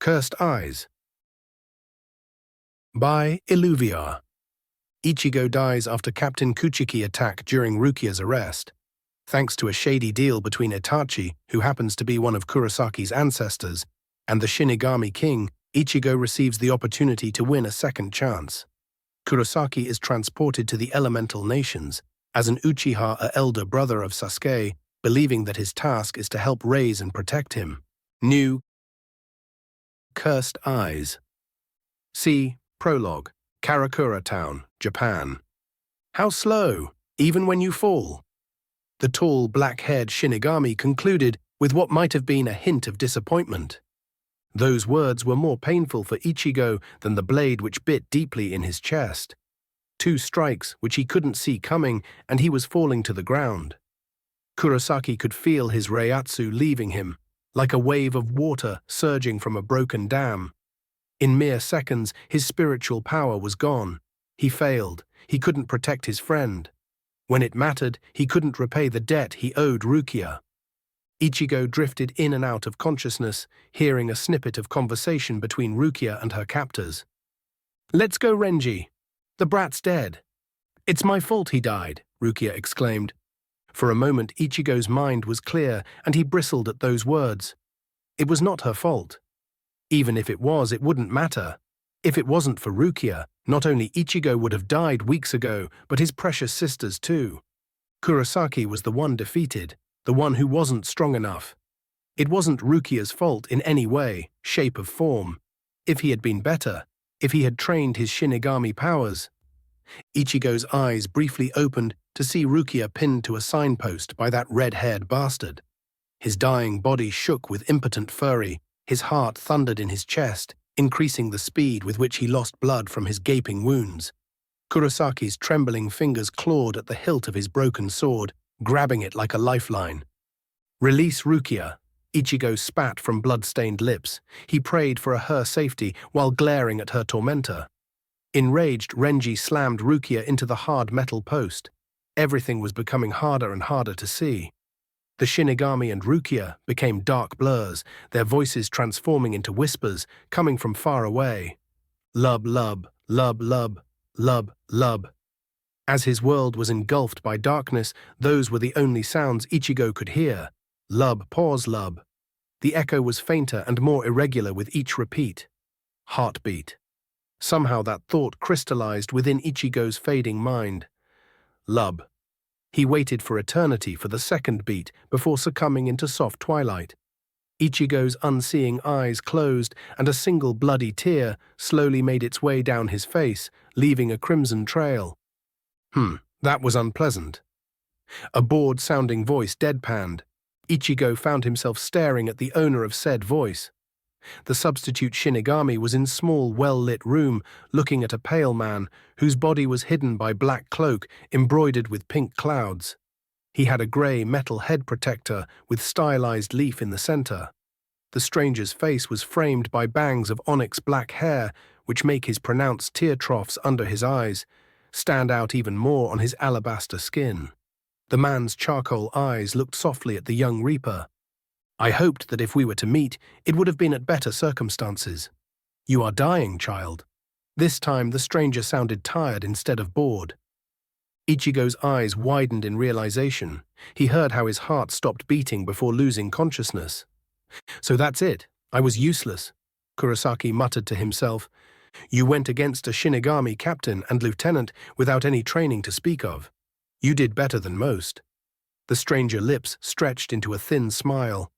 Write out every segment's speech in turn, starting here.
Cursed Eyes by Illuviar. Ichigo dies after Captain Kuchiki attack during Rukia's arrest. Thanks to a shady deal between Itachi, who happens to be one of Kurosaki's ancestors, and the Shinigami King, Ichigo receives the opportunity to win a second chance. Kurosaki is transported to the elemental nations as an Uchiha, a elder brother of Sasuke, believing that his task is to help raise and protect him. New Cursed Eyes. See Prologue, Karakura Town, Japan. How slow, even when you fall. The tall, black-haired Shinigami concluded with what might have been a hint of disappointment. Those words were more painful for Ichigo than the blade which bit deeply in his chest. 2 strikes which he couldn't see coming, and he was falling to the ground. Kurosaki could feel his reiatsu leaving him, like a wave of water surging from a broken dam. In mere seconds, his spiritual power was gone. He failed. He couldn't protect his friend. When it mattered, he couldn't repay the debt he owed Rukia. Ichigo drifted in and out of consciousness, hearing a snippet of conversation between Rukia and her captors. "Let's go, Renji. The brat's dead." "It's my fault he died," Rukia exclaimed. For a moment, Ichigo's mind was clear, and he bristled at those words. It was not her fault. Even if it was, it wouldn't matter. If it wasn't for Rukia, not only Ichigo would have died weeks ago, but his precious sisters too. Kurosaki was the one defeated, the one who wasn't strong enough. It wasn't Rukia's fault in any way, shape or form. If he had been better, if he had trained his Shinigami powers. Ichigo's eyes briefly opened to see Rukia pinned to a signpost by that red-haired bastard. His dying body shook with impotent fury. His heart thundered in his chest, increasing the speed with which he lost blood from his gaping wounds. Kurosaki's trembling fingers clawed at the hilt of his broken sword, grabbing it like a lifeline. "Release Rukia," Ichigo spat from blood-stained lips. He prayed for her safety while glaring at her tormentor. Enraged, Renji slammed Rukia into the hard metal post. Everything was becoming harder and harder to see. The Shinigami and Rukia became dark blurs, their voices transforming into whispers, coming from far away. Lub, lub, lub, lub, lub, lub. As his world was engulfed by darkness, those were the only sounds Ichigo could hear. Lub, pause, lub. The echo was fainter and more irregular with each repeat. Heartbeat. Somehow that thought crystallized within Ichigo's fading mind. Lub. He waited for eternity for the second beat before succumbing into soft twilight. Ichigo's unseeing eyes closed, and a single bloody tear slowly made its way down his face, leaving a crimson trail. That was unpleasant. A bored-sounding voice deadpanned. Ichigo found himself staring at the owner of said voice. The substitute Shinigami was in small, well-lit room, looking at a pale man whose body was hidden by black cloak embroidered with pink clouds. He had a grey metal head protector with stylized leaf in the center. The stranger's face was framed by bangs of onyx black hair, which make his pronounced tear troughs under his eyes stand out even more on his alabaster skin. The man's charcoal eyes looked softly at the young reaper. "I hoped that if we were to meet, it would have been at better circumstances. You are dying, child." This time the stranger sounded tired instead of bored. Ichigo's eyes widened in realization. He heard how his heart stopped beating before losing consciousness. "So that's it. I was useless," Kurosaki muttered to himself. "You went against a Shinigami captain and lieutenant without any training to speak of. You did better than most." The stranger's lips stretched into a thin smile.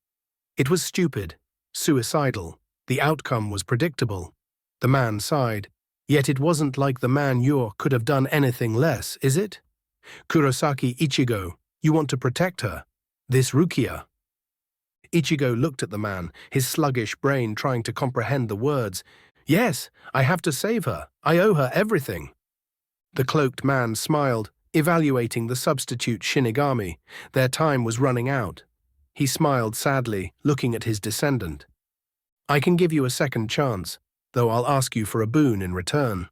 It was stupid, suicidal. The outcome was predictable. The man sighed. "Yet it wasn't like the man you could have done anything less, is it? Kurosaki Ichigo, you want to protect her. This Rukia." Ichigo looked at the man, his sluggish brain trying to comprehend the words. "Yes, I have to save her. I owe her everything." The cloaked man smiled, evaluating the substitute Shinigami. Their time was running out. He smiled sadly, looking at his descendant. "I can give you a second chance, though I'll ask you for a boon in return."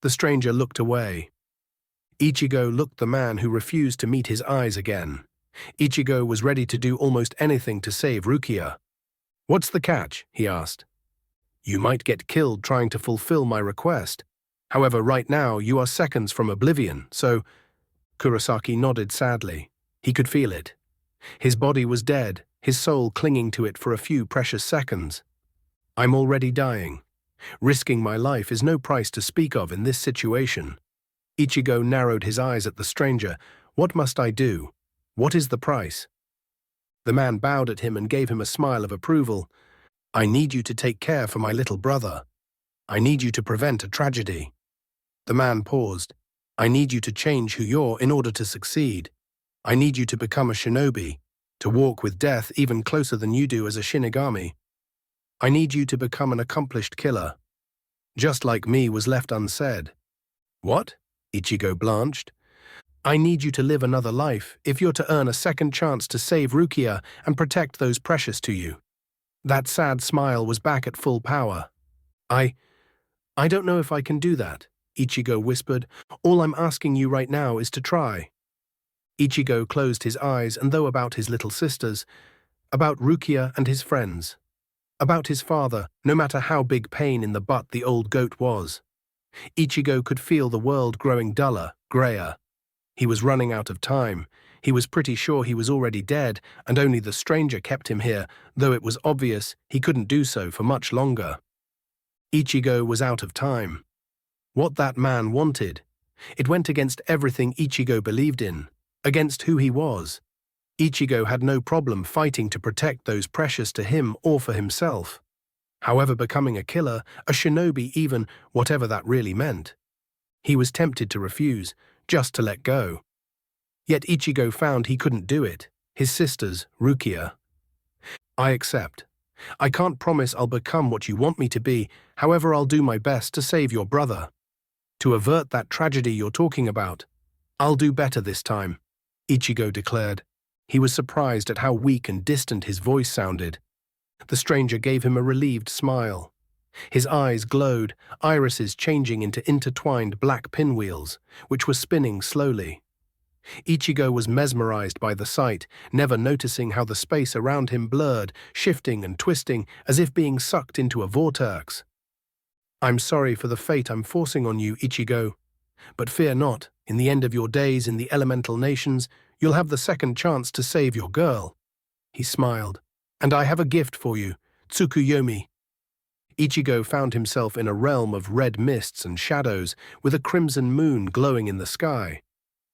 The stranger looked away. Ichigo looked the man who refused to meet his eyes again. Ichigo was ready to do almost anything to save Rukia. "What's the catch?" he asked. You might get killed trying to fulfill my request. However, right now you are seconds from oblivion, so… Kurosaki nodded sadly. He could feel it. His body was dead, his soul clinging to it for a few precious seconds. I'm already dying. Risking my life is no price to speak of in this situation. Ichigo narrowed his eyes at the stranger. What must I do? What is the price? The man bowed at him and gave him a smile of approval. I need you to take care for my little brother. I need you to prevent a tragedy. The man paused. I need you to change who you're in order to succeed. I need you to become a shinobi, to walk with death even closer than you do as a Shinigami. I need you to become an accomplished killer. Just like me was left unsaid. What? Ichigo blanched. I need you to live another life if you're to earn a second chance to save Rukia and protect those precious to you. That sad smile was back at full power. I don't know if I can do that, Ichigo whispered. All I'm asking you right now is to try. Ichigo closed his eyes and thought about his little sisters, about Rukia and his friends, about his father, no matter how big pain in the butt the old goat was. Ichigo could feel the world growing duller, grayer. He was running out of time. He was pretty sure he was already dead, and only the stranger kept him here, though it was obvious he couldn't do so for much longer. Ichigo was out of time. What that man wanted, it went against everything Ichigo believed in, against who he was. Ichigo had no problem fighting to protect those precious to him or for himself. However, becoming a killer, a shinobi even, whatever that really meant. He was tempted to refuse, just to let go. Yet Ichigo found he couldn't do it. His sisters, Rukia. I accept. I can't promise I'll become what you want me to be, however I'll do my best to save your brother. To avert that tragedy you're talking about. I'll do better this time, Ichigo declared. He was surprised at how weak and distant his voice sounded. The stranger gave him a relieved smile. His eyes glowed, irises changing into intertwined black pinwheels, which were spinning slowly. Ichigo was mesmerized by the sight, never noticing how the space around him blurred, shifting and twisting as if being sucked into a vortex. I'm sorry for the fate I'm forcing on you, Ichigo. But fear not, in the end of your days in the elemental nations, you'll have the second chance to save your girl. He smiled. And I have a gift for you, Tsukuyomi. Ichigo found himself in a realm of red mists and shadows, with a crimson moon glowing in the sky.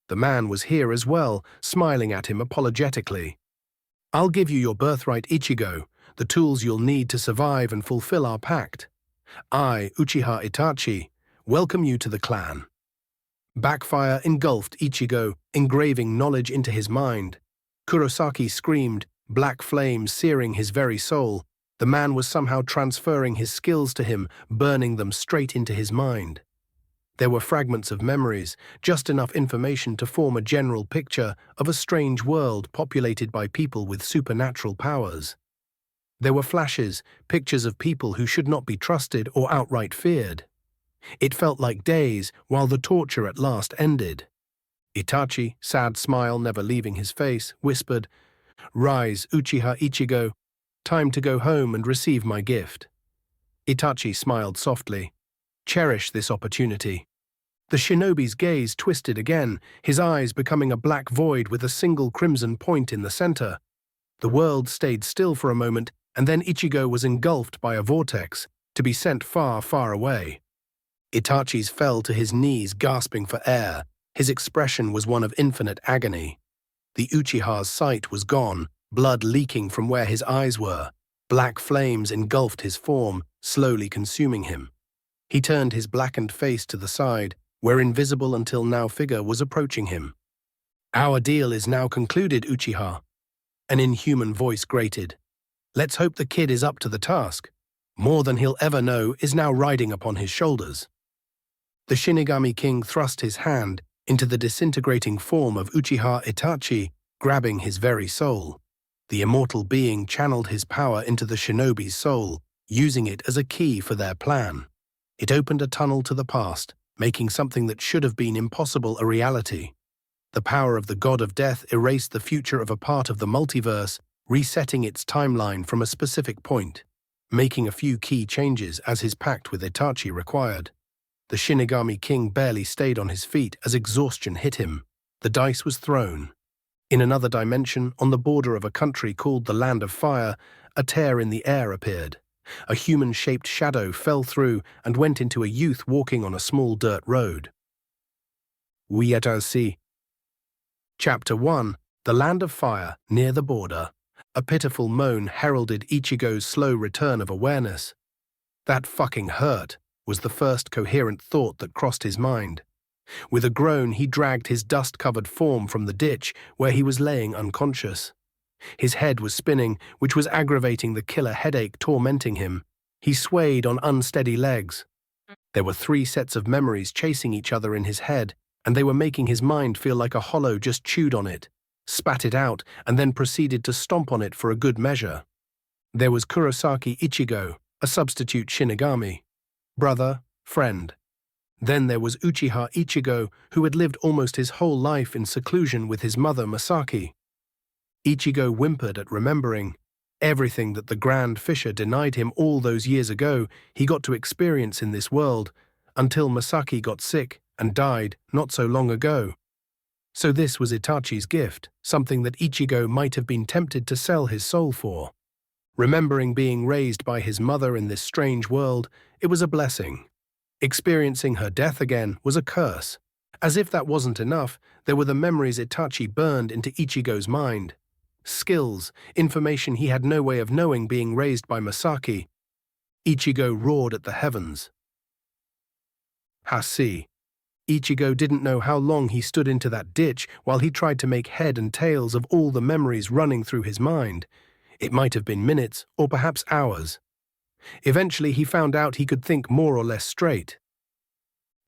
The man was here as well, smiling at him apologetically. I'll give you your birthright, Ichigo, the tools you'll need to survive and fulfill our pact. I, Uchiha Itachi, welcome you to the clan. Backfire engulfed Ichigo, engraving knowledge into his mind. Kurosaki screamed, black flames searing his very soul. The man was somehow transferring his skills to him, burning them straight into his mind. There were fragments of memories, just enough information to form a general picture of a strange world populated by people with supernatural powers. There were flashes, pictures of people who should not be trusted or outright feared. It felt like days while the torture at last ended. Itachi, sad smile never leaving his face, whispered, Rise, Uchiha Ichigo. Time to go home and receive my gift. Itachi smiled softly. Cherish this opportunity. The shinobi's gaze twisted again, his eyes becoming a black void with a single crimson point in the center. The world stayed still for a moment, and then Ichigo was engulfed by a vortex, to be sent far, far away. Itachi's fell to his knees, gasping for air. His expression was one of infinite agony. The Uchiha's sight was gone, blood leaking from where his eyes were. Black flames engulfed his form, slowly consuming him. He turned his blackened face to the side, where invisible until now figure was approaching him. Our deal is now concluded, Uchiha. An inhuman voice grated. Let's hope the kid is up to the task. More than he'll ever know is now riding upon his shoulders. The Shinigami King thrust his hand into the disintegrating form of Uchiha Itachi, grabbing his very soul. The immortal being channeled his power into the shinobi's soul, using it as a key for their plan. It opened a tunnel to the past, making something that should have been impossible a reality. The power of the god of death erased the future of a part of the multiverse, resetting its timeline from a specific point. making a few key changes as his pact with Itachi required. The Shinigami King barely stayed on his feet as exhaustion hit him. The dice was thrown. In another dimension, on the border of a country called the Land of Fire, a tear in the air appeared. A human-shaped shadow fell through and went into a youth walking on a small dirt road. Itachi. Chapter 1. The Land of Fire, near the border. A pitiful moan heralded Ichigo's slow return of awareness. That fucking hurt, was the first coherent thought that crossed his mind. With a groan, he dragged his dust-covered form from the ditch where he was laying unconscious. His head was spinning, which was aggravating the killer headache tormenting him. He swayed on unsteady legs. There were 3 sets of memories chasing each other in his head, and they were making his mind feel like a hollow just chewed on it, spat it out, and then proceeded to stomp on it for a good measure. There was Kurosaki Ichigo, a substitute Shinigami. Brother, friend. Then there was Uchiha Ichigo, who had lived almost his whole life in seclusion with his mother Masaki. Ichigo whimpered at remembering. Everything that the Grand Fisher denied him all those years ago, he got to experience in this world, until Masaki got sick and died not so long ago. So this was Itachi's gift, something that Ichigo might have been tempted to sell his soul for. Remembering being raised by his mother in this strange world, it was a blessing. Experiencing her death again was a curse. As if that wasn't enough, there were the memories Itachi burned into Ichigo's mind. Skills, information he had no way of knowing being raised by Masaki. Ichigo roared at the heavens. Hasi. Ichigo didn't know how long he stood into that ditch while he tried to make head and tails of all the memories running through his mind. It might have been minutes or perhaps hours. Eventually he found out he could think more or less straight.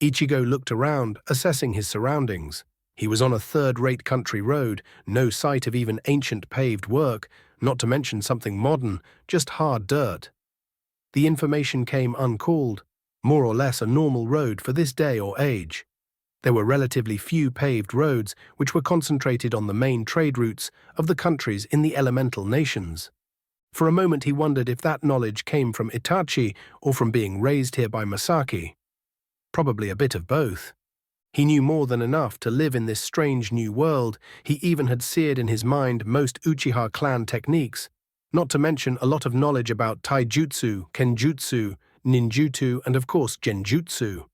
Ichigo looked around, assessing his surroundings. He was on a third-rate country road, no sight of even ancient paved work, not to mention something modern, just hard dirt. The information came uncalled, more or less a normal road for this day or age. There were relatively few paved roads which were concentrated on the main trade routes of the countries in the elemental nations. For a moment he wondered if that knowledge came from Itachi or from being raised here by Masaki. Probably a bit of both. He knew more than enough to live in this strange new world. He even had seared in his mind most Uchiha clan techniques, not to mention a lot of knowledge about taijutsu, kenjutsu, ninjutsu, and of course genjutsu.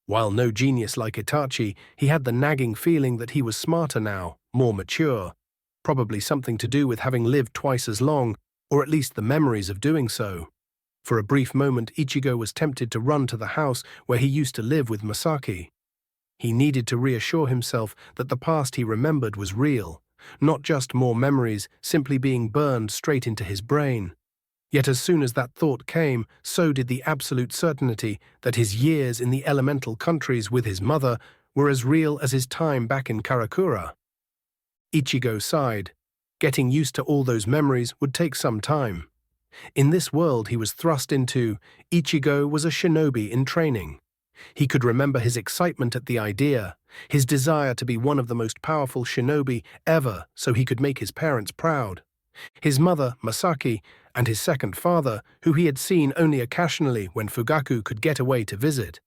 While no genius like Itachi, he had the nagging feeling that he was smarter now, more mature, probably something to do with having lived twice as long, or at least the memories of doing so. For a brief moment, Ichigo was tempted to run to the house where he used to live with Masaki. He needed to reassure himself that the past he remembered was real, not just more memories simply being burned straight into his brain. Yet as soon as that thought came, so did the absolute certainty that his years in the elemental countries with his mother were as real as his time back in Karakura. Ichigo sighed. Getting used to all those memories would take some time. In this world he was thrust into, Ichigo was a shinobi in training. He could remember his excitement at the idea, his desire to be one of the most powerful shinobi ever so he could make his parents proud. His mother, Masaki, and his second father, who he had seen only occasionally when Fugaku could get away to visit.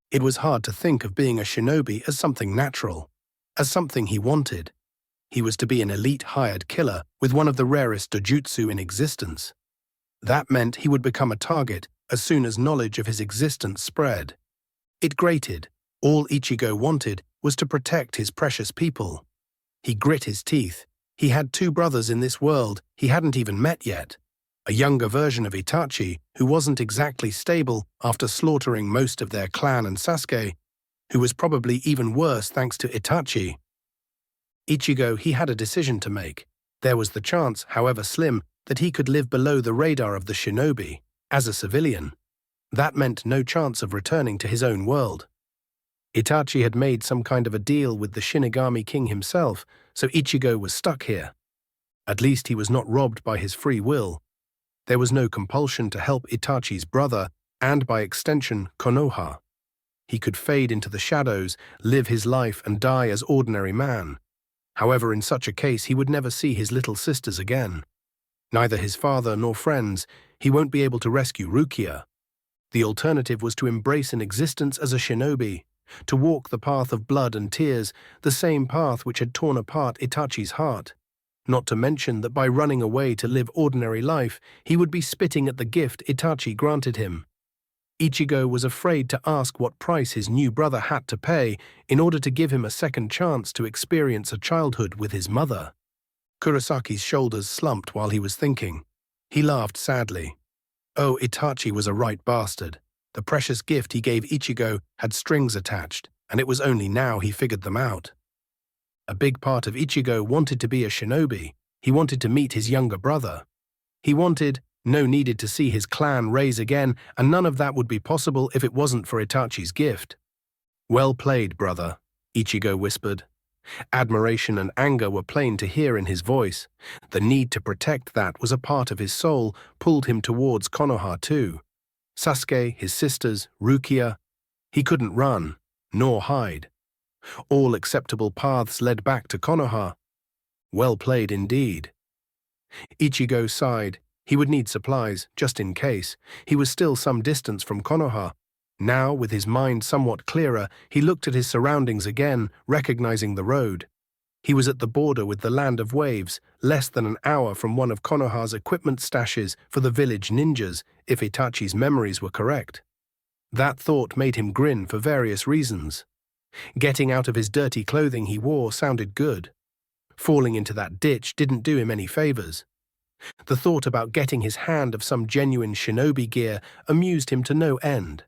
It was hard to think of being a shinobi as something natural, as something he wanted. He was to be an elite hired killer with one of the rarest dojutsu in existence. That meant he would become a target as soon as knowledge of his existence spread. It grated. All Ichigo wanted was to protect his precious people. He grit his teeth. He had 2 brothers in this world he hadn't even met yet. A younger version of Itachi, who wasn't exactly stable after slaughtering most of their clan, and Sasuke, who was probably even worse thanks to Itachi. Ichigo, he had a decision to make. There was the chance, however slim, that he could live below the radar of the shinobi, as a civilian. That meant no chance of returning to his own world. Itachi had made some kind of a deal with the Shinigami King himself, so Ichigo was stuck here. At least he was not robbed by his free will. There was no compulsion to help Itachi's brother, and by extension, Konoha. He could fade into the shadows, live his life and die as ordinary man. However, in such a case he would never see his little sisters again. Neither his father nor friends. He won't be able to rescue Rukia. The alternative was to embrace an existence as a shinobi, to walk the path of blood and tears, the same path which had torn apart Itachi's heart. Not to mention that by running away to live ordinary life, he would be spitting at the gift Itachi granted him. Ichigo was afraid to ask what price his new brother had to pay in order to give him a second chance to experience a childhood with his mother. Kurosaki's shoulders slumped while he was thinking. He laughed sadly. Oh, Itachi was a right bastard. The precious gift he gave Ichigo had strings attached, and it was only now he figured them out. A big part of Ichigo wanted to be a shinobi. He wanted to meet his younger brother. He needed to see his clan rise again, and none of that would be possible if it wasn't for Itachi's gift. Well played, brother, Ichigo whispered. Admiration and anger were plain to hear in his voice. The need to protect that was a part of his soul, pulled him towards Konoha too. Sasuke, his sisters, Rukia. He couldn't run, nor hide. All acceptable paths led back to Konoha. Well played indeed. Ichigo sighed. He would need supplies, just in case. He was still some distance from Konoha. Now, with his mind somewhat clearer, he looked at his surroundings again, recognizing the road. He was at the border with the Land of Waves, less than an hour from one of Konoha's equipment stashes for the village ninjas, if Itachi's memories were correct. That thought made him grin for various reasons. Getting out of his dirty clothing he wore sounded good. Falling into that ditch didn't do him any favors. The thought about getting his hand of some genuine shinobi gear amused him to no end.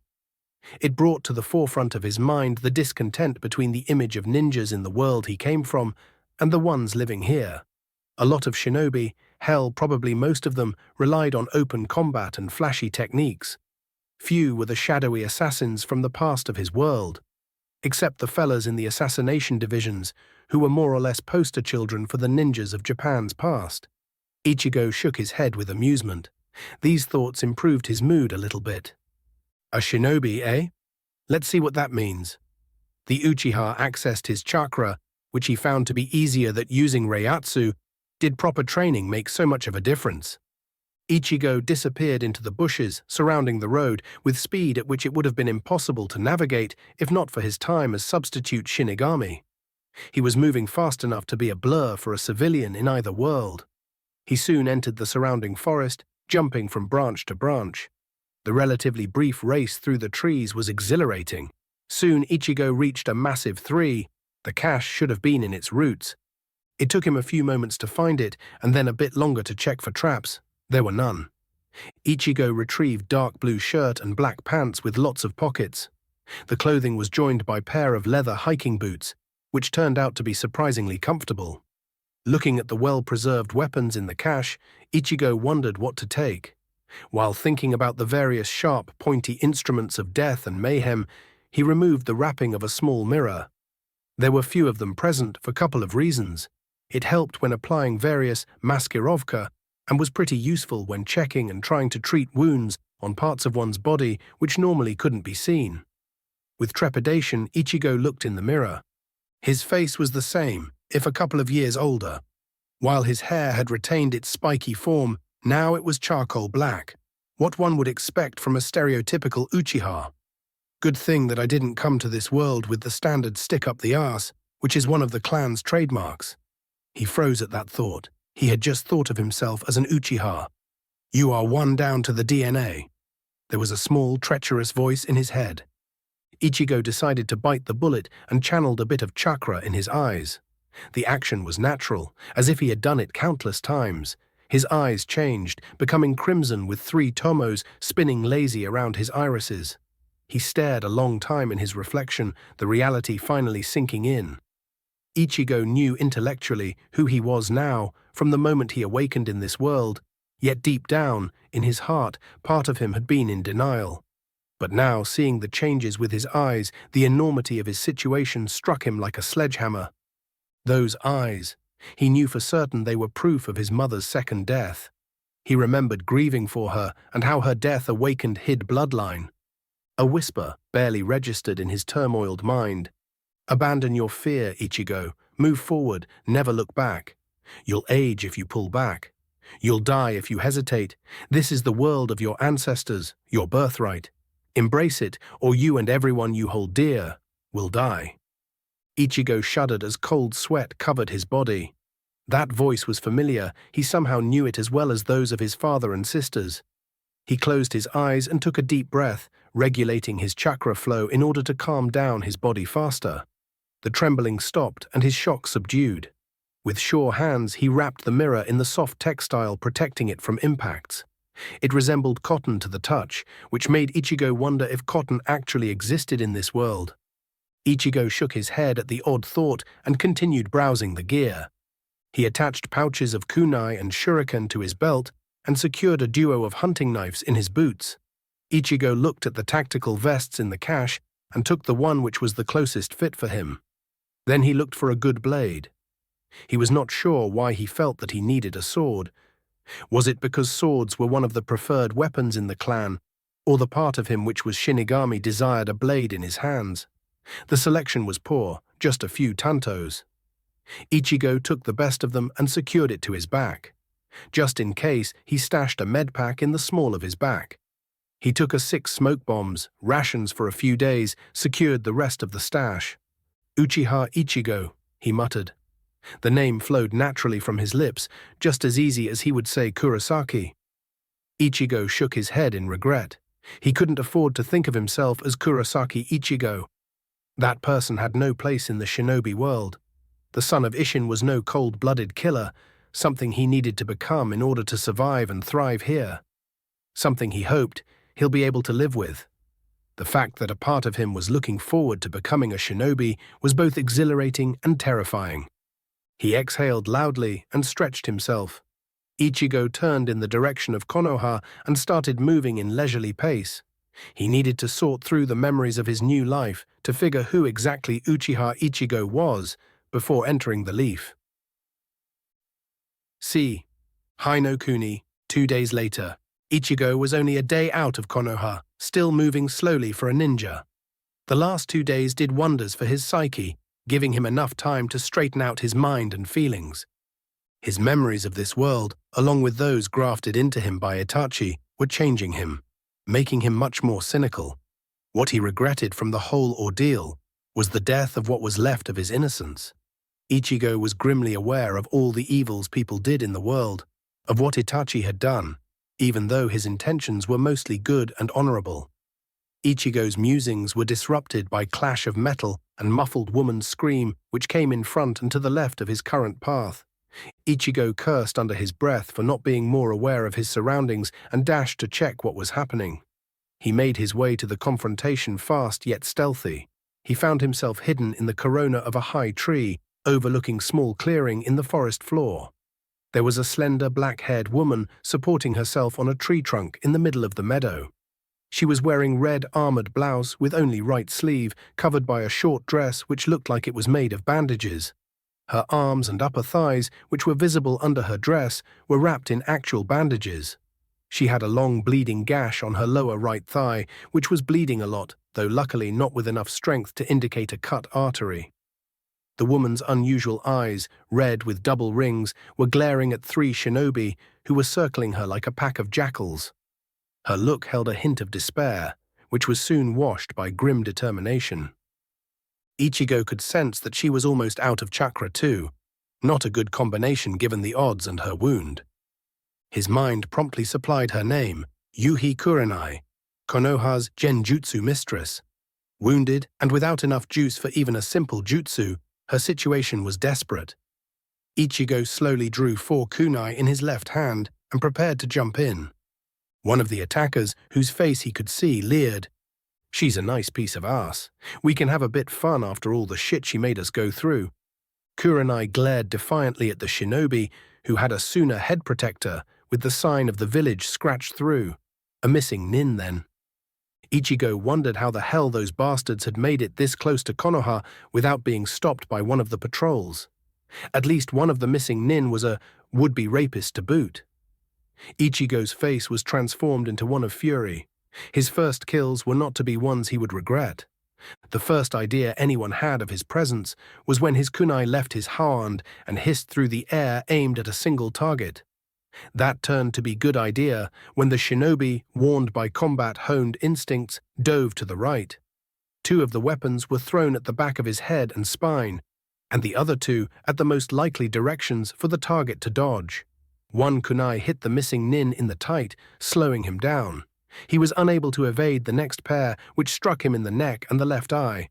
It brought to the forefront of his mind the discontent between the image of ninjas in the world he came from and the ones living here. A lot of shinobi, hell, probably most of them, relied on open combat and flashy techniques. Few were the shadowy assassins from the past of his world, except the fellas in the assassination divisions, who were more or less poster children for the ninjas of Japan's past. Ichigo shook his head with amusement. These thoughts improved his mood a little bit. A shinobi, eh? Let's see what that means. The Uchiha accessed his chakra, which he found to be easier than using Reiatsu. Did proper training make so much of a difference? Ichigo disappeared into the bushes surrounding the road with speed at which it would have been impossible to navigate if not for his time as substitute Shinigami. He was moving fast enough to be a blur for a civilian in either world. He soon entered the surrounding forest, jumping from branch to branch. The relatively brief race through the trees was exhilarating. Soon Ichigo reached a massive tree. The cache should have been in its roots. It took him a few moments to find it, and then a bit longer to check for traps. There were none. Ichigo retrieved dark blue shirt and black pants with lots of pockets. The clothing was joined by a pair of leather hiking boots, which turned out to be surprisingly comfortable. Looking at the well-preserved weapons in the cache, Ichigo wondered what to take. While thinking about the various sharp, pointy instruments of death and mayhem, he removed the wrapping of a small mirror. There were few of them present for a couple of reasons. It helped when applying various maskirovka and was pretty useful when checking and trying to treat wounds on parts of one's body which normally couldn't be seen. With trepidation, Ichigo looked in the mirror. His face was the same, if a couple of years older. While his hair had retained its spiky form, now it was charcoal black, what one would expect from a stereotypical Uchiha. Good thing that I didn't come to this world with the standard stick up the arse, which is one of the clan's trademarks. He froze at that thought. He had just thought of himself as an Uchiha. You are one down to the DNA. There was a small, treacherous voice in his head. Ichigo decided to bite the bullet and channeled a bit of chakra in his eyes. The action was natural, as if he had done it countless times. His eyes changed, becoming crimson with 3 tomos spinning lazy around his irises. He stared a long time in his reflection, the reality finally sinking in. Ichigo knew intellectually who he was now, from the moment he awakened in this world, yet deep down, in his heart, part of him had been in denial. But now, seeing the changes with his eyes, the enormity of his situation struck him like a sledgehammer. Those eyes, he knew for certain they were proof of his mother's second death. He remembered grieving for her and how her death awakened hid bloodline. A whisper barely registered in his turmoiled mind. Abandon your fear, Ichigo. Move forward, never look back. You'll age if you pull back. You'll die if you hesitate. This is the world of your ancestors, your birthright. Embrace it, or you and everyone you hold dear will die. Ichigo shuddered as cold sweat covered his body. That voice was familiar. He somehow knew it as well as those of his father and sisters. He closed his eyes and took a deep breath, regulating his chakra flow in order to calm down his body faster. The trembling stopped and his shock subdued. With sure hands, he wrapped the mirror in the soft textile, protecting it from impacts. It resembled cotton to the touch, which made Ichigo wonder if cotton actually existed in this world. Ichigo shook his head at the odd thought and continued browsing the gear. He attached pouches of kunai and shuriken to his belt and secured a duo of hunting knives in his boots. Ichigo looked at the tactical vests in the cache and took the one which was the closest fit for him. Then he looked for a good blade. He was not sure why he felt that he needed a sword. Was it because swords were one of the preferred weapons in the clan, or the part of him which was Shinigami desired a blade in his hands? The selection was poor, just a few tantos. Ichigo took the best of them and secured it to his back. Just in case, he stashed a med pack in the small of his back. He took 6 smoke bombs, rations for a few days, secured the rest of the stash. Uchiha Ichigo, he muttered. The name flowed naturally from his lips, just as easy as he would say Kurosaki. Ichigo shook his head in regret. He couldn't afford to think of himself as Kurosaki Ichigo. That person had no place in the shinobi world. The son of Isshin was no cold-blooded killer, something he needed to become in order to survive and thrive here. Something he hoped he'll be able to live with. The fact that a part of him was looking forward to becoming a shinobi was both exhilarating and terrifying. He exhaled loudly and stretched himself. Ichigo turned in the direction of Konoha and started moving in leisurely pace. He needed to sort through the memories of his new life to figure who exactly Uchiha Ichigo was before entering the leaf. C. Haino Kuni, 2 days later. Ichigo was only a day out of Konoha, still moving slowly for a ninja. The last 2 days did wonders for his psyche, giving him enough time to straighten out his mind and feelings. His memories of this world, along with those grafted into him by Itachi, were changing him, making him much more cynical. What he regretted from the whole ordeal was the death of what was left of his innocence. Ichigo was grimly aware of all the evils people did in the world, of what Itachi had done, even though his intentions were mostly good and honorable. Ichigo's musings were disrupted by clash of metal and muffled woman's scream which came in front and to the left of his current path. Ichigo cursed under his breath for not being more aware of his surroundings and dashed to check what was happening. He made his way to the confrontation fast yet stealthy. He found himself hidden in the corona of a high tree, overlooking small clearing in the forest floor. There was a slender black-haired woman supporting herself on a tree trunk in the middle of the meadow. She was wearing red armored blouse with only right sleeve, covered by a short dress which looked like it was made of bandages. Her arms and upper thighs, which were visible under her dress, were wrapped in actual bandages. She had a long bleeding gash on her lower right thigh, which was bleeding a lot, though luckily not with enough strength to indicate a cut artery. The woman's unusual eyes, red with double rings, were glaring at 3 shinobi who were circling her like a pack of jackals. Her look held a hint of despair, which was soon washed by grim determination. Ichigo could sense that she was almost out of chakra too, not a good combination given the odds and her wound. His mind promptly supplied her name, Yuhi Kurenai, Konoha's genjutsu mistress. Wounded and without enough juice for even a simple jutsu, her situation was desperate. Ichigo slowly drew 4 kunai in his left hand and prepared to jump in. One of the attackers, whose face he could see, leered, "She's a nice piece of ass. We can have a bit fun after all the shit she made us go through." Kurenai glared defiantly at the shinobi, who had a Suna head protector with the sign of the village scratched through. A missing nin, then. Ichigo wondered how the hell those bastards had made it this close to Konoha without being stopped by one of the patrols. At least one of the missing nin was a would-be rapist to boot. Ichigo's face was transformed into one of fury. His first kills were not to be ones he would regret. The first idea anyone had of his presence was when his kunai left his hand and hissed through the air aimed at a single target. That turned to be good idea when the shinobi, warned by combat-honed instincts, dove to the right. Two of the weapons were thrown at the back of his head and spine, and the other two at the most likely directions for the target to dodge. One kunai hit the missing nin in the tight, slowing him down. He was unable to evade the next pair, which struck him in the neck and the left eye.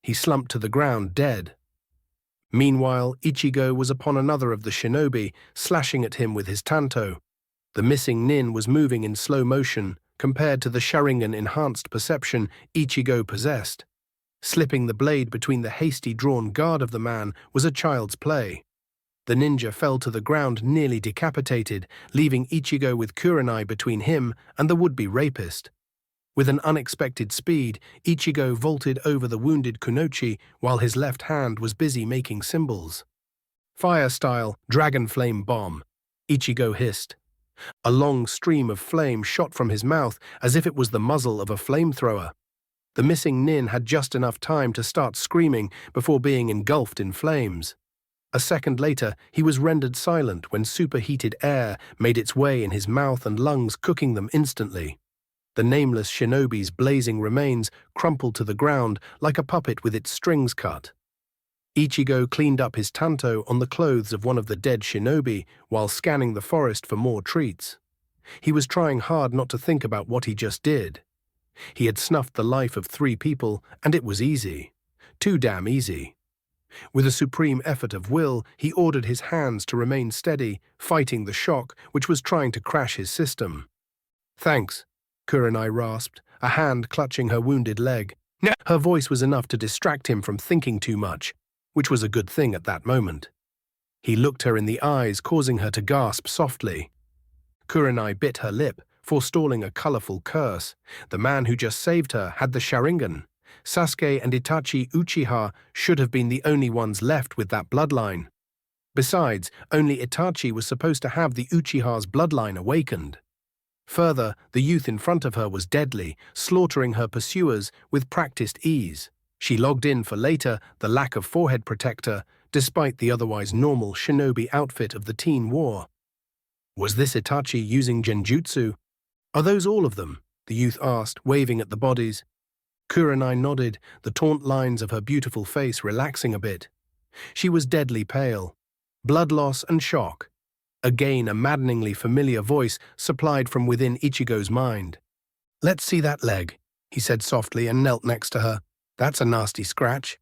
He slumped to the ground, dead. Meanwhile, Ichigo was upon another of the shinobi, slashing at him with his tanto. The missing nin was moving in slow motion, compared to the Sharingan-enhanced perception Ichigo possessed. Slipping the blade between the hasty drawn guard of the man was a child's play. The ninja fell to the ground nearly decapitated, leaving Ichigo with Kurenai between him and the would-be rapist. With an unexpected speed, Ichigo vaulted over the wounded Kunoichi while his left hand was busy making symbols. Fire-style, dragon flame bomb, Ichigo hissed. A long stream of flame shot from his mouth as if it was the muzzle of a flamethrower. The missing nin had just enough time to start screaming before being engulfed in flames. A second later, he was rendered silent when superheated air made its way in his mouth and lungs, cooking them instantly. The nameless shinobi's blazing remains crumpled to the ground like a puppet with its strings cut. Ichigo cleaned up his tanto on the clothes of one of the dead shinobi while scanning the forest for more treats. He was trying hard not to think about what he just did. He had snuffed the life of 3 people, and it was easy. Too damn easy. With a supreme effort of will, he ordered his hands to remain steady, fighting the shock which was trying to crash his system. "Thanks," Kurenai rasped, a hand clutching her wounded leg. Her voice was enough to distract him from thinking too much, which was a good thing at that moment. He looked her in the eyes, causing her to gasp softly. Kurenai bit her lip, forestalling a colorful curse. The man who just saved her had the Sharingan. Sasuke and Itachi Uchiha should have been the only ones left with that bloodline. Besides, only Itachi was supposed to have the Uchiha's bloodline awakened. Further, the youth in front of her was deadly, slaughtering her pursuers with practiced ease. She logged in for later the lack of forehead protector, despite the otherwise normal shinobi outfit of the teen war. Was this Itachi using genjutsu? "Are those all of them?" the youth asked, waving at the bodies. Kurenai nodded, the taunt lines of her beautiful face relaxing a bit. She was deadly pale. Blood loss and shock. Again, a maddeningly familiar voice supplied from within Ichigo's mind. "Let's see that leg," he said softly and knelt next to her. "That's a nasty scratch."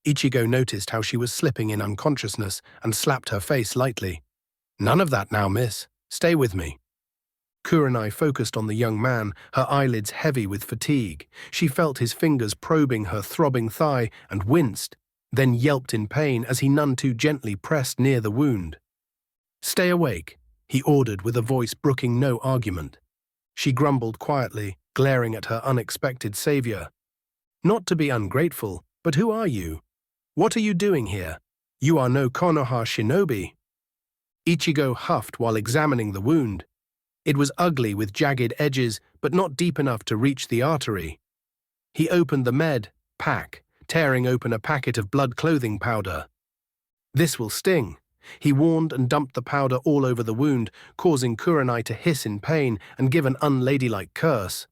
Ichigo noticed how she was slipping in unconsciousness and slapped her face lightly. "None of that now, miss. Stay with me." Kurenai focused on the young man, her eyelids heavy with fatigue. She felt his fingers probing her throbbing thigh and winced, then yelped in pain as he none too gently pressed near the wound. "Stay awake," he ordered with a voice brooking no argument. She grumbled quietly, glaring at her unexpected savior. "Not to be ungrateful, but who are you? What are you doing here? You are no Konoha shinobi." Ichigo huffed while examining the wound. It was ugly with jagged edges, but not deep enough to reach the artery. He opened the pack, tearing open a packet of blood clothing powder. "This will sting," he warned and dumped the powder all over the wound, causing Kurenai to hiss in pain and give an unladylike curse.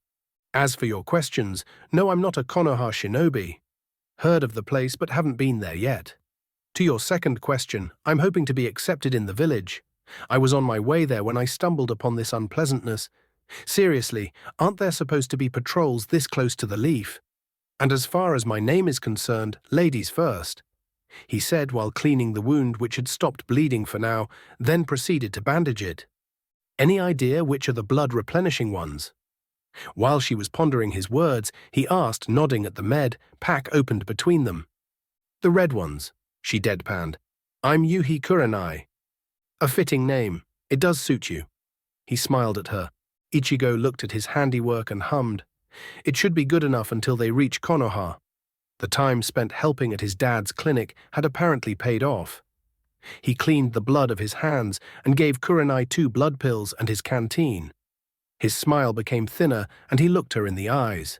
"As for your questions, no, I'm not a Konoha shinobi. Heard of the place but haven't been there yet. To your second question, I'm hoping to be accepted in the village. I was on my way there when I stumbled upon this unpleasantness. Seriously, aren't there supposed to be patrols this close to the leaf? And as far as my name is concerned, ladies first," he said while cleaning the wound which had stopped bleeding for now, then proceeded to bandage it. "Any idea which are the blood-replenishing ones?" While she was pondering his words, he asked, nodding at the pack opened between them. "The red ones," she deadpanned. "I'm Yuhi Kurenai." "A fitting name. It does suit you." He smiled at her. Ichigo looked at his handiwork and hummed. It should be good enough until they reach Konoha. The time spent helping at his dad's clinic had apparently paid off. He cleaned the blood of his hands and gave Kurenai 2 blood pills and his canteen. His smile became thinner and he looked her in the eyes.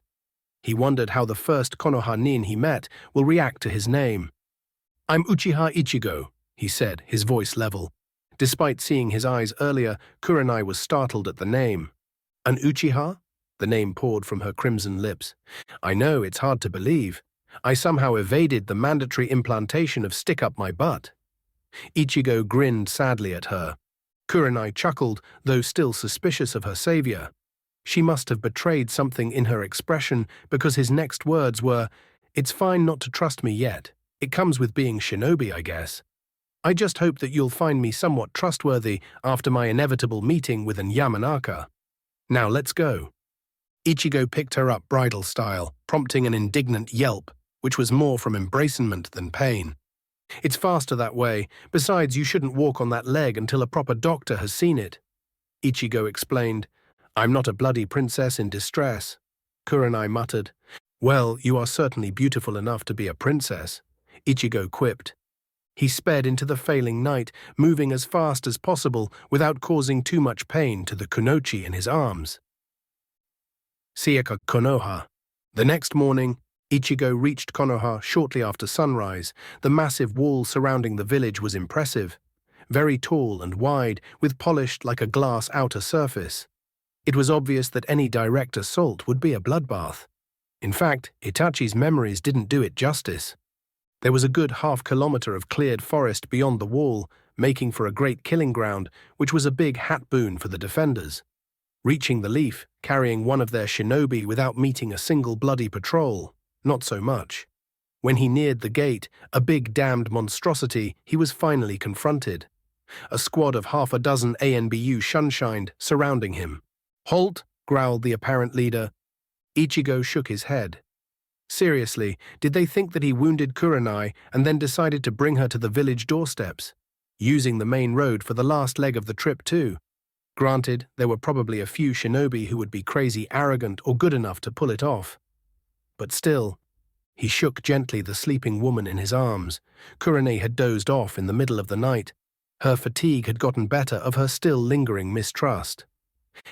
He wondered how the first Konoha nin he met will react to his name. "I'm Uchiha Ichigo," he said, his voice level. Despite seeing his eyes earlier, Kurenai was startled at the name. An Uchiha? The name poured from her crimson lips. I know, it's hard to believe. I somehow evaded the mandatory implantation of stick up my butt. Ichigo grinned sadly at her. Kurenai chuckled, though still suspicious of her savior. She must have betrayed something in her expression because his next words were, "It's fine not to trust me yet. It comes with being shinobi, I guess. I just hope that you'll find me somewhat trustworthy after my inevitable meeting with an Yamanaka. Now let's go." Ichigo picked her up bridal style, prompting an indignant yelp, which was more from embracement than pain. "It's faster that way. Besides, you shouldn't walk on that leg until a proper doctor has seen it." Ichigo explained, "I'm not a bloody princess in distress." Kurenai muttered, "Well, you are certainly beautiful enough to be a princess," Ichigo quipped. He sped into the failing night, moving as fast as possible without causing too much pain to the kunoichi in his arms. Sieka Konoha. The next morning, Ichigo reached Konoha shortly after sunrise. The massive wall surrounding the village was impressive, very tall and wide, with polished like a glass outer surface. It was obvious that any direct assault would be a bloodbath. In fact, Itachi's memories didn't do it justice. There was a good half-kilometer of cleared forest beyond the wall, making for a great killing ground, which was a big hat boon for the defenders. Reaching the leaf, carrying one of their shinobi without meeting a single bloody patrol, not so much. When he neared the gate, a big damned monstrosity, he was finally confronted. A squad of half a dozen ANBU shunshined, surrounding him. "Halt!" growled the apparent leader. Ichigo shook his head. Seriously, did they think that he wounded Kurenai and then decided to bring her to the village doorsteps? Using the main road for the last leg of the trip too. Granted, there were probably a few shinobi who would be crazy arrogant or good enough to pull it off. But still, he shook gently the sleeping woman in his arms. Kurenai had dozed off in the middle of the night. Her fatigue had gotten better of her still lingering mistrust.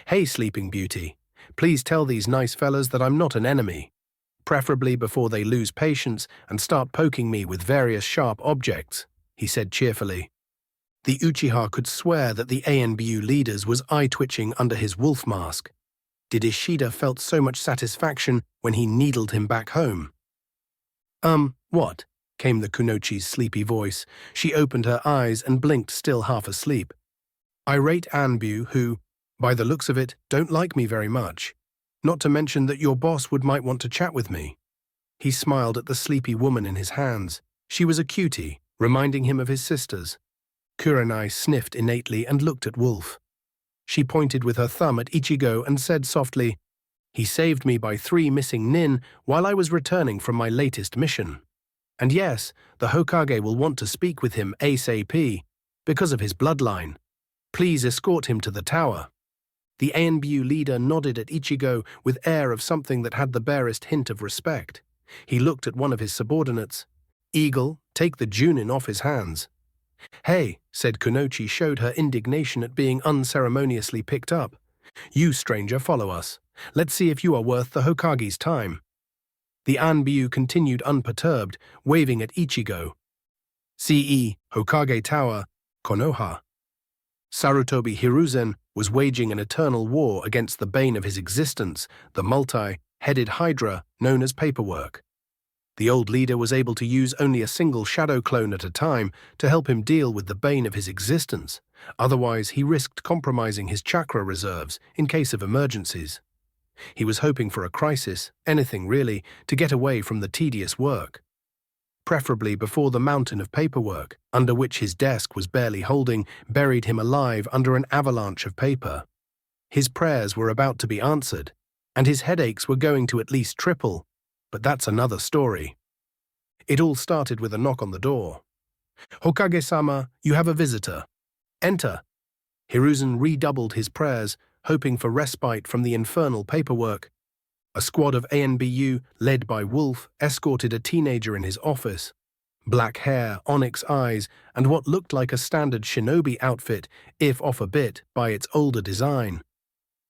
"Hey, Sleeping Beauty, please tell these nice fellas that I'm not an enemy. Preferably before they lose patience and start poking me with various sharp objects," he said cheerfully. The Uchiha could swear that the ANBU leaders was eye-twitching under his wolf mask. Did Ishida felt so much satisfaction when he needled him back home? What?" came the kunoichi's sleepy voice. She opened her eyes and blinked, still half asleep. "Irate ANBU who, by the looks of it, don't like me very much. Not to mention that your boss might want to chat with me." He smiled at the sleepy woman in his hands. She was a cutie, reminding him of his sisters. Kurenai sniffed innately and looked at Wolf. She pointed with her thumb at Ichigo and said softly, "He saved me by 3 missing nin while I was returning from my latest mission. And yes, the Hokage will want to speak with him ASAP, because of his bloodline. Please escort him to the tower." The ANBU leader nodded at Ichigo with air of something that had the barest hint of respect. He looked at one of his subordinates. "Eagle, take the Junin off his hands." "Hey," said Kunoichi, showed her indignation at being unceremoniously picked up. "You, stranger, follow us. Let's see if you are worth the Hokage's time." The ANBU continued unperturbed, waving at Ichigo. "CE, Hokage Tower, Konoha." Sarutobi Hiruzen was waging an eternal war against the bane of his existence, the multi-headed hydra known as paperwork. The old leader was able to use only a single shadow clone at a time to help him deal with the bane of his existence. Otherwise, he risked compromising his chakra reserves in case of emergencies. He was hoping for a crisis, anything really, to get away from the tedious work. Preferably before the mountain of paperwork, under which his desk was barely holding, buried him alive under an avalanche of paper. His prayers were about to be answered, and his headaches were going to at least triple, but that's another story. It all started with a knock on the door. "Hokage-sama, you have a visitor. Enter." Hiruzen redoubled his prayers, hoping for respite from the infernal paperwork. A squad of ANBU, led by Wolf, escorted a teenager in his office. Black hair, onyx eyes, and what looked like a standard shinobi outfit, if off a bit by its older design.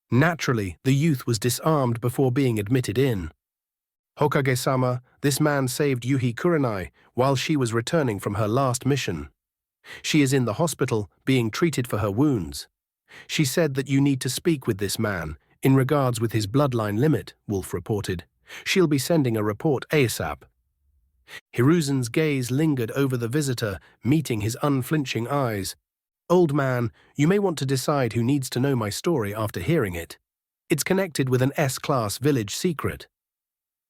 Naturally, the youth was disarmed before being admitted in. "Hokage-sama, this man saved Yuhi Kurenai while she was returning from her last mission." She is in the hospital, being treated for her wounds. She said that you need to speak with this man, in regards with his bloodline limit, Wolf reported. She'll be sending a report ASAP. Hiruzen's gaze lingered over the visitor, meeting his unflinching eyes. Old man, you may want to decide who needs to know my story after hearing it. It's connected with an S-class village secret.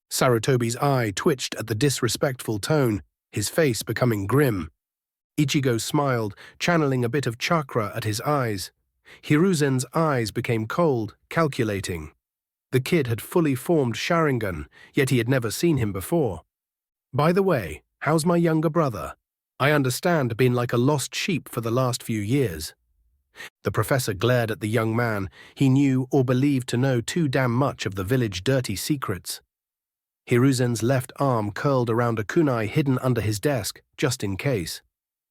Sarutobi's eye twitched at the disrespectful tone, his face becoming grim. Ichigo smiled, channeling a bit of chakra at his eyes. Hiruzen's eyes became cold, calculating. The kid had fully formed Sharingan, yet he had never seen him before. By the way, how's my younger brother? I understand been like a lost sheep for the last few years. The professor glared at the young man. He knew or believed to know too damn much of the village dirty secrets. Hiruzen's left arm curled around a kunai hidden under his desk, just in case.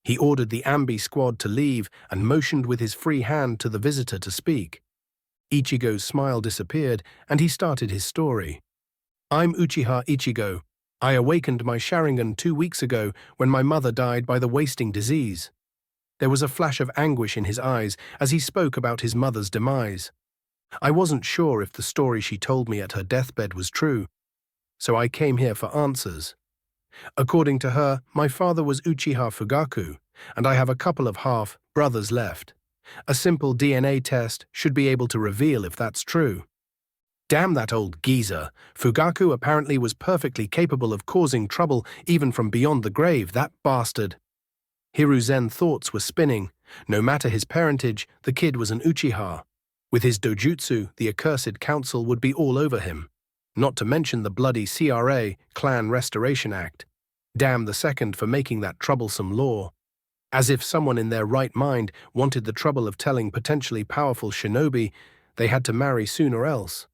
He ordered the Ambi squad to leave and motioned with his free hand to the visitor to speak. Ichigo's smile disappeared, and he started his story. I'm Uchiha Ichigo. I awakened my Sharingan 2 weeks ago when my mother died by the wasting disease. There was a flash of anguish in his eyes as he spoke about his mother's demise. I wasn't sure if the story she told me at her deathbed was true, so I came here for answers. According to her, my father was Uchiha Fugaku, and I have a couple of half-brothers left. A simple DNA test should be able to reveal if that's true. Damn that old geezer. Fugaku apparently was perfectly capable of causing trouble even from beyond the grave, that bastard. Hiruzen thoughts were spinning. No matter his parentage, the kid was an Uchiha. With his dojutsu, the accursed council would be all over him. Not to mention the bloody CRA, Clan Restoration Act. Damn the second for making that troublesome law. As if someone in their right mind wanted the trouble of telling potentially powerful shinobi they had to marry soon or else.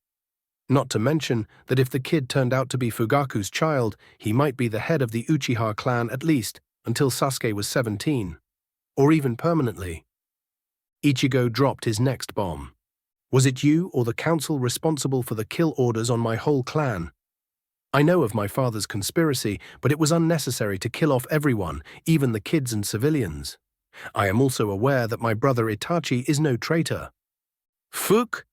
Not to mention that if the kid turned out to be Fugaku's child, he might be the head of the Uchiha clan at least until Sasuke was 17. Or even permanently. Ichigo dropped his next bomb. Was it you or the council responsible for the kill orders on my whole clan? I know of my father's conspiracy, but it was unnecessary to kill off everyone, even the kids and civilians. I am also aware that my brother Itachi is no traitor. Fuck!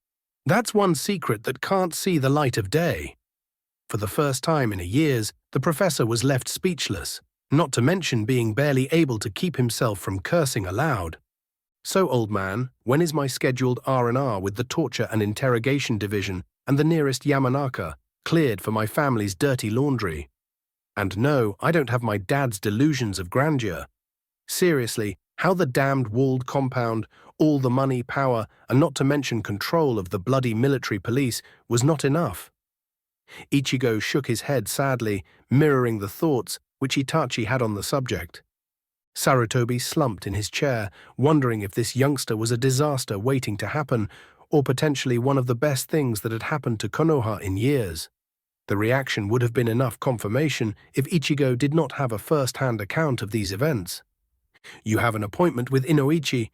That's one secret that can't see the light of day. For the first time in years, the professor was left speechless, not to mention being barely able to keep himself from cursing aloud. So, old man, when is my scheduled R&R with the Torture and Interrogation Division and the nearest Yamanaka cleared for my family's dirty laundry? And no, I don't have my dad's delusions of grandeur. Seriously, how the damned walled compound, all the money, power, and not to mention control of the bloody military police was not enough. Ichigo shook his head sadly, mirroring the thoughts which Itachi had on the subject. Sarutobi slumped in his chair, wondering if this youngster was a disaster waiting to happen, or potentially one of the best things that had happened to Konoha in years. The reaction would have been enough confirmation if Ichigo did not have a first-hand account of these events. You have an appointment with Inoichi.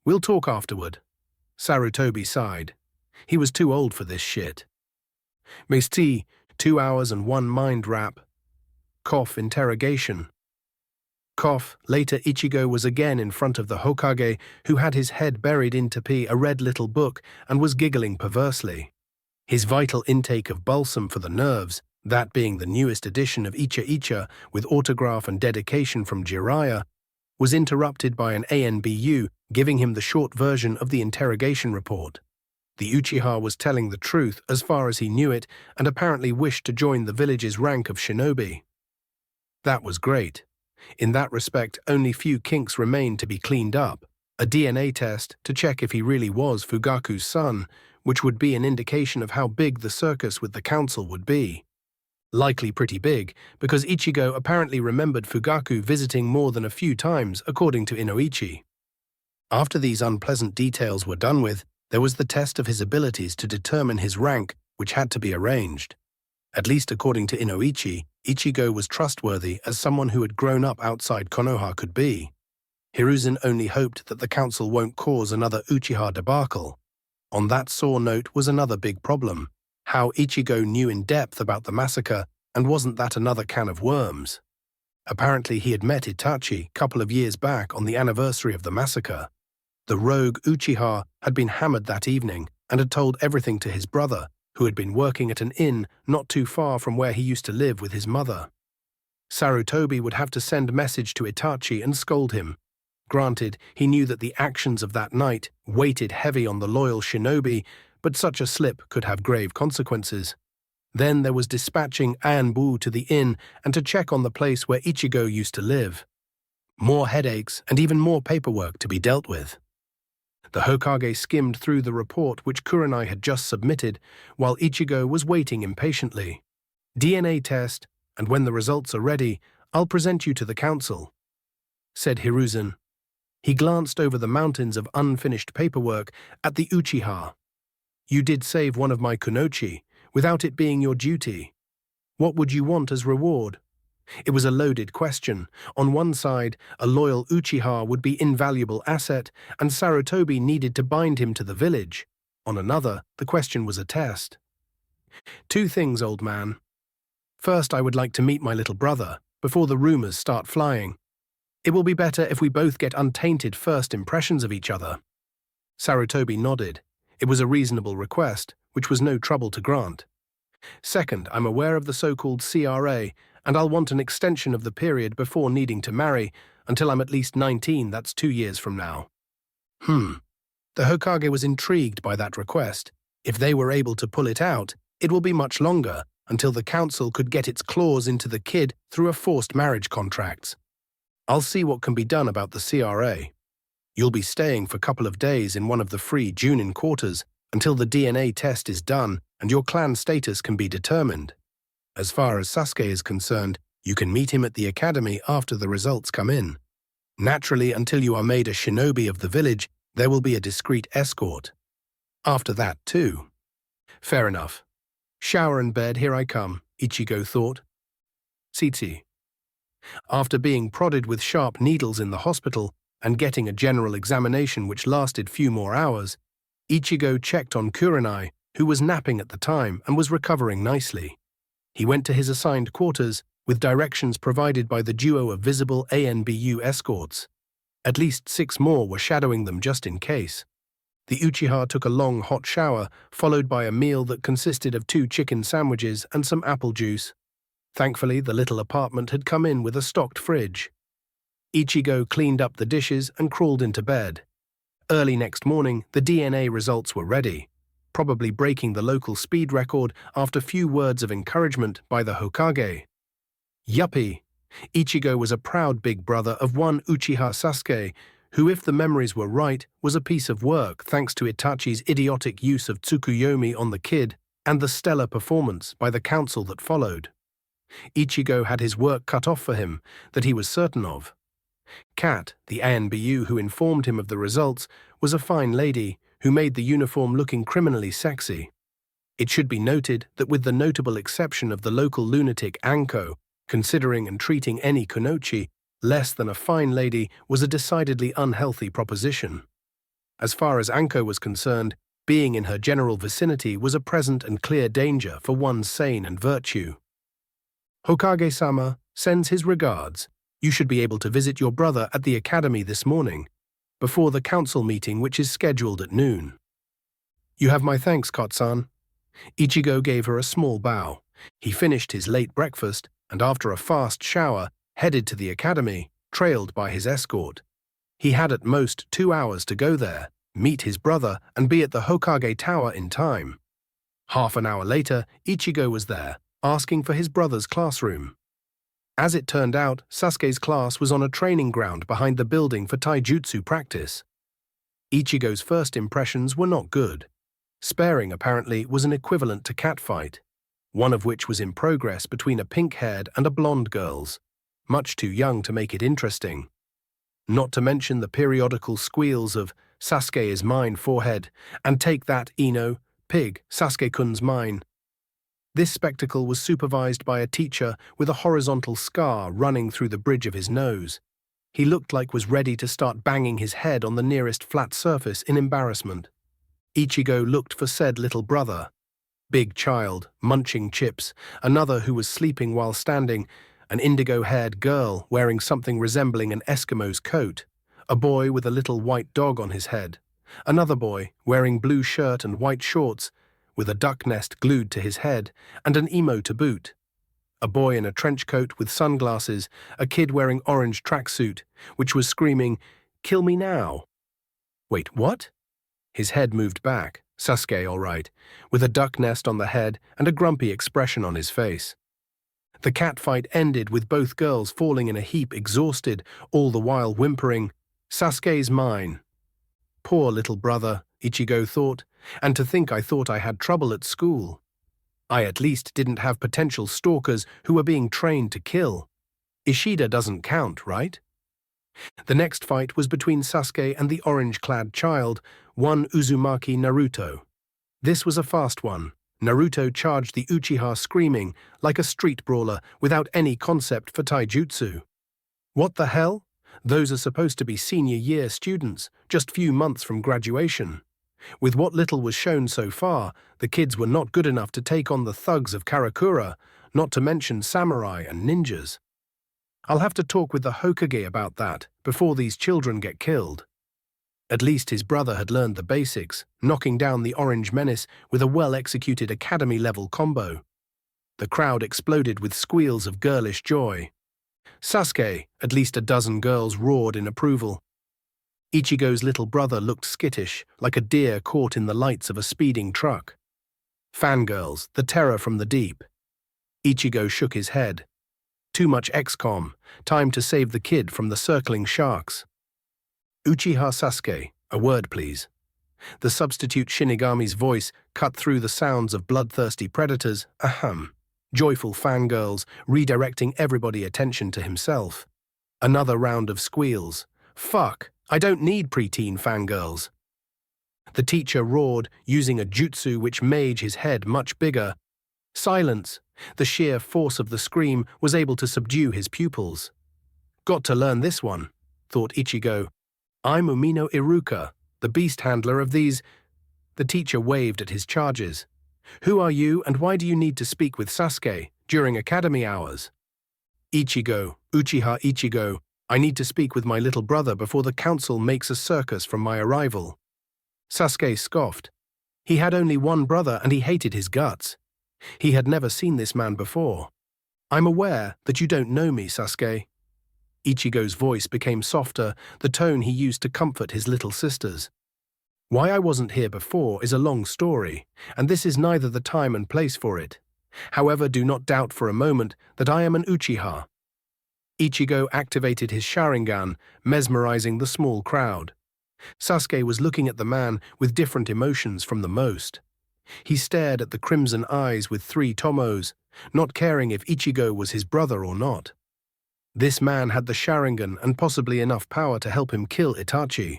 We'll talk afterward. Sarutobi sighed. He was too old for this shit. Mesti, 2 hours and 1 mind wrap. Cough interrogation. Cough. Later Ichigo was again in front of the Hokage, who had his head buried in tepi, a red little book, and was giggling perversely. His vital intake of balsam for the nerves, that being the newest edition of Icha with autograph and dedication from Jiraiya, was interrupted by an ANBU giving him the short version of the interrogation report. The Uchiha was telling the truth as far as he knew it and apparently wished to join the village's rank of shinobi. That was great. In that respect, only few kinks remained to be cleaned up. A DNA test to check if he really was Fugaku's son, which would be an indication of how big the circus with the council would be. Likely pretty big, because Ichigo apparently remembered Fugaku visiting more than a few times, according to Inoichi. After these unpleasant details were done with, there was the test of his abilities to determine his rank, which had to be arranged. At least according to Inoichi, Ichigo was trustworthy as someone who had grown up outside Konoha could be. Hiruzen only hoped that the council won't cause another Uchiha debacle. On that sore note was another big problem. How Ichigo knew in depth about the massacre, and wasn't that another can of worms? Apparently he had met Itachi a couple of years back on the anniversary of the massacre. The rogue Uchiha had been hammered that evening and had told everything to his brother, who had been working at an inn not too far from where he used to live with his mother. Sarutobi would have to send a message to Itachi and scold him. Granted, he knew that the actions of that night weighted heavy on the loyal shinobi, but such a slip could have grave consequences. Then there was dispatching Anbu to the inn and to check on the place where Ichigo used to live. More headaches and even more paperwork to be dealt with. The Hokage skimmed through the report which Kurenai had just submitted, while Ichigo was waiting impatiently. DNA test, and when the results are ready, I'll present you to the council, said Hiruzen. He glanced over the mountains of unfinished paperwork at the Uchiha. You did save one of my kunoichi, without it being your duty. What would you want as reward? It was a loaded question. On one side, a loyal Uchiha would be invaluable asset, and Sarutobi needed to bind him to the village. On another, the question was a test. Two things, old man. First, I would like to meet my little brother, before the rumors start flying. It will be better if we both get untainted first impressions of each other. Sarutobi nodded. It was a reasonable request, which was no trouble to grant. Second, I'm aware of the so-called CRA, and I'll want an extension of the period before needing to marry, until I'm at least 19, that's 2 years from now. The Hokage was intrigued by that request. If they were able to pull it out, it will be much longer, until the council could get its claws into the kid through a forced marriage contracts. I'll see what can be done about the CRA. You'll be staying for a couple of days in one of the free Junin quarters until the DNA test is done and your clan status can be determined. As far as Sasuke is concerned, you can meet him at the academy after the results come in. Naturally, until you are made a shinobi of the village, there will be a discreet escort. After that, too. Fair enough. Shower and bed, here I come, Ichigo thought. Tsitsi. After being prodded with sharp needles in the hospital and getting a general examination which lasted few more hours, Ichigo checked on Kurenai, who was napping at the time and was recovering nicely. He went to his assigned quarters, with directions provided by the duo of visible ANBU escorts. At least 6 more were shadowing them just in case. The Uchiha took a long hot shower, followed by a meal that consisted of 2 chicken sandwiches and some apple juice. Thankfully, the little apartment had come in with a stocked fridge. Ichigo cleaned up the dishes and crawled into bed. Early next morning, the DNA results were ready, probably breaking the local speed record after few words of encouragement by the Hokage. Yuppie! Ichigo was a proud big brother of one Uchiha Sasuke, who, if the memories were right, was a piece of work thanks to Itachi's idiotic use of Tsukuyomi on the kid and the stellar performance by the council that followed. Ichigo had his work cut off for him, that he was certain of. Kat, the ANBU who informed him of the results, was a fine lady who made the uniform looking criminally sexy. It should be noted that with the notable exception of the local lunatic Anko, considering and treating any kunoichi less than a fine lady was a decidedly unhealthy proposition. As far as Anko was concerned, being in her general vicinity was a present and clear danger for one's sane and virtue. Hokage-sama sends his regards. You should be able to visit your brother at the academy this morning, before the council meeting which is scheduled at noon. You have my thanks, Kotsan. Ichigo gave her a small bow. He finished his late breakfast and after a fast shower, headed to the academy, trailed by his escort. He had at most 2 hours to go there, meet his brother, and be at the Hokage Tower in time. Half an hour later, Ichigo was there, asking for his brother's classroom. As it turned out, Sasuke's class was on a training ground behind the building for taijutsu practice. Ichigo's first impressions were not good. Sparring, apparently, was an equivalent to catfight, one of which was in progress between a pink-haired and a blonde girls, much too young to make it interesting. Not to mention the periodical squeals of "Sasuke is mine" forehead, and "Take that, Ino, pig, Sasuke-kun's mine." This spectacle was supervised by a teacher with a horizontal scar running through the bridge of his nose. He looked like was ready to start banging his head on the nearest flat surface in embarrassment. Ichigo looked for said little brother. Big child, munching chips, another who was sleeping while standing, an indigo-haired girl wearing something resembling an Eskimo's coat, a boy with a little white dog on his head, another boy wearing blue shirt and white shorts with a duck nest glued to his head, and an emo to boot, a boy in a trench coat with sunglasses, a kid wearing orange tracksuit, which was screaming, "Kill me now." Wait, what? His head moved back, Sasuke all right, with a duck nest on the head and a grumpy expression on his face. The catfight ended with both girls falling in a heap exhausted, all the while whimpering, "Sasuke's mine." Poor little brother, Ichigo thought, and to think I thought I had trouble at school. I at least didn't have potential stalkers who were being trained to kill. Ishida doesn't count, right? The next fight was between Sasuke and the orange-clad child, one Uzumaki Naruto. This was a fast one. Naruto charged the Uchiha screaming, like a street brawler, without any concept for taijutsu. What the hell? Those are supposed to be senior year students, just few months from graduation. With what little was shown so far, the kids were not good enough to take on the thugs of Karakura, not to mention samurai and ninjas. I'll have to talk with the Hokage about that before these children get killed. At least his brother had learned the basics, knocking down the Orange Menace with a well-executed academy-level combo. The crowd exploded with squeals of girlish joy. Sasuke, at least a dozen girls roared in approval. Ichigo's little brother looked skittish, like a deer caught in the lights of a speeding truck. Fangirls, the terror from the deep. Ichigo shook his head. Too much XCOM, time to save the kid from the circling sharks. Uchiha Sasuke, a word please. The substitute Shinigami's voice cut through the sounds of bloodthirsty predators, ahem. Joyful fangirls, redirecting everybody's attention to himself. Another round of squeals. Fuck, I don't need preteen fangirls. The teacher roared, using a jutsu which made his head much bigger. Silence. The sheer force of the scream was able to subdue his pupils. Got to learn this one, thought Ichigo. I'm Umino Iruka, the beast handler of these. The teacher waved at his charges. Who are you and why do you need to speak with Sasuke during academy hours? Ichigo, Uchiha Ichigo, I need to speak with my little brother before the council makes a circus from my arrival. Sasuke scoffed. He had only one brother and he hated his guts. He had never seen this man before. I'm aware that you don't know me, Sasuke. Ichigo's voice became softer, the tone he used to comfort his little sisters. Why I wasn't here before is a long story, and this is neither the time and place for it. However, do not doubt for a moment that I am an Uchiha. Ichigo activated his Sharingan, mesmerizing the small crowd. Sasuke was looking at the man with different emotions from the most. He stared at the crimson eyes with 3 tomos, not caring if Ichigo was his brother or not. This man had the Sharingan and possibly enough power to help him kill Itachi.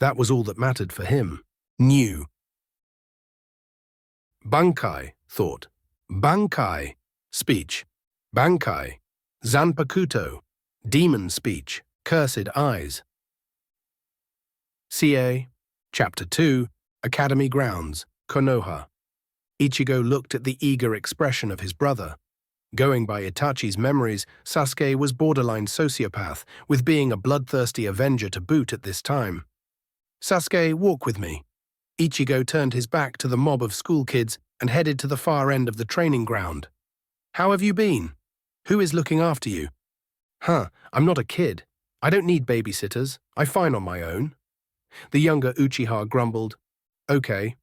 That was all that mattered for him. New. Bankai, thought. Bankai, speech. Bankai, Zanpakuto, demon speech, cursed eyes. CA, Chapter 2, Academy Grounds, Konoha. Ichigo looked at the eager expression of his brother. Going by Itachi's memories, Sasuke was borderline sociopath, with being a bloodthirsty avenger to boot at this time. Sasuke, walk with me. Ichigo turned his back to the mob of school kids and headed to the far end of the training ground. How have you been? Who is looking after you? I'm not a kid. I don't need babysitters. I'm fine on my own. The younger Uchiha grumbled. Okay.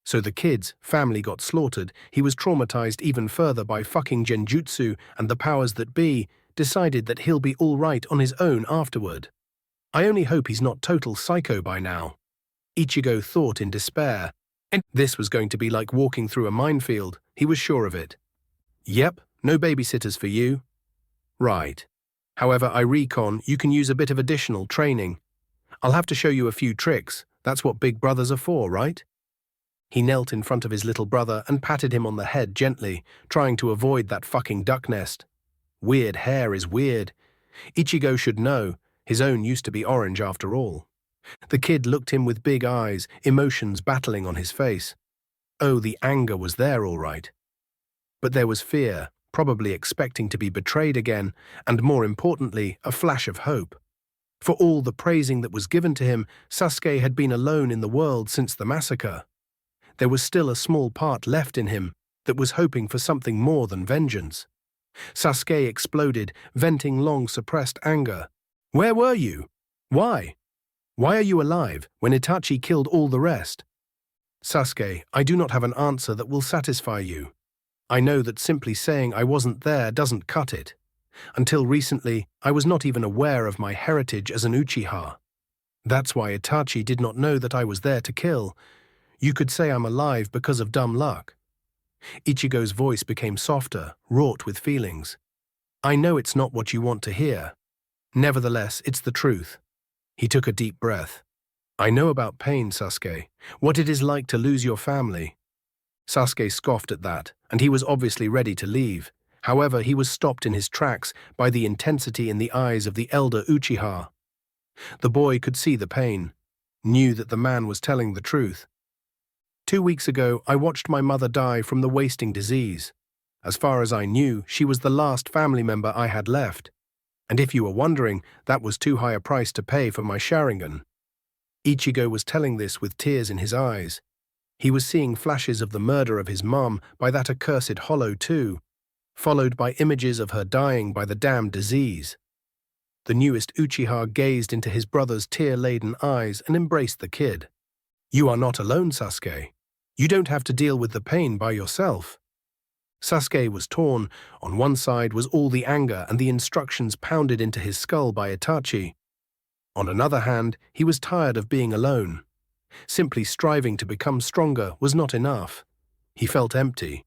So the kid's family got slaughtered. He was traumatized even further by fucking genjutsu and the powers that be, decided that he'll be all right on his own afterward. I only hope he's not total psycho by now. Ichigo thought in despair. And this was going to be like walking through a minefield. He was sure of it. Yep, no babysitters for you. Right. However, I recon you can use a bit of additional training. I'll have to show you a few tricks. That's what big brothers are for, right? He knelt in front of his little brother and patted him on the head gently, trying to avoid that fucking duck nest. Weird hair is weird. Ichigo should know. His own used to be orange after all. The kid looked him with big eyes, emotions battling on his face. Oh, the anger was there all right. But there was fear, probably expecting to be betrayed again, and more importantly, a flash of hope. For all the praising that was given to him, Sasuke had been alone in the world since the massacre. There was still a small part left in him that was hoping for something more than vengeance. Sasuke exploded, venting long-suppressed anger. "Where were you? Why? Why are you alive when Itachi killed all the rest?" "Sasuke, I do not have an answer that will satisfy you. I know that simply saying I wasn't there doesn't cut it. Until recently, I was not even aware of my heritage as an Uchiha. That's why Itachi did not know that I was there to kill. You could say I'm alive because of dumb luck." Ichigo's voice became softer, wrought with feelings. "I know it's not what you want to hear. Nevertheless, it's the truth." He took a deep breath. "I know about pain, Sasuke, what it is like to lose your family." Sasuke scoffed at that, and he was obviously ready to leave. However, he was stopped in his tracks by the intensity in the eyes of the elder Uchiha. The boy could see the pain, knew that the man was telling the truth. "2 weeks ago, I watched my mother die from the wasting disease. As far as I knew, she was the last family member I had left. And if you were wondering, that was too high a price to pay for my Sharingan." Ichigo was telling this with tears in his eyes. He was seeing flashes of the murder of his mom by that accursed Hollow too, followed by images of her dying by the damned disease. The newest Uchiha gazed into his brother's tear-laden eyes and embraced the kid. "You are not alone, Sasuke. You don't have to deal with the pain by yourself." Sasuke was torn. On one side was all the anger and the instructions pounded into his skull by Itachi. On another hand, he was tired of being alone. Simply striving to become stronger was not enough. He felt empty.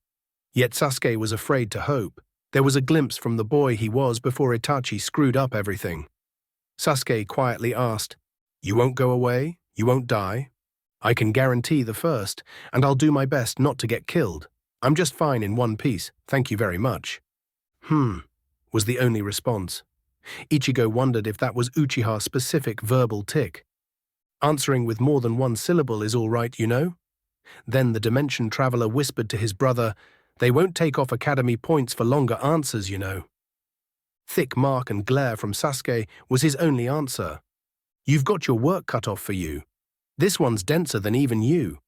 Yet Sasuke was afraid to hope. There was a glimpse from the boy he was before Itachi screwed up everything. Sasuke quietly asked, "You won't go away? You won't die? I can guarantee the first, and I'll do my best not to get killed. I'm just fine in one piece, thank you very much." Was the only response. Ichigo wondered if that was Uchiha's specific verbal tic. Answering with more than one syllable is all right, you know? Then the Dimension Traveler whispered to his brother, "They won't take off Academy points for longer answers, you know." Thick mark and glare from Sasuke was his only answer. "You've got your work cut off for you. This one's denser than even you."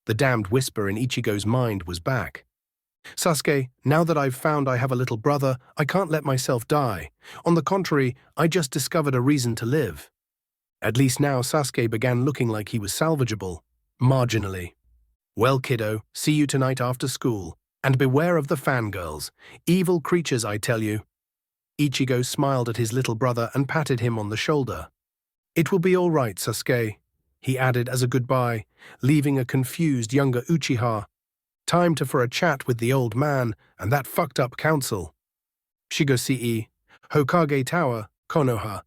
The damned whisper in Ichigo's mind was back. "Sasuke, now that I've found I have a little brother, I can't let myself die. On the contrary, I just discovered a reason to live." At least now Sasuke began looking like he was salvageable, marginally. "Well, kiddo, see you tonight after school. And beware of the fangirls. Evil creatures, I tell you." Ichigo smiled at his little brother and patted him on the shoulder. "It will be all right, Sasuke," he added as a goodbye, leaving a confused younger Uchiha. Time for a chat with the old man and that fucked-up council. Shigosei, Hokage Tower, Konoha.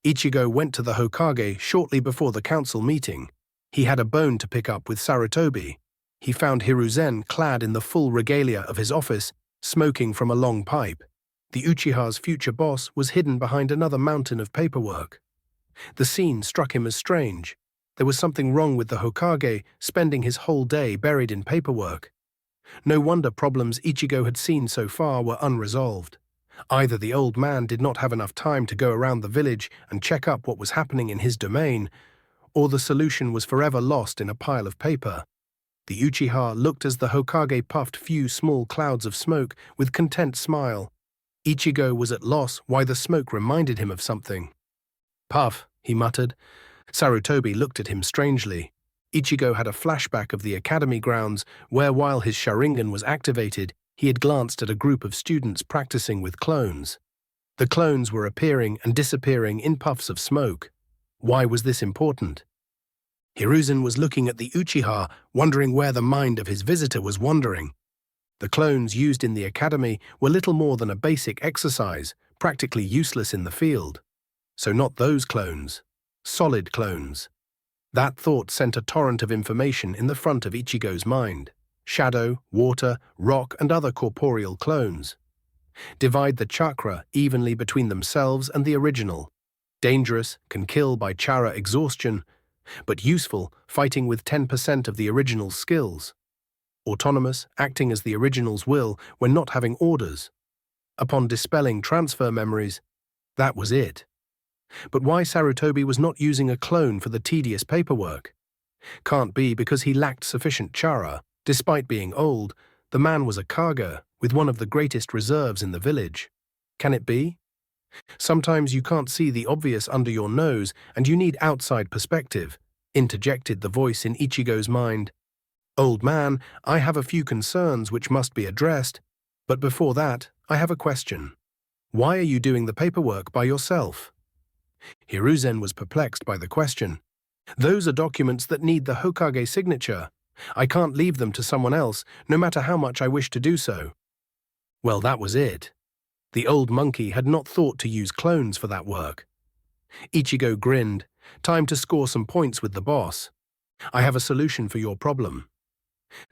Ichigo went to the Hokage shortly before the council meeting. He had a bone to pick up with Sarutobi. He found Hiruzen clad in the full regalia of his office, smoking from a long pipe. The Uchiha's future boss was hidden behind another mountain of paperwork. The scene struck him as strange. There was something wrong with the Hokage spending his whole day buried in paperwork. No wonder problems Ichigo had seen so far were unresolved. Either the old man did not have enough time to go around the village and check up what was happening in his domain, or the solution was forever lost in a pile of paper. The Uchiha looked as the Hokage puffed few small clouds of smoke with content smile. Ichigo was at loss why the smoke reminded him of something. "Puff," he muttered. Sarutobi looked at him strangely. Ichigo had a flashback of the academy grounds where, while his Sharingan was activated, he had glanced at a group of students practicing with clones. The clones were appearing and disappearing in puffs of smoke. Why was this important? Hiruzen was looking at the Uchiha, wondering where the mind of his visitor was wandering. The clones used in the academy were little more than a basic exercise, practically useless in the field. So not those clones. Solid clones. That thought sent a torrent of information in the front of Ichigo's mind. Shadow, water, rock, and other corporeal clones. Divide the chakra evenly between themselves and the original. Dangerous, can kill by chara exhaustion, but useful, fighting with 10% of the original's skills. Autonomous, acting as the original's will when not having orders. Upon dispelling transfer memories, that was it. But why Sarutobi was not using a clone for the tedious paperwork? Can't be because he lacked sufficient chara. Despite being old, the man was a Kage with one of the greatest reserves in the village. Can it be? Sometimes you can't see the obvious under your nose and you need outside perspective, interjected the voice in Ichigo's mind. Old man, I have a few concerns which must be addressed, but before that, I have a question. Why are you doing the paperwork by yourself? Hiruzen was perplexed by the question. Those are documents that need the Hokage signature. I can't leave them to someone else, no matter how much I wish to do so. Well, that was it. The old monkey had not thought to use clones for that work. Ichigo grinned. Time to score some points with the boss. I have a solution for your problem.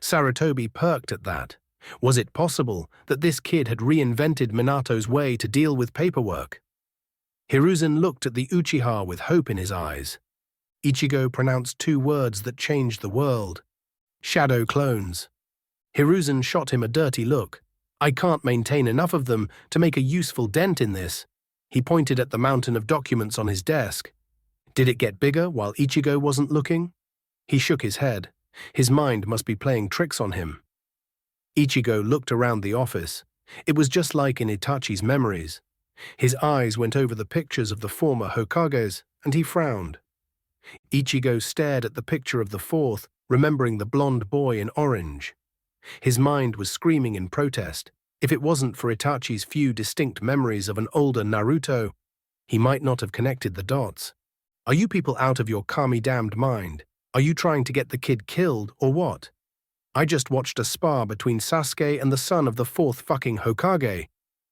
Sarutobi perked at that. Was it possible that this kid had reinvented Minato's way to deal with paperwork? Hiruzen looked at the Uchiha with hope in his eyes. Ichigo pronounced two words that changed the world. Shadow clones. Hiruzen shot him a dirty look. I can't maintain enough of them to make a useful dent in this. He pointed at the mountain of documents on his desk. Did it get bigger while Ichigo wasn't looking? He shook his head. His mind must be playing tricks on him. Ichigo looked around the office. It was just like in Itachi's memories. His eyes went over the pictures of the former Hokages, and he frowned. Ichigo stared at the picture of the fourth, remembering the blonde boy in orange. His mind was screaming in protest. If it wasn't for Itachi's few distinct memories of an older Naruto, he might not have connected the dots. Are you people out of your kami-damned mind? Are you trying to get the kid killed, or what? I just watched a spar between Sasuke and the son of the fourth fucking Hokage.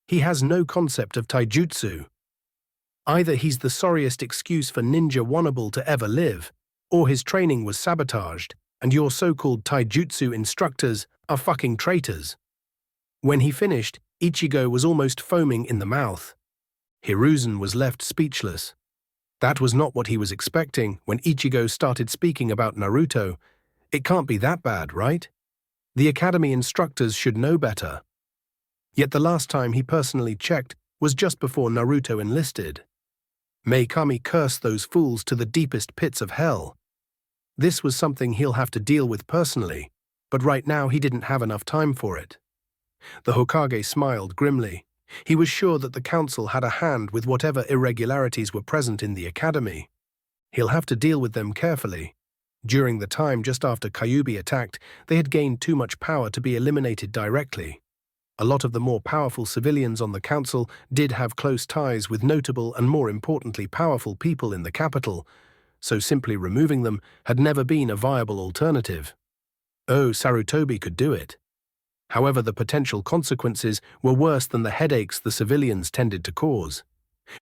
He has no concept of taijutsu. Either he's the sorriest excuse for ninja wannabe to ever live, or his training was sabotaged, and your so-called taijutsu instructors are fucking traitors. When he finished, Ichigo was almost foaming in the mouth. Hiruzen was left speechless. That was not what he was expecting when Ichigo started speaking about Naruto. It can't be that bad, right? The academy instructors should know better. Yet the last time he personally checked was just before Naruto enlisted. May Kami curse those fools to the deepest pits of hell. This was something he'll have to deal with personally, but right now he didn't have enough time for it. The Hokage smiled grimly. He was sure that the council had a hand with whatever irregularities were present in the academy. He'll have to deal with them carefully. During the time just after Kyuubi attacked, they had gained too much power to be eliminated directly. A lot of the more powerful civilians on the council did have close ties with notable and more importantly powerful people in the capital, so simply removing them had never been a viable alternative. Oh, Sarutobi could do it. However, the potential consequences were worse than the headaches the civilians tended to cause.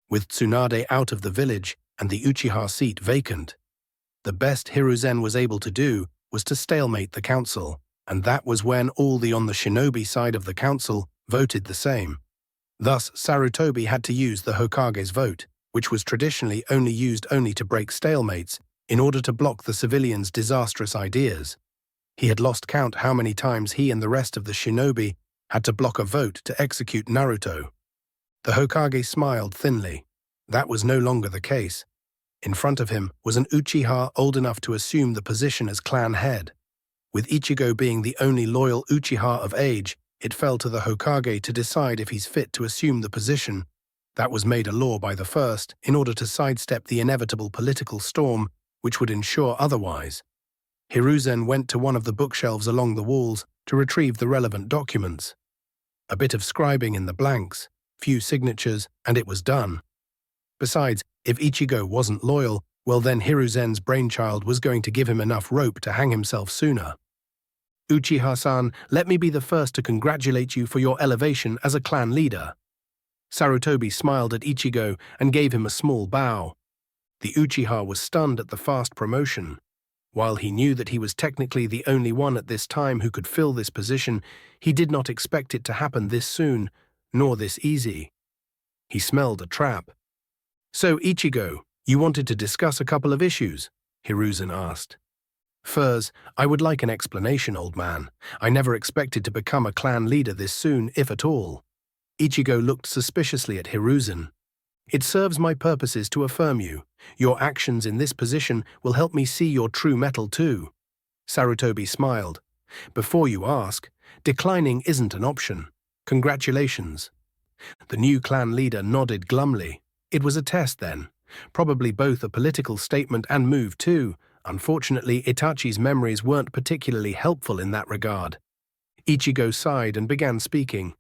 With Tsunade out of the village and the Uchiha seat vacant, the best Hiruzen was able to do was to stalemate the council, and that was when all on the shinobi side of the council voted the same. Thus, Sarutobi had to use the Hokage's vote, which was traditionally only used to break stalemates, in order to block the civilians' disastrous ideas. He had lost count how many times he and the rest of the shinobi had to block a vote to execute Naruto. The Hokage smiled thinly. That was no longer the case. In front of him was an Uchiha old enough to assume the position as clan head. With Ichigo being the only loyal Uchiha of age, it fell to the Hokage to decide if he's fit to assume the position. That was made a law by the first in order to sidestep the inevitable political storm which would ensure otherwise. Hiruzen went to one of the bookshelves along the walls to retrieve the relevant documents. A bit of scribing in the blanks, few signatures, and it was done. Besides, if Ichigo wasn't loyal, well then Hiruzen's brainchild was going to give him enough rope to hang himself sooner. Uchiha-san, let me be the first to congratulate you for your elevation as a clan leader. Sarutobi smiled at Ichigo and gave him a small bow. The Uchiha was stunned at the fast promotion. While he knew that he was technically the only one at this time who could fill this position, he did not expect it to happen this soon, nor this easy. He smelled a trap. So, Ichigo, you wanted to discuss a couple of issues? Hiruzen asked. First, I would like an explanation, old man. I never expected to become a clan leader this soon, if at all. Ichigo looked suspiciously at Hiruzen. It serves my purposes to affirm you. Your actions in this position will help me see your true mettle too. Sarutobi smiled. Before you ask, declining isn't an option. Congratulations. The new clan leader nodded glumly. It was a test then. Probably both a political statement and move too. Unfortunately, Itachi's memories weren't particularly helpful in that regard. Ichigo sighed and began speaking.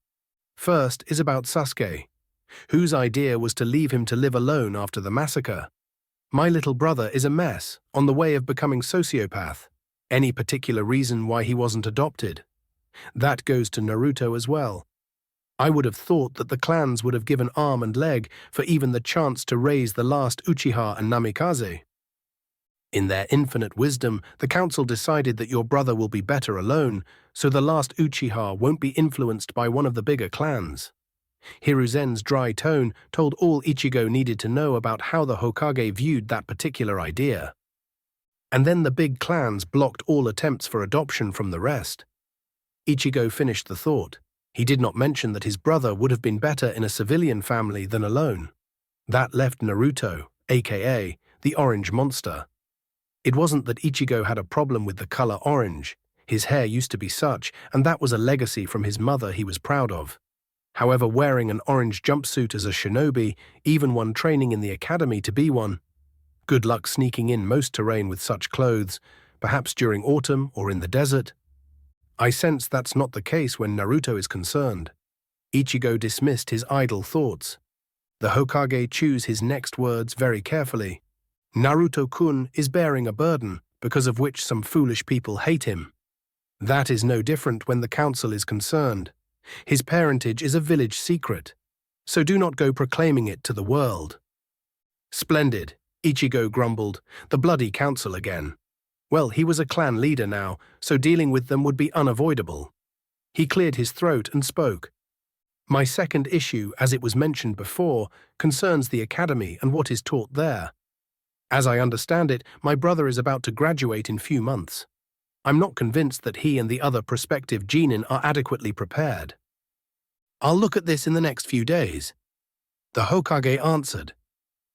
First is about Sasuke, whose idea was to leave him to live alone after the massacre. My little brother is a mess, on the way of becoming sociopath. Any particular reason why he wasn't adopted? That goes to Naruto as well. I would have thought that the clans would have given arm and leg for even the chance to raise the last Uchiha and Namikaze. In their infinite wisdom, the council decided that your brother will be better alone, so the last Uchiha won't be influenced by one of the bigger clans. Hiruzen's dry tone told all Ichigo needed to know about how the Hokage viewed that particular idea. And then the big clans blocked all attempts for adoption from the rest. Ichigo finished the thought. He did not mention that his brother would have been better in a civilian family than alone. That left Naruto, aka the Orange Monster. It wasn't that Ichigo had a problem with the color orange. His hair used to be such, and that was a legacy from his mother he was proud of. However, wearing an orange jumpsuit as a shinobi, even one training in the academy to be one, good luck sneaking in most terrain with such clothes, perhaps during autumn or in the desert. I sense that's not the case when Naruto is concerned. Ichigo dismissed his idle thoughts. The Hokage chose his next words very carefully. Naruto-kun is bearing a burden, because of which some foolish people hate him. That is no different when the council is concerned. His parentage is a village secret, so do not go proclaiming it to the world. Splendid, Ichigo grumbled. The bloody council again. Well, he was a clan leader now, so dealing with them would be unavoidable. He cleared his throat and spoke. My second issue, as it was mentioned before, concerns the academy and what is taught there. As I understand it, my brother is about to graduate in few months. I'm not convinced that he and the other prospective genin are adequately prepared. I'll look at this in the next few days. The Hokage answered.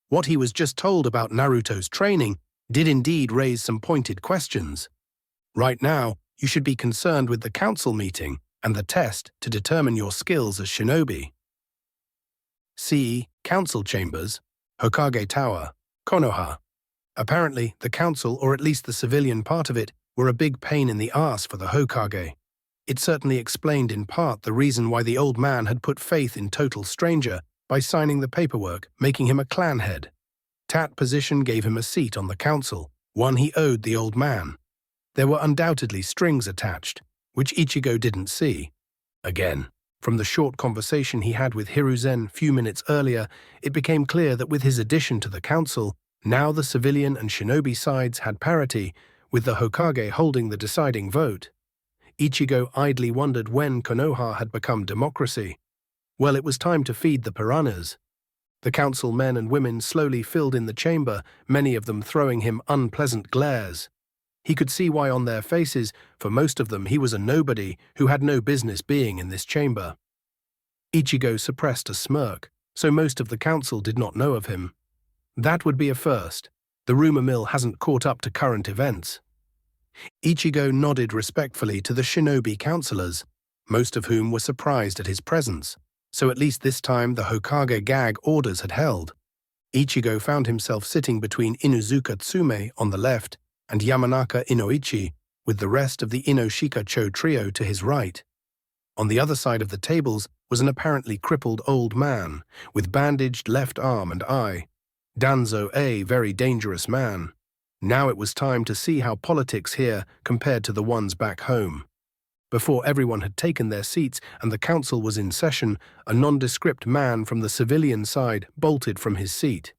What he was just told about Naruto's training did indeed raise some pointed questions. Right now, you should be concerned with the council meeting and the test to determine your skills as shinobi. See Council Chambers, Hokage Tower, Konoha. Apparently, the council, or at least the civilian part of it, were a big pain in the ass for the Hokage. It certainly explained in part the reason why the old man had put faith in total stranger by signing the paperwork, making him a clan head. That position gave him a seat on the council, one he owed the old man. There were undoubtedly strings attached, which Ichigo didn't see. Again, from the short conversation he had with Hiruzen few minutes earlier, it became clear that with his addition to the council, now the civilian and shinobi sides had parity, with the Hokage holding the deciding vote. Ichigo idly wondered when Konoha had become democracy. Well, it was time to feed the piranhas. The council men and women slowly filled in the chamber, many of them throwing him unpleasant glares. He could see why on their faces, for most of them he was a nobody who had no business being in this chamber. Ichigo suppressed a smirk, so most of the council did not know of him. That would be a first. The rumor mill hasn't caught up to current events. Ichigo nodded respectfully to the shinobi councillors, most of whom were surprised at his presence, so at least this time the Hokage gag orders had held. Ichigo found himself sitting between Inuzuka Tsume on the left and Yamanaka Inoichi, with the rest of the Inoshika Cho trio to his right. On the other side of the tables was an apparently crippled old man, with bandaged left arm and eye. Danzo, a very dangerous man. Now it was time to see how politics here compared to the ones back home. Before everyone had taken their seats and the council was in session, a nondescript man from the civilian side bolted from his seat.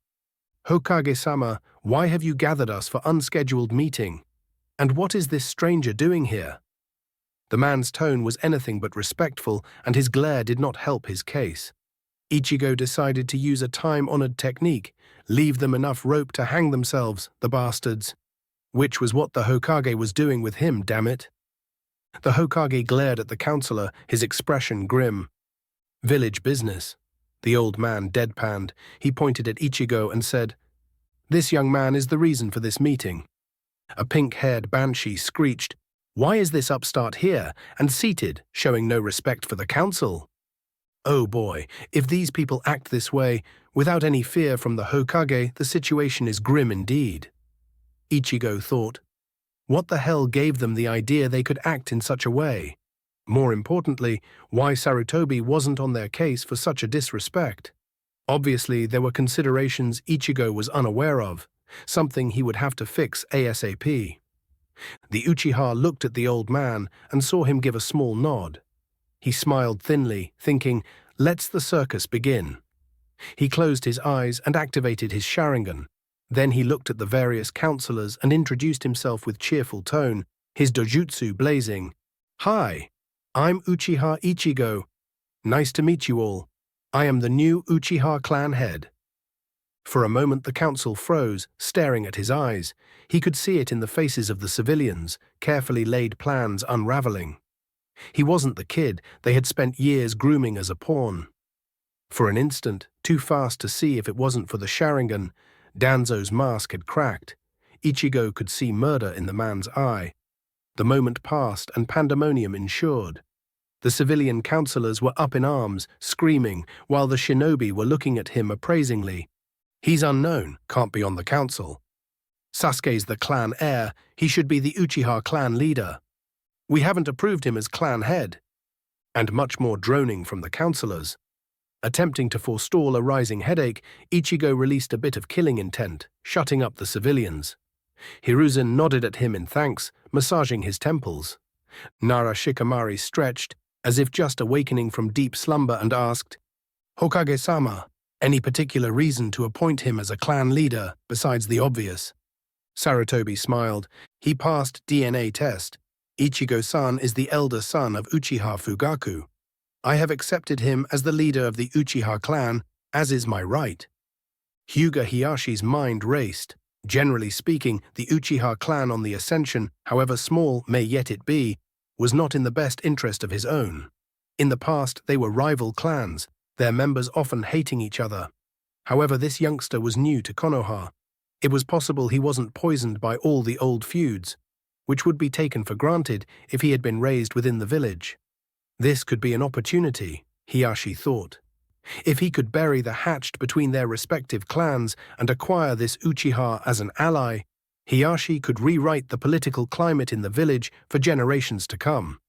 Hokage-sama, why have you gathered us for unscheduled meeting? And what is this stranger doing here? The man's tone was anything but respectful, and his glare did not help his case. Ichigo decided to use a time-honored technique, leave them enough rope to hang themselves, the bastards. Which was what the Hokage was doing with him, damn it. The Hokage glared at the counselor, his expression grim. Village business. The old man deadpanned. He pointed at Ichigo and said, "This young man is the reason for this meeting." A pink-haired banshee screeched, "Why is this upstart here and seated, showing no respect for the council?" Oh boy, if these people act this way, without any fear from the Hokage, the situation is grim indeed. Ichigo thought, what the hell gave them the idea they could act in such a way? More importantly, why Sarutobi wasn't on their case for such a disrespect? Obviously, there were considerations Ichigo was unaware of, something he would have to fix ASAP. The Uchiha looked at the old man and saw him give a small nod. He smiled thinly, thinking, "Let's the circus begin." He closed his eyes and activated his Sharingan. Then he looked at the various counselors and introduced himself with cheerful tone, his dojutsu blazing. "Hi, I'm Uchiha Ichigo. Nice to meet you all. I am the new Uchiha clan head." For a moment the council froze, staring at his eyes. He could see it in the faces of the civilians, carefully laid plans unraveling. He wasn't the kid they had spent years grooming as a pawn. For an instant, too fast to see if it wasn't for the Sharingan, Danzo's mask had cracked. Ichigo could see murder in the man's eye. The moment passed and pandemonium ensued. The civilian councillors were up in arms, screaming, while the shinobi were looking at him appraisingly. "He's unknown, can't be on the council. Sasuke's the clan heir, he should be the Uchiha clan leader. We haven't approved him as clan head." And much more droning from the councillors. Attempting to forestall a rising headache, Ichigo released a bit of killing intent, shutting up the civilians. Hiruzen nodded at him in thanks, massaging his temples. Nara Shikamaru stretched, as if just awakening from deep slumber, and asked, "Hokage-sama, any particular reason to appoint him as a clan leader, besides the obvious?" Sarutobi smiled. He passed DNA test. "Ichigo-san is the elder son of Uchiha Fugaku. I have accepted him as the leader of the Uchiha clan, as is my right." Hyuga Hiyashi's mind raced. Generally speaking, the Uchiha clan on the ascension, however small may yet it be, was not in the best interest of his own. In the past, they were rival clans, their members often hating each other. However, this youngster was new to Konoha. It was possible he wasn't poisoned by all the old feuds, which would be taken for granted if he had been raised within the village. This could be an opportunity, Hiyashi thought. If he could bury the hatchet between their respective clans and acquire this Uchiha as an ally, Hiyashi could rewrite the political climate in the village for generations to come.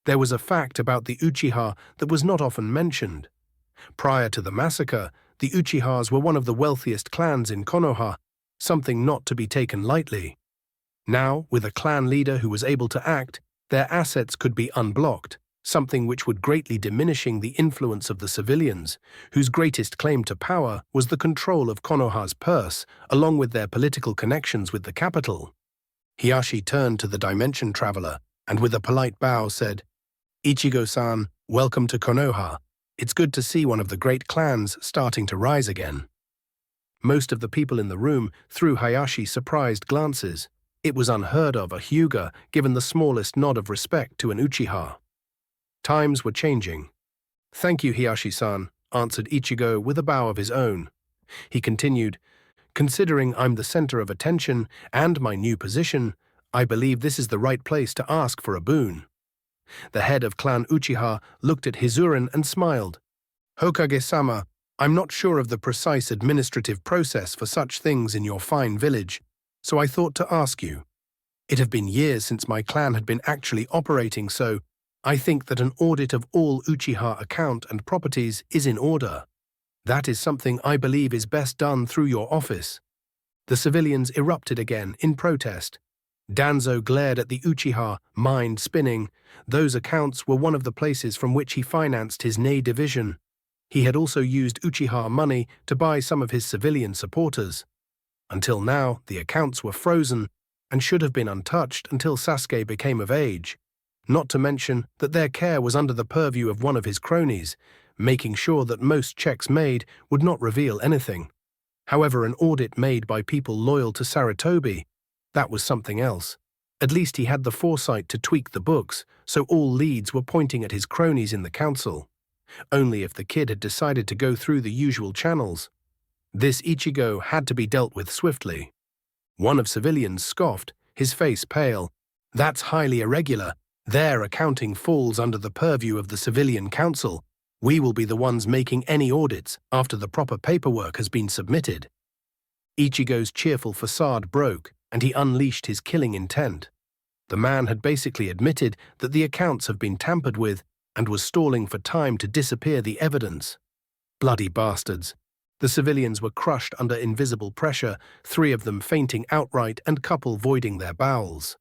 There was a fact about the Uchiha that was not often mentioned. Prior to the massacre, the Uchihas were one of the wealthiest clans in Konoha, something not to be taken lightly. Now, with a clan leader who was able to act, their assets could be unblocked, something which would greatly diminishing the influence of the civilians, whose greatest claim to power was the control of Konoha's purse, along with their political connections with the capital. Hiyashi turned to the Dimension Traveler, and with a polite bow said, "Ichigo-san, welcome to Konoha. It's good to see one of the great clans starting to rise again." Most of the people in the room threw Hiyashi surprised glances. It was unheard of a Hyuga given the smallest nod of respect to an Uchiha. Times were changing. "Thank you, Hiyashi-san," answered Ichigo with a bow of his own. He continued, "Considering I'm the center of attention and my new position, I believe this is the right place to ask for a boon." The head of Clan Uchiha looked at Hizuren and smiled. "Hokage-sama, I'm not sure of the precise administrative process for such things in your fine village, so I thought to ask you. It have been years since my clan had been actually operating, so I think that an audit of all Uchiha account and properties is in order. That is something I believe is best done through your office." The civilians erupted again in protest. Danzo glared at the Uchiha, mind spinning. Those accounts were one of the places from which he financed his Nei division. He had also used Uchiha money to buy some of his civilian supporters. Until now, the accounts were frozen and should have been untouched until Sasuke became of age. Not to mention that their care was under the purview of one of his cronies, making sure that most checks made would not reveal anything. However, an audit made by people loyal to Sarutobi, that was something else. At least he had the foresight to tweak the books, so all leads were pointing at his cronies in the council. only if the kid had decided to go through the usual channels. This Ichigo had to be dealt with swiftly. One of civilians scoffed, his face pale. "That's highly irregular. Their accounting falls under the purview of the civilian council. We will be the ones making any audits after the proper paperwork has been submitted." Ichigo's cheerful facade broke, and he unleashed his killing intent. The man had basically admitted that the accounts have been tampered with and was stalling for time to disappear the evidence. Bloody bastards. The civilians were crushed under invisible pressure, 3 of them fainting outright and couple voiding their bowels.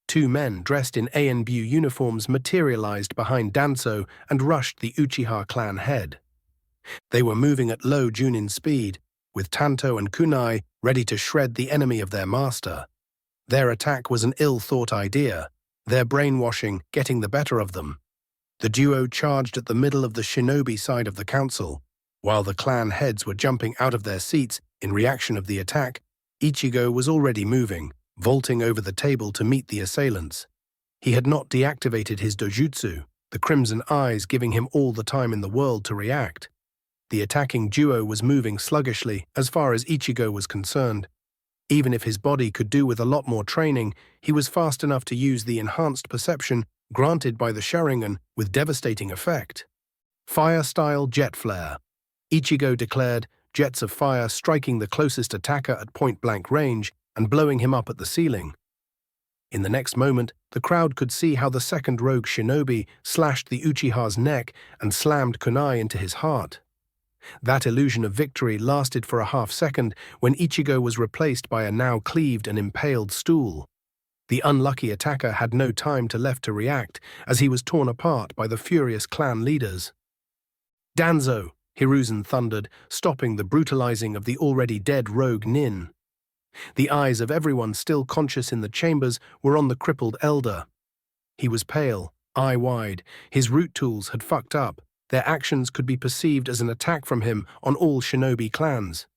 2 men dressed in ANBU uniforms materialized behind Danzo and rushed the Uchiha clan head. They were moving at low Junin speed, with Tanto and Kunai ready to shred the enemy of their master. Their attack was an ill-thought idea, their brainwashing getting the better of them. The duo charged at the middle of the shinobi side of the council. While the clan heads were jumping out of their seats in reaction of the attack, Ichigo was already moving, vaulting over the table to meet the assailants. He had not deactivated his dojutsu, the crimson eyes giving him all the time in the world to react. The attacking duo was moving sluggishly as far as Ichigo was concerned. Even if his body could do with a lot more training, he was fast enough to use the enhanced perception granted by the Sharingan with devastating effect. Fire-style jet flare. Ichigo declared, jets of fire striking the closest attacker at point-blank range and blowing him up at the ceiling. In the next moment, the crowd could see how the second rogue shinobi slashed the Uchiha's neck and slammed kunai into his heart. That illusion of victory lasted for a half-second when Ichigo was replaced by a now cleaved and impaled stool. The unlucky attacker had no time left to react as he was torn apart by the furious clan leaders. "Danzo!" Hiruzen thundered, stopping the brutalizing of the already dead rogue Nin. The eyes of everyone still conscious in the chambers were on the crippled elder. He was pale, eye-wide, his root tools had fucked up. Their actions could be perceived as an attack from him on all shinobi clans.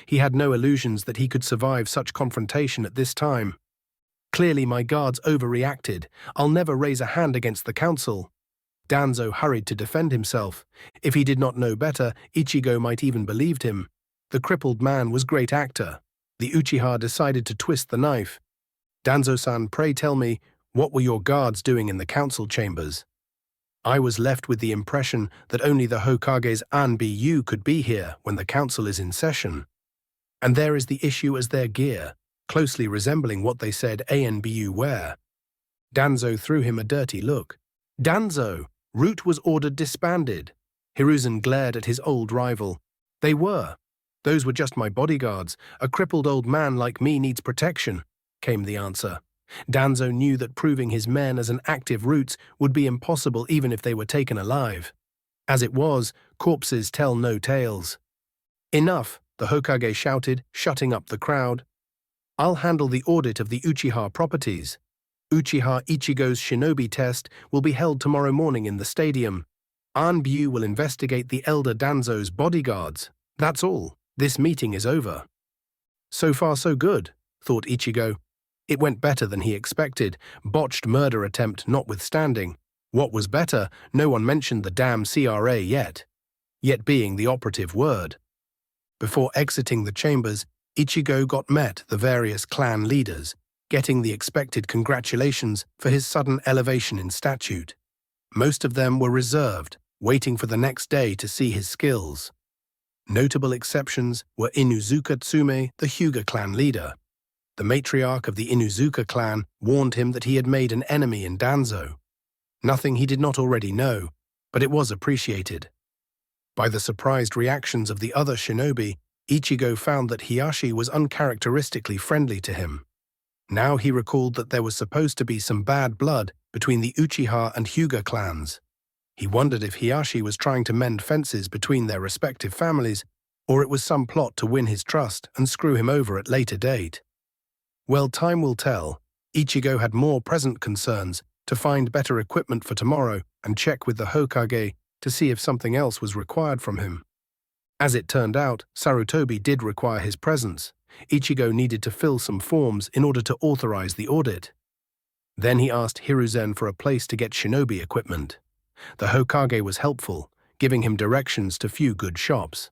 He had no illusions that he could survive such confrontation at this time. "Clearly my guards overreacted. I'll never raise a hand against the council." Danzo hurried to defend himself. If he did not know better, Ichigo might even believed him. The crippled man was great actor. The Uchiha decided to twist the knife. "Danzo-san, pray tell me, what were your guards doing in the council chambers?" "I was left with the impression that only the Hokage's ANBU could be here when the council is in session. And there is the issue as their gear, closely resembling what they said ANBU wear." Danzo threw him a dirty look. "Danzo, Root was ordered disbanded." Hiruzen glared at his old rival. "They were. Those were just my bodyguards. A crippled old man like me needs protection," came the answer. Danzo knew that proving his men as an active Roots would be impossible even if they were taken alive. As it was, corpses tell no tales. "Enough," the Hokage shouted, shutting up the crowd. "I'll handle the audit of the Uchiha properties. Uchiha Ichigo's shinobi test will be held tomorrow morning in the stadium. Anbu will investigate the elder Danzo's bodyguards. That's all. This meeting is over." So far so good, thought Ichigo. It went better than he expected, botched murder attempt notwithstanding. What was better, no one mentioned the damn CRA yet being the operative word. Before exiting the chambers, Ichigo got met the various clan leaders, getting the expected congratulations for his sudden elevation in statute. Most of them were reserved, waiting for the next day to see his skills. Notable exceptions were Inuzuka Tsume, the Hyuga clan leader. The matriarch of the Inuzuka clan warned him that he had made an enemy in Danzo. Nothing he did not already know, but it was appreciated. By the surprised reactions of the other shinobi, Ichigo found that Hiyashi was uncharacteristically friendly to him. Now he recalled that there was supposed to be some bad blood between the Uchiha and Hyuga clans. He wondered if Hiyashi was trying to mend fences between their respective families, or it was some plot to win his trust and screw him over at later date. Well, time will tell. Ichigo had more present concerns, to find better equipment for tomorrow and check with the Hokage to see if something else was required from him. As it turned out, Sarutobi did require his presence. Ichigo needed to fill some forms in order to authorize the audit. Then he asked Hiruzen for a place to get shinobi equipment. The Hokage was helpful, giving him directions to few good shops.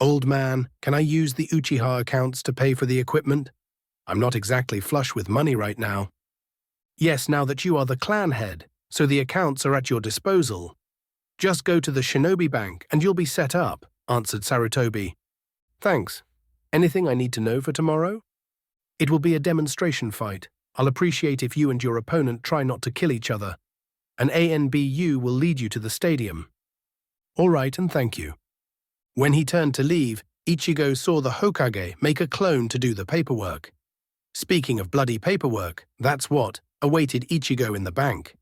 "Old man, can I use the Uchiha accounts to pay for the equipment? I'm not exactly flush with money right now." "Yes, now that you are the clan head, so the accounts are at your disposal. Just go to the Shinobi Bank and you'll be set up," answered Sarutobi. "Thanks. Anything I need to know for tomorrow?" "It will be a demonstration fight. I'll appreciate if you and your opponent try not to kill each other. An ANBU will lead you to the stadium." "All right, and thank you." When he turned to leave, Ichigo saw the Hokage make a clone to do the paperwork. Speaking of bloody paperwork, that's what awaited Ichigo in the bank.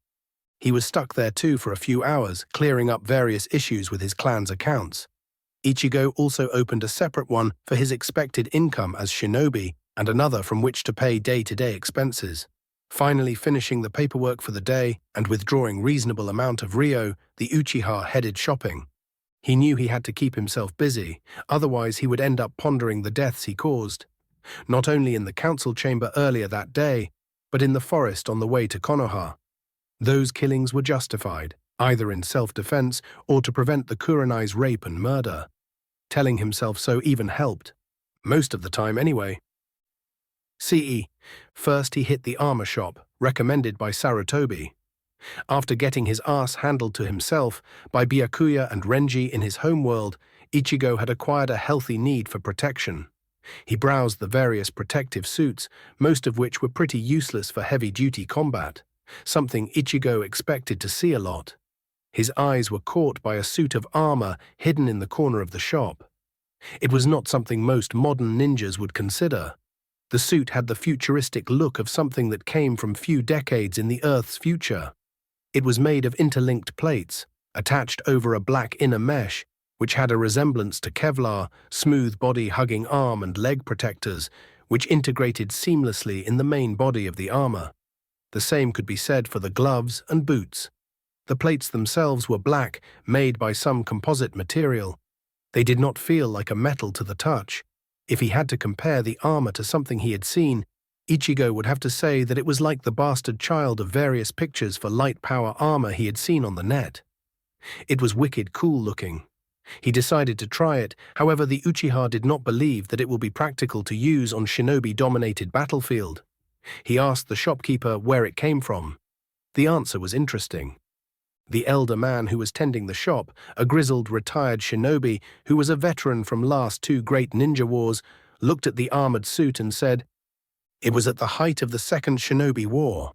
He was stuck there too for a few hours, clearing up various issues with his clan's accounts. Ichigo also opened a separate one for his expected income as shinobi and another from which to pay day-to-day expenses. Finally finishing the paperwork for the day and withdrawing reasonable amount of Ryo, the Uchiha headed shopping. He knew he had to keep himself busy, otherwise he would end up pondering the deaths he caused. Not only in the council chamber earlier that day, but in the forest on the way to Konoha. Those killings were justified, either in self-defense or to prevent the Kurenai's rape and murder. Telling himself so even helped. Most of the time anyway. CE. First he hit the armor shop, recommended by Sarutobi. After getting his ass handled to himself by Byakuya and Renji in his homeworld, Ichigo had acquired a healthy need for protection. He browsed the various protective suits, most of which were pretty useless for heavy-duty combat, something Ichigo expected to see a lot. His eyes were caught by a suit of armor hidden in the corner of the shop. It was not something most modern ninjas would consider. The suit had the futuristic look of something that came from few decades in the Earth's future. It was made of interlinked plates, attached over a black inner mesh, which had a resemblance to Kevlar, smooth body-hugging arm and leg protectors, which integrated seamlessly in the main body of the armor. The same could be said for the gloves and boots. The plates themselves were black, made by some composite material. They did not feel like a metal to the touch. If he had to compare the armor to something he had seen, Ichigo would have to say that it was like the bastard child of various pictures for light power armor he had seen on the net. It was wicked cool looking. He decided to try it, however the Uchiha did not believe that it will be practical to use on shinobi-dominated battlefield. He asked the shopkeeper where it came from. The answer was interesting. The elder man who was tending the shop, a grizzled retired shinobi who was a veteran from last two great ninja wars, looked at the armored suit and said, "It was at the height of the Second Shinobi War.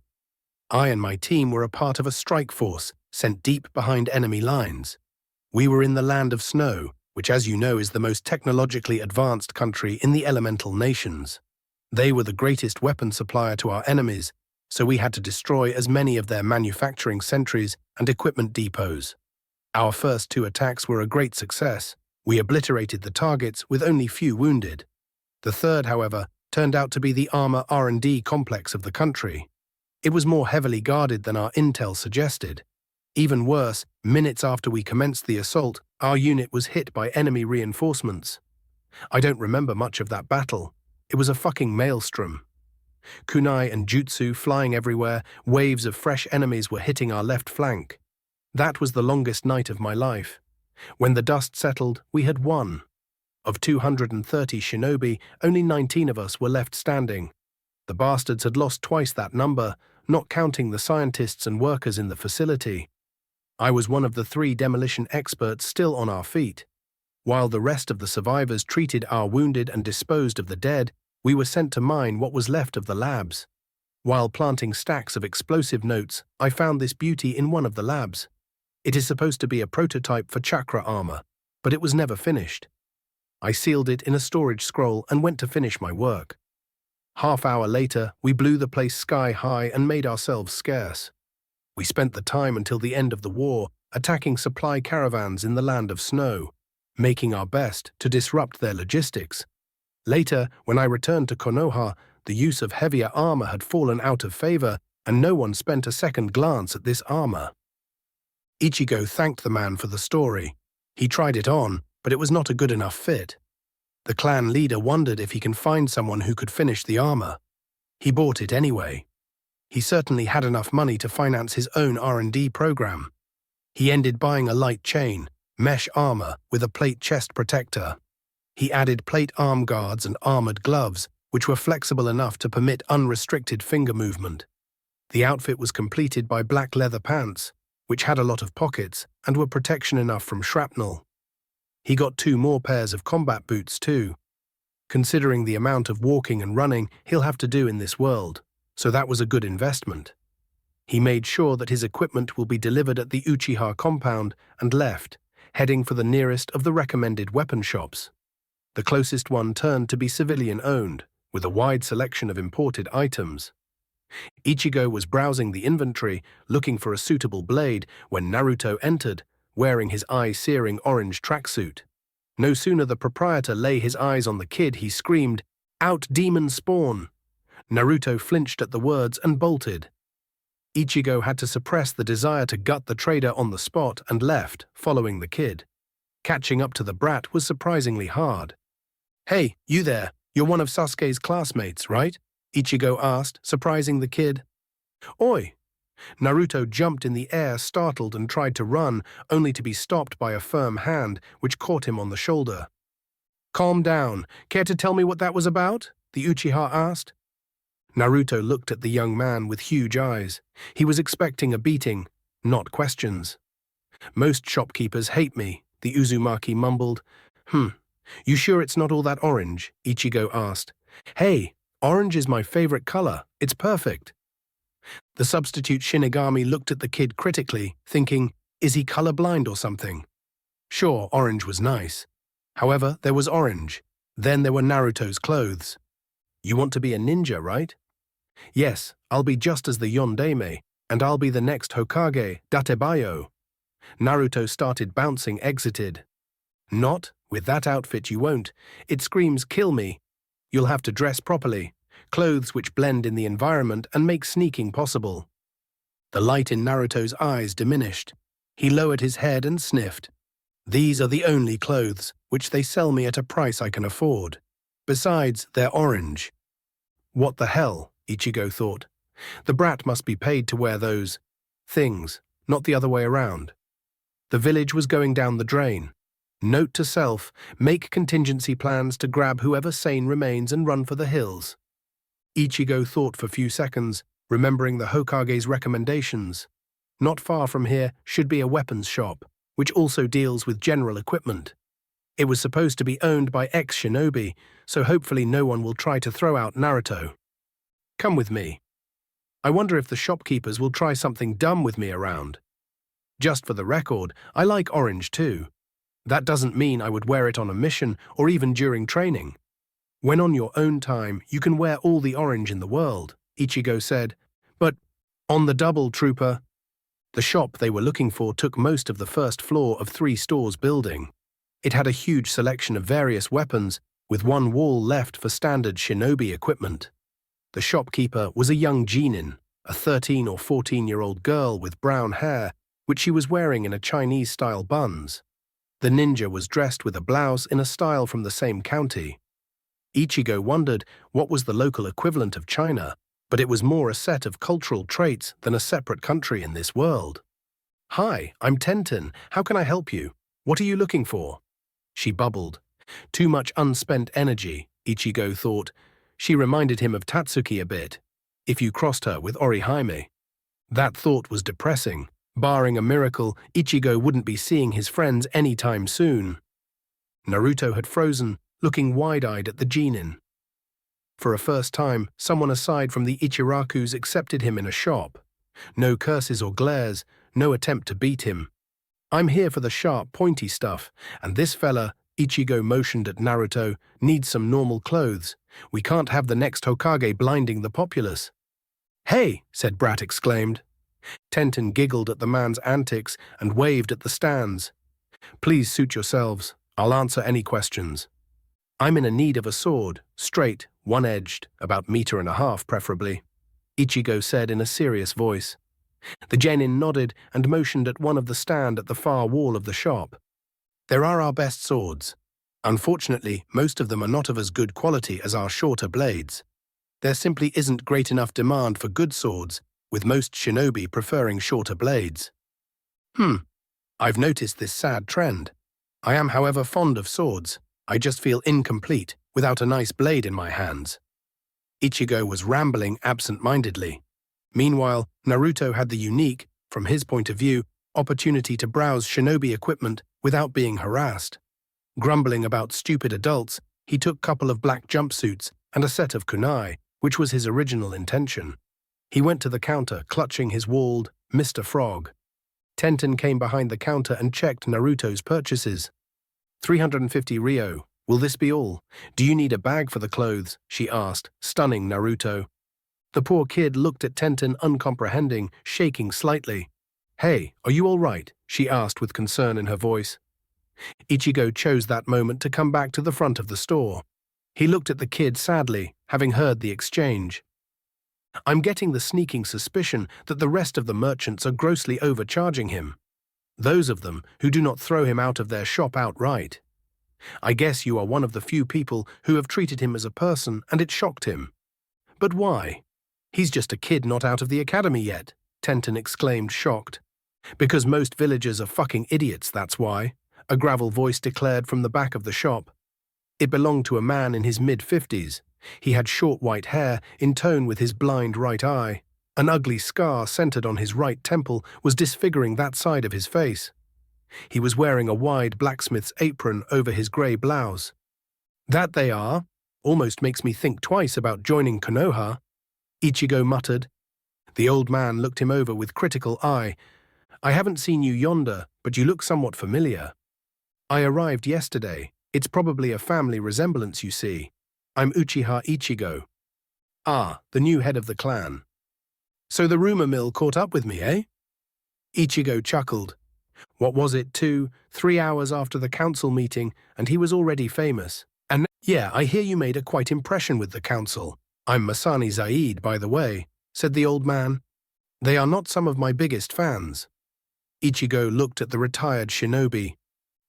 I and my team were a part of a strike force sent deep behind enemy lines. We were in the land of snow, which as you know is the most technologically advanced country in the elemental nations. They were the greatest weapon supplier to our enemies, so we had to destroy as many of their manufacturing sentries and equipment depots. Our first two attacks were a great success. We obliterated the targets with only few wounded. The third, however, turned out to be the armor R&D complex of the country. It was more heavily guarded than our intel suggested. Even worse, minutes after we commenced the assault, our unit was hit by enemy reinforcements. I don't remember much of that battle. It was a fucking maelstrom. Kunai and jutsu flying everywhere, waves of fresh enemies were hitting our left flank. That was the longest night of my life. When the dust settled, we had won. Of 230 shinobi, only 19 of us were left standing. The bastards had lost twice that number, not counting the scientists and workers in the facility. I was one of the 3 demolition experts still on our feet. While the rest of the survivors treated our wounded and disposed of the dead, we were sent to mine what was left of the labs. While planting stacks of explosive notes, I found this beauty in one of the labs. It is supposed to be a prototype for chakra armor, but it was never finished. I sealed it in a storage scroll and went to finish my work. Half-hour later, we blew the place sky high and made ourselves scarce. We spent the time until the end of the war attacking supply caravans in the land of snow, making our best to disrupt their logistics. Later, when I returned to Konoha, the use of heavier armor had fallen out of favor, and no one spent a second glance at this armor. Ichigo thanked the man for the story. He tried it on, but it was not a good enough fit. The clan leader wondered if he can find someone who could finish the armor. He bought it anyway. He certainly had enough money to finance his own R&D program. He ended buying a light chain, mesh armor with a plate chest protector. He added plate arm guards and armored gloves, which were flexible enough to permit unrestricted finger movement. The outfit was completed by black leather pants, which had a lot of pockets and were protection enough from shrapnel. He got 2 more pairs of combat boots too, considering the amount of walking and running he'll have to do in this world, so that was a good investment. He made sure that his equipment will be delivered at the Uchiha compound and left, heading for the nearest of the recommended weapon shops. The closest one turned to be civilian-owned, with a wide selection of imported items. Ichigo was browsing the inventory, looking for a suitable blade, when Naruto entered, wearing his eye-searing orange tracksuit. No sooner the proprietor lay his eyes on the kid, he screamed, "Out, demon spawn!" Naruto flinched at the words and bolted. Ichigo had to suppress the desire to gut the trader on the spot and left, following the kid. Catching up to the brat was surprisingly hard. "Hey, you there, you're one of Sasuke's classmates, right?" Ichigo asked, surprising the kid. "Oi!" Naruto jumped in the air, startled, and tried to run, only to be stopped by a firm hand which caught him on the shoulder. "Calm down. Care to tell me what that was about?" the Uchiha asked. Naruto looked at the young man with huge eyes. He was expecting a beating, not questions. "Most shopkeepers hate me," the Uzumaki mumbled. You sure it's not all that orange?" Ichigo asked. "Hey, orange is my favorite color. It's perfect." The substitute Shinigami looked at the kid critically, thinking, is he colorblind or something? Sure, orange was nice. However, there was orange. Then there were Naruto's clothes. "You want to be a ninja, right?" "Yes, I'll be just as the Yondaime, and I'll be the next Hokage, Datebayo." Naruto started bouncing, exited. "Not, with that outfit you won't. It screams kill me. You'll have to dress properly. Clothes which blend in the environment and make sneaking possible." The light in Naruto's eyes diminished. He lowered his head and sniffed. "These are the only clothes which they sell me at a price I can afford. Besides, they're orange." What the hell, Ichigo thought. The brat must be paid to wear those things, not the other way around. The village was going down the drain. Note to self, make contingency plans to grab whoever sane remains and run for the hills. Ichigo thought for a few seconds, remembering the Hokage's recommendations. Not far from here should be a weapons shop, which also deals with general equipment. It was supposed to be owned by ex-shinobi, so hopefully no one will try to throw out Naruto. "Come with me. I wonder if the shopkeepers will try something dumb with me around. Just for the record, I like orange too. That doesn't mean I would wear it on a mission or even during training. When on your own time, you can wear all the orange in the world," Ichigo said. "But on the double, trooper." The shop they were looking for took most of the first floor of 3 stores building. It had a huge selection of various weapons, with one wall left for standard shinobi equipment. The shopkeeper was a young genin, a 13 or 14-year-old girl with brown hair, which she was wearing in a Chinese-style buns. The ninja was dressed with a blouse in a style from the same county. Ichigo wondered what was the local equivalent of China, but it was more a set of cultural traits than a separate country in this world. "Hi, I'm Tenten. How can I help you? What are you looking for?" She bubbled. Too much unspent energy, Ichigo thought. She reminded him of Tatsuki a bit, if you crossed her with Orihime. That thought was depressing. Barring a miracle, Ichigo wouldn't be seeing his friends anytime soon. Naruto had frozen, looking wide-eyed at the genin. For a first time, someone aside from the Ichirakus accepted him in a shop. No curses or glares, no attempt to beat him. "I'm here for the sharp, pointy stuff, and this fella," Ichigo motioned at Naruto, "needs some normal clothes. We can't have the next Hokage blinding the populace." "Hey!" said Brat exclaimed. Tenten giggled at the man's antics and waved at the stands. "Please suit yourselves. I'll answer any questions." "I'm in need of a sword, straight, one-edged, about 1.5 meters preferably," Ichigo said in a serious voice. The genin nodded and motioned at one of the stand at the far wall of the shop. "There are our best swords. Unfortunately, most of them are not of as good quality as our shorter blades. There simply isn't great enough demand for good swords, with most shinobi preferring shorter blades." I've noticed this sad trend. I am, however, fond of swords. I just feel incomplete without a nice blade in my hands. Ichigo was rambling absent-mindedly. Meanwhile, Naruto had the unique, from his point of view, opportunity to browse shinobi equipment without being harassed. Grumbling about stupid adults, he took a couple of black jumpsuits and a set of kunai, which was his original intention. He went to the counter, clutching his walled Mr. Frog. Tenten came behind the counter and checked Naruto's purchases. 350 Ryo. Will this be all? Do you need a bag for the clothes? She asked, stunning Naruto. The poor kid looked at Tenten uncomprehending, shaking slightly. Hey, are you all right? She asked with concern in her voice. Ichigo chose that moment to come back to the front of the store. He looked at the kid sadly, having heard the exchange. I'm getting the sneaking suspicion that the rest of the merchants are grossly overcharging him. Those of them who do not throw him out of their shop outright. I guess you are one of the few people who have treated him as a person and it shocked him. But why? He's just a kid not out of the academy yet, Tenten exclaimed, shocked. Because most villagers are fucking idiots, that's why, a gravel voice declared from the back of the shop. It belonged to a man in his mid-50s. He had short white hair in tone with his blind right eye. An ugly scar centered on his right temple was disfiguring that side of his face. He was wearing a wide blacksmith's apron over his grey blouse. That they are, almost makes me think twice about joining Konoha, Ichigo muttered. The old man looked him over with critical eye. I haven't seen you yonder, but you look somewhat familiar. I arrived yesterday. It's probably a family resemblance, you see. I'm Uchiha Ichigo. Ah, the new head of the clan. So the rumor mill caught up with me, eh? Ichigo chuckled. What was it, 2-3 hours after the council meeting, and he was already famous. And yeah, I hear you made a quite impression with the council. I'm Masani Zaid, by the way, said the old man. They are not some of my biggest fans. Ichigo looked at the retired shinobi.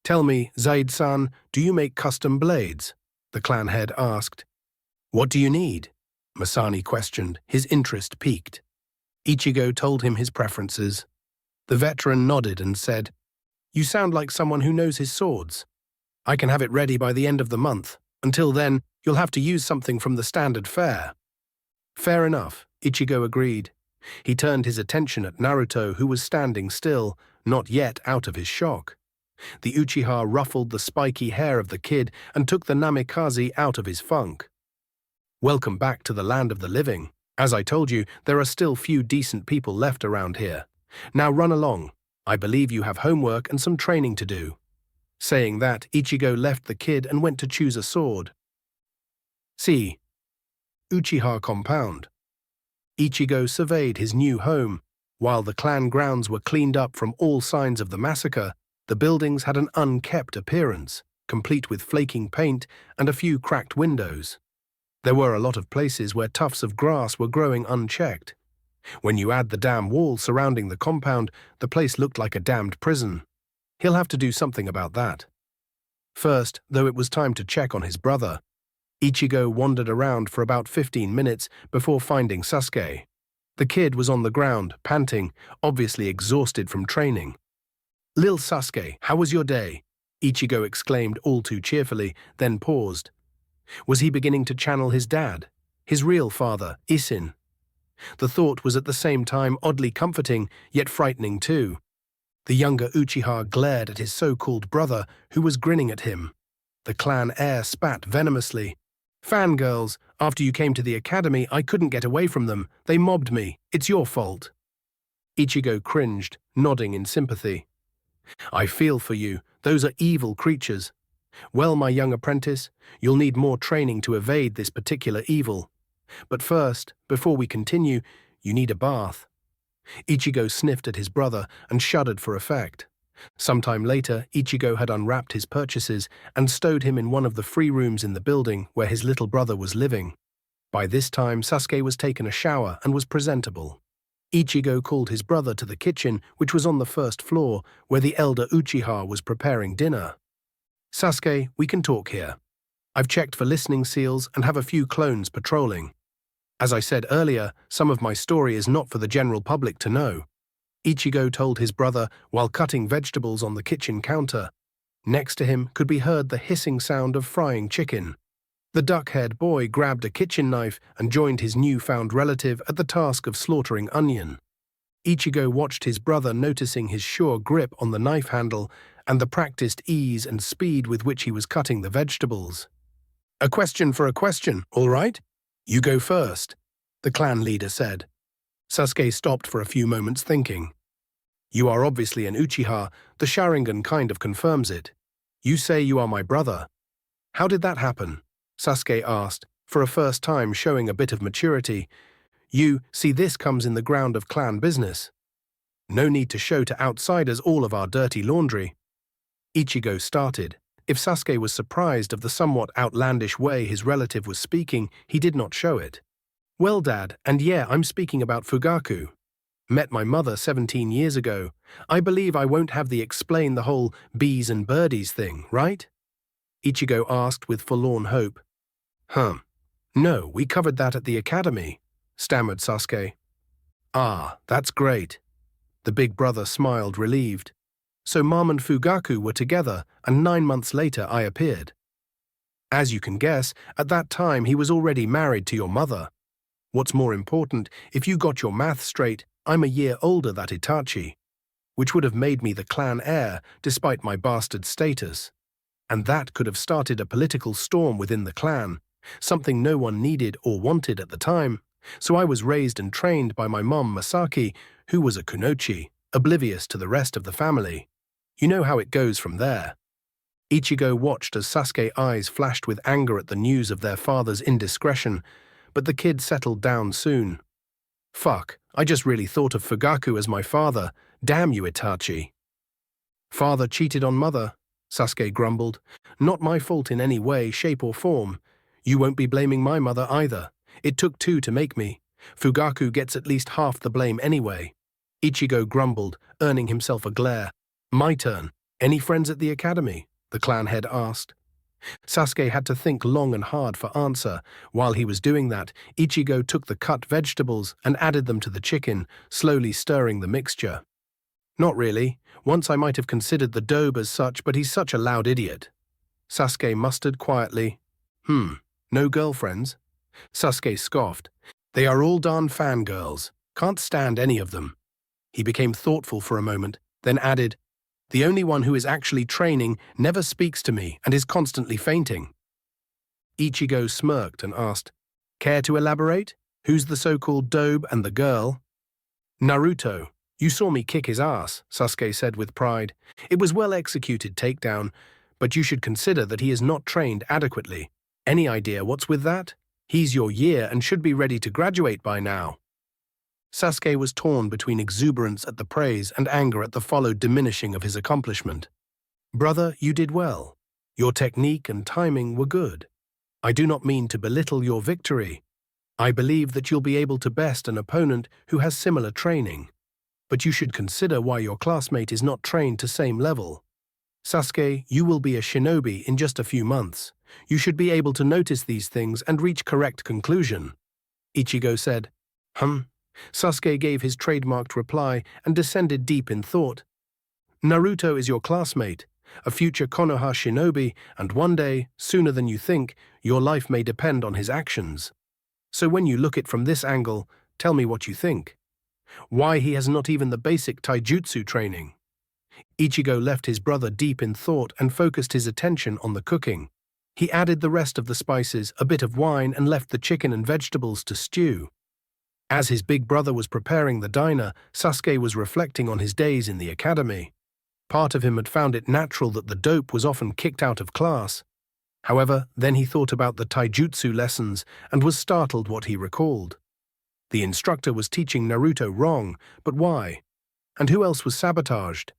Tell me, Zaid-san, do you make custom blades? The clan head asked. What do you need? Masani questioned, his interest piqued. Ichigo told him his preferences. The veteran nodded and said, You sound like someone who knows his swords. I can have it ready by the end of the month. Until then, you'll have to use something from the standard fare. Fair enough, Ichigo agreed. He turned his attention at Naruto, who was standing still, not yet out of his shock. The Uchiha ruffled the spiky hair of the kid and took the namikaze out of his funk. Welcome back to the land of the living. As I told you, there are still few decent people left around here. Now run along. I believe you have homework and some training to do. Saying that, Ichigo left the kid and went to choose a sword. C. Uchiha compound. Ichigo surveyed his new home. While the clan grounds were cleaned up from all signs of the massacre, the buildings had an unkempt appearance, complete with flaking paint and a few cracked windows. There were a lot of places where tufts of grass were growing unchecked. When you add the damn wall surrounding the compound, the place looked like a damned prison. He'll have to do something about that. First, though, it was time to check on his brother. Ichigo wandered around for about 15 minutes before finding Sasuke. The kid was on the ground, panting, obviously exhausted from training. Lil Sasuke, how was your day? Ichigo exclaimed all too cheerfully, then paused. Was he beginning to channel his dad, his real father, Isin? The thought was at the same time oddly comforting, yet frightening too. The younger Uchiha glared at his so-called brother, who was grinning at him. The clan heir spat venomously. Fangirls, after you came to the academy, I couldn't get away from them. They mobbed me. It's your fault. Ichigo cringed, nodding in sympathy. I feel for you. Those are evil creatures. Well, my young apprentice, you'll need more training to evade this particular evil. But first, before we continue, you need a bath. Ichigo sniffed at his brother and shuddered for effect. Sometime later, Ichigo had unwrapped his purchases and stowed him in one of the free rooms in the building where his little brother was living. By this time, Sasuke was taken a shower and was presentable. Ichigo called his brother to the kitchen, which was on the first floor, where the elder Uchiha was preparing dinner. Sasuke, we can talk here. I've checked for listening seals and have a few clones patrolling. As I said earlier, some of my story is not for the general public to know. Ichigo told his brother while cutting vegetables on the kitchen counter. Next to him could be heard the hissing sound of frying chicken. The duck-haired boy grabbed a kitchen knife and joined his newfound relative at the task of slaughtering onion. Ichigo watched his brother, noticing his sure grip on the knife handle and the practiced ease and speed with which he was cutting the vegetables. "A question for a question, all right? You go first," the clan leader said. Sasuke stopped for a few moments thinking. "You are obviously an Uchiha, the Sharingan kind of confirms it. You say you are my brother. How did that happen?" Sasuke asked, for a first time showing a bit of maturity. "You see, this comes in the ground of clan business. No need to show to outsiders all of our dirty laundry." Ichigo started. If Sasuke was surprised of the somewhat outlandish way his relative was speaking, he did not show it. "Well, Dad, and yeah, I'm speaking about Fugaku. Met my mother 17 years ago. I believe I won't have the explain the whole bees and birdies thing, right?" Ichigo asked with forlorn hope. No, we covered that at the academy," stammered Sasuke. "Ah, that's great." The big brother smiled, relieved. "So Mom and Fugaku were together, and 9 months later I appeared. As you can guess, at that time he was already married to your mother. What's more important, if you got your math straight, I'm a year older than Itachi, which would have made me the clan heir despite my bastard status. And that could have started a political storm within the clan, something no one needed or wanted at the time. So I was raised and trained by my mom Masaki, who was a kunoichi, oblivious to the rest of the family. You know how it goes from there." Ichigo watched as Sasuke's eyes flashed with anger at the news of their father's indiscretion, but the kid settled down soon. "Fuck, I just really thought of Fugaku as my father. Damn you, Itachi." "Father cheated on mother," Sasuke grumbled. "Not my fault in any way, shape or form. You won't be blaming my mother either. It took 2 to make me. Fugaku gets at least half the blame anyway." Ichigo grumbled, earning himself a glare. "My turn. Any friends at the academy?" the clan head asked. Sasuke had to think long and hard for answer. While he was doing that, Ichigo took the cut vegetables and added them to the chicken, slowly stirring the mixture. "Not really. Once I might have considered the dough as such, but he's such a loud idiot." Sasuke mustered quietly. No girlfriends?" Sasuke scoffed. "They are all darn fangirls. Can't stand any of them." He became thoughtful for a moment, then added, "The only one who is actually training never speaks to me and is constantly fainting." Ichigo smirked and asked, "Care to elaborate? Who's the so-called dobe and the girl?" "Naruto. You saw me kick his ass," Sasuke said with pride. "It was well-executed takedown, but you should consider that he is not trained adequately. Any idea what's with that? He's your year and should be ready to graduate by now." Sasuke was torn between exuberance at the praise and anger at the followed diminishing of his accomplishment. "Brother, you did well. Your technique and timing were good. I do not mean to belittle your victory. I believe that you'll be able to best an opponent who has similar training. But you should consider why your classmate is not trained to same level. Sasuke, you will be a shinobi in just a few months. You should be able to notice these things and reach correct conclusion." Ichigo said, Sasuke gave his trademarked reply and descended deep in thought. "Naruto is your classmate, a future Konoha shinobi, and one day, sooner than you think, your life may depend on his actions. So when you look at it from this angle, tell me what you think. Why he has not even the basic taijutsu training?" Ichigo left his brother deep in thought and focused his attention on the cooking. He added the rest of the spices, a bit of wine, and left the chicken and vegetables to stew. As his big brother was preparing the diner, Sasuke was reflecting on his days in the academy. Part of him had found it natural that the dope was often kicked out of class. However, then he thought about the taijutsu lessons and was startled what he recalled. The instructor was teaching Naruto wrong, but why? And who else was sabotaged?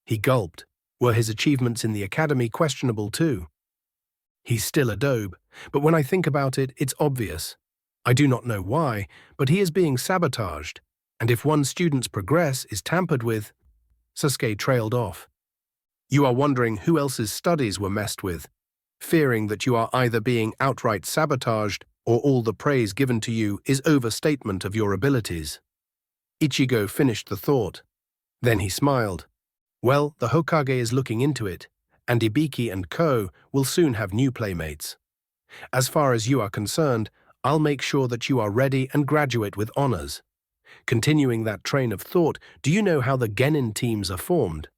He gulped. Were his achievements in the academy questionable too? He's still a dobe, but when I think about it, it's obvious. I do not know why, but he is being sabotaged, and if one student's progress is tampered with... Sasuke trailed off. "You are wondering who else's studies were messed with, fearing that you are either being outright sabotaged or all the praise given to you is overstatement of your abilities." Ichigo finished the thought. Then he smiled. Well, the Hokage is looking into it, and Ibiki and Co. will soon have new playmates. As far as you are concerned, I'll make sure that you are ready and graduate with honors. Continuing that train of thought, do you know how the Genin teams are formed?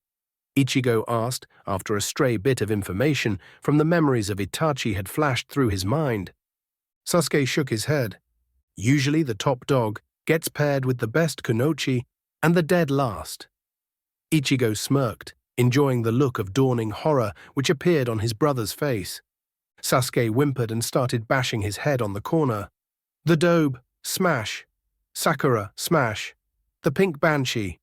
Ichigo asked, after a stray bit of information from the memories of Itachi had flashed through his mind. Sasuke shook his head. Usually the top dog gets paired with the best kunoichi and the dead last. Ichigo smirked, enjoying the look of dawning horror which appeared on his brother's face. Sasuke whimpered and started bashing his head on the corner. The Dobe, smash. Sakura, smash. The pink banshee,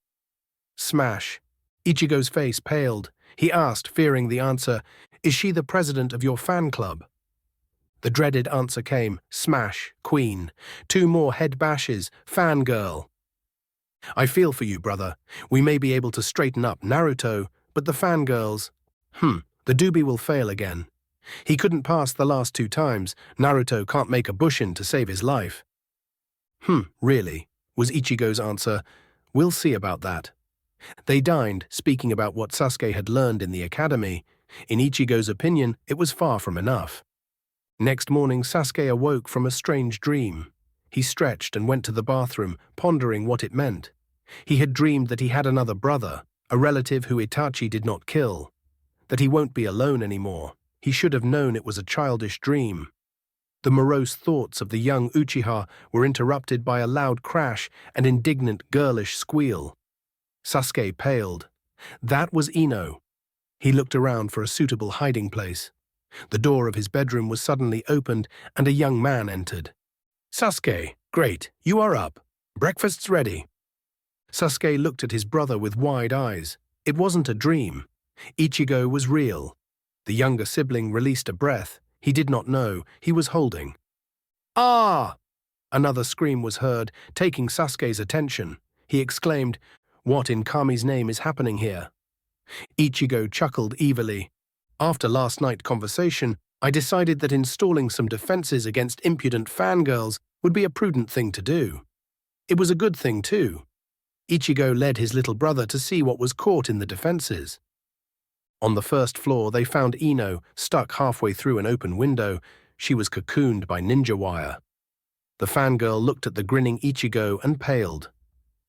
smash. Ichigo's face paled. He asked, fearing the answer, is she the president of your fan club? The dreaded answer came, smash, queen. 2 more head bashes, fangirl. I feel for you, brother. We may be able to straighten up Naruto, but the fangirls… the doobie will fail again. He couldn't pass the last 2 times. Naruto can't make a bushin to save his life. Really, was Ichigo's answer. We'll see about that. They dined, speaking about what Sasuke had learned in the academy. In Ichigo's opinion, it was far from enough. Next morning, Sasuke awoke from a strange dream. He stretched and went to the bathroom, pondering what it meant. He had dreamed that he had another brother, a relative who Itachi did not kill. That he won't be alone anymore. He should have known it was a childish dream. The morose thoughts of the young Uchiha were interrupted by a loud crash and indignant girlish squeal. Sasuke paled. That was Ino. He looked around for a suitable hiding place. The door of his bedroom was suddenly opened and a young man entered. Sasuke, great, you are up. Breakfast's ready. Sasuke looked at his brother with wide eyes. It wasn't a dream. Ichigo was real. The younger sibling released a breath. He did not know. He was holding. Ah! Another scream was heard, taking Sasuke's attention. He exclaimed, what in Kami's name is happening here? Ichigo chuckled evilly. After last night's conversation, I decided that installing some defenses against impudent fangirls would be a prudent thing to do. It was a good thing, too. Ichigo led his little brother to see what was caught in the defenses. On the first floor, they found Ino, stuck halfway through an open window. She was cocooned by ninja wire. The fangirl looked at the grinning Ichigo and paled.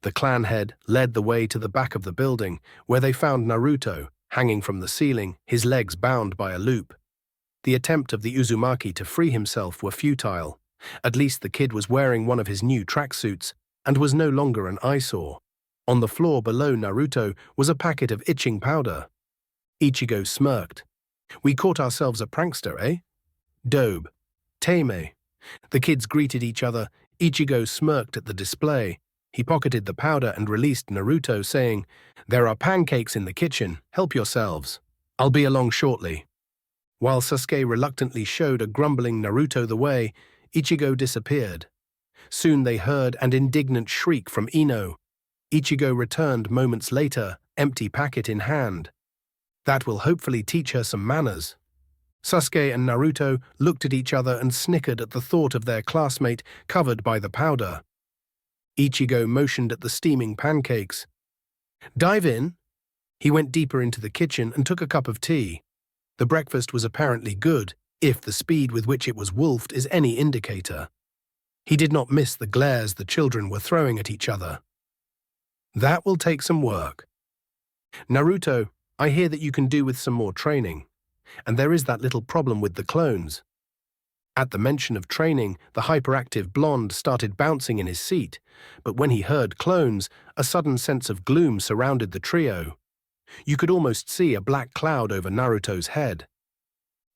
The clan head led the way to the back of the building, where they found Naruto, hanging from the ceiling, his legs bound by a loop. The attempt of the Uzumaki to free himself were futile. At least the kid was wearing one of his new tracksuits and was no longer an eyesore. On the floor below Naruto was a packet of itching powder. Ichigo smirked. We caught ourselves a prankster, eh? Dobe. Teime. The kids greeted each other. Ichigo smirked at the display. He pocketed the powder and released Naruto, saying, there are pancakes in the kitchen. Help yourselves. I'll be along shortly. While Sasuke reluctantly showed a grumbling Naruto the way, Ichigo disappeared. Soon they heard an indignant shriek from Ino. Ichigo returned moments later, empty packet in hand. That will hopefully teach her some manners. Sasuke and Naruto looked at each other and snickered at the thought of their classmate covered by the powder. Ichigo motioned at the steaming pancakes. Dive in. He went deeper into the kitchen and took a cup of tea. The breakfast was apparently good, if the speed with which it was wolfed is any indicator. He did not miss the glares the children were throwing at each other. That will take some work. Naruto, I hear that you can do with some more training. And there is that little problem with the clones. At the mention of training, the hyperactive blonde started bouncing in his seat, but when he heard clones, a sudden sense of gloom surrounded the trio. You could almost see a black cloud over Naruto's head.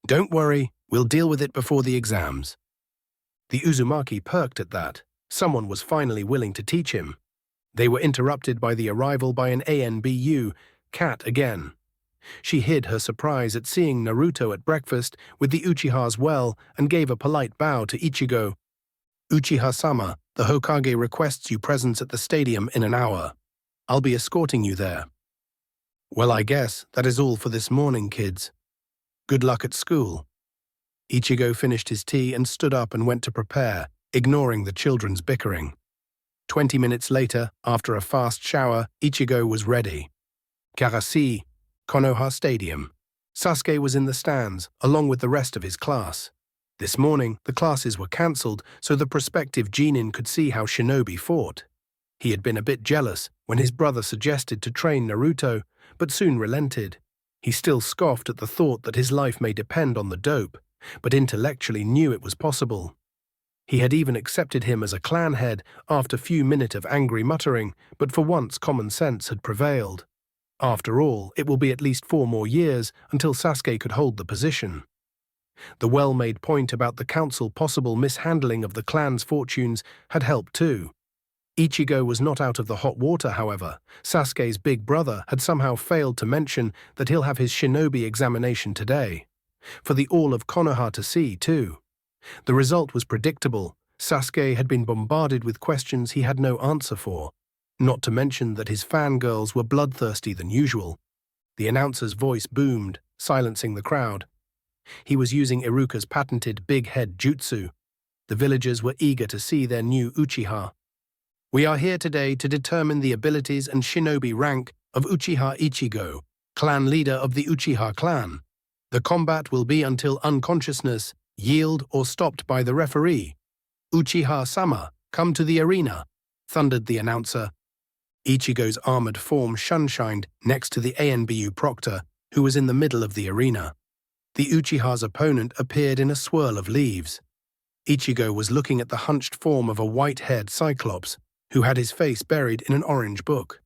Don't worry, we'll deal with it before the exams. The Uzumaki perked at that. Someone was finally willing to teach him. They were interrupted by the arrival by an ANBU, Cat again. She hid her surprise at seeing Naruto at breakfast with the Uchihas well and gave a polite bow to Ichigo. Uchiha-sama, the Hokage requests you presence at the stadium in an hour. I'll be escorting you there. Well, I guess that is all for this morning, kids. Good luck at school. Ichigo finished his tea and stood up and went to prepare, ignoring the children's bickering. 20 minutes later, after a fast shower, Ichigo was ready. Karasi, Konoha Stadium. Sasuke was in the stands, along with the rest of his class. This morning, the classes were cancelled so the prospective genin could see how shinobi fought. He had been a bit jealous when his brother suggested to train Naruto, but soon relented. He still scoffed at the thought that his life may depend on the dope, but intellectually knew it was possible. He had even accepted him as a clan head after a few minutes of angry muttering, but for once common sense had prevailed. After all, it will be at least 4 more years until Sasuke could hold the position. The well-made point about the council possible mishandling of the clan's fortunes had helped too. Ichigo was not out of the hot water, however. Sasuke's big brother had somehow failed to mention that he'll have his shinobi examination today. For the all of Konoha to see, too. The result was predictable. Sasuke had been bombarded with questions he had no answer for, not to mention that his fangirls were bloodthirsty than usual. The announcer's voice boomed, silencing the crowd. He was using Iruka's patented big head jutsu. The villagers were eager to see their new Uchiha. We are here today to determine the abilities and shinobi rank of Uchiha Ichigo, clan leader of the Uchiha clan. The combat will be until unconsciousness, yield, or stopped by the referee. Uchiha-sama, come to the arena, thundered the announcer. Ichigo's armored form shunshined next to the ANBU proctor, who was in the middle of the arena. The Uchiha's opponent appeared in a swirl of leaves. Ichigo was looking at the hunched form of a white-haired cyclops, who had his face buried in an orange book.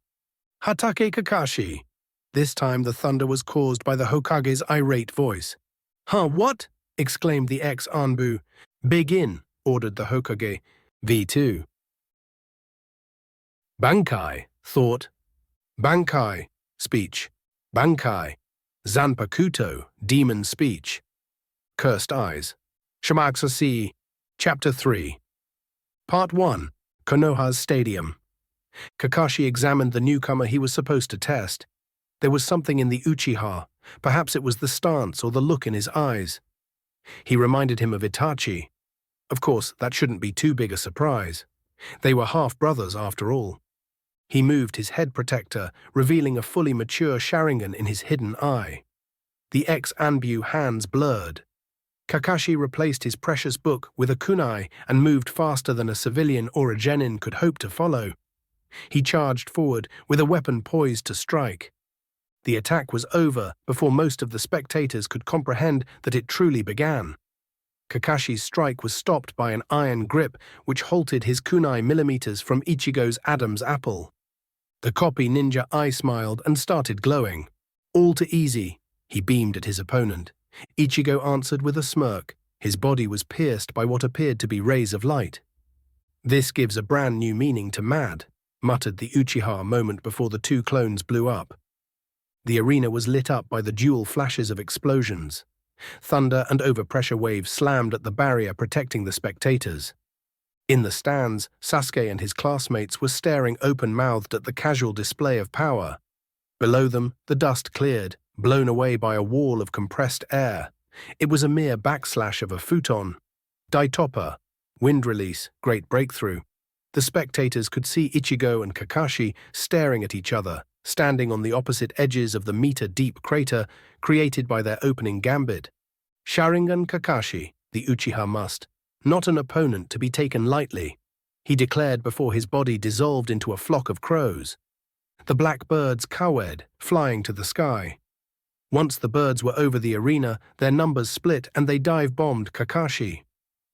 Hatake Kakashi. This time the thunder was caused by the Hokage's irate voice. Huh, what? Exclaimed the ex-Anbu. Begin, ordered the Hokage. V2. Bankai, thought. Bankai, speech. Bankai. Zanpakuto, demon speech. Cursed eyes. Shamaxasi. Chapter 3. Part 1. Konoha's Stadium. Kakashi examined the newcomer he was supposed to test. There was something in the Uchiha. Perhaps it was the stance or the look in his eyes. He reminded him of Itachi. Of course, that shouldn't be too big a surprise. They were half-brothers after all. He moved his head protector, revealing a fully mature Sharingan in his hidden eye. The ex-Anbu hands blurred. Kakashi replaced his precious book with a kunai and moved faster than a civilian or a genin could hope to follow. He charged forward with a weapon poised to strike. The attack was over before most of the spectators could comprehend that it truly began. Kakashi's strike was stopped by an iron grip which halted his kunai millimeters from Ichigo's Adam's apple. The copy ninja eye smiled and started glowing. All too easy, he beamed at his opponent. Ichigo answered with a smirk. His body was pierced by what appeared to be rays of light. This gives a brand new meaning to mad, muttered the Uchiha a moment before the 2 clones blew up. The arena was lit up by the dual flashes of explosions. Thunder and overpressure waves slammed at the barrier protecting the spectators. In the stands, Sasuke and his classmates were staring open-mouthed at the casual display of power. Below them, the dust cleared, blown away by a wall of compressed air. It was a mere backslash of a futon. Daitopper, wind release, great breakthrough. The spectators could see Ichigo and Kakashi staring at each other, standing on the opposite edges of the meter-deep crater created by their opening gambit. Sharingan Kakashi, the Uchiha must, not an opponent to be taken lightly, he declared before his body dissolved into a flock of crows. The black birds cowed, flying to the sky. Once the birds were over the arena, their numbers split and they dive-bombed Kakashi.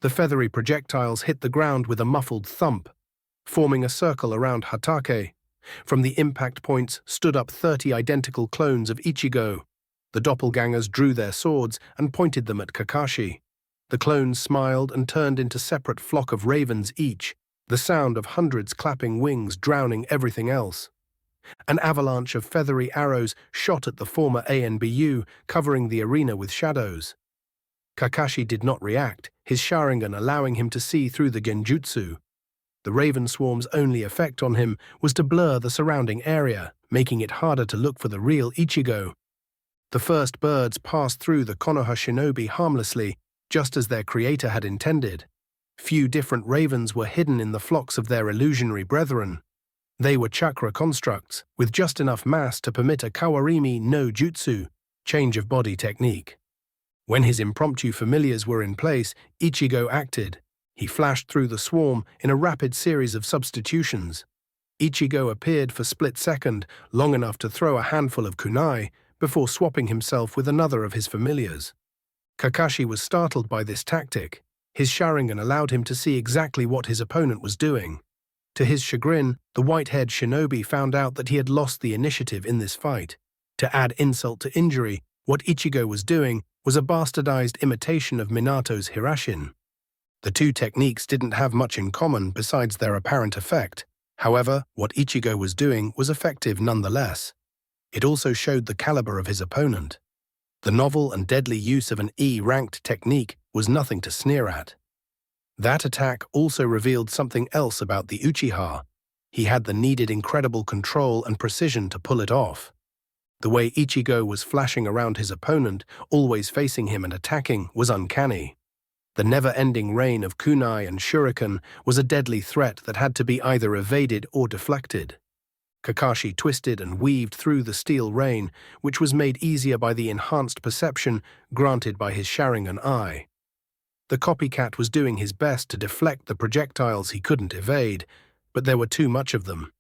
The feathery projectiles hit the ground with a muffled thump, forming a circle around Hatake. From the impact points stood up 30 identical clones of Ichigo. The doppelgangers drew their swords and pointed them at Kakashi. The clones smiled and turned into separate flock of ravens each, the sound of hundreds clapping wings drowning everything else. An avalanche of feathery arrows shot at the former ANBU, covering the arena with shadows. Kakashi did not react, his Sharingan allowing him to see through the genjutsu. The raven swarm's only effect on him was to blur the surrounding area, making it harder to look for the real Ichigo. The first birds passed through the Konoha shinobi harmlessly, just as their creator had intended. Few different ravens were hidden in the flocks of their illusionary brethren. They were chakra constructs, with just enough mass to permit a kawarimi no jutsu, change of body technique. When his impromptu familiars were in place, Ichigo acted. He flashed through the swarm in a rapid series of substitutions. Ichigo appeared for split second, long enough to throw a handful of kunai, before swapping himself with another of his familiars. Kakashi was startled by this tactic. His Sharingan allowed him to see exactly what his opponent was doing. To his chagrin, the white-haired shinobi found out that he had lost the initiative in this fight. To add insult to injury, what Ichigo was doing was a bastardized imitation of Minato's Hirashin. The two techniques didn't have much in common besides their apparent effect. However, what Ichigo was doing was effective nonetheless. It also showed the caliber of his opponent. The novel and deadly use of an E-ranked technique was nothing to sneer at. That attack also revealed something else about the Uchiha. He had the needed incredible control and precision to pull it off. The way Ichigo was flashing around his opponent, always facing him and attacking, was uncanny. The never-ending rain of kunai and shuriken was a deadly threat that had to be either evaded or deflected. Kakashi twisted and weaved through the steel rain, which was made easier by the enhanced perception granted by his Sharingan eye. The copycat was doing his best to deflect the projectiles he couldn't evade, but there were too much of them.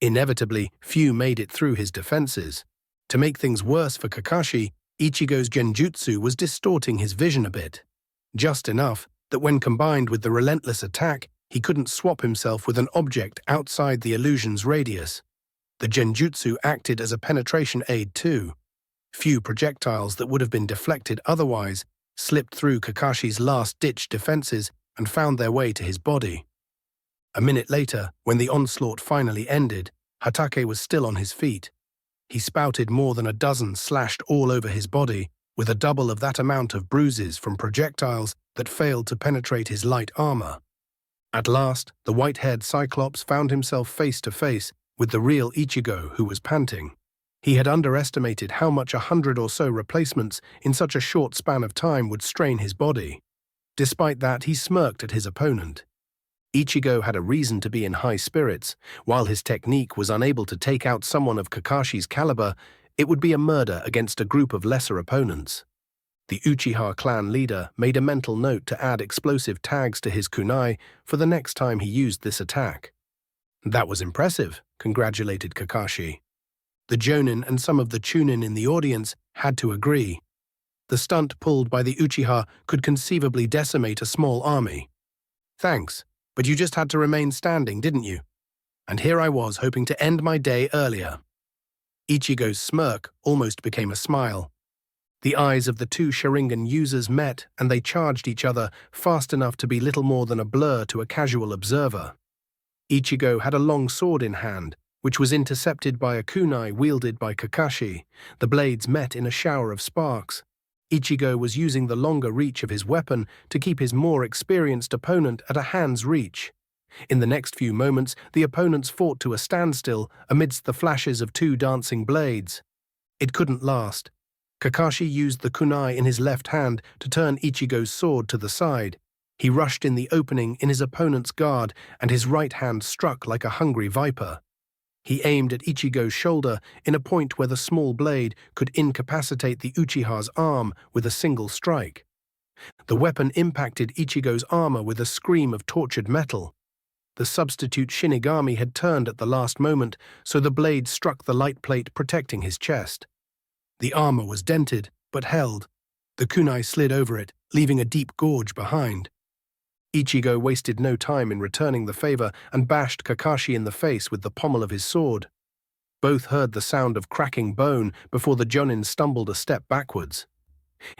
Inevitably, few made it through his defenses. To make things worse for Kakashi, Ichigo's genjutsu was distorting his vision a bit. Just enough that when combined with the relentless attack, he couldn't swap himself with an object outside the illusion's radius. The genjutsu acted as a penetration aid too. Few projectiles that would have been deflected otherwise slipped through Kakashi's last-ditch defenses and found their way to his body. A minute later, when the onslaught finally ended, Hatake was still on his feet. He spouted more than a dozen slashed all over his body, with a double of that amount of bruises from projectiles that failed to penetrate his light armor. At last, the white-haired Cyclops found himself face to face with the real Ichigo, who was panting. He had underestimated how much 100 or so replacements in such a short span of time would strain his body. Despite that, he smirked at his opponent. Ichigo had a reason to be in high spirits. While his technique was unable to take out someone of Kakashi's caliber, it would be a murder against a group of lesser opponents. The Uchiha clan leader made a mental note to add explosive tags to his kunai for the next time he used this attack. "That was impressive," congratulated Kakashi. The Jonin and some of the Chunin in the audience had to agree. The stunt pulled by the Uchiha could conceivably decimate a small army. "Thanks, but you just had to remain standing, didn't you? And here I was hoping to end my day earlier." Ichigo's smirk almost became a smile. The eyes of the two Sharingan users met and they charged each other fast enough to be little more than a blur to a casual observer. Ichigo had a long sword in hand, which was intercepted by a kunai wielded by Kakashi. The blades met in a shower of sparks. Ichigo was using the longer reach of his weapon to keep his more experienced opponent at a hand's reach. In the next few moments, the opponents fought to a standstill amidst the flashes of two dancing blades. It couldn't last. Kakashi used the kunai in his left hand to turn Ichigo's sword to the side. He rushed in the opening in his opponent's guard, and his right hand struck like a hungry viper. He aimed at Ichigo's shoulder in a point where the small blade could incapacitate the Uchiha's arm with a single strike. The weapon impacted Ichigo's armor with a scream of tortured metal. The substitute Shinigami had turned at the last moment, so the blade struck the light plate protecting his chest. The armor was dented, but held. The kunai slid over it, leaving a deep gorge behind. Ichigo wasted no time in returning the favor and bashed Kakashi in the face with the pommel of his sword. Both heard the sound of cracking bone before the Jonin stumbled a step backwards.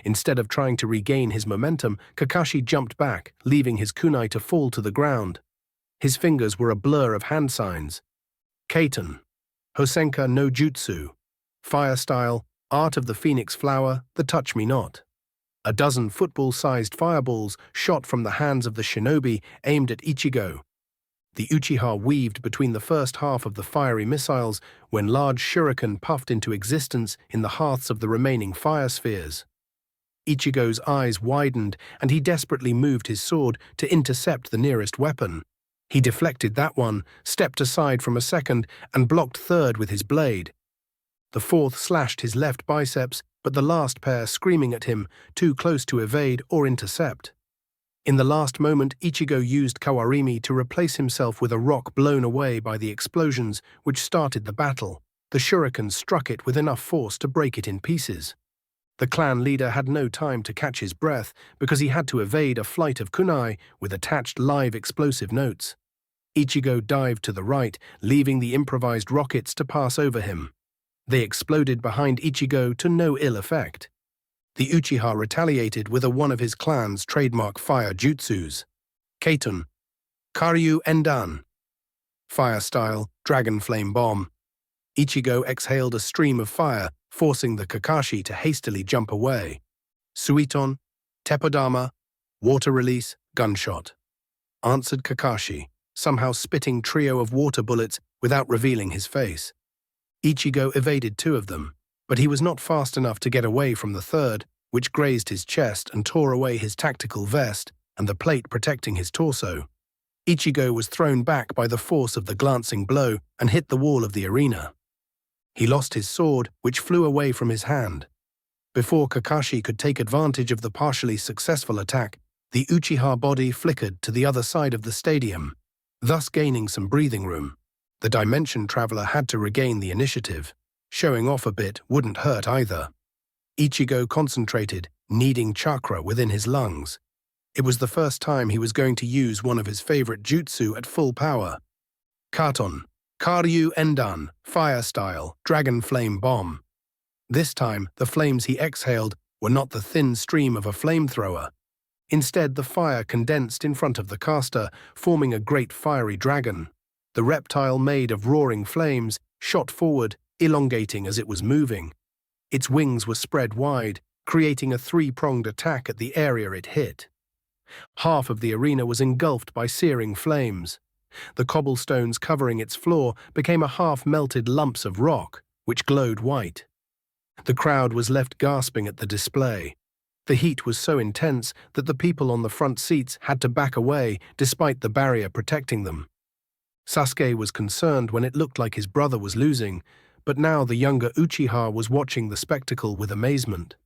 Instead of trying to regain his momentum, Kakashi jumped back, leaving his kunai to fall to the ground. His fingers were a blur of hand signs. Kaiten, Hosenka no Jutsu, Fire Style, Art of the Phoenix Flower, the Touch Me Not. A dozen football-sized fireballs shot from the hands of the shinobi aimed at Ichigo. The Uchiha weaved between the first half of the fiery missiles when large shuriken puffed into existence in the hearths of the remaining fire spheres. Ichigo's eyes widened and he desperately moved his sword to intercept the nearest weapon. He deflected that one, stepped aside from a second, and blocked third with his blade. The fourth slashed his left biceps, but the last pair screaming at him, too close to evade or intercept. In the last moment, Ichigo used Kawarimi to replace himself with a rock blown away by the explosions which started the battle. The shuriken struck it with enough force to break it in pieces. The clan leader had no time to catch his breath because he had to evade a flight of kunai with attached live explosive notes. Ichigo dived to the right, leaving the improvised rockets to pass over him. They exploded behind Ichigo to no ill effect. The Uchiha retaliated with one of his clan's trademark fire jutsus. Keitun, Karyu Endan. Fire style, dragon flame bomb. Ichigo exhaled a stream of fire, forcing the Kakashi to hastily jump away. Suiton, Teppodama, water release, gunshot. Answered Kakashi, somehow spitting trio of water bullets without revealing his face. Ichigo evaded two of them, but he was not fast enough to get away from the third, which grazed his chest and tore away his tactical vest and the plate protecting his torso. Ichigo was thrown back by the force of the glancing blow and hit the wall of the arena. He lost his sword, which flew away from his hand. Before Kakashi could take advantage of the partially successful attack, the Uchiha body flickered to the other side of the stadium, thus gaining some breathing room. The Dimension Traveler had to regain the initiative. Showing off a bit wouldn't hurt either. Ichigo concentrated, needing chakra within his lungs. It was the first time he was going to use one of his favorite jutsu at full power. Katon, Karyu Endan, fire style, dragon flame bomb. This time, the flames he exhaled were not the thin stream of a flamethrower. Instead, the fire condensed in front of the caster, forming a great fiery dragon. The reptile, made of roaring flames, shot forward, elongating as it was moving. Its wings were spread wide, creating a three-pronged attack at the area it hit. Half of the arena was engulfed by searing flames. The cobblestones covering its floor became a half-melted lumps of rock, which glowed white. The crowd was left gasping at the display. The heat was so intense that the people on the front seats had to back away despite the barrier protecting them. Sasuke was concerned when it looked like his brother was losing, but now the younger Uchiha was watching the spectacle with amazement.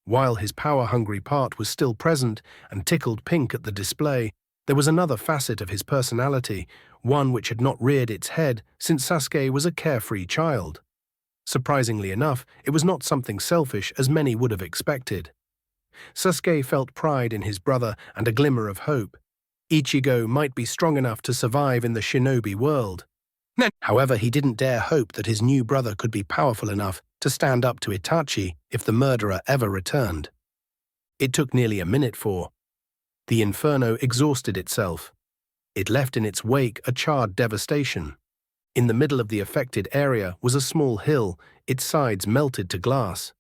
While his power-hungry part was still present and tickled pink at the display, there was another facet of his personality, one which had not reared its head since Sasuke was a carefree child. Surprisingly enough, it was not something selfish as many would have expected. Sasuke felt pride in his brother and a glimmer of hope. Ichigo might be strong enough to survive in the shinobi world. However, he didn't dare hope that his new brother could be powerful enough to stand up to Itachi if the murderer ever returned. It took nearly a minute for the inferno exhausted itself. It left in its wake a charred devastation. In the middle of the affected area was a small hill, its sides melted to glass.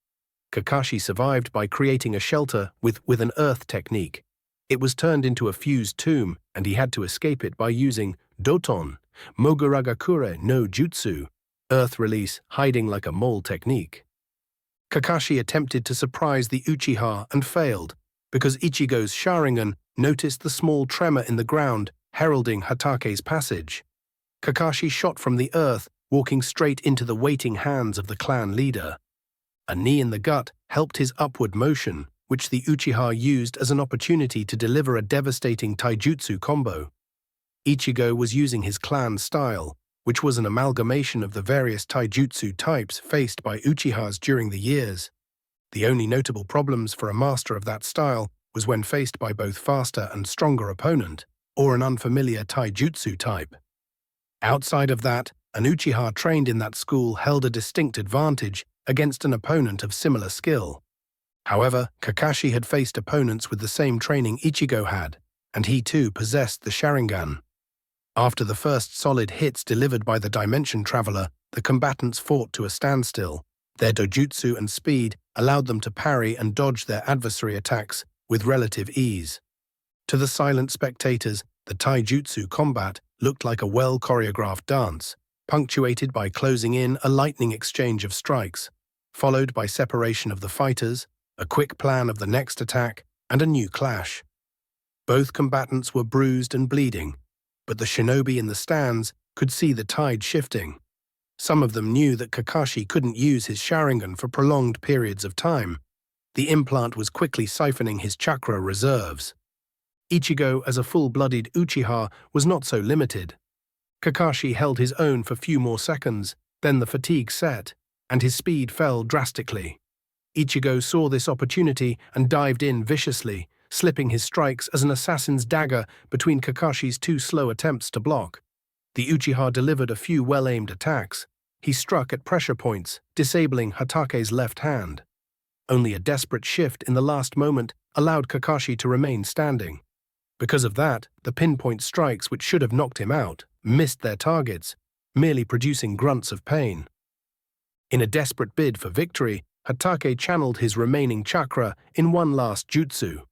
Kakashi survived by creating a shelter with an earth technique. It was turned into a fused tomb, and he had to escape it by using Doton, Moguragakure no Jutsu, earth release hiding like a mole technique. Kakashi attempted to surprise the Uchiha and failed, because Ichigo's Sharingan noticed the small tremor in the ground, heralding Hatake's passage. Kakashi shot from the earth, walking straight into the waiting hands of the clan leader. A knee in the gut helped his upward motion, which the Uchiha used as an opportunity to deliver a devastating taijutsu combo. Ichigo was using his clan style, which was an amalgamation of the various taijutsu types faced by Uchihas during the years. The only notable problems for a master of that style was when faced by both faster and stronger opponent, or an unfamiliar taijutsu type. Outside of that, an Uchiha trained in that school held a distinct advantage against an opponent of similar skill. However, Kakashi had faced opponents with the same training Ichigo had, and he too possessed the Sharingan. After the first solid hits delivered by the Dimension Traveler, the combatants fought to a standstill. Their dojutsu and speed allowed them to parry and dodge their adversary attacks with relative ease. To the silent spectators, the taijutsu combat looked like a well-choreographed dance, punctuated by closing in a lightning exchange of strikes, followed by separation of the fighters, a quick plan of the next attack, and a new clash. Both combatants were bruised and bleeding, but the shinobi in the stands could see the tide shifting. Some of them knew that Kakashi couldn't use his Sharingan for prolonged periods of time. The implant was quickly siphoning his chakra reserves. Ichigo, as a full-blooded Uchiha, was not so limited. Kakashi held his own for few more seconds, then the fatigue set, and his speed fell drastically. Ichigo saw this opportunity and dived in viciously, slipping his strikes as an assassin's dagger between Kakashi's two slow attempts to block. The Uchiha delivered a few well-aimed attacks. He struck at pressure points, disabling Hatake's left hand. Only a desperate shift in the last moment allowed Kakashi to remain standing. Because of that, the pinpoint strikes which should have knocked him out missed their targets, merely producing grunts of pain. In a desperate bid for victory, Hatake channeled his remaining chakra in one last jutsu.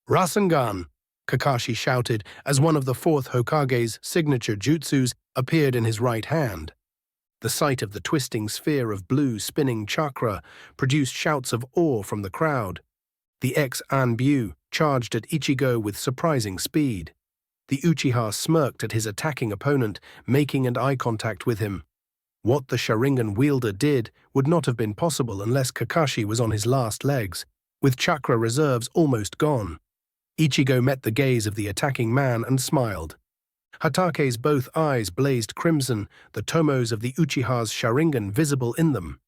"Rasengan!" Kakashi shouted as one of the fourth Hokage's signature jutsus appeared in his right hand. The sight of the twisting sphere of blue spinning chakra produced shouts of awe from the crowd. The ex-Anbyu charged at Ichigo with surprising speed. The Uchiha smirked at his attacking opponent, making an eye contact with him. What the Sharingan wielder did would not have been possible unless Kakashi was on his last legs, with chakra reserves almost gone. Ichigo met the gaze of the attacking man and smiled. Hatake's both eyes blazed crimson, the tomos of the Uchiha's Sharingan visible in them.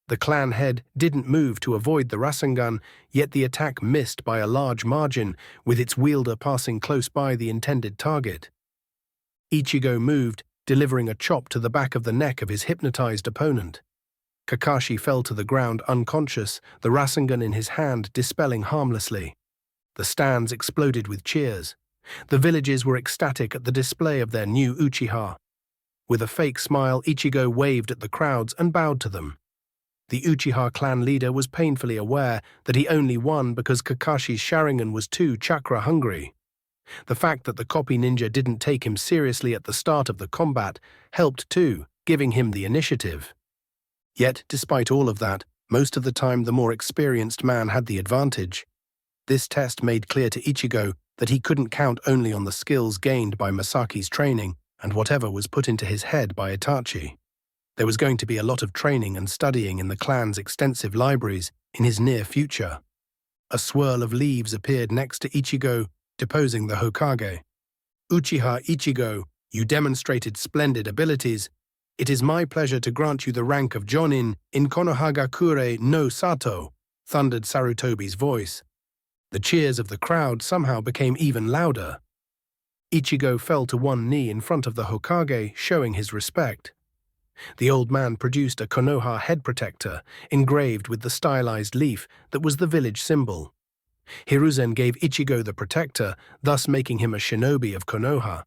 The clan head didn't move to avoid the Rasengan, yet the attack missed by a large margin, with its wielder passing close by the intended target. Ichigo moved, delivering a chop to the back of the neck of his hypnotized opponent. Kakashi fell to the ground unconscious, the Rasengan in his hand dispelling harmlessly. The stands exploded with cheers. The villages were ecstatic at the display of their new Uchiha. With a fake smile, Ichigo waved at the crowds and bowed to them. The Uchiha clan leader was painfully aware that he only won because Kakashi's Sharingan was too chakra-hungry. The fact that the copy ninja didn't take him seriously at the start of the combat helped too, giving him the initiative. Yet, despite all of that, most of the time the more experienced man had the advantage. This test made clear to Ichigo that he couldn't count only on the skills gained by Masaki's training and whatever was put into his head by Itachi. There was going to be a lot of training and studying in the clan's extensive libraries in his near future. A swirl of leaves appeared next to Ichigo, deposing the Hokage. "Uchiha Ichigo, you demonstrated splendid abilities. It is my pleasure to grant you the rank of Jonin in Konohagakure no Sato," thundered Sarutobi's voice. The cheers of the crowd somehow became even louder. Ichigo fell to one knee in front of the Hokage, showing his respect. The old man produced a Konoha head protector, engraved with the stylized leaf that was the village symbol. Hiruzen gave Ichigo the protector, thus making him a shinobi of Konoha.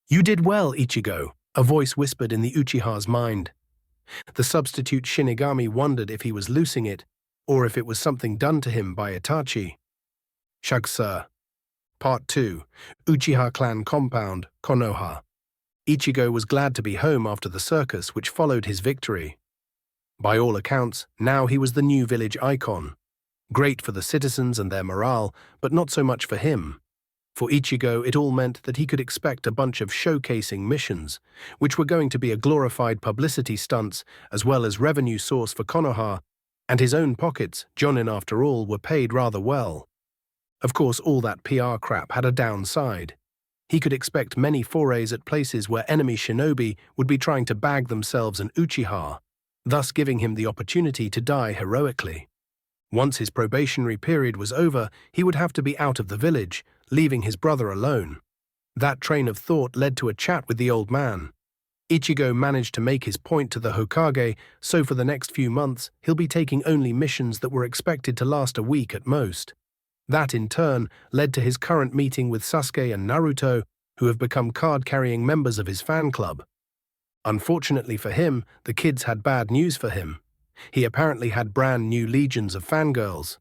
"You did well, Ichigo," a voice whispered in the Uchiha's mind. The substitute Shinigami wondered if he was losing it, or if it was something done to him by Itachi. Shagsa. Part 2. Uchiha Clan Compound, Konoha. Ichigo was glad to be home after the circus which followed his victory. By all accounts, now he was the new village icon. Great for the citizens and their morale, but not so much for him. For Ichigo, it all meant that he could expect a bunch of showcasing missions, which were going to be a glorified publicity stunts as well as revenue source for Konoha, and his own pockets, Jonin after all, were paid rather well. Of course, all that PR crap had a downside. He could expect many forays at places where enemy shinobi would be trying to bag themselves an Uchiha, thus giving him the opportunity to die heroically. Once his probationary period was over, he would have to be out of the village, leaving his brother alone. That train of thought led to a chat with the old man. Ichigo managed to make his point to the Hokage, so for the next few months, he'll be taking only missions that were expected to last a week at most. That, in turn, led to his current meeting with Sasuke and Naruto, who have become card-carrying members of his fan club. Unfortunately for him, the kids had bad news for him. He apparently had brand new legions of fangirls,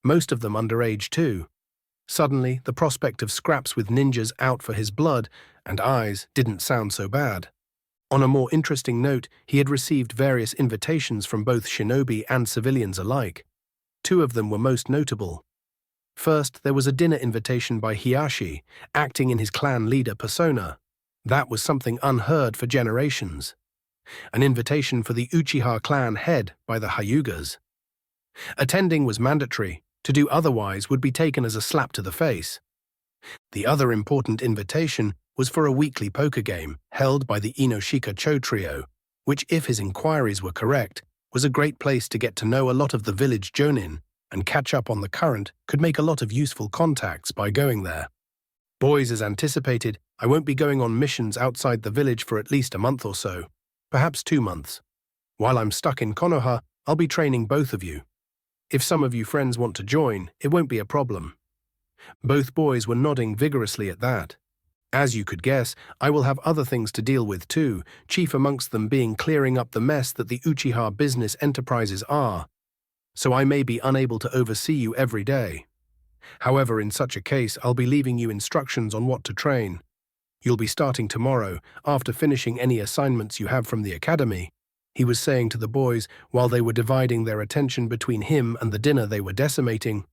most of them underage too. Suddenly, the prospect of scraps with ninjas out for his blood and eyes didn't sound so bad. On a more interesting note, he had received various invitations from both shinobi and civilians alike. Two of them were most notable. First, there was a dinner invitation by Hiashi, acting in his clan leader persona. That was something unheard for generations. An invitation for the Uchiha clan head by the Hyugas. Attending was mandatory. To do otherwise would be taken as a slap to the face. The other important invitation was for a weekly poker game held by the Inoshika Cho trio, which, if his inquiries were correct, was a great place to get to know a lot of the village jonin and catch up on the current, could make a lot of useful contacts by going there. Boys, as anticipated, I won't be going on missions outside the village for at least a month or so, perhaps 2 months. While I'm stuck in Konoha, I'll be training both of you. If some of you friends want to join, it won't be a problem. Both boys were nodding vigorously at that. As you could guess, I will have other things to deal with too, chief amongst them being clearing up the mess that the Uchiha business enterprises are, so I may be unable to oversee you every day. However, in such a case, I'll be leaving you instructions on what to train. You'll be starting tomorrow, after finishing any assignments you have from the academy, he was saying to the boys while they were dividing their attention between him and the dinner they were decimating.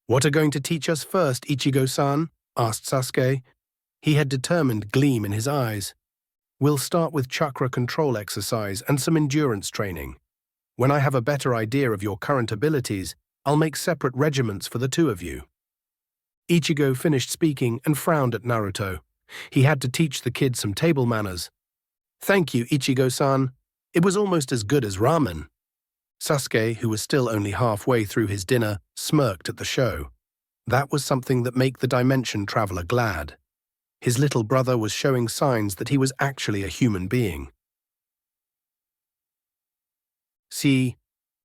What are going to teach us first, Ichigo-san? Asked Sasuke. He had determined gleam in his eyes. We'll start with chakra control exercise and some endurance training. When I have a better idea of your current abilities, I'll make separate regiments for the two of you. Ichigo finished speaking and frowned at Naruto. He had to teach the kid some table manners. Thank you, Ichigo-san. It was almost as good as ramen. Sasuke, who was still only halfway through his dinner, smirked at the show. That was something that made the dimension traveler glad. His little brother was showing signs that he was actually a human being. See,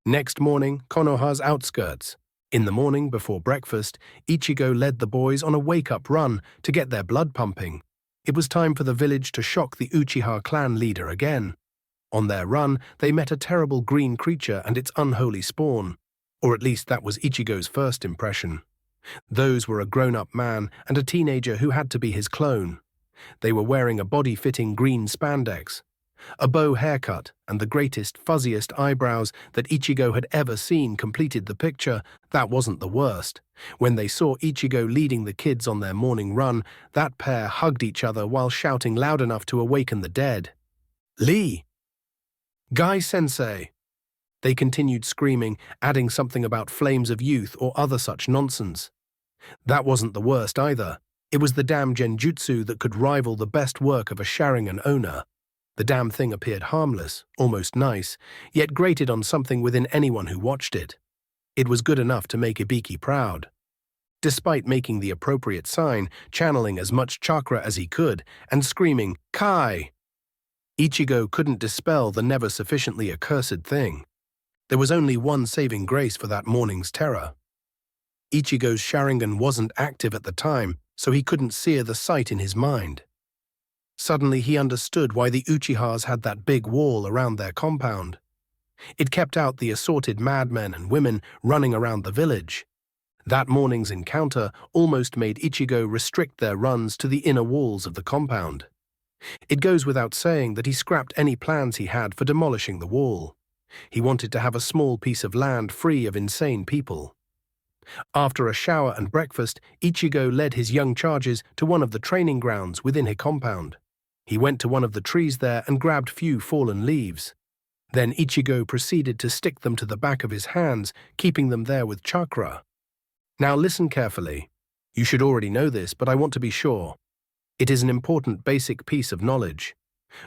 next morning, Konoha's outskirts. In the morning, before breakfast, Ichigo led the boys on a wake-up run to get their blood pumping. It was time for the village to shock the Uchiha clan leader again. On their run, they met a terrible green creature and its unholy spawn. Or at least that was Ichigo's first impression. Those were a grown-up man and a teenager who had to be his clone. They were wearing a body-fitting green spandex, a bow haircut, and the greatest, fuzziest eyebrows that Ichigo had ever seen completed the picture. That wasn't the worst. When they saw Ichigo leading the kids on their morning run, that pair hugged each other while shouting loud enough to awaken the dead. Lee! Guy-sensei! They continued screaming, adding something about flames of youth or other such nonsense. That wasn't the worst either. It was the damn genjutsu that could rival the best work of a Sharingan owner. The damn thing appeared harmless, almost nice, yet grated on something within anyone who watched it. It was good enough to make Ibiki proud. Despite making the appropriate sign, channeling as much chakra as he could, and screaming, Kai! Ichigo couldn't dispel the never-sufficiently accursed thing. There was only one saving grace for that morning's terror. Ichigo's Sharingan wasn't active at the time, so he couldn't sear the sight in his mind. Suddenly he understood why the Uchihas had that big wall around their compound. It kept out the assorted madmen and women running around the village. That morning's encounter almost made Ichigo restrict their runs to the inner walls of the compound. It goes without saying that he scrapped any plans he had for demolishing the wall. He wanted to have a small piece of land free of insane people. After a shower and breakfast, Ichigo led his young charges to one of the training grounds within his compound. He went to one of the trees there and grabbed few fallen leaves. Then Ichigo proceeded to stick them to the back of his hands, keeping them there with chakra. Now listen carefully. You should already know this, but I want to be sure. It is an important basic piece of knowledge.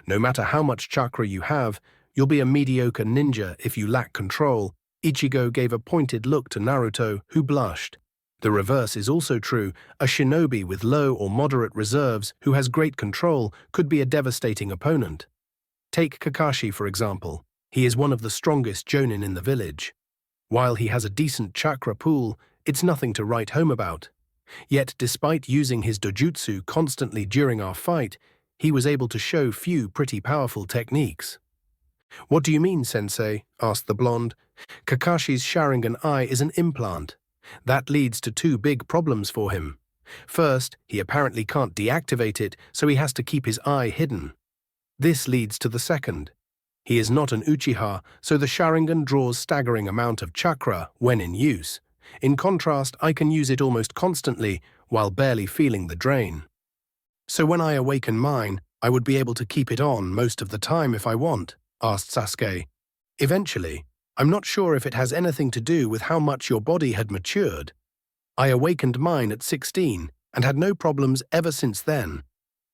No matter how much chakra you have, you'll be a mediocre ninja if you lack control. Ichigo gave a pointed look to Naruto, who blushed. The reverse is also true. A shinobi with low or moderate reserves who has great control could be a devastating opponent. Take Kakashi, for example. He is one of the strongest jonin in the village. While he has a decent chakra pool, it's nothing to write home about. Yet, despite using his dojutsu constantly during our fight, he was able to show few pretty powerful techniques. What do you mean, sensei? Asked the blonde. Kakashi's Sharingan eye is an implant. That leads to two big problems for him. First, he apparently can't deactivate it, so he has to keep his eye hidden. This leads to the second. He is not an Uchiha, so the Sharingan draws staggering amount of chakra when in use. In contrast, I can use it almost constantly while barely feeling the drain. So when I awaken mine, I would be able to keep it on most of the time if I want, asked Sasuke. Eventually, I'm not sure if it has anything to do with how much your body had matured. I awakened mine at 16 and had no problems ever since then.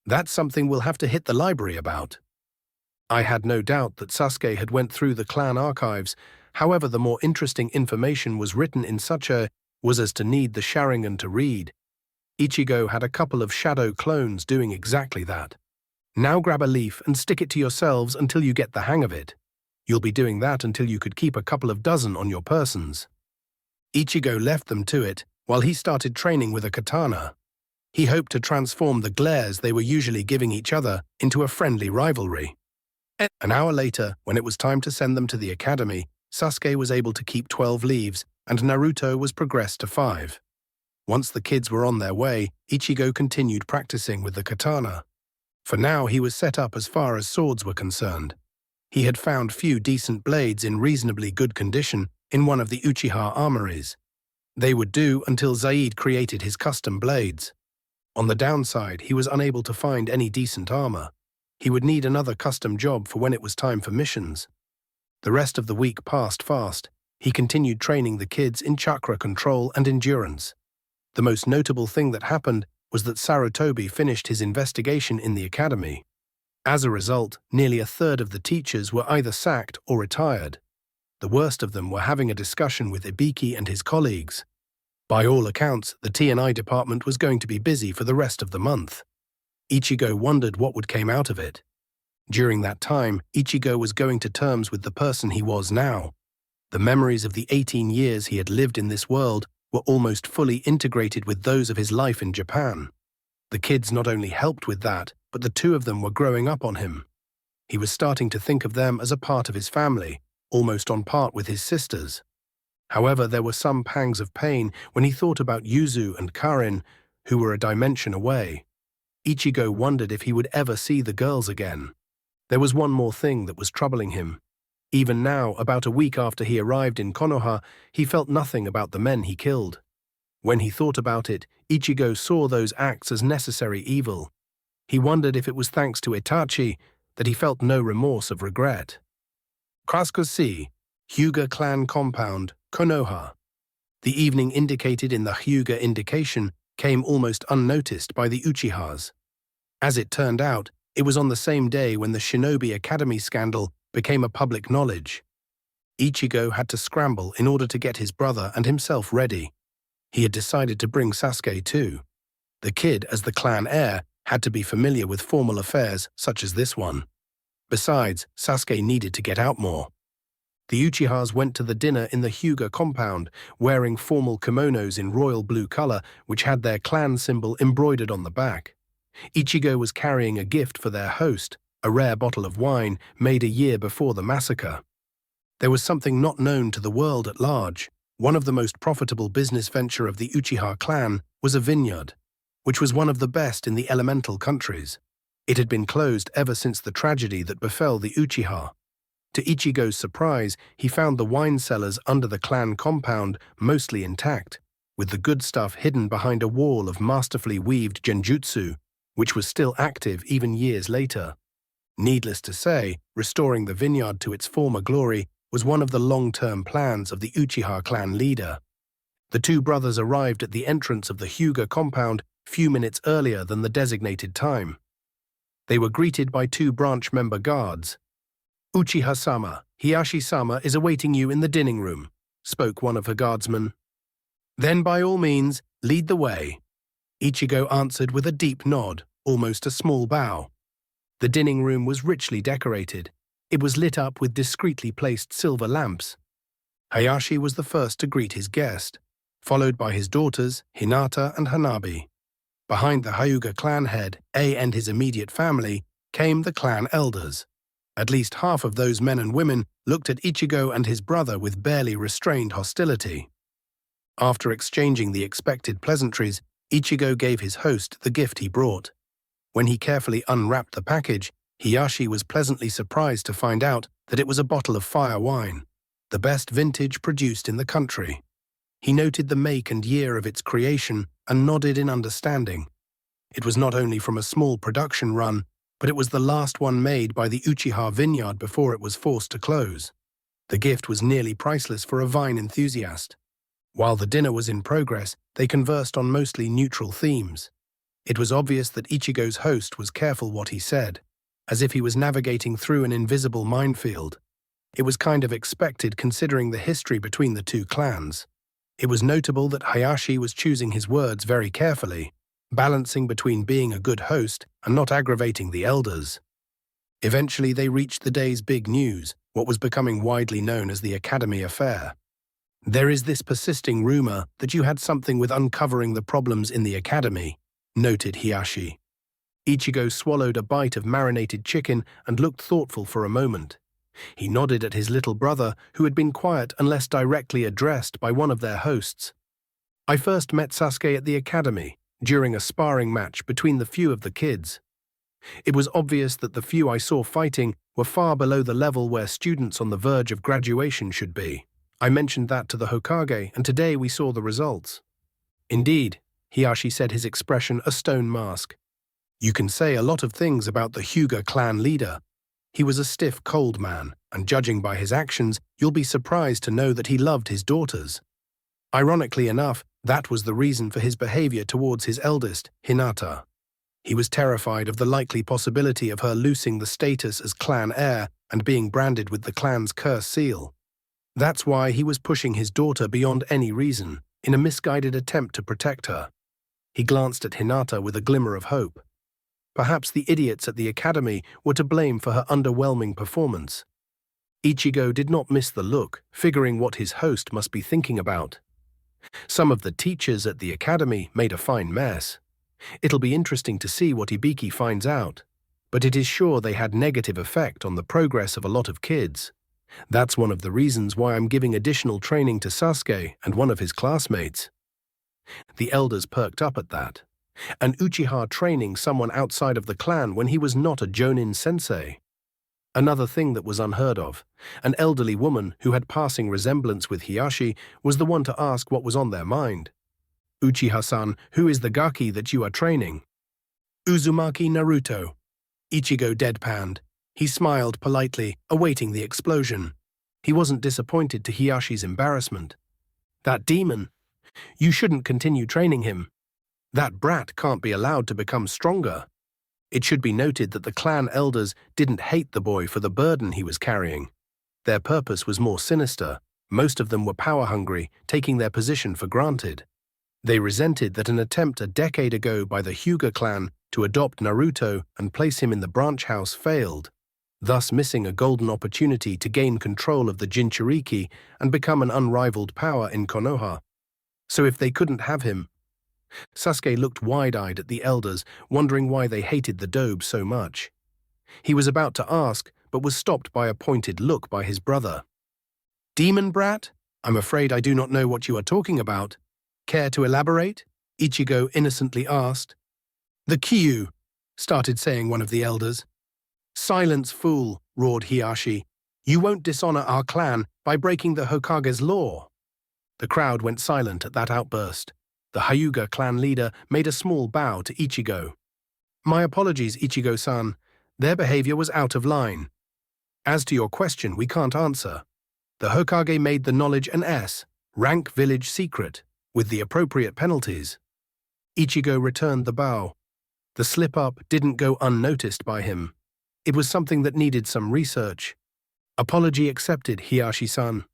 That's something we'll have to hit the library about. I had no doubt that Sasuke had went through the clan archives. However, the more interesting information was written in such a was as to need the Sharingan to read. Ichigo had a couple of shadow clones doing exactly that. Now grab a leaf and stick it to yourselves until you get the hang of it. You'll be doing that until you could keep a couple of dozen on your persons. Ichigo left them to it while he started training with a katana. He hoped to transform the glares they were usually giving each other into a friendly rivalry. An hour later, when it was time to send them to the academy, Sasuke was able to keep 12 leaves and Naruto was progressed to 5. Once the kids were on their way, Ichigo continued practicing with the katana. For now, he was set up as far as swords were concerned. He had found few decent blades in reasonably good condition in one of the Uchiha armories. They would do until Zaid created his custom blades. On the downside, he was unable to find any decent armor. He would need another custom job for when it was time for missions. The rest of the week passed fast. He continued training the kids in chakra control and endurance. The most notable thing that happened was that Sarutobi finished his investigation in the academy. As a result, nearly a third of the teachers were either sacked or retired. The worst of them were having a discussion with Ibiki and his colleagues. By all accounts, the T&I department was going to be busy for the rest of the month. Ichigo wondered what would come out of it. During that time, Ichigo was going to terms with the person he was now. The memories of the 18 years he had lived in this world were almost fully integrated with those of his life in Japan. The kids not only helped with that, but the two of them were growing up on him. He was starting to think of them as a part of his family, almost on par with his sisters. However, there were some pangs of pain when he thought about Yuzu and Karin, who were a dimension away. Ichigo wondered if he would ever see the girls again. There was one more thing that was troubling him. Even now, about a week after he arrived in Konoha, he felt nothing about the men he killed. When he thought about it, Ichigo saw those acts as necessary evil. He wondered if it was thanks to Itachi that he felt no remorse of regret. Kurosaki, Hyuga clan compound, Konoha. The evening indicated in the Hyuga indication came almost unnoticed by the Uchihas. As it turned out, it was on the same day when the Shinobi Academy scandal became a public knowledge. Ichigo had to scramble in order to get his brother and himself ready. He had decided to bring Sasuke too. The kid, as the clan heir, had to be familiar with formal affairs such as this one. Besides, Sasuke needed to get out more. The Uchihas went to the dinner in the Hyuga compound, wearing formal kimonos in royal blue color which had their clan symbol embroidered on the back. Ichigo was carrying a gift for their host, a rare bottle of wine made a year before the massacre. There was something not known to the world at large. One of the most profitable business venture of the Uchiha clan was a vineyard, which was one of the best in the elemental countries. It had been closed ever since the tragedy that befell the Uchiha. To Ichigo's surprise, he found the wine cellars under the clan compound mostly intact, with the good stuff hidden behind a wall of masterfully weaved genjutsu, which was still active even years later. Needless to say, restoring the vineyard to its former glory was one of the long-term plans of the Uchiha clan leader. The two brothers arrived at the entrance of the Hyuga compound few minutes earlier than the designated time. They were greeted by two branch member guards. "Uchiha-sama, Hiyashi-sama is awaiting you in the dining room," spoke one of her guardsmen. "Then by all means, lead the way." Ichigo answered with a deep nod, almost a small bow. The dining room was richly decorated. It was lit up with discreetly placed silver lamps. Hayashi was the first to greet his guest, followed by his daughters, Hinata and Hanabi. Behind the Hyuga clan head, A and his immediate family, came the clan elders. At least half of those men and women looked at Ichigo and his brother with barely restrained hostility. After exchanging the expected pleasantries, Ichigo gave his host the gift he brought. When he carefully unwrapped the package, Hiyashi was pleasantly surprised to find out that it was a bottle of fire wine, the best vintage produced in the country. He noted the make and year of its creation and nodded in understanding. It was not only from a small production run, but it was the last one made by the Uchiha vineyard before it was forced to close. The gift was nearly priceless for a wine enthusiast. While the dinner was in progress, they conversed on mostly neutral themes. It was obvious that Ichigo's host was careful what he said, as if he was navigating through an invisible minefield. It was kind of expected considering the history between the two clans. It was notable that Hiyashi was choosing his words very carefully, balancing between being a good host and not aggravating the elders. Eventually they reached the day's big news, what was becoming widely known as the Academy affair. "There is this persisting rumor that you had something with uncovering the problems in the Academy," noted Hiyashi. Ichigo swallowed a bite of marinated chicken and looked thoughtful for a moment. He nodded at his little brother, who had been quiet unless directly addressed by one of their hosts. "I first met Sasuke at the Academy, during a sparring match between the few of the kids. It was obvious that the few I saw fighting were far below the level where students on the verge of graduation should be. I mentioned that to the Hokage, and today we saw the results." "Indeed," Hiyashi said, his expression a stone mask. "You can say a lot of things about the Hyuga clan leader. He was a stiff, cold man, and judging by his actions, you'll be surprised to know that he loved his daughters. Ironically enough, that was the reason for his behavior towards his eldest, Hinata. He was terrified of the likely possibility of her losing the status as clan heir and being branded with the clan's curse seal. That's why he was pushing his daughter beyond any reason, in a misguided attempt to protect her." He glanced at Hinata with a glimmer of hope. Perhaps the idiots at the Academy were to blame for her underwhelming performance. Ichigo did not miss the look, figuring what his host must be thinking about. Some of the teachers at the Academy made a fine mess. It'll be interesting to see what Ibiki finds out, but it is sure they had negative effect on the progress of a lot of kids. That's one of the reasons why I'm giving additional training to Sasuke and one of his classmates." The elders perked up at that. An Uchiha training someone outside of the clan when he was not a Jonin sensei. Another thing that was unheard of, an elderly woman who had passing resemblance with Hiyashi was the one to ask what was on their mind. "Uchiha-san, who is the gaki that you are training?" "Uzumaki Naruto." Ichigo deadpanned. He smiled politely, awaiting the explosion. He wasn't disappointed to Hiyashi's embarrassment. "That demon. You shouldn't continue training him. That brat can't be allowed to become stronger." It should be noted that the clan elders didn't hate the boy for the burden he was carrying. Their purpose was more sinister. Most of them were power-hungry, taking their position for granted. They resented that an attempt a decade ago by the Hyuga clan to adopt Naruto and place him in the branch house failed, thus missing a golden opportunity to gain control of the Jinchuriki and become an unrivaled power in Konoha. So if they couldn't have him... Sasuke looked wide-eyed at the elders, wondering why they hated the dobe so much. He was about to ask, but was stopped by a pointed look by his brother. "Demon brat? I'm afraid I do not know what you are talking about. Care to elaborate?" Ichigo innocently asked. "The Kyu," started saying one of the elders. "Silence, fool," roared Hiyashi. "You won't dishonor our clan by breaking the Hokage's law." The crowd went silent at that outburst. The Hyuga clan leader made a small bow to Ichigo. "My apologies, Ichigo-san. Their behavior was out of line. As to your question, we can't answer. The Hokage made the knowledge an S, rank village secret, with the appropriate penalties." Ichigo returned the bow. The slip-up didn't go unnoticed by him. It was something that needed some research. "Apology accepted, Hiyashi-san.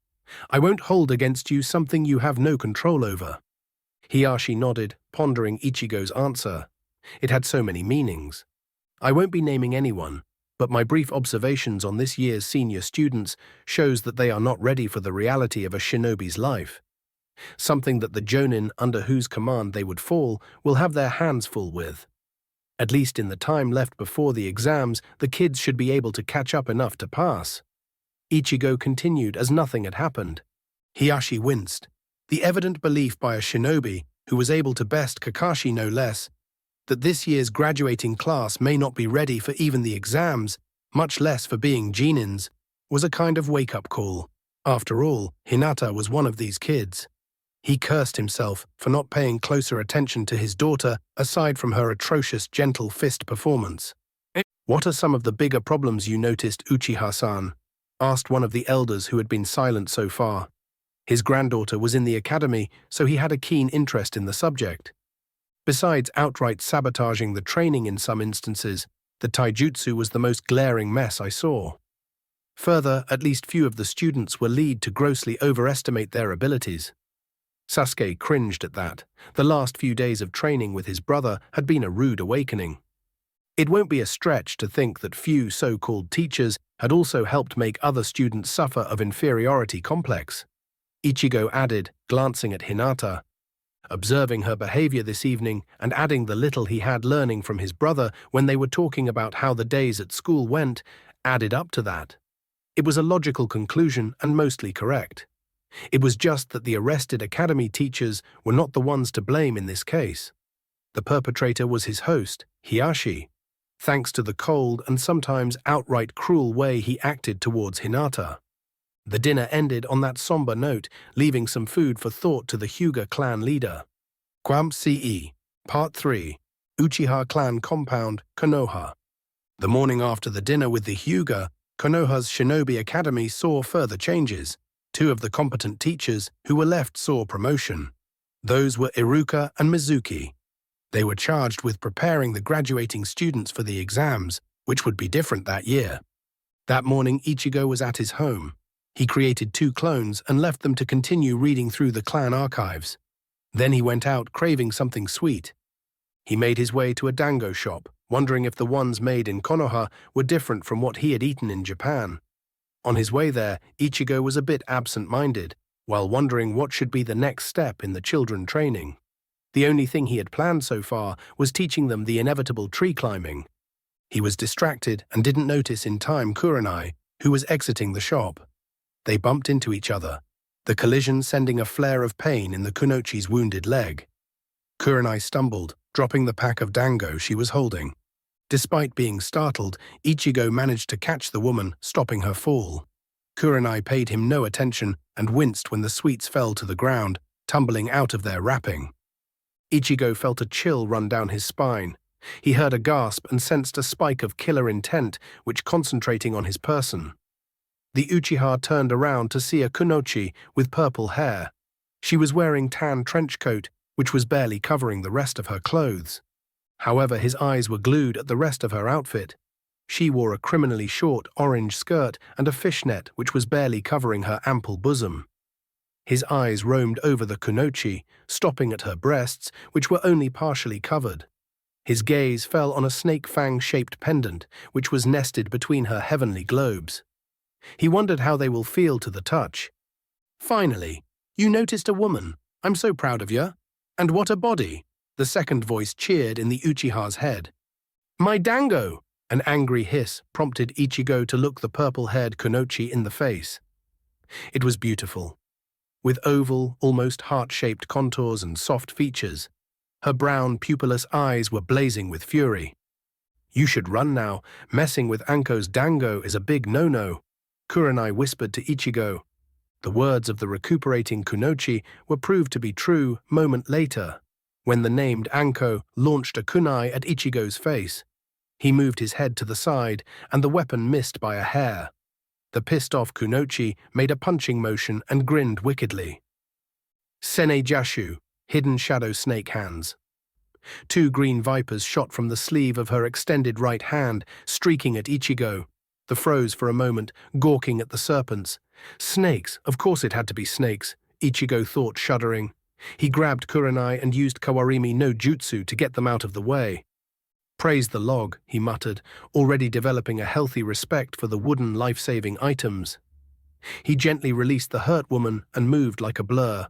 I won't hold against you something you have no control over." Hiyashi nodded, pondering Ichigo's answer. It had so many meanings. "I won't be naming anyone, but my brief observations on this year's senior students shows that they are not ready for the reality of a shinobi's life. Something that the jonin under whose command they would fall will have their hands full with. At least in the time left before the exams, the kids should be able to catch up enough to pass." Ichigo continued as nothing had happened. Hiyashi winced. The evident belief by a shinobi, who was able to best Kakashi no less, that this year's graduating class may not be ready for even the exams, much less for being Genins, was a kind of wake-up call. After all, Hinata was one of these kids. He cursed himself for not paying closer attention to his daughter aside from her atrocious gentle fist performance. "What are some of the bigger problems you noticed, Uchiha-san?" asked one of the elders who had been silent so far. His granddaughter was in the academy, so he had a keen interest in the subject. Besides outright sabotaging the training in some instances, the taijutsu was the most glaring mess I saw. Further, at least few of the students were led to grossly overestimate their abilities. Sasuke cringed at that. The last few days of training with his brother had been a rude awakening. It won't be a stretch to think that few so-called teachers had also helped make other students suffer of inferiority complex. Ichigo added, glancing at Hinata. Observing her behavior this evening and adding the little he had learning from his brother when they were talking about how the days at school went, added up to that. It was a logical conclusion and mostly correct. It was just that the arrested academy teachers were not the ones to blame in this case. The perpetrator was his host, Hiashi, thanks to the cold and sometimes outright cruel way he acted towards Hinata. The dinner ended on that somber note, leaving some food for thought to the Hyuga clan leader. Quam CE, Part 3, Uchiha Clan Compound, Konoha. The morning after the dinner with the Hyuga, Konoha's Shinobi Academy saw further changes. Two of the competent teachers who were left saw promotion. Those were Iruka and Mizuki. They were charged with preparing the graduating students for the exams, which would be different that year. That morning, Ichigo was at his home. He created 2 clones and left them to continue reading through the clan archives. Then he went out craving something sweet. He made his way to a dango shop, wondering if the ones made in Konoha were different from what he had eaten in Japan. On his way there, Ichigo was a bit absent-minded, while wondering what should be the next step in the children training. The only thing he had planned so far was teaching them the inevitable tree climbing. He was distracted and didn't notice in time Kurenai, who was exiting the shop. They bumped into each other, the collision sending a flare of pain in the Kunoichi's wounded leg. Kurenai stumbled, dropping the pack of dango she was holding. Despite being startled, Ichigo managed to catch the woman, stopping her fall. Kurenai paid him no attention and winced when the sweets fell to the ground, tumbling out of their wrapping. Ichigo felt a chill run down his spine. He heard a gasp and sensed a spike of killer intent, which concentrating on his person. The Uchiha turned around to see a Kunoichi with purple hair. She was wearing tan trench coat, which was barely covering the rest of her clothes. However, his eyes were glued at the rest of her outfit. She wore a criminally short orange skirt and a fishnet which was barely covering her ample bosom. His eyes roamed over the Kunoichi, stopping at her breasts, which were only partially covered. His gaze fell on a snake fang-shaped pendant, which was nested between her heavenly globes. He wondered how they will feel to the touch. "Finally, you noticed a woman. I'm so proud of you. And what a body!" The second voice cheered in the Uchiha's head. "My dango!" An angry hiss prompted Ichigo to look the purple-haired Kunoichi in the face. It was beautiful. With oval, almost heart-shaped contours and soft features, her brown, pupilless eyes were blazing with fury. "You should run now. Messing with Anko's dango is a big no-no," Kurenai whispered to Ichigo. The words of the recuperating Kunoichi were proved to be true moment later, when the named Anko launched a kunai at Ichigo's face. He moved his head to the side, and the weapon missed by a hair. The pissed-off Kunoichi made a punching motion and grinned wickedly. Sene Jashu, hidden shadow snake hands. 2 green vipers shot from the sleeve of her extended right hand, streaking at Ichigo. The froze for a moment, gawking at the serpents. Snakes, of course it had to be snakes, Ichigo thought, shuddering. He grabbed Kurenai and used Kawarimi no Jutsu to get them out of the way. "Praise the log," he muttered, already developing a healthy respect for the wooden life-saving items. He gently released the hurt woman and moved like a blur.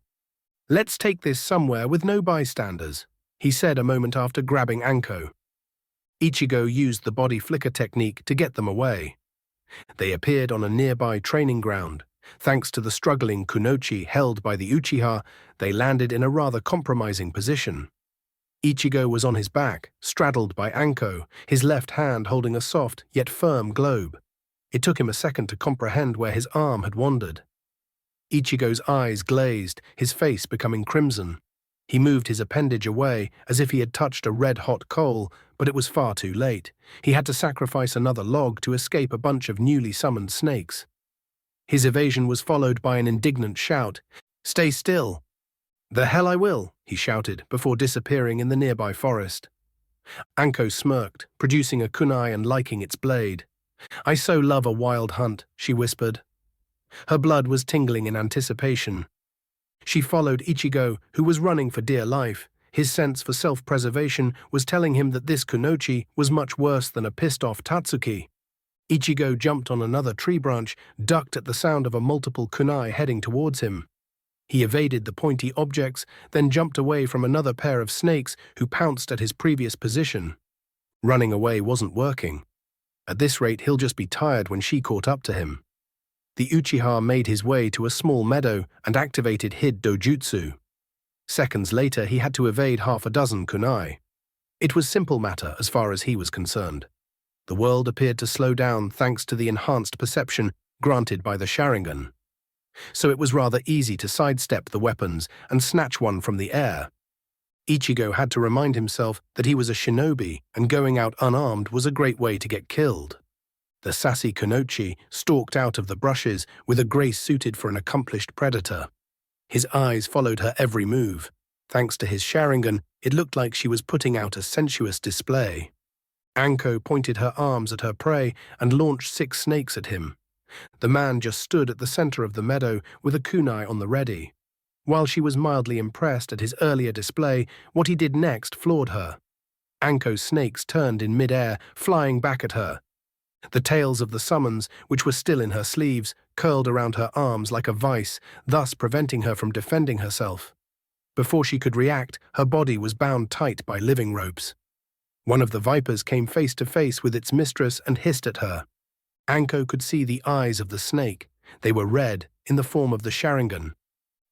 "Let's take this somewhere with no bystanders," he said a moment after grabbing Anko. Ichigo used the body flicker technique to get them away. They appeared on a nearby training ground. Thanks to the struggling Kunoichi held by the Uchiha, they landed in a rather compromising position. Ichigo was on his back, straddled by Anko, his left hand holding a soft yet firm globe. It took him a second to comprehend where his arm had wandered. Ichigo's eyes glazed, his face becoming crimson. He moved his appendage away, as if he had touched a red-hot coal, but it was far too late. He had to sacrifice another log to escape a bunch of newly summoned snakes. His evasion was followed by an indignant shout. "Stay still!" "The hell I will," he shouted, before disappearing in the nearby forest. Anko smirked, producing a kunai and liking its blade. "I so love a wild hunt," she whispered. Her blood was tingling in anticipation. She followed Ichigo, who was running for dear life. His sense for self-preservation was telling him that this kunoichi was much worse than a pissed-off Tatsuki. Ichigo jumped on another tree branch, ducked at the sound of a multiple kunai heading towards him. He evaded the pointy objects, then jumped away from another pair of snakes who pounced at his previous position. Running away wasn't working. At this rate, he'll just be tired when she caught up to him. The Uchiha made his way to a small meadow and activated Hid Dojutsu. Seconds later, he had to evade half a dozen kunai. It was simple matter as far as he was concerned. The world appeared to slow down thanks to the enhanced perception granted by the Sharingan. So it was rather easy to sidestep the weapons and snatch one from the air. Ichigo had to remind himself that he was a shinobi, and going out unarmed was a great way to get killed. The sassy kunoichi stalked out of the brushes with a grace suited for an accomplished predator. His eyes followed her every move. Thanks to his Sharingan, it looked like she was putting out a sensuous display. Anko pointed her arms at her prey and launched 6 snakes at him. The man just stood at the center of the meadow with a kunai on the ready. While she was mildly impressed at his earlier display, what he did next floored her. Anko's snakes turned in mid-air, flying back at her. The tails of the summons, which were still in her sleeves, curled around her arms like a vice, thus preventing her from defending herself. Before she could react, her body was bound tight by living ropes. One of the vipers came face to face with its mistress and hissed at her. Anko could see the eyes of the snake. They were red, in the form of the Sharingan.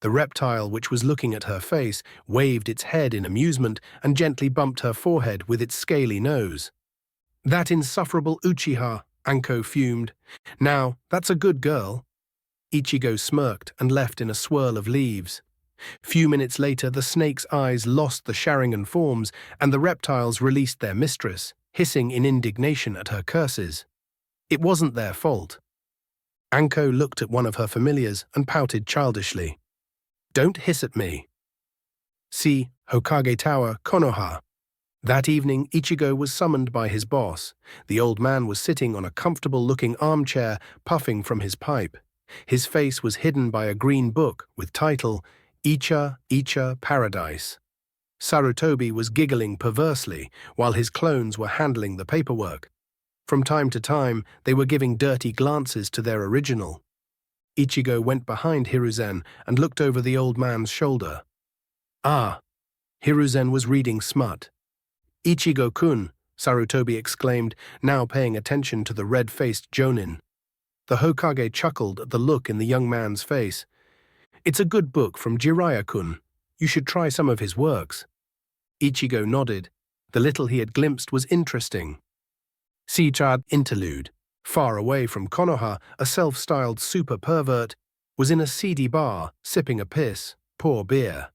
The reptile, which was looking at her face, waved its head in amusement and gently bumped her forehead with its scaly nose. "That insufferable Uchiha," Anko fumed. "Now, that's a good girl." Ichigo smirked and left in a swirl of leaves. Few minutes later, the snake's eyes lost the Sharingan forms, and the reptiles released their mistress, hissing in indignation at her curses. It wasn't their fault. Anko looked at one of her familiars and pouted childishly. "Don't hiss at me." See Hokage Tower, Konoha. That evening, Ichigo was summoned by his boss. The old man was sitting on a comfortable-looking armchair, puffing from his pipe. His face was hidden by a green book with title, Ichigo Paradise. Sarutobi was giggling perversely, while his clones were handling the paperwork. From time to time, they were giving dirty glances to their original. Ichigo went behind Hiruzen and looked over the old man's shoulder. Ah! Hiruzen was reading smut. "Ichigo-kun," Sarutobi exclaimed, now paying attention to the red-faced Jonin. The Hokage chuckled at the look in the young man's face. "It's a good book from Jiraiya-kun. You should try some of his works." Ichigo nodded. The little he had glimpsed was interesting. Seichad interlude. Far away from Konoha, a self-styled super pervert was in a seedy bar, sipping a piss, poor beer.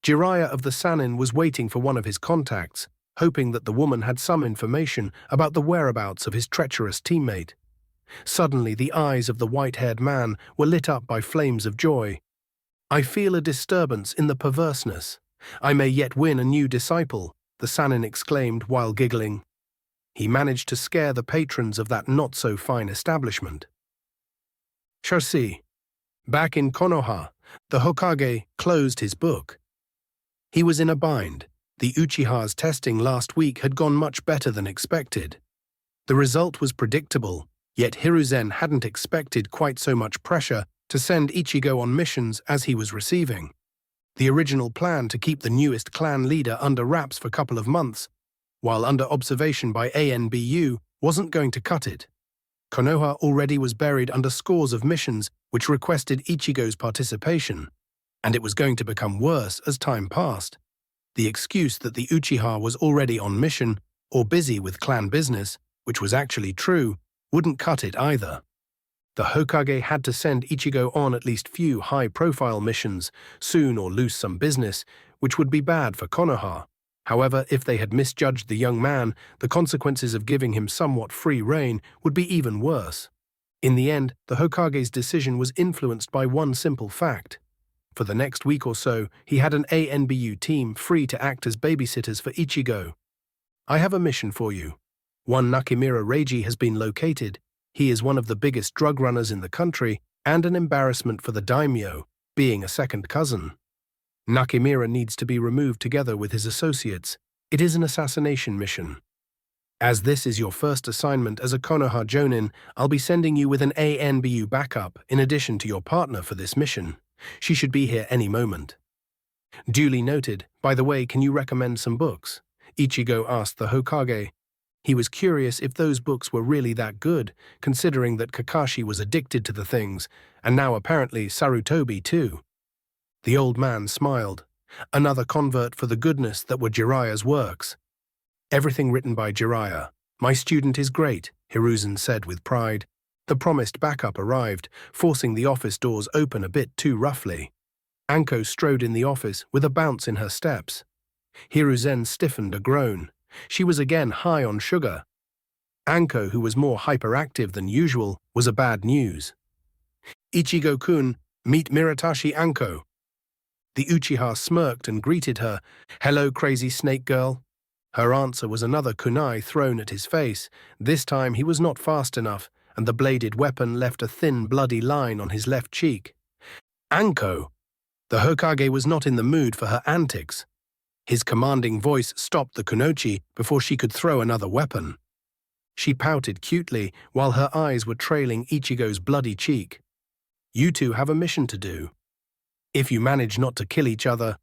Jiraiya of the Sannin was waiting for one of his contacts, hoping that the woman had some information about the whereabouts of his treacherous teammate. Suddenly, the eyes of the white-haired man were lit up by flames of joy. "I feel a disturbance in the perverseness. I may yet win a new disciple," the Sannin exclaimed while giggling. He managed to scare the patrons of that not-so-fine establishment. Charsi. Back in Konoha, the Hokage closed his book. He was in a bind. The Uchiha's testing last week had gone much better than expected. The result was predictable, yet Hiruzen hadn't expected quite so much pressure to send Ichigo on missions as he was receiving. The original plan to keep the newest clan leader under wraps for a couple of months, while under observation by ANBU, wasn't going to cut it. Konoha already was buried under scores of missions which requested Ichigo's participation, and it was going to become worse as time passed. The excuse that the Uchiha was already on mission or busy with clan business, which was actually true, wouldn't cut it either. The Hokage had to send Ichigo on at least few high-profile missions soon or lose some business, which would be bad for Konoha. However, if they had misjudged the young man, the consequences of giving him somewhat free rein would be even worse. In the end, the Hokage's decision was influenced by one simple fact. For the next week or so, he had an ANBU team free to act as babysitters for Ichigo. "I have a mission for you. One Nakimura Reiji has been located. He is one of the biggest drug runners in the country and an embarrassment for the daimyo, being a second cousin. Nakimura needs to be removed together with his associates. It is an assassination mission. As this is your first assignment as a Konoha Jonin, I'll be sending you with an ANBU backup in addition to your partner for this mission. She should be here any moment." Duly noted. By the way, can you recommend some books? Ichigo asked the Hokage. He was curious if those books were really that good, considering that Kakashi was addicted to the things, and now apparently Sarutobi too. The old man smiled. Another convert for the goodness that were Jiraiya's works. "Everything written by Jiraiya. My student is great," Hiruzen said with pride. The promised backup arrived, forcing the office doors open a bit too roughly. Anko strode in the office with a bounce in her steps. Hiruzen stiffened a groan. She was again high on sugar. Anko, who was more hyperactive than usual, was a bad news. "Ichigo-kun, meet Miratashi Anko." The Uchiha smirked and greeted her. "Hello, crazy snake girl." Her answer was another kunai thrown at his face. This time he was not fast enough, and the bladed weapon left a thin, bloody line on his left cheek. "Anko!" The Hokage was not in the mood for her antics. His commanding voice stopped the kunoichi before she could throw another weapon. She pouted cutely while her eyes were trailing Ichigo's bloody cheek. "You two have a mission to do. If you manage not to kill each other..."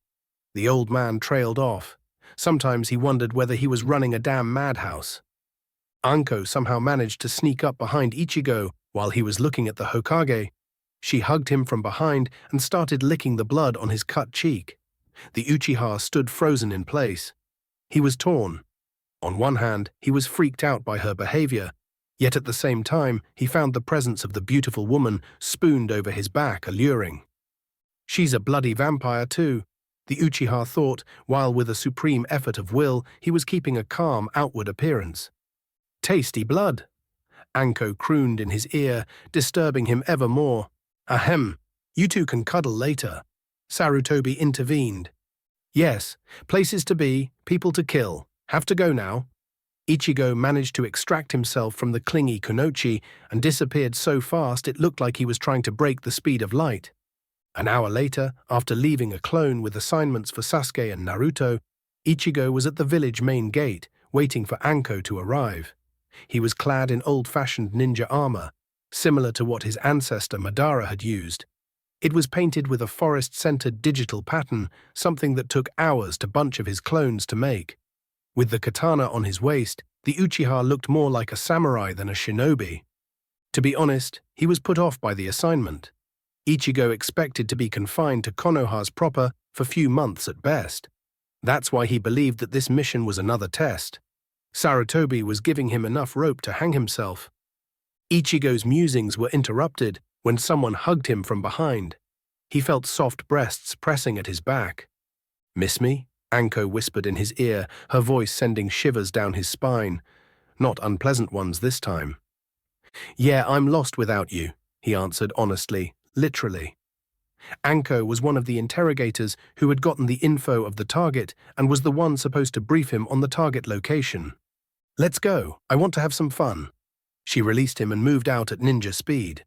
The old man trailed off. Sometimes he wondered whether he was running a damn madhouse. Anko somehow managed to sneak up behind Ichigo while he was looking at the Hokage. She hugged him from behind and started licking the blood on his cut cheek. The Uchiha stood frozen in place. He was torn. On one hand, he was freaked out by her behavior, yet at the same time he found the presence of the beautiful woman spooned over his back alluring. "She's a bloody vampire too," the Uchiha thought, while with a supreme effort of will he was keeping a calm outward appearance. "Tasty blood," Anko crooned in his ear, disturbing him ever more. "Ahem, you two can cuddle later," Sarutobi intervened. "Yes, places to be, people to kill. Have to go now." Ichigo managed to extract himself from the clingy kunoichi and disappeared so fast it looked like he was trying to break the speed of light. An hour later, after leaving a clone with assignments for Sasuke and Naruto, Ichigo was at the village main gate, waiting for Anko to arrive. He was clad in old-fashioned ninja armor, similar to what his ancestor Madara had used. It was painted with a forest-centered digital pattern, something that took hours to bunch of his clones to make. With the katana on his waist, the Uchiha looked more like a samurai than a shinobi. To be honest, he was put off by the assignment. Ichigo expected to be confined to Konoha's proper for few months at best. That's why he believed that this mission was another test. Sarutobi was giving him enough rope to hang himself. Ichigo's musings were interrupted when someone hugged him from behind. He felt soft breasts pressing at his back. "Miss me?" Anko whispered in his ear, her voice sending shivers down his spine. Not unpleasant ones this time. "Yeah, I'm lost without you," he answered honestly, literally. Anko was one of the interrogators who had gotten the info of the target and was the one supposed to brief him on the target location. "Let's go, I want to have some fun." She released him and moved out at ninja speed.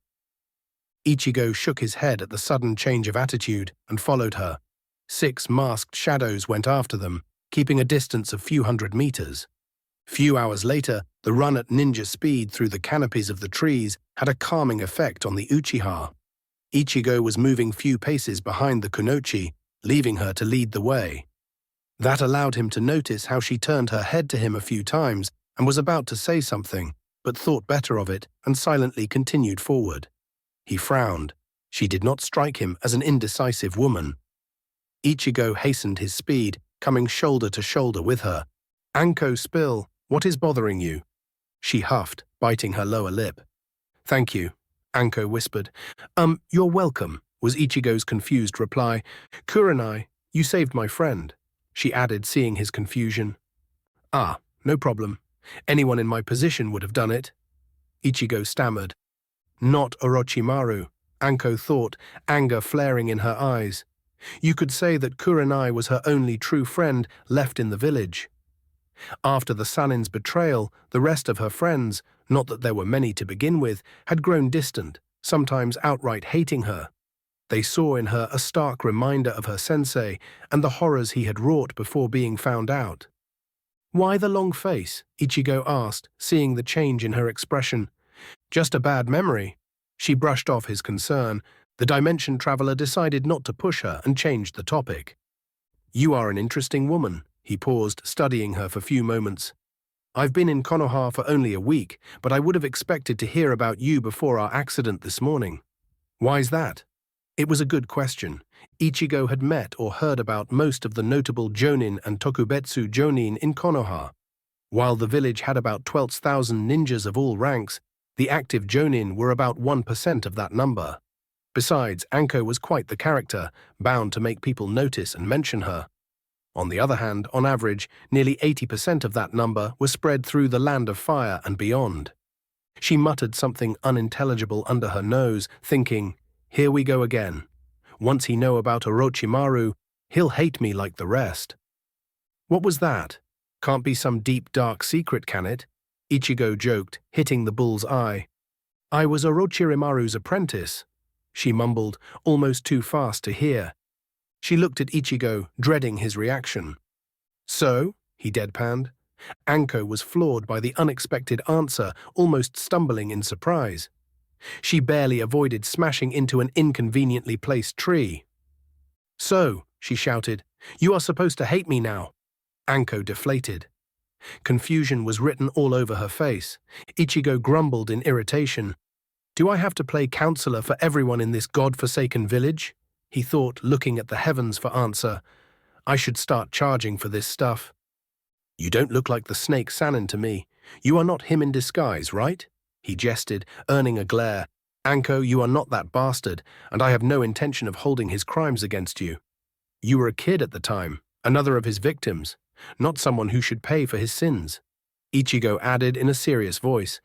Ichigo shook his head at the sudden change of attitude and followed her. 6 masked shadows went after them, keeping a distance of few hundred meters. Few hours later, the run at ninja speed through the canopies of the trees had a calming effect on the Uchiha. Ichigo was moving few paces behind the kunoichi, leaving her to lead the way. That allowed him to notice how she turned her head to him a few times and was about to say something, but thought better of it and silently continued forward. He frowned. She did not strike him as an indecisive woman. Ichigo hastened his speed, coming shoulder to shoulder with her. "Anko, spill, what is bothering you?" She huffed, biting her lower lip. "Thank you," Anko whispered. You're welcome," was Ichigo's confused reply. "Kurenai, you saved my friend," she added, seeing his confusion. "Ah, no problem. Anyone in my position would have done it," Ichigo stammered. "Not Orochimaru," Anko thought, anger flaring in her eyes. You could say that Kurenai was her only true friend left in the village. After the Sanin's betrayal, the rest of her friends, not that there were many to begin with, had grown distant, sometimes outright hating her. They saw in her a stark reminder of her sensei and the horrors he had wrought before being found out. "Why the long face?" Ichigo asked, seeing the change in her expression. "Just a bad memory." She brushed off his concern. The dimension traveler decided not to push her and changed the topic. "You are an interesting woman." He paused, studying her for a few moments. "I've been in Konoha for only a week, but I would have expected to hear about you before our accident this morning." "Why's that?" It was a good question. Ichigo had met or heard about most of the notable jonin and tokubetsu jonin in Konoha. While the village had about 12,000 ninjas of all ranks, the active jonin were about 1% of that number. Besides, Anko was quite the character, bound to make people notice and mention her. On the other hand, on average, nearly 80% of that number was spread through the Land of Fire and beyond. She muttered something unintelligible under her nose, thinking, "Here we go again. Once he know about Orochimaru, he'll hate me like the rest." "What was that? Can't be some deep, dark secret, can it?" Ichigo joked, hitting the bull's eye. "I was Orochimaru's apprentice," she mumbled, almost too fast to hear. She looked at Ichigo, dreading his reaction. "So?" he deadpanned. Anko was floored by the unexpected answer, almost stumbling in surprise. She barely avoided smashing into an inconveniently placed tree. "So," she shouted, "you are supposed to hate me now." Anko deflated. Confusion was written all over her face. Ichigo grumbled in irritation. "Do I have to play counselor for everyone in this god-forsaken village?" he thought, looking at the heavens for answer. "I should start charging for this stuff." "You don't look like the snake Sanin to me. You are not him in disguise, right?" he jested, earning a glare. "Anko, you are not that bastard, and I have no intention of holding his crimes against you. You were a kid at the time, another of his victims, not someone who should pay for his sins," Ichigo added in a serious voice.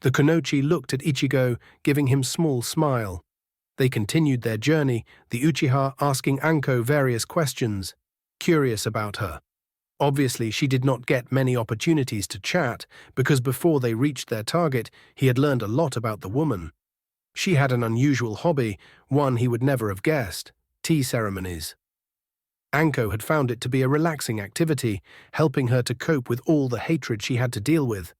The Kunoichi looked at Ichigo, giving him a small smile. They continued their journey, the Uchiha asking Anko various questions, curious about her. Obviously, she did not get many opportunities to chat, because before they reached their target, he had learned a lot about the woman. She had an unusual hobby, one he would never have guessed: tea ceremonies. Anko had found it to be a relaxing activity, helping her to cope with all the hatred she had to deal with.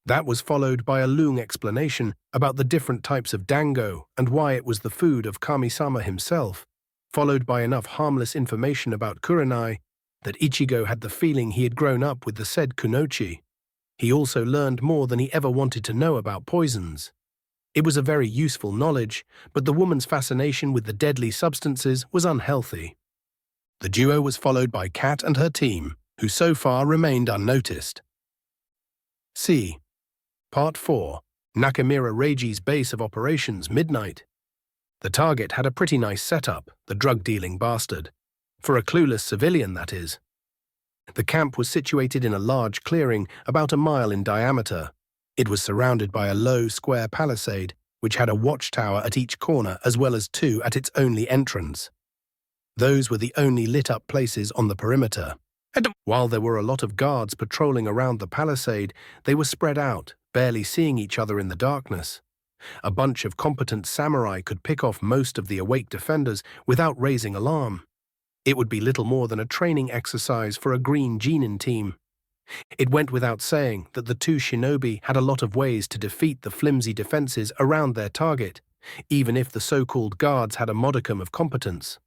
That was followed by a long explanation about the different types of dango and why it was the food of Kami-sama himself, followed by enough harmless information about Kurenai that Ichigo had the feeling he had grown up with the said Kunoichi. He also learned more than he ever wanted to know about poisons. It was a very useful knowledge, but the woman's fascination with the deadly substances was unhealthy. The duo was followed by Kat and her team, who so far remained unnoticed. C. Part 4. Nakamura Reiji's base of operations, midnight. The target had a pretty nice setup, the drug-dealing bastard. For a clueless civilian, that is. The camp was situated in a large clearing about a mile in diameter. It was surrounded by a low, square palisade, which had a watchtower at each corner as well as two at its only entrance. Those were the only lit-up places on the perimeter. While there were a lot of guards patrolling around the palisade, they were spread out, barely seeing each other in the darkness. A bunch of competent samurai could pick off most of the awake defenders without raising alarm. It would be little more than a training exercise for a green genin team. It went without saying that the two shinobi had a lot of ways to defeat the flimsy defenses around their target, even if the so-called guards had a modicum of competence.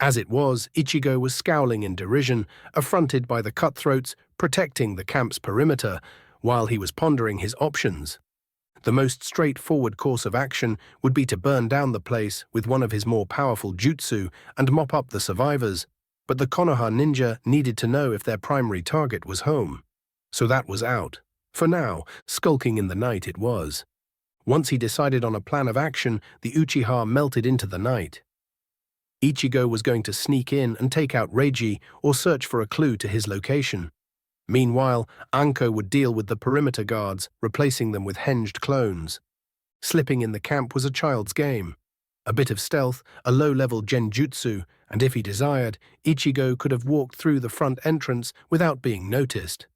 As it was, Ichigo was scowling in derision, affronted by the cutthroats protecting the camp's perimeter, while he was pondering his options. The most straightforward course of action would be to burn down the place with one of his more powerful jutsu and mop up the survivors. But the Konoha ninja needed to know if their primary target was home. So that was out. For now, skulking in the night it was. Once he decided on a plan of action, the Uchiha melted into the night. Ichigo was going to sneak in and take out Reiji or search for a clue to his location. Meanwhile, Anko would deal with the perimeter guards, replacing them with hinged clones. Slipping in the camp was a child's game. A bit of stealth, a low-level genjutsu, and if he desired, Ichigo could have walked through the front entrance without being noticed.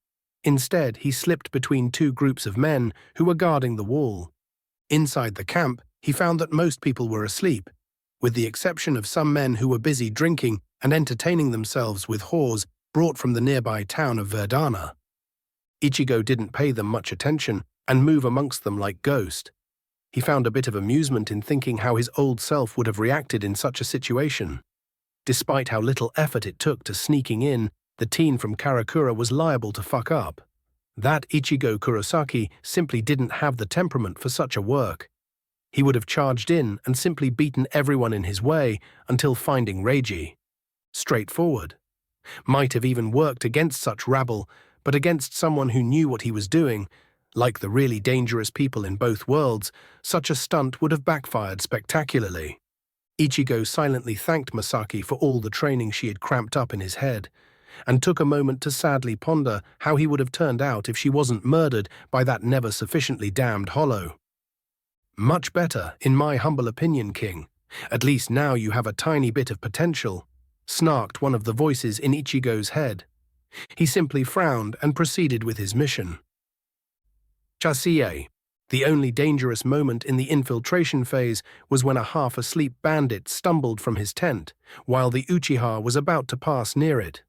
Instead, he slipped between two groups of men who were guarding the wall. Inside the camp, he found that most people were asleep, with the exception of some men who were busy drinking and entertaining themselves with whores brought from the nearby town of Verdana. Ichigo didn't pay them much attention and move amongst them like Ghost. He found a bit of amusement in thinking how his old self would have reacted in such a situation. Despite how little effort it took to sneaking in, the teen from Karakura was liable to fuck up. That Ichigo Kurosaki simply didn't have the temperament for such a work. He would have charged in and simply beaten everyone in his way until finding Reiji. Straightforward. Might have even worked against such rabble, but against someone who knew what he was doing, like the really dangerous people in both worlds, such a stunt would have backfired spectacularly. Ichigo silently thanked Masaki for all the training she had cramped up in his head, and took a moment to sadly ponder how he would have turned out if she wasn't murdered by that never sufficiently damned Hollow. Much better, in my humble opinion, King. At least now you have a tiny bit of potential, snarked one of the voices in Ichigo's head. He simply frowned and proceeded with his mission. Chasie. The only dangerous moment in the infiltration phase was when a half-asleep bandit stumbled from his tent, while the Uchiha was about to pass near it.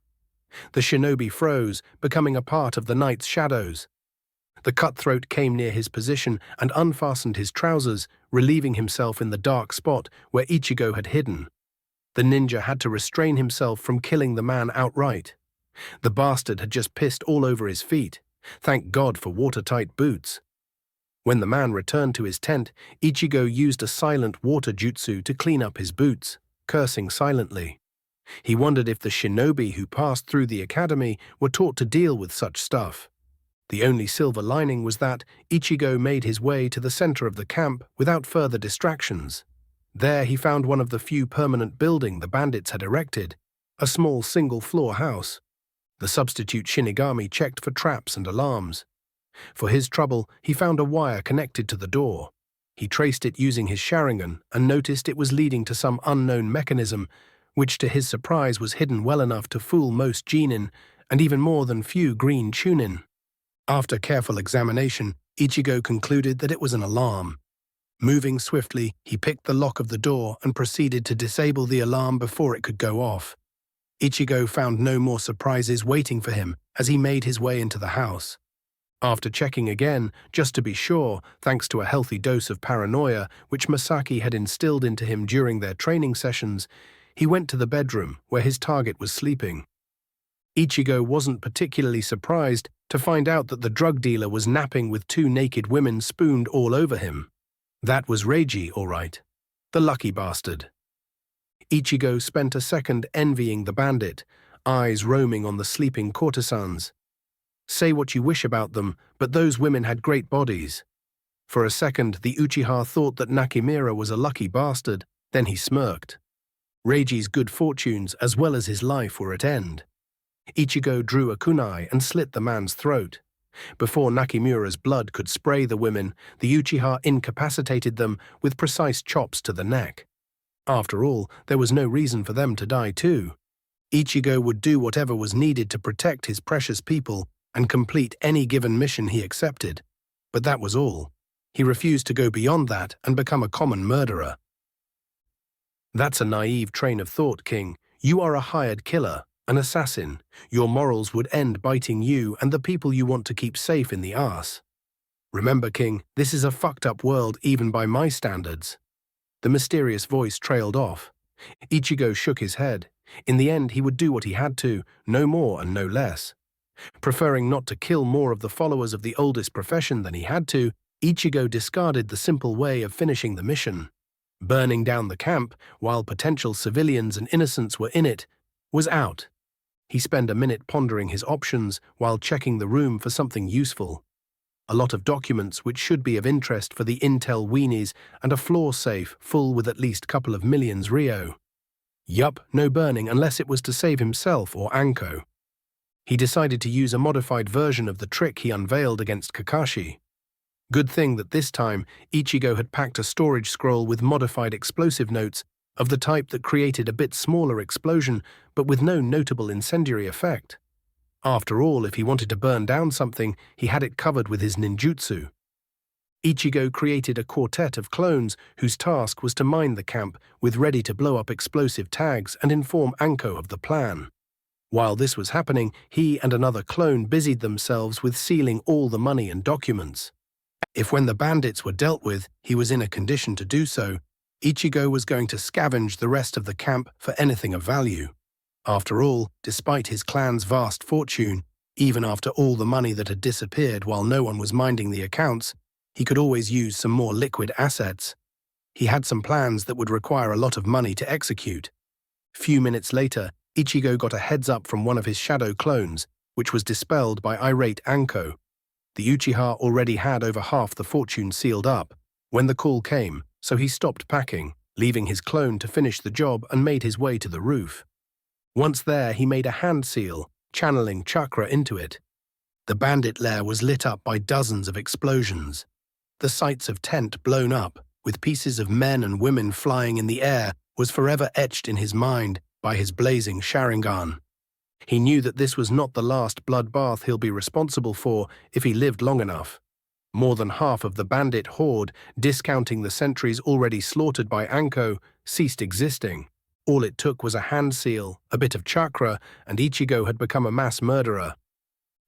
The shinobi froze, becoming a part of the night's shadows. The cutthroat came near his position and unfastened his trousers, relieving himself in the dark spot where Ichigo had hidden. The ninja had to restrain himself from killing the man outright. The bastard had just pissed all over his feet. Thank God for watertight boots. When the man returned to his tent, Ichigo used a silent water jutsu to clean up his boots, cursing silently. He wondered if the shinobi who passed through the academy were taught to deal with such stuff. The only silver lining was that Ichigo made his way to the center of the camp without further distractions. There he found one of the few permanent buildings the bandits had erected, a small single-floor house. The substitute Shinigami checked for traps and alarms. For his trouble, he found a wire connected to the door. He traced it using his Sharingan and noticed it was leading to some unknown mechanism, which to his surprise was hidden well enough to fool most genin and even more than few green chunin. After careful examination, Ichigo concluded that it was an alarm. Moving swiftly, he picked the lock of the door and proceeded to disable the alarm before it could go off. Ichigo found no more surprises waiting for him as he made his way into the house. After checking again, just to be sure, thanks to a healthy dose of paranoia which Masaki had instilled into him during their training sessions, he went to the bedroom where his target was sleeping. Ichigo wasn't particularly surprised to find out that the drug dealer was napping with two naked women spooned all over him. That was Reiji, all right. The lucky bastard. Ichigo spent a second envying the bandit, eyes roaming on the sleeping courtesans. Say what you wish about them, but those women had great bodies. For a second, the Uchiha thought that Nakimura was a lucky bastard, then he smirked. Reiji's good fortunes as well as his life were at end. Ichigo drew a kunai and slit the man's throat. Before Nakimura's blood could spray the women, the Uchiha incapacitated them with precise chops to the neck. After all, there was no reason for them to die too. Ichigo would do whatever was needed to protect his precious people and complete any given mission he accepted. But that was all. He refused to go beyond that and become a common murderer. That's a naive train of thought, King. You are a hired killer, an assassin. Your morals would end biting you and the people you want to keep safe in the arse. Remember, King, this is a fucked up world even by my standards. The mysterious voice trailed off. Ichigo shook his head. In the end, he would do what he had to, no more and no less. Preferring not to kill more of the followers of the oldest profession than he had to, Ichigo discarded the simple way of finishing the mission. Burning down the camp, while potential civilians and innocents were in it, was out. He spent a minute pondering his options while checking the room for something useful. A lot of documents which should be of interest for the intel weenies and a floor safe full with at least couple of millions Rio. Yup, no burning unless it was to save himself or Anko. He decided to use a modified version of the trick he unveiled against Kakashi. Good thing that this time Ichigo had packed a storage scroll with modified explosive notes of the type that created a bit smaller explosion but with no notable incendiary effect. After all, if he wanted to burn down something, he had it covered with his ninjutsu. Ichigo created a quartet of clones whose task was to mine the camp with ready-to-blow-up explosive tags and inform Anko of the plan. While this was happening, he and another clone busied themselves with sealing all the money and documents. If when the bandits were dealt with, he was in a condition to do so, Ichigo was going to scavenge the rest of the camp for anything of value. After all, despite his clan's vast fortune, even after all the money that had disappeared while no one was minding the accounts, he could always use some more liquid assets. He had some plans that would require a lot of money to execute. Few minutes later, Ichigo got a heads-up from one of his shadow clones, which was dispelled by irate Anko. The Uchiha already had over half the fortune sealed up when the call came, so he stopped packing, leaving his clone to finish the job and made his way to the roof. Once there, he made a hand seal, channeling chakra into it. The bandit lair was lit up by dozens of explosions. The sights of tent blown up, with pieces of men and women flying in the air, was forever etched in his mind by his blazing Sharingan. He knew that this was not the last bloodbath he'll be responsible for if he lived long enough. More than half of the bandit horde, discounting the sentries already slaughtered by Anko, ceased existing. All it took was a hand seal, a bit of chakra, and Ichigo had become a mass murderer.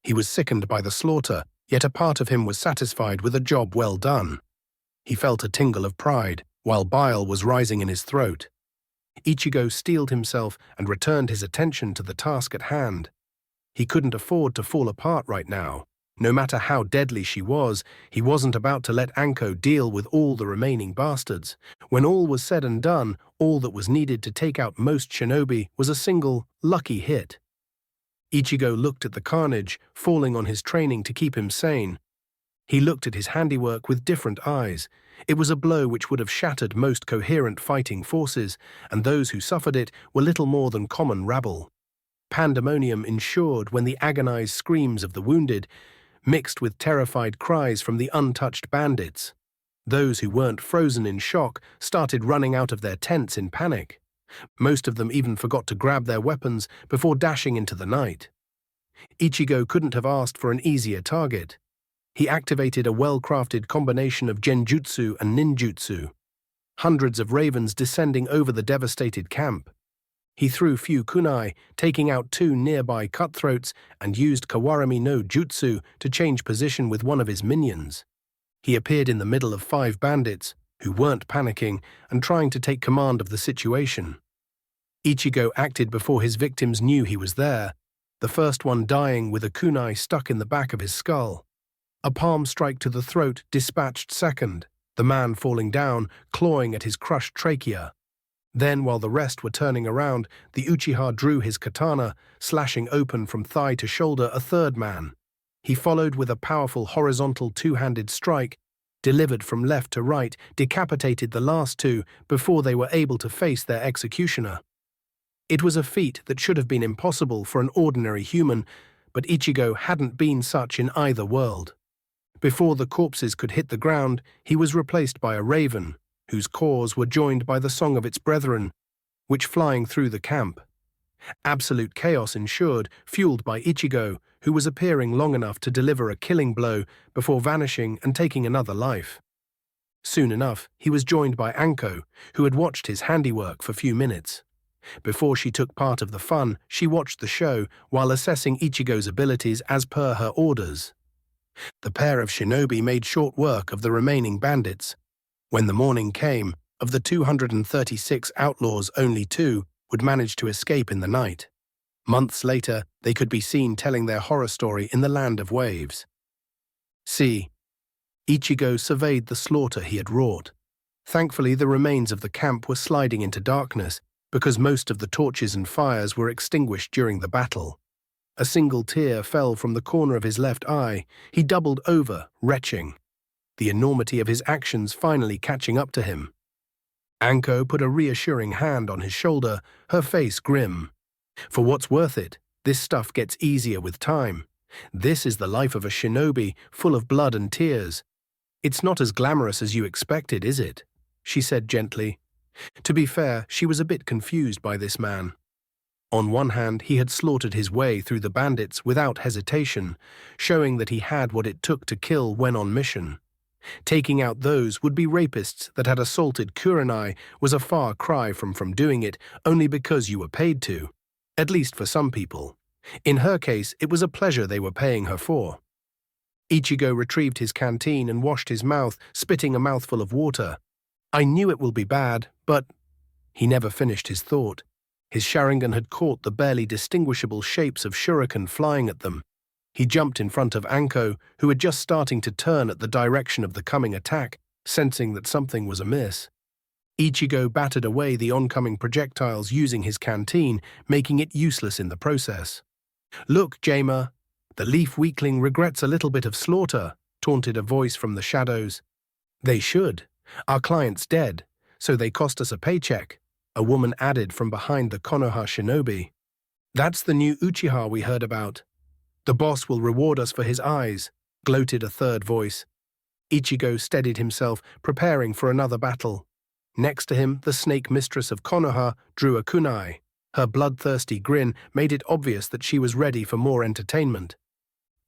He was sickened by the slaughter, yet a part of him was satisfied with a job well done. He felt a tingle of pride, while bile was rising in his throat. Ichigo steeled himself and returned his attention to the task at hand. He couldn't afford to fall apart right now. No matter how deadly she was, he wasn't about to let Anko deal with all the remaining bastards. When all was said and done, all that was needed to take out most shinobi was a single, lucky hit. Ichigo looked at the carnage, falling on his training to keep him sane. He looked at his handiwork with different eyes. It was a blow which would have shattered most coherent fighting forces, and those who suffered it were little more than common rabble. Pandemonium ensued when the agonized screams of the wounded mixed with terrified cries from the untouched bandits. Those who weren't frozen in shock started running out of their tents in panic. Most of them even forgot to grab their weapons before dashing into the night. Ichigo couldn't have asked for an easier target. He activated a well-crafted combination of genjutsu and ninjutsu. Hundreds of ravens descending over the devastated camp. He threw few kunai, taking out 2 nearby cutthroats, and used Kawarami no Jutsu to change position with one of his minions. He appeared in the middle of 5 bandits, who weren't panicking and trying to take command of the situation. Ichigo acted before his victims knew he was there, the first one dying with a kunai stuck in the back of his skull. A palm strike to the throat dispatched second, the man falling down, clawing at his crushed trachea. Then, while the rest were turning around, the Uchiha drew his katana, slashing open from thigh to shoulder a third man. He followed with a powerful horizontal 2-handed strike, delivered from left to right, decapitated the last 2 before they were able to face their executioner. It was a feat that should have been impossible for an ordinary human, but Ichigo hadn't been such in either world. Before the corpses could hit the ground, he was replaced by a raven, whose caws were joined by the song of its brethren, which flying through the camp. Absolute chaos ensued, fueled by Ichigo, who was appearing long enough to deliver a killing blow before vanishing and taking another life. Soon enough, he was joined by Anko, who had watched his handiwork for few minutes. Before she took part of the fun, she watched the show while assessing Ichigo's abilities as per her orders. The pair of shinobi made short work of the remaining bandits. When the morning came, of the 236 outlaws, only 2 would manage to escape in the night. Months later, they could be seen telling their horror story in the land of waves. See, Ichigo surveyed the slaughter he had wrought. Thankfully, the remains of the camp were sliding into darkness, because most of the torches and fires were extinguished during the battle. A single tear fell from the corner of his left eye. He doubled over, retching, the enormity of his actions finally catching up to him. Anko put a reassuring hand on his shoulder, her face grim. For what's worth it, this stuff gets easier with time. This is the life of a shinobi, full of blood and tears. It's not as glamorous as you expected, is it? She said gently. To be fair, she was a bit confused by this man. On one hand, he had slaughtered his way through the bandits without hesitation, showing that he had what it took to kill when on mission. Taking out those would-be rapists that had assaulted Kurenai was a far cry from doing it only because you were paid to, at least for some people. In her case, it was a pleasure they were paying her for. Ichigo retrieved his canteen and washed his mouth, spitting a mouthful of water. I knew it will be bad, but... He never finished his thought. His Sharingan had caught the barely distinguishable shapes of shuriken flying at them. He jumped in front of Anko, who was just starting to turn at the direction of the coming attack, sensing that something was amiss. Ichigo battered away the oncoming projectiles using his canteen, making it useless in the process. Look, Jamer, the leaf weakling regrets a little bit of slaughter, taunted a voice from the shadows. They should. Our client's dead, so they cost us a paycheck, a woman added from behind the Konoha shinobi. That's the new Uchiha we heard about. The boss will reward us for his eyes, gloated a third voice. Ichigo steadied himself, preparing for another battle. Next to him, the snake mistress of Konoha drew a kunai. Her bloodthirsty grin made it obvious that she was ready for more entertainment.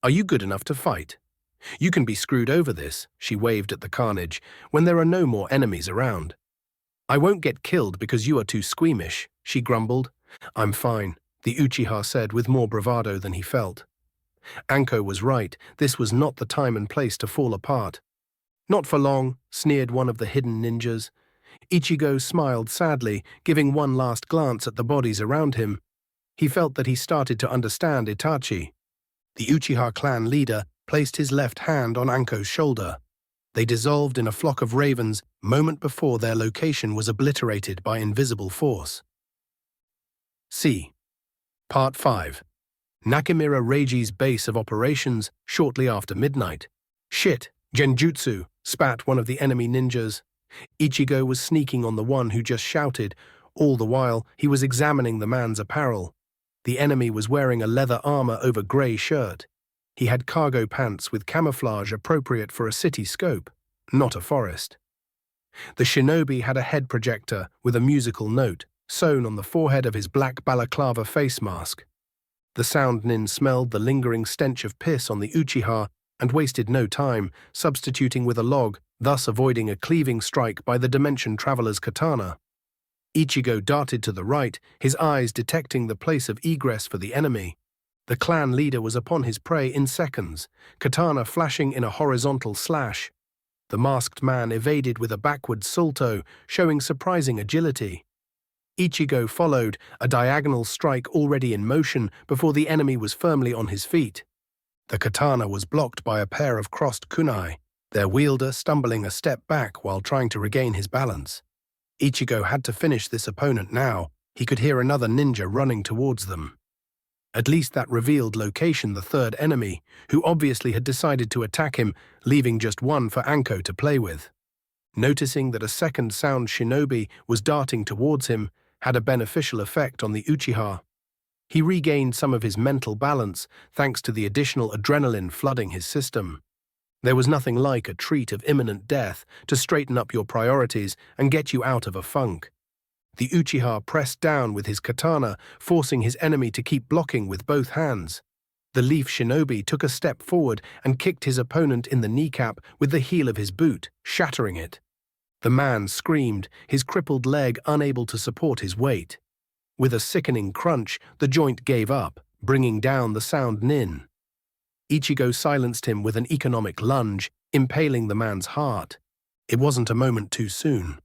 Are you good enough to fight? You can be screwed over this, she waved at the carnage, when there are no more enemies around. I won't get killed because you are too squeamish, she grumbled. I'm fine, the Uchiha said with more bravado than he felt. Anko was right, this was not the time and place to fall apart. Not for long, sneered one of the hidden ninjas. Ichigo smiled sadly, giving one last glance at the bodies around him. He felt that he started to understand Itachi. The Uchiha clan leader placed his left hand on Anko's shoulder. They dissolved in a flock of ravens moment before their location was obliterated by invisible force. C. Part 5. Nakamura Reiji's base of operations shortly after midnight. Shit, genjutsu, spat one of the enemy ninjas. Ichigo was sneaking on the one who just shouted. All the while, he was examining the man's apparel. The enemy was wearing a leather armor over grey shirt. He had cargo pants with camouflage appropriate for a city scope, not a forest. The shinobi had a head projector with a musical note sewn on the forehead of his black balaclava face mask. The sound nin smelled the lingering stench of piss on the Uchiha and wasted no time, substituting with a log, thus avoiding a cleaving strike by the Dimension Traveler's katana. Ichigo darted to the right, his eyes detecting the place of egress for the enemy. The clan leader was upon his prey in seconds, katana flashing in a horizontal slash. The masked man evaded with a backward salto, showing surprising agility. Ichigo followed, a diagonal strike already in motion before the enemy was firmly on his feet. The katana was blocked by a pair of crossed kunai, their wielder stumbling a step back while trying to regain his balance. Ichigo had to finish this opponent now. He could hear another ninja running towards them. At least that revealed location the third enemy, who obviously had decided to attack him, leaving just one for Anko to play with. Noticing that a second sound shinobi was darting towards him had a beneficial effect on the Uchiha. He regained some of his mental balance thanks to the additional adrenaline flooding his system. There was nothing like a treat of imminent death to straighten up your priorities and get you out of a funk. The Uchiha pressed down with his katana, forcing his enemy to keep blocking with both hands. The leaf shinobi took a step forward and kicked his opponent in the kneecap with the heel of his boot, shattering it. The man screamed, his crippled leg unable to support his weight. With a sickening crunch, the joint gave up, bringing down the sound nin. Ichigo silenced him with an economic lunge, impaling the man's heart. It wasn't a moment too soon.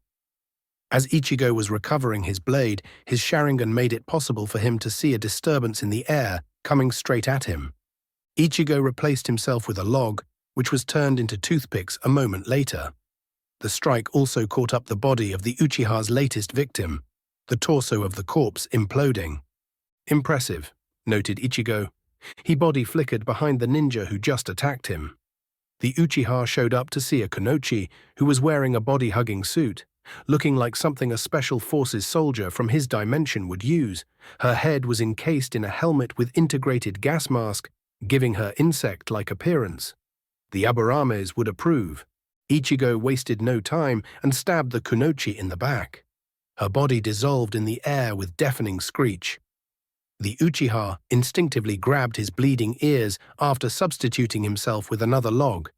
As Ichigo was recovering his blade, his Sharingan made it possible for him to see a disturbance in the air coming straight at him. Ichigo replaced himself with a log, which was turned into toothpicks a moment later. The strike also caught up the body of the Uchiha's latest victim. the torso of the corpse imploding. "Impressive," noted Ichigo. His body flickered behind the ninja who just attacked him. The Uchiha showed up to see a Kunoichi who was wearing a body-hugging suit, looking like something a Special Forces soldier from his dimension would use. Her head was encased in a helmet with integrated gas mask, giving her insect-like appearance. The Aburames would approve. Ichigo wasted no time and stabbed the Kunoichi in the back. Her body dissolved in the air with deafening screech. The Uchiha instinctively grabbed his bleeding ears after substituting himself with another log.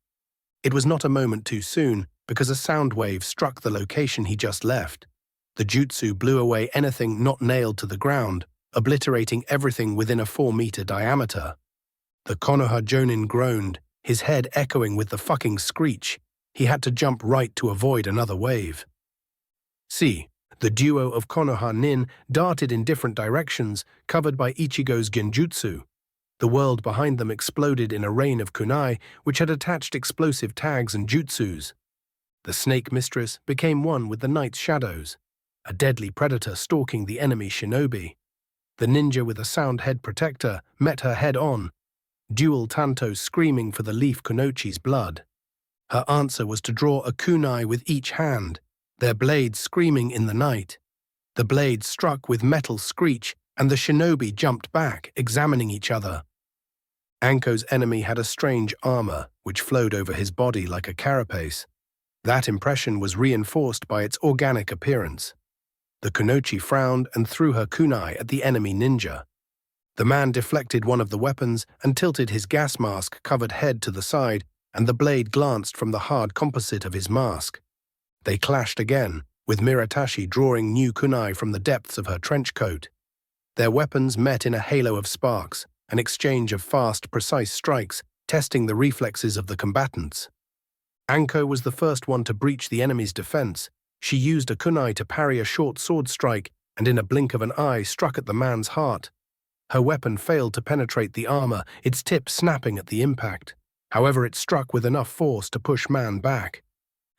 It was not a moment too soon, because a sound wave struck the location he just left. The jutsu blew away anything not nailed to the ground, obliterating everything within a 4-meter diameter. The Konoha Jonin groaned, his head echoing with the fucking screech. He had to jump right to avoid another wave. See, the duo of Konoha Nin darted in different directions, covered by Ichigo's genjutsu. The world behind them exploded in a rain of kunai, which had attached explosive tags and jutsus. The snake mistress became one with the night's shadows, a deadly predator stalking the enemy shinobi. The ninja with a sound head protector met her head-on, dual tanto screaming for the leaf kunoichi's blood. Her answer was to draw a kunai with each hand, their blades screaming in the night. The blades struck with metal screech, and the shinobi jumped back, examining each other. Anko's enemy had a strange armor, which flowed over his body like a carapace. That impression was reinforced by its organic appearance. The kunoichi frowned and threw her kunai at the enemy ninja. The man deflected one of the weapons and tilted his gas mask-covered head to the side, and the blade glanced from the hard composite of his mask. They clashed again, with Miratashi drawing new kunai from the depths of her trench coat. Their weapons met in a halo of sparks, an exchange of fast, precise strikes, testing the reflexes of the combatants. Anko was the first one to breach the enemy's defense. She used a kunai to parry a short sword strike and in a blink of an eye struck at the man's heart. Her weapon failed to penetrate the armor, its tip snapping at the impact. However, it struck with enough force to push man back.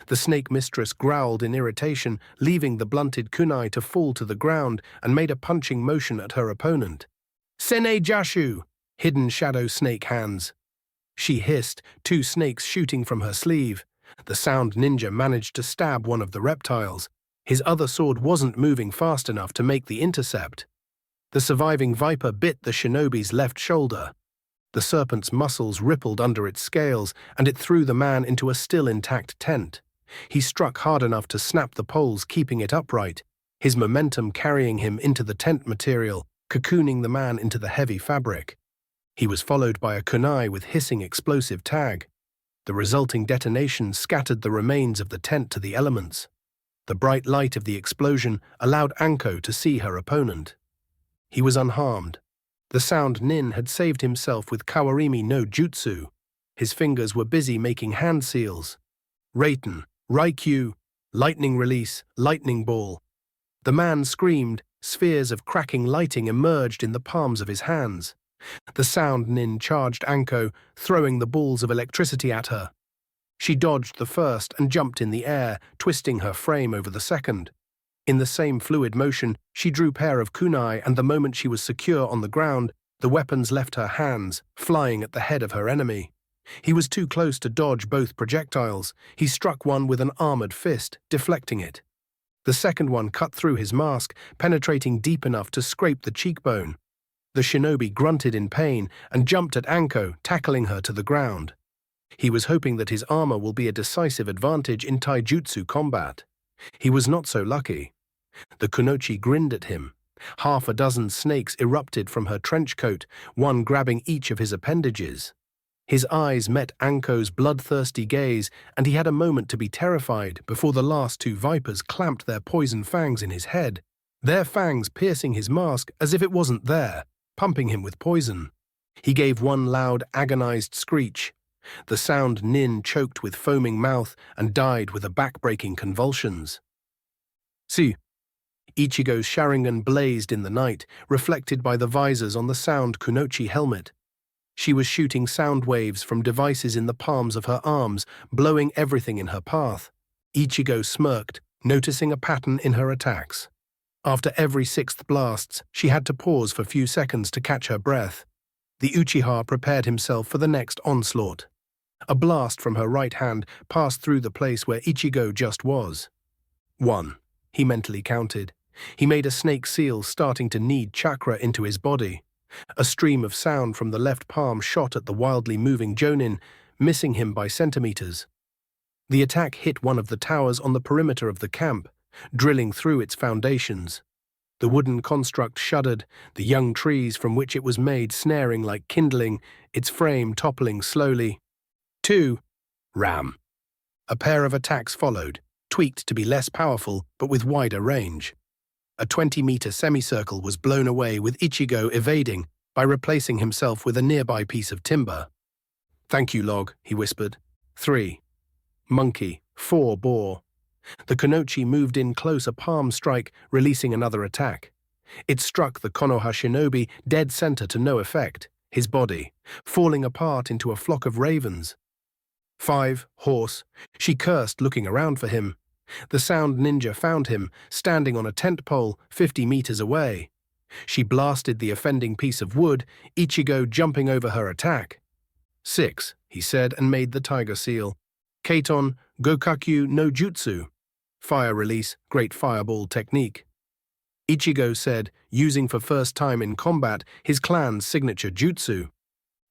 The snake mistress growled in irritation, leaving the blunted kunai to fall to the ground, and made a punching motion at her opponent. "Sene Jashu!" Hidden shadow snake hands. She hissed, 2 snakes shooting from her sleeve. The sound ninja managed to stab one of the reptiles. His other sword wasn't moving fast enough to make the intercept. The surviving viper bit the shinobi's left shoulder. The serpent's muscles rippled under its scales, and it threw the man into a still intact tent. He struck hard enough to snap the poles, keeping it upright, his momentum carrying him into the tent material, cocooning the man into the heavy fabric. He was followed by a kunai with hissing explosive tag. The resulting detonation scattered the remains of the tent to the elements. The bright light of the explosion allowed Anko to see her opponent. He was unharmed. The sound nin had saved himself with Kawarimi no Jutsu. His fingers were busy making hand seals. Raiten, Raikyu, lightning release, lightning ball. The man screamed, spheres of cracking lighting emerged in the palms of his hands. The sound nin charged Anko, throwing the balls of electricity at her. She dodged the first and jumped in the air, twisting her frame over the second. In the same fluid motion, she drew pair of kunai, and the moment she was secure on the ground, the weapons left her hands, flying at the head of her enemy. He was too close to dodge both projectiles. He struck one with an armored fist, deflecting it. The second one cut through his mask, penetrating deep enough to scrape the cheekbone. The shinobi grunted in pain and jumped at Anko, tackling her to the ground. He was hoping that his armor will be a decisive advantage in taijutsu combat. He was not so lucky. The kunoichi grinned at him. 6 snakes erupted from her trench coat, one grabbing each of his appendages. His eyes met Anko's bloodthirsty gaze, and he had a moment to be terrified before the last 2 vipers clamped their poison fangs in his head, their fangs piercing his mask as if it wasn't there, pumping him with poison. He gave one loud, agonized screech. The sound nin choked with foaming mouth and died with a back-breaking convulsions. See, Ichigo's Sharingan blazed in the night, reflected by the visors on the sound kunoichi helmet. She was shooting sound waves from devices in the palms of her arms, blowing everything in her path. Ichigo smirked, noticing a pattern in her attacks. After every sixth blasts, she had to pause for a few seconds to catch her breath. The Uchiha prepared himself for the next onslaught. A blast from her right hand passed through the place where Ichigo just was. 1. He mentally counted. He made a snake seal, starting to knead chakra into his body. A stream of sound from the left palm shot at the wildly moving Jonin, missing him by centimeters. The attack hit one of the towers on the perimeter of the camp, drilling through its foundations. The wooden construct shuddered, the young trees from which it was made snaring like kindling, its frame toppling slowly. 2. Ram. A pair of attacks followed, tweaked to be less powerful but with wider range. A 20-meter semicircle was blown away with Ichigo evading by replacing himself with a nearby piece of timber. "Thank you, Log," he whispered. 3. Monkey. 4. Boar. The Kunoichi moved in close, a palm strike, releasing another attack. It struck the Konoha shinobi dead center to no effect, his body falling apart into a flock of ravens. 5. Horse. She cursed, looking around for him. The sound ninja found him, standing on a tent pole 50 meters away. She blasted the offending piece of wood, Ichigo jumping over her attack. 6. He said and made the tiger seal. Keiton Gokakyu no Jutsu. Fire release, great fireball technique. Ichigo said, using for first time in combat his clan's signature jutsu.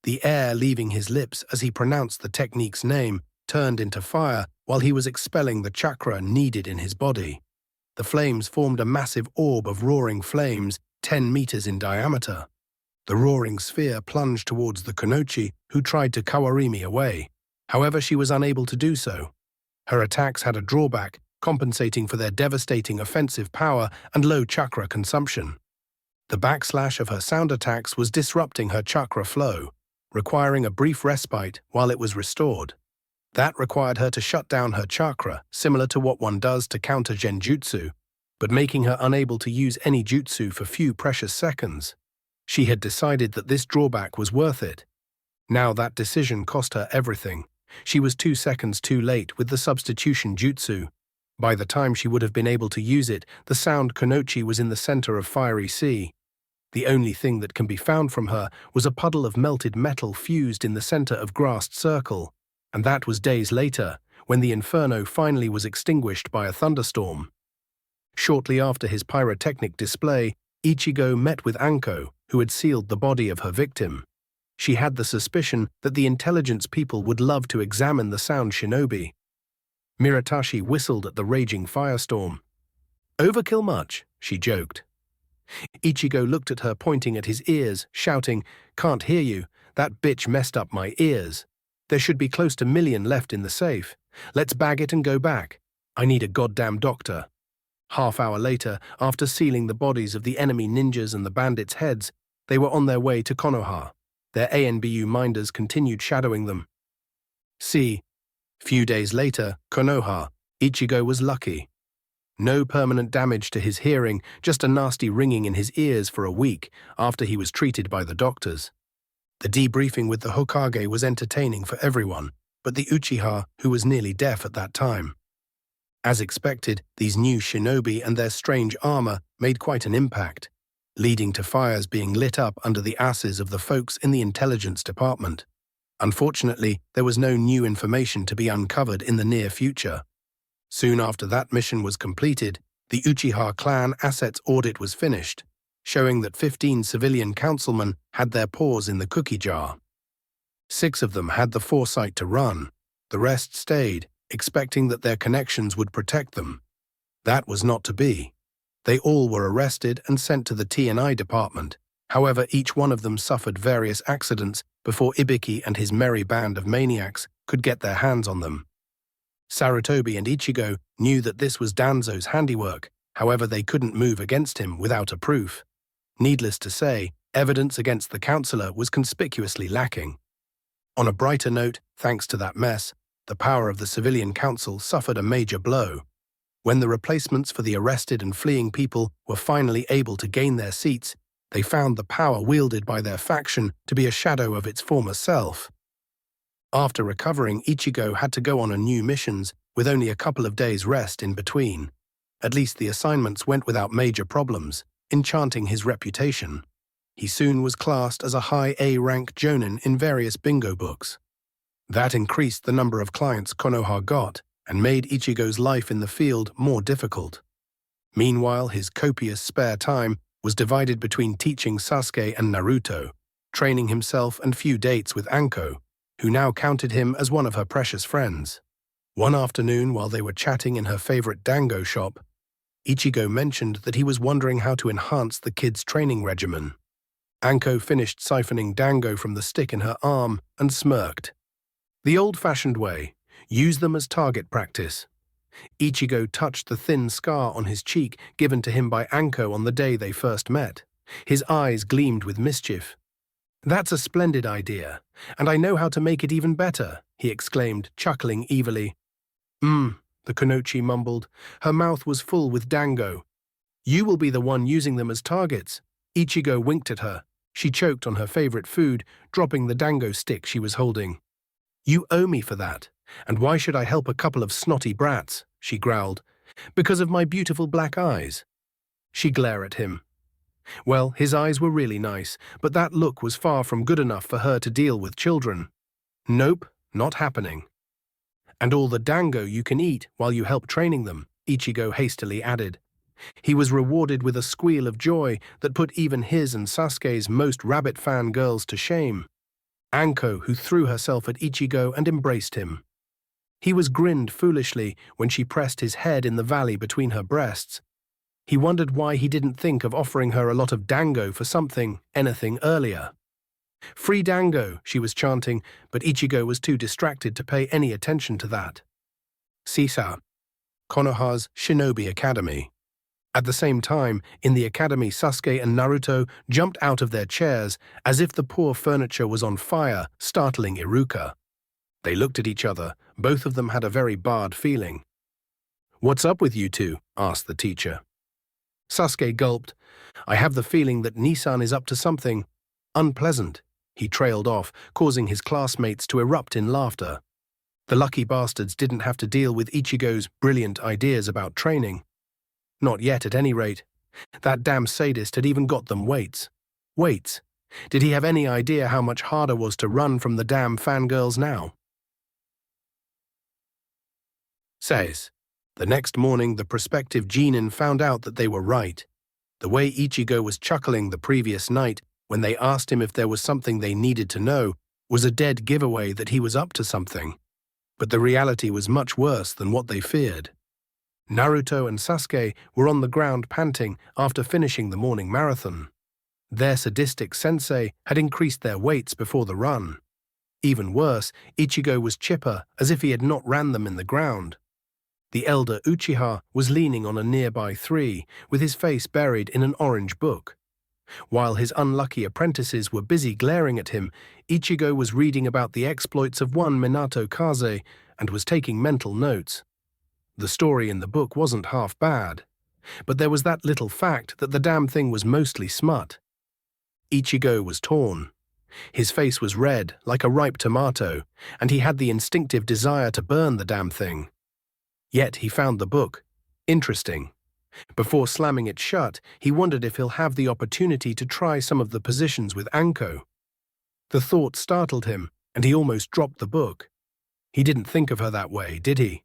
The air leaving his lips as he pronounced the technique's name turned into fire while he was expelling the chakra needed in his body. The flames formed a massive orb of roaring flames 10 meters in diameter. The roaring sphere plunged towards the Kunoichi, who tried to kawarimi away. However, she was unable to do so. Her attacks had a drawback, compensating for their devastating offensive power and low chakra consumption. The backslash of her sound attacks was disrupting her chakra flow, requiring a brief respite while it was restored. That required her to shut down her chakra, similar to what one does to counter genjutsu, but making her unable to use any jutsu for few precious seconds. She had decided that this drawback was worth it. Now that decision cost her everything. She was 2 seconds too late with the substitution jutsu. By the time she would have been able to use it, the sound Kunoichi was in the center of fiery sea. The only thing that can be found from her was a puddle of melted metal fused in the center of grassed circle, and that was days later, when the inferno finally was extinguished by a thunderstorm. Shortly after his pyrotechnic display, Ichigo met with Anko, who had sealed the body of her victim. She had the suspicion that the intelligence people would love to examine the sound shinobi. Miratashi whistled at the raging firestorm. "Overkill much?" she joked. Ichigo looked at her, pointing at his ears, shouting, "Can't hear you. That bitch messed up my ears. There should be close to a million left in the safe. Let's bag it and go back. I need a goddamn doctor." Half-hour later, after sealing the bodies of the enemy ninjas and the bandits' heads, they were on their way to Konoha. Their ANBU minders continued shadowing them. Few days later, Konoha. Ichigo was lucky. No permanent damage to his hearing, just a nasty ringing in his ears for a week after he was treated by the doctors. The debriefing with the Hokage was entertaining for everyone, but the Uchiha, who was nearly deaf at that time. As expected, these new shinobi and their strange armor made quite an impact, leading to fires being lit up under the asses of the folks in the intelligence department. Unfortunately, there was no new information to be uncovered in the near future. Soon after that mission was completed, the Uchiha clan assets audit was finished, showing that 15 civilian councilmen had their paws in the cookie jar. 6 of them had the foresight to run. The rest stayed, expecting that their connections would protect them. That was not to be. They all were arrested and sent to the T&I department. However, each one of them suffered various accidents before Ibiki and his merry band of maniacs could get their hands on them. Sarutobi and Ichigo knew that this was Danzo's handiwork, however they couldn't move against him without a proof. Needless to say, evidence against the counselor was conspicuously lacking. On a brighter note, thanks to that mess, the power of the civilian council suffered a major blow. When the replacements for the arrested and fleeing people were finally able to gain their seats, they found the power wielded by their faction to be a shadow of its former self. After recovering, Ichigo had to go on new missions, with only a couple of days' rest in between. At least the assignments went without major problems, enchanting his reputation. He soon was classed as a high A-rank jonin in various bingo books. That increased the number of clients Konoha got and made Ichigo's life in the field more difficult. Meanwhile, his copious spare time was divided between teaching Sasuke and Naruto, training himself and few dates with Anko, who now counted him as one of her precious friends. One afternoon, while they were chatting in her favorite dango shop, Ichigo mentioned that he was wondering how to enhance the kid's training regimen. Anko finished siphoning dango from the stick in her arm and smirked. The old-fashioned way, use them as target practice. Ichigo touched the thin scar on his cheek given to him by Anko on the day they first met. His eyes gleamed with mischief. "That's a splendid idea, and I know how to make it even better," he exclaimed, chuckling evilly. The Kunoichi mumbled. Her mouth was full with dango. "You will be the one using them as targets." Ichigo winked at her. She choked on her favorite food, dropping the dango stick she was holding. "You owe me for that. And why should I help a couple of snotty brats?" she growled. "Because of my beautiful black eyes." She glared at him. Well, his eyes were really nice, but that look was far from good enough for her to deal with children. Nope, not happening. "And all the dango you can eat while you help training them," Ichigo hastily added. He was rewarded with a squeal of joy that put even his and Sasuke's most rabbit fan girls to shame. Anko, who threw herself at Ichigo and embraced him. He was grinned foolishly when she pressed his head in the valley between her breasts. He wondered why he didn't think of offering her a lot of dango for anything earlier. "Free dango," she was chanting, but Ichigo was too distracted to pay any attention to that. Sisa, Konoha's Shinobi Academy. At the same time, in the academy, Sasuke and Naruto jumped out of their chairs as if the poor furniture was on fire, startling Iruka. They looked at each other. Both of them had a very barred feeling. "What's up with you two?" asked the teacher. Sasuke gulped. "I have the feeling that Nissan is up to something unpleasant." He trailed off, causing his classmates to erupt in laughter. The lucky bastards didn't have to deal with Ichigo's brilliant ideas about training. Not yet, at any rate. That damn sadist had even got them weights. Weights. Did he have any idea how much harder was to run from the damn fangirls now? Says. The next morning, the prospective genin found out that they were right. The way Ichigo was chuckling the previous night when they asked him if there was something they needed to know was a dead giveaway that he was up to something. But the reality was much worse than what they feared. Naruto and Sasuke were on the ground panting after finishing the morning marathon. Their sadistic sensei had increased their weights before the run. Even worse, Ichigo was chipper, as if he had not ran them in the ground. The elder Uchiha was leaning on a nearby tree, with his face buried in an orange book. While his unlucky apprentices were busy glaring at him, Ichigo was reading about the exploits of one Minato Kaze and was taking mental notes. The story in the book wasn't half bad, but there was that little fact that the damn thing was mostly smut. Ichigo was torn. His face was red, like a ripe tomato, and he had the instinctive desire to burn the damn thing. Yet he found the book interesting. Before slamming it shut, he wondered if he'll have the opportunity to try some of the positions with Anko. The thought startled him, and he almost dropped the book. He didn't think of her that way, did he?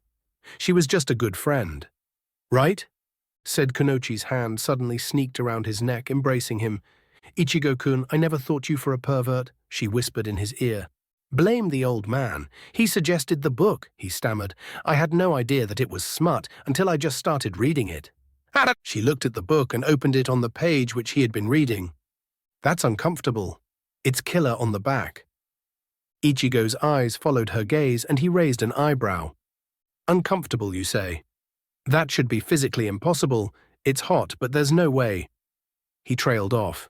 She was just a good friend. "Right?" said Kunoichi's hand suddenly sneaked around his neck, embracing him. "Ichigo-kun, I never thought you for a pervert," she whispered in his ear. "Blame the old man. He suggested the book," he stammered. "I had no idea that it was smut until I just started reading it." She looked at the book and opened it on the page which he had been reading. "That's uncomfortable. It's killer on the back." Ichigo's eyes followed her gaze and he raised an eyebrow. "Uncomfortable, you say? That should be physically impossible. It's hot, but there's no way." He trailed off.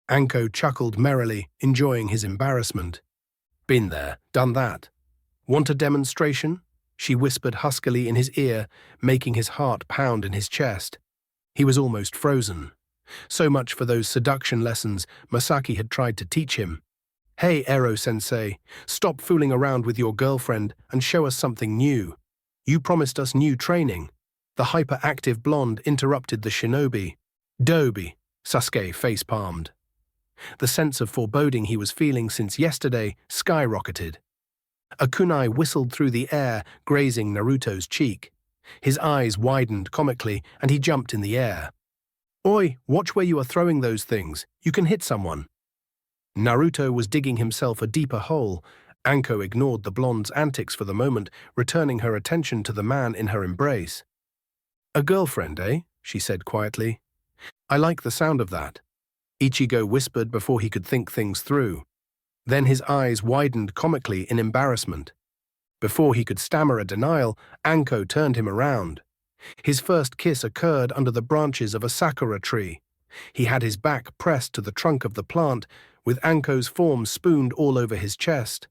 Anko chuckled merrily, enjoying his embarrassment. "Been there, done that. Want a demonstration?" she whispered huskily in his ear, making his heart pound in his chest. He was almost frozen. So much for those seduction lessons Masaki had tried to teach him. "Hey, Ero-sensei, stop fooling around with your girlfriend and show us something new. You promised us new training." The hyperactive blonde interrupted the shinobi. Dobi, Sasuke face-palmed. The sense of foreboding he was feeling since yesterday skyrocketed. A kunai whistled through the air, grazing Naruto's cheek. His eyes widened comically, and he jumped in the air. "Oi, watch where you are throwing those things. You can hit someone." Naruto was digging himself a deeper hole. Anko ignored the blonde's antics for the moment, returning her attention to the man in her embrace. "A girlfriend, eh?" she said quietly. "I like the sound of that." Ichigo whispered before he could think things through. Then his eyes widened comically in embarrassment. Before he could stammer a denial, Anko turned him around. His first kiss occurred under the branches of a sakura tree. He had his back pressed to the trunk of the plant, with Anko's form spooned all over his chest.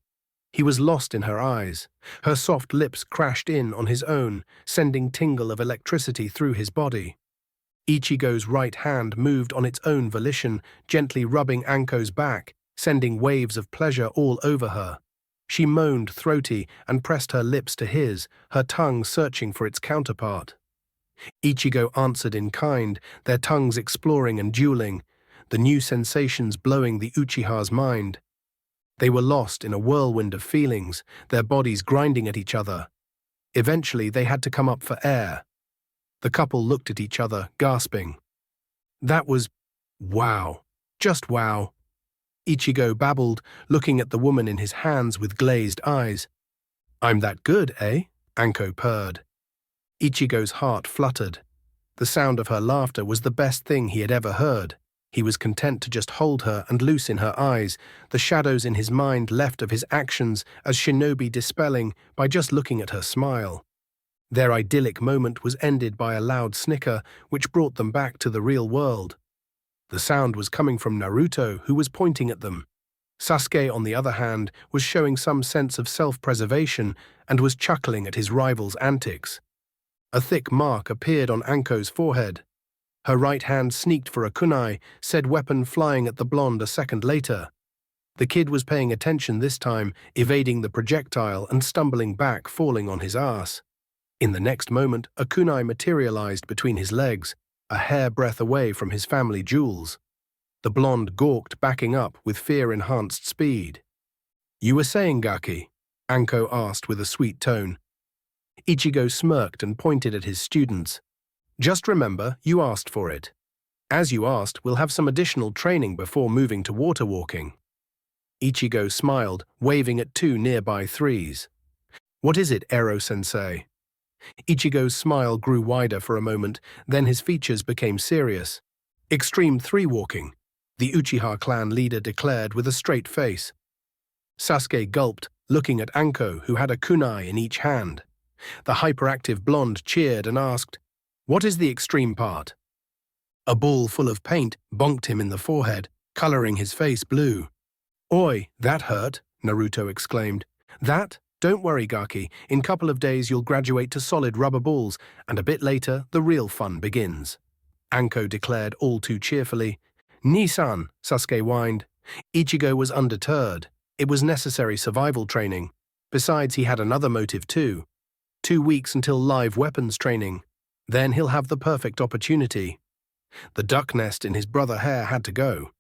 He was lost in her eyes. Her soft lips crashed in on his own, sending tingle of electricity through his body. Ichigo's right hand moved on its own volition, gently rubbing Anko's back, sending waves of pleasure all over her. She moaned throaty and pressed her lips to his, her tongue searching for its counterpart. Ichigo answered in kind, their tongues exploring and dueling, the new sensations blowing the Uchiha's mind. They were lost in a whirlwind of feelings, their bodies grinding at each other. Eventually, they had to come up for air. The couple looked at each other, gasping. "That was... wow. Just wow." Ichigo babbled, looking at the woman in his hands with glazed eyes. "I'm that good, eh?" Anko purred. Ichigo's heart fluttered. The sound of her laughter was the best thing he had ever heard. He was content to just hold her and loose in her eyes, the shadows in his mind left of his actions as shinobi dispelling by just looking at her smile. Their idyllic moment was ended by a loud snicker, which brought them back to the real world. The sound was coming from Naruto, who was pointing at them. Sasuke, on the other hand, was showing some sense of self-preservation and was chuckling at his rival's antics. A thick mark appeared on Anko's forehead. Her right hand sneaked for a kunai, said weapon flying at the blonde a second later. The kid was paying attention this time, evading the projectile and stumbling back, falling on his ass. In the next moment, a kunai materialized between his legs, a hairbreadth away from his family jewels. The blonde gawked, backing up with fear-enhanced speed. "You were saying, Gaki?" Anko asked with a sweet tone. Ichigo smirked and pointed at his students. "Just remember, you asked for it. As you asked, we'll have some additional training before moving to water walking." Ichigo smiled, waving at two nearby threes. "What is it, Ero-sensei?" Ichigo's smile grew wider for a moment, then his features became serious. "Extreme three-walking," the Uchiha clan leader declared with a straight face. Sasuke gulped, looking at Anko, who had a kunai in each hand. The hyperactive blonde cheered and asked, "What is the extreme part?" A ball full of paint bonked him in the forehead, coloring his face blue. "Oi, that hurt," Naruto exclaimed. "That? Don't worry, Gaki. In a couple of days you'll graduate to solid rubber balls, and a bit later the real fun begins," Anko declared all too cheerfully. "Ni-san," Sasuke whined. Ichigo was undeterred. It was necessary survival training. Besides, he had another motive too. 2 weeks until live weapons training. Then he'll have the perfect opportunity. The duck nest in his brother's hair had to go.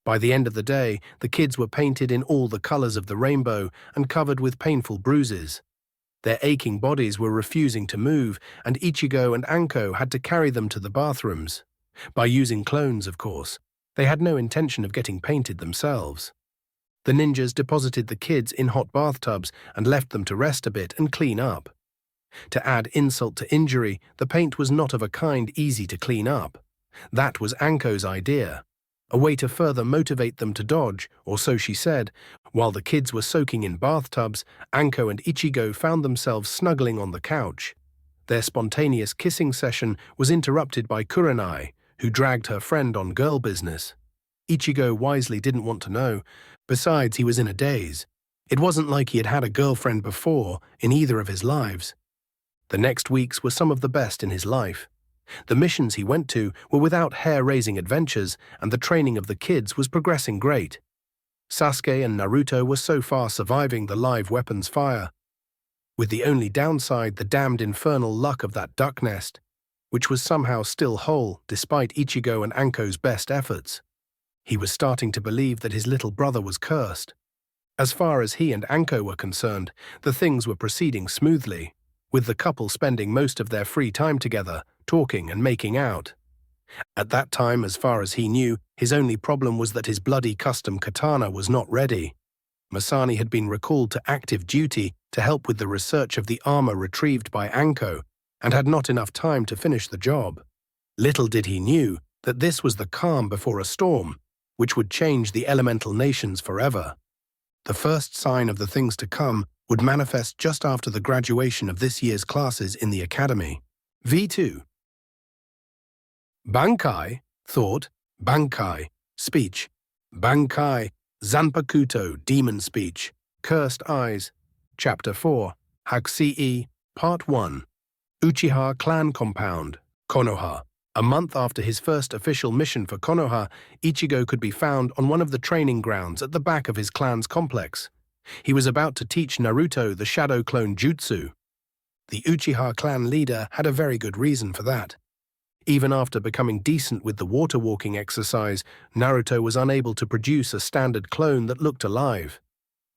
By the end of the day, the kids were painted in all the colors of the rainbow and covered with painful bruises. Their aching bodies were refusing to move, and Ichigo and Anko had to carry them to the bathrooms. By using clones, of course. They had no intention of getting painted themselves. The ninjas deposited the kids in hot bathtubs and left them to rest a bit and clean up. To add insult to injury, the paint was not of a kind easy to clean up. That was Anko's idea. A way to further motivate them to dodge, or so she said. While the kids were soaking in bathtubs, Anko and Ichigo found themselves snuggling on the couch. Their spontaneous kissing session was interrupted by Kurenai, who dragged her friend on girl business. Ichigo wisely didn't want to know. Besides, he was in a daze. It wasn't like he had had a girlfriend before in either of his lives. The next weeks were some of the best in his life. The missions he went to were without hair-raising adventures, and the training of the kids was progressing great. Sasuke and Naruto were so far surviving the live weapons fire. with the only downside the damned infernal luck of that duck nest, which was somehow still whole despite Ichigo and Anko's best efforts. He was starting to believe that his little brother was cursed. As far as he and Anko were concerned, the things were proceeding smoothly, with the couple spending most of their free time together, talking and making out. At that time, as far as he knew, his only problem was that his bloody custom katana was not ready. Masani had been recalled to active duty to help with the research of the armor retrieved by Anko, and had not enough time to finish the job. Little did he knew that this was the calm before a storm, which would change the elemental nations forever. The first sign of the things to come would manifest just after the graduation of this year's classes in the academy. V2. Bankai, thought, Bankai, speech, Bankai, Zanpakuto, demon speech, cursed eyes, Chapter 4, Hakusei, Part 1, Uchiha clan compound, Konoha. A month after his first official mission for Konoha, Ichigo could be found on one of the training grounds at the back of his clan's complex. He was about to teach Naruto the shadow clone jutsu. The Uchiha clan leader had a very good reason for that. Even after becoming decent with the water walking exercise, Naruto was unable to produce a standard clone that looked alive.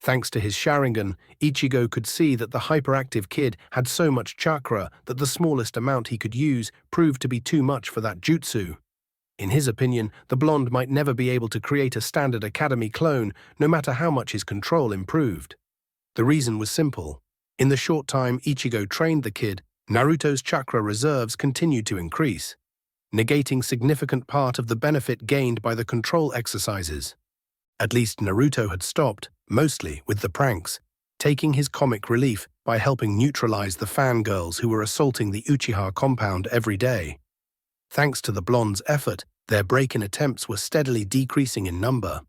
Thanks to his Sharingan, Ichigo could see that the hyperactive kid had so much chakra that the smallest amount he could use proved to be too much for that jutsu. In his opinion, the blonde might never be able to create a standard academy clone, no matter how much his control improved. The reason was simple. In the short time Ichigo trained the kid, Naruto's chakra reserves continued to increase, negating significant part of the benefit gained by the control exercises. At least Naruto had stopped, mostly with the pranks, taking his comic relief by helping neutralize the fangirls who were assaulting the Uchiha compound every day. Thanks to the blonde's effort, their break-in attempts were steadily decreasing in number.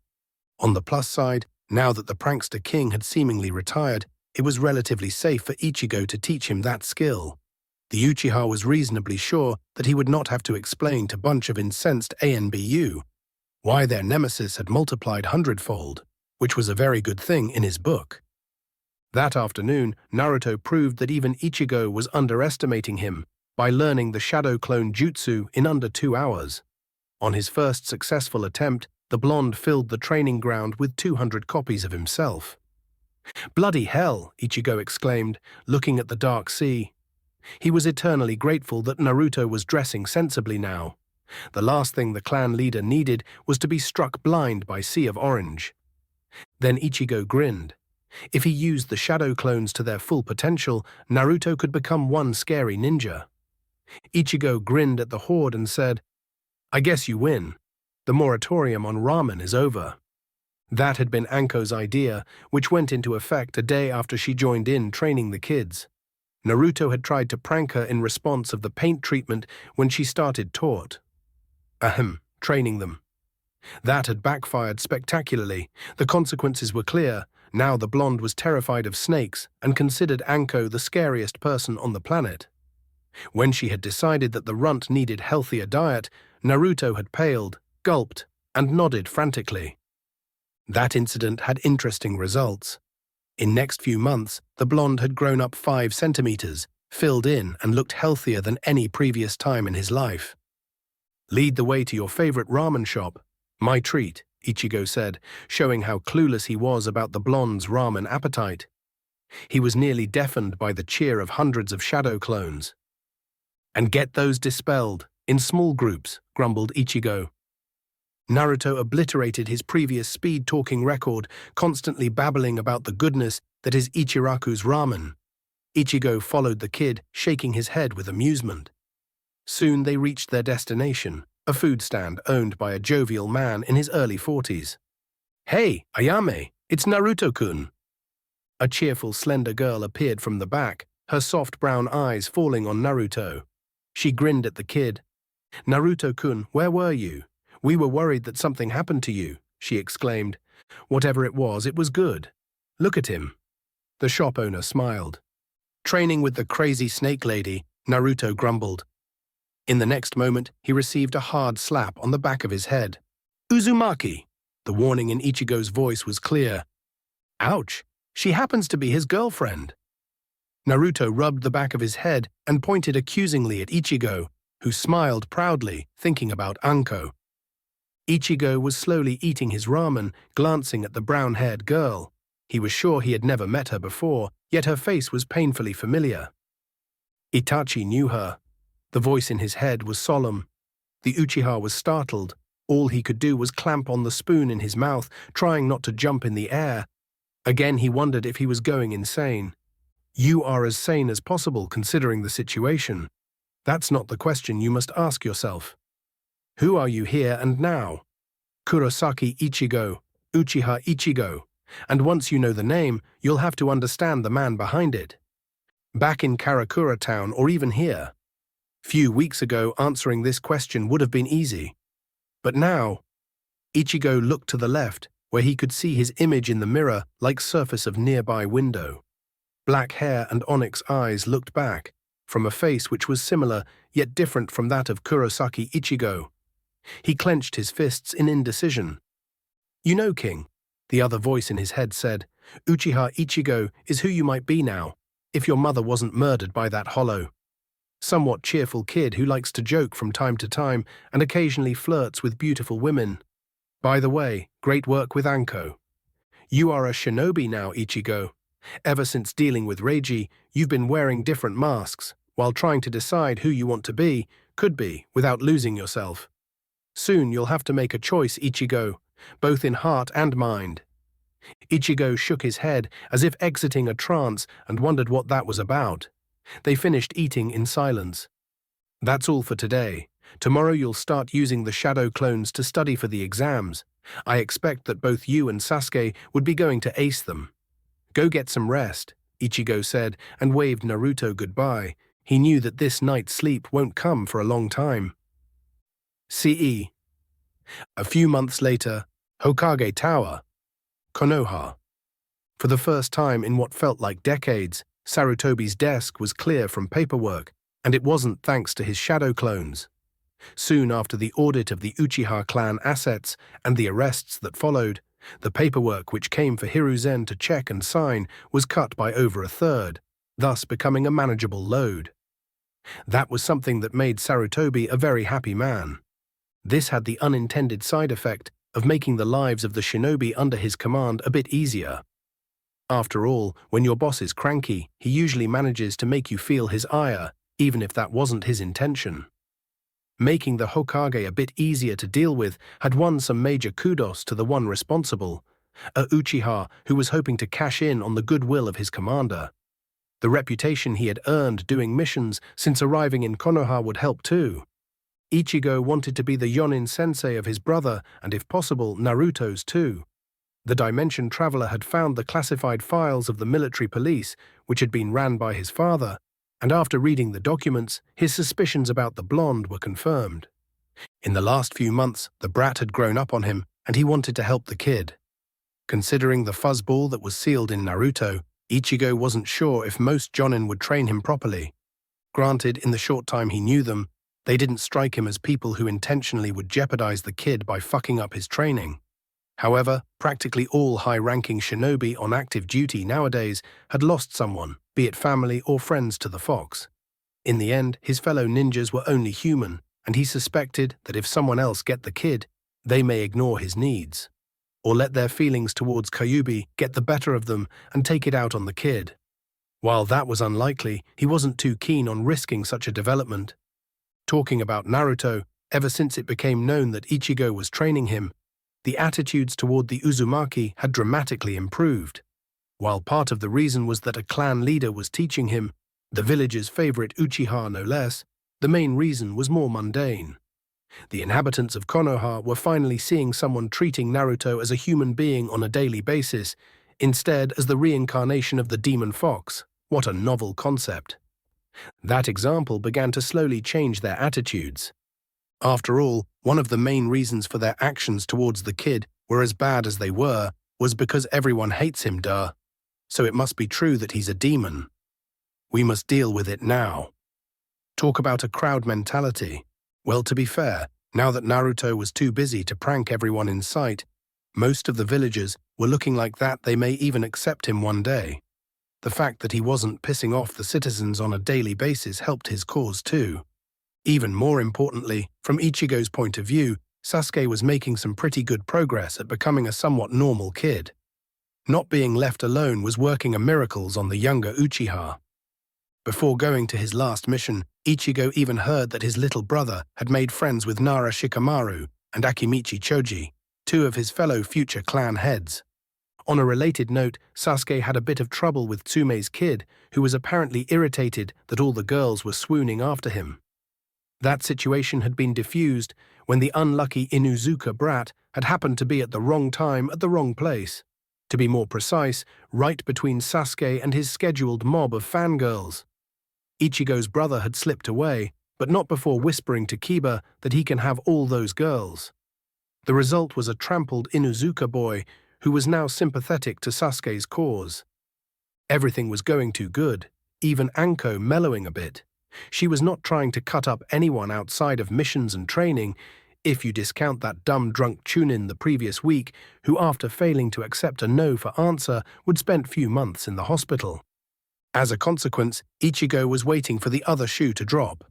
On the plus side, now that the prankster king had seemingly retired, it was relatively safe for Ichigo to teach him that skill. The Uchiha was reasonably sure that he would not have to explain to a bunch of incensed ANBU why their nemesis had multiplied hundredfold, which was a very good thing in his book. That afternoon, Naruto proved that even Ichigo was underestimating him by learning the shadow clone jutsu in under 2 hours. On his first successful attempt, the blonde filled the training ground with 200 copies of himself. "Bloody hell," Ichigo exclaimed, looking at the dark sea. He was eternally grateful that Naruto was dressing sensibly now. The last thing the clan leader needed was to be struck blind by Sea of Orange. Then Ichigo grinned. If he used the shadow clones to their full potential, Naruto could become one scary ninja. Ichigo grinned at the horde and said, "I guess you win. The moratorium on ramen is over." That had been Anko's idea, which went into effect a day after she joined in training the kids. Naruto had tried to prank her in response of the paint treatment when she started training them. That had backfired spectacularly. The consequences were clear. Now the blonde was terrified of snakes and considered Anko the scariest person on the planet. When she had decided that the runt needed healthier diet, Naruto had paled, gulped, and nodded frantically. That incident had interesting results. In next few months, the blonde had grown up 5 centimeters, filled in, and looked healthier than any previous time in his life. "Lead the way to your favorite ramen shop. My treat," Ichigo said, showing how clueless he was about the blonde's ramen appetite. He was nearly deafened by the cheer of hundreds of shadow clones. "And get those dispelled, in small groups," grumbled Ichigo. Naruto obliterated his previous speed-talking record, constantly babbling about the goodness that is Ichiraku's ramen. Ichigo followed the kid, shaking his head with amusement. Soon they reached their destination, a food stand owned by a jovial man in his early 40s. "Hey, Ayame, it's Naruto-kun." A cheerful, slender girl appeared from the back, her soft brown eyes falling on Naruto. She grinned at the kid. "Naruto-kun, where were you? We were worried that something happened to you," she exclaimed. "Whatever it was good. Look at him." The shop owner smiled. "Training with the crazy snake lady," Naruto grumbled. In the next moment, he received a hard slap on the back of his head. "Uzumaki!" The warning in Ichigo's voice was clear. "Ouch! She happens to be his girlfriend." Naruto rubbed the back of his head and pointed accusingly at Ichigo, who smiled proudly, thinking about Anko. Ichigo was slowly eating his ramen, glancing at the brown-haired girl. He was sure he had never met her before, yet her face was painfully familiar. Itachi knew her. The voice in his head was solemn. The Uchiha was startled. All he could do was clamp on the spoon in his mouth, trying not to jump in the air. Again he wondered if he was going insane. You are as sane as possible considering the situation. That's not the question you must ask yourself. Who are you here and now? Kurosaki Ichigo, Uchiha Ichigo. And once you know the name, you'll have to understand the man behind it. Back in Karakura town or even here. Few weeks ago, answering this question would have been easy. But now, Ichigo looked to the left, where he could see his image in the mirror like surface of nearby window. Black hair and onyx eyes looked back, from a face which was similar yet different from that of Kurosaki Ichigo. He clenched his fists in indecision. You know, King, the other voice in his head said, Uchiha Ichigo is who you might be now, if your mother wasn't murdered by that hollow, somewhat cheerful kid who likes to joke from time to time and occasionally flirts with beautiful women. By the way, great work with Anko. You are a shinobi now, Ichigo. Ever since dealing with Reiji, you've been wearing different masks, while trying to decide who you want to be, could be, without losing yourself. Soon you'll have to make a choice, Ichigo, both in heart and mind. Ichigo shook his head as if exiting a trance and wondered what that was about. They finished eating in silence. That's all for today. Tomorrow you'll start using the shadow clones to study for the exams. I expect that both you and Sasuke would be going to ace them. Go get some rest, Ichigo said and waved Naruto goodbye. He knew that this night's sleep won't come for a long time. CE. A few months later, Hokage Tower, Konoha. For the first time in what felt like decades, Sarutobi's desk was clear from paperwork, and it wasn't thanks to his shadow clones. Soon after the audit of the Uchiha clan assets and the arrests that followed, the paperwork which came for Hiruzen to check and sign was cut by over a third, thus becoming a manageable load. That was something that made Sarutobi a very happy man. This had the unintended side effect of making the lives of the shinobi under his command a bit easier. After all, when your boss is cranky, he usually manages to make you feel his ire, even if that wasn't his intention. Making the Hokage a bit easier to deal with had won some major kudos to the one responsible, a Uchiha who was hoping to cash in on the goodwill of his commander. The reputation he had earned doing missions since arriving in Konoha would help too. Ichigo wanted to be the Yonin sensei of his brother and, if possible, Naruto's too. The Dimension Traveler had found the classified files of the military police, which had been ran by his father, and after reading the documents, his suspicions about the blonde were confirmed. In the last few months, the brat had grown up on him, and he wanted to help the kid. Considering the fuzzball that was sealed in Naruto, Ichigo wasn't sure if most Jonin would train him properly. Granted, in the short time he knew them, they didn't strike him as people who intentionally would jeopardize the kid by fucking up his training. However, practically all high-ranking shinobi on active duty nowadays had lost someone, be it family or friends to the fox. In the end, his fellow ninjas were only human, and he suspected that if someone else get the kid, they may ignore his needs, or let their feelings towards Kyuubi get the better of them and take it out on the kid. While that was unlikely, he wasn't too keen on risking such a development. Talking about Naruto, ever since it became known that Ichigo was training him, the attitudes toward the Uzumaki had dramatically improved. While part of the reason was that a clan leader was teaching him, the village's favorite Uchiha no less, the main reason was more mundane. The inhabitants of Konoha were finally seeing someone treating Naruto as a human being on a daily basis, instead as the reincarnation of the demon fox. What a novel concept. That example began to slowly change their attitudes. After all, one of the main reasons for their actions towards the kid were as bad as they were was because everyone hates him, duh. So it must be true that he's a demon. We must deal with it now. Talk about a crowd mentality. Well, to be fair, now that Naruto was too busy to prank everyone in sight, most of the villagers were looking like that they may even accept him one day. The fact that he wasn't pissing off the citizens on a daily basis helped his cause too. Even more importantly, from Ichigo's point of view, Sasuke was making some pretty good progress at becoming a somewhat normal kid. Not being left alone was working a miracles on the younger Uchiha. Before going to his last mission, Ichigo even heard that his little brother had made friends with Nara Shikamaru and Akimichi Choji, two of his fellow future clan heads. On a related note, Sasuke had a bit of trouble with Tsume's kid, who was apparently irritated that all the girls were swooning after him. That situation had been diffused when the unlucky Inuzuka brat had happened to be at the wrong time at the wrong place. To be more precise, right between Sasuke and his scheduled mob of fangirls. Ichigo's brother had slipped away, but not before whispering to Kiba that he can have all those girls. The result was a trampled Inuzuka boy who was now sympathetic to Sasuke's cause. Everything was going too good, even Anko mellowing a bit. She was not trying to cut up anyone outside of missions and training, if you discount that dumb drunk Chunin the previous week who, after failing to accept a no for answer, would spend few months in the hospital. As a consequence, Ichigo was waiting for the other shoe to drop.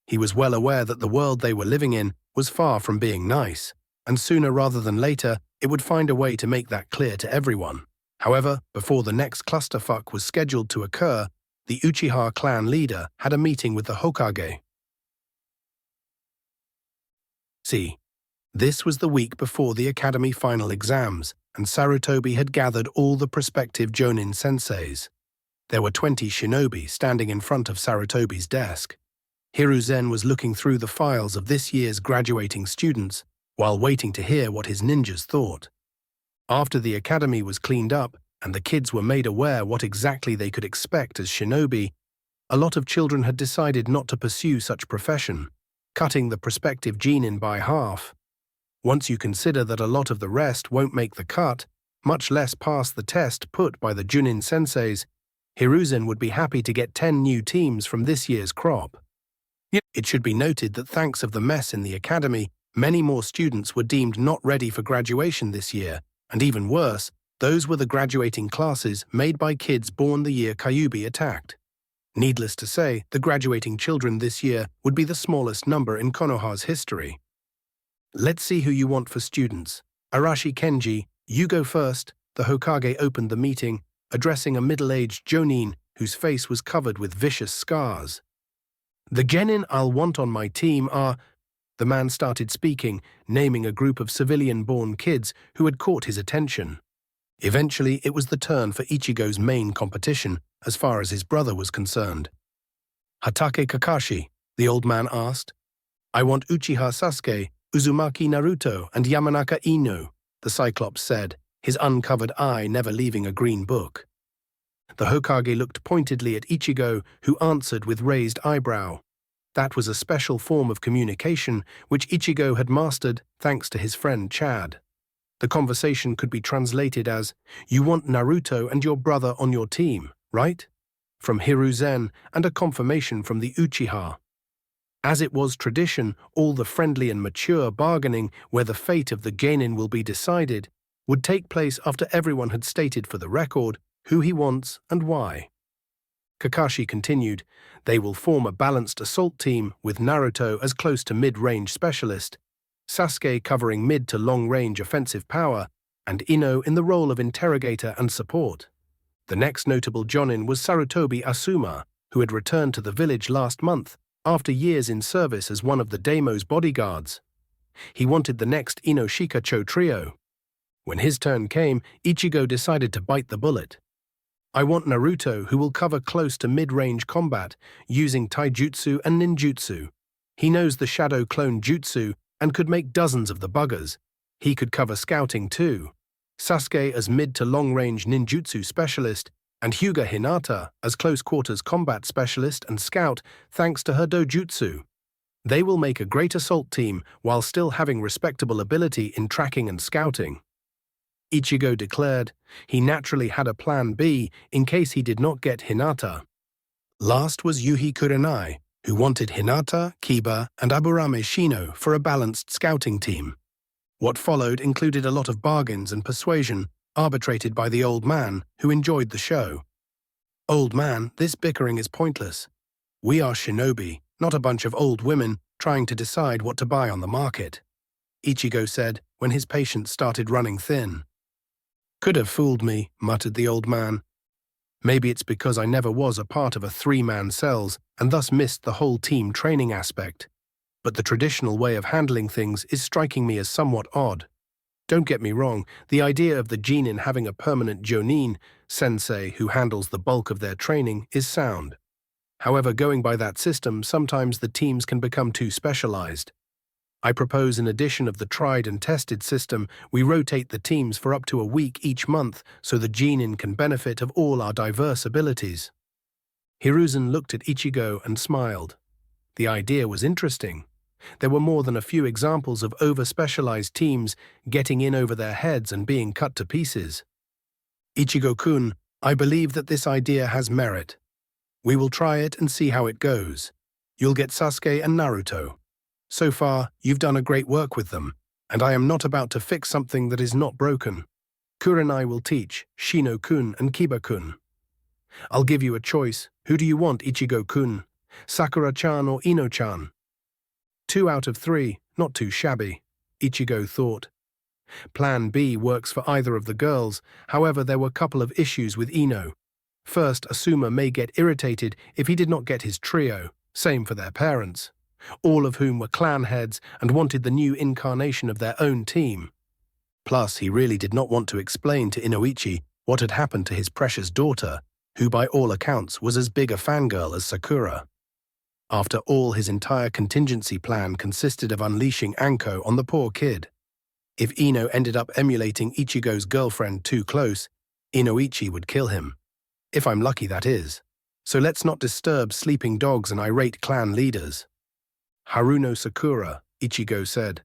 He was well aware that the world they were living in was far from being nice, and sooner rather than later, it would find a way to make that clear to everyone. However, before the next clusterfuck was scheduled to occur, the Uchiha clan leader had a meeting with the Hokage. See, this was the week before the academy final exams, and Sarutobi had gathered all the prospective Jonin senseis. There were 20 shinobi standing in front of Sarutobi's desk. Hiruzen was looking through the files of this year's graduating students while waiting to hear what his ninjas thought. After the academy was cleaned up and the kids were made aware what exactly they could expect as shinobi, a lot of children had decided not to pursue such profession, cutting the prospective genin by half. Once you consider that a lot of the rest won't make the cut, much less pass the test put by the Junin senseis, Hiruzen would be happy to get 10 new teams from this year's crop. It should be noted that thanks of the mess in the academy, many more students were deemed not ready for graduation this year, and even worse, those were the graduating classes made by kids born the year Kyuubi attacked. Needless to say, the graduating children this year would be the smallest number in Konoha's history. Let's see who you want for students. Arashi Kenji, you go first. The Hokage opened the meeting, addressing a middle-aged jonin whose face was covered with vicious scars. The genin I'll want on my team are... The man started speaking, naming a group of civilian-born kids who had caught his attention. Eventually, it was the turn for Ichigo's main competition, as far as his brother was concerned. Hatake Kakashi, the old man asked. I want Uchiha Sasuke, Uzumaki Naruto, and Yamanaka Ino, the Cyclops said, his uncovered eye never leaving a green book. The Hokage looked pointedly at Ichigo, who answered with raised eyebrow. That was a special form of communication which Ichigo had mastered thanks to his friend Chad. The conversation could be translated as, you want Naruto and your brother on your team, right? From Hiruzen and a confirmation from the Uchiha. As it was tradition, all the friendly and mature bargaining where the fate of the genin will be decided would take place after everyone had stated for the record who he wants and why. Kakashi continued, they will form a balanced assault team with Naruto as close to mid-range specialist, Sasuke covering mid to long-range offensive power, and Ino in the role of interrogator and support. The next notable jonin was Sarutobi Asuma, who had returned to the village last month after years in service as one of the daimo's bodyguards. He wanted the next Inoshika-cho trio. When his turn came, Ichigo decided to bite the bullet. I want Naruto, who will cover close to mid-range combat, using taijutsu and ninjutsu. He knows the shadow clone jutsu and could make dozens of the buggers. He could cover scouting too. Sasuke as mid to long-range ninjutsu specialist, and Hyuga Hinata as close-quarters combat specialist and scout thanks to her dojutsu. They will make a great assault team while still having respectable ability in tracking and scouting. Ichigo declared he naturally had a plan B in case he did not get Hinata. Last was Yuhi Kurenai, who wanted Hinata, Kiba, and Aburame Shino for a balanced scouting team. What followed included a lot of bargains and persuasion, arbitrated by the old man, who enjoyed the show. Old man, this bickering is pointless. We are shinobi, not a bunch of old women trying to decide what to buy on the market, Ichigo said when his patience started running thin. Could have fooled me, muttered the old man. Maybe it's because I never was a part of a three-man cells and thus missed the whole team training aspect. But the traditional way of handling things is striking me as somewhat odd. Don't get me wrong, the idea of the genin having a permanent jonin, sensei who handles the bulk of their training, is sound. However, going by that system, sometimes the teams can become too specialized. I propose in addition of the tried and tested system, we rotate the teams for up to a week each month so the genin can benefit of all our diverse abilities. Hiruzen looked at Ichigo and smiled. The idea was interesting. There were more than a few examples of over-specialized teams getting in over their heads and being cut to pieces. Ichigo-kun, I believe that this idea has merit. We will try it and see how it goes. You'll get Sasuke and Naruto. So far, you've done a great work with them, and I am not about to fix something that is not broken. Kurenai will teach, Shino-kun and Kiba-kun. I'll give you a choice. Who do you want, Ichigo-kun? Sakura-chan or Ino-chan? 2 out of 3, not too shabby, Ichigo thought. Plan B works for either of the girls, however there were a couple of issues with Ino. First, Asuma may get irritated if he did not get his trio, same for their parents, all of whom were clan heads and wanted the new incarnation of their own team. Plus, he really did not want to explain to Inoichi what had happened to his precious daughter, who by all accounts was as big a fangirl as Sakura. After all, his entire contingency plan consisted of unleashing Anko on the poor kid. If Ino ended up emulating Ichigo's girlfriend too close, Inoichi would kill him. If I'm lucky, that is. So let's not disturb sleeping dogs and irate clan leaders. Haruno Sakura, Ichigo said.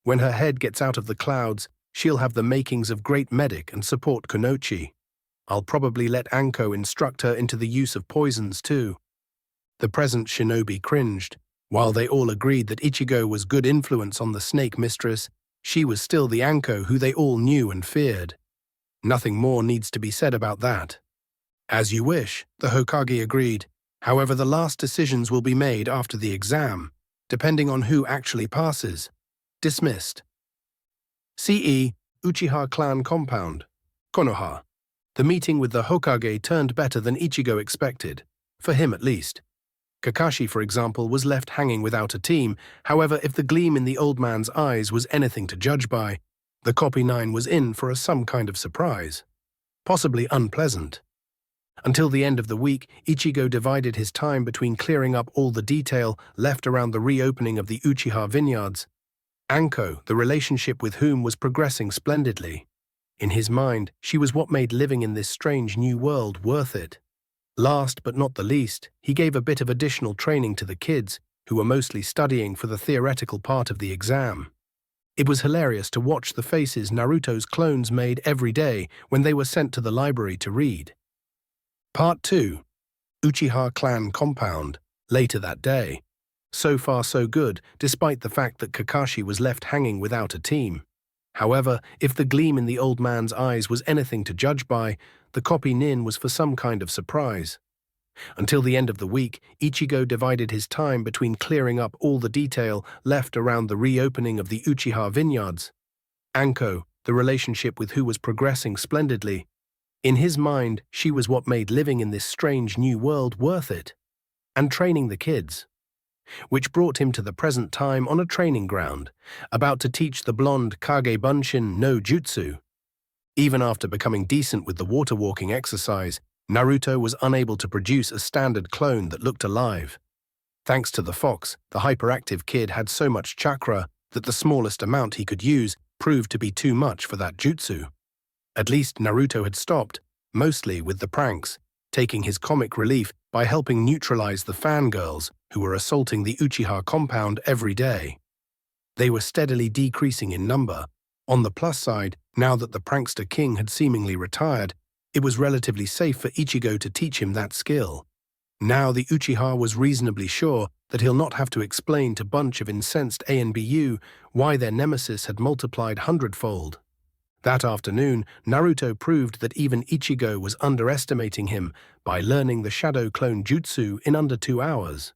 When her head gets out of the clouds, she'll have the makings of great medic and support Kunoichi. I'll probably let Anko instruct her into the use of poisons too. The present shinobi cringed. While they all agreed that Ichigo was good influence on the snake mistress, she was still the Anko who they all knew and feared. Nothing more needs to be said about that. As you wish, the Hokage agreed. However, the last decisions will be made after the exam, depending on who actually passes. Dismissed. CE, Uchiha clan compound. Konoha. The meeting with the Hokage turned better than Ichigo expected, for him at least. Kakashi, for example, was left hanging without a team. However, if the gleam in the old man's eyes was anything to judge by, the Copy 9 was in for some kind of surprise. Possibly unpleasant. Until the end of the week, Ichigo divided his time between clearing up all the detail left around the reopening of the Uchiha vineyards. Anko, the relationship with whom was progressing splendidly. In his mind, she was what made living in this strange new world worth it. Last but not the least, he gave a bit of additional training to the kids, who were mostly studying for the theoretical part of the exam. It was hilarious to watch the faces Naruto's clones made every day when they were sent to the library to read. Part 2. Uchiha clan compound, later that day. So far so good, despite the fact that Kakashi was left hanging without a team. However, if the gleam in the old man's eyes was anything to judge by, the Copy Nin was for some kind of surprise. Until the end of the week, Ichigo divided his time between clearing up all the detail left around the reopening of the Uchiha vineyards. Anko, the relationship with who was progressing splendidly. In his mind, she was what made living in this strange new world worth it. And training the kids. Which brought him to the present time on a training ground, about to teach the blonde Kage Bunshin no Jutsu. Even after becoming decent with the water-walking exercise, Naruto was unable to produce a standard clone that looked alive. Thanks to the fox, the hyperactive kid had so much chakra that the smallest amount he could use proved to be too much for that jutsu. At least Naruto had stopped, mostly with the pranks, taking his comic relief by helping neutralize the fangirls who were assaulting the Uchiha compound every day. They were steadily decreasing in number. On the plus side, now that the prankster king had seemingly retired, it was relatively safe for Ichigo to teach him that skill. Now the Uchiha was reasonably sure that he'll not have to explain to bunch of incensed ANBU why their nemesis had multiplied hundredfold. That afternoon, Naruto proved that even Ichigo was underestimating him by learning the Shadow Clone Jutsu in under 2 hours.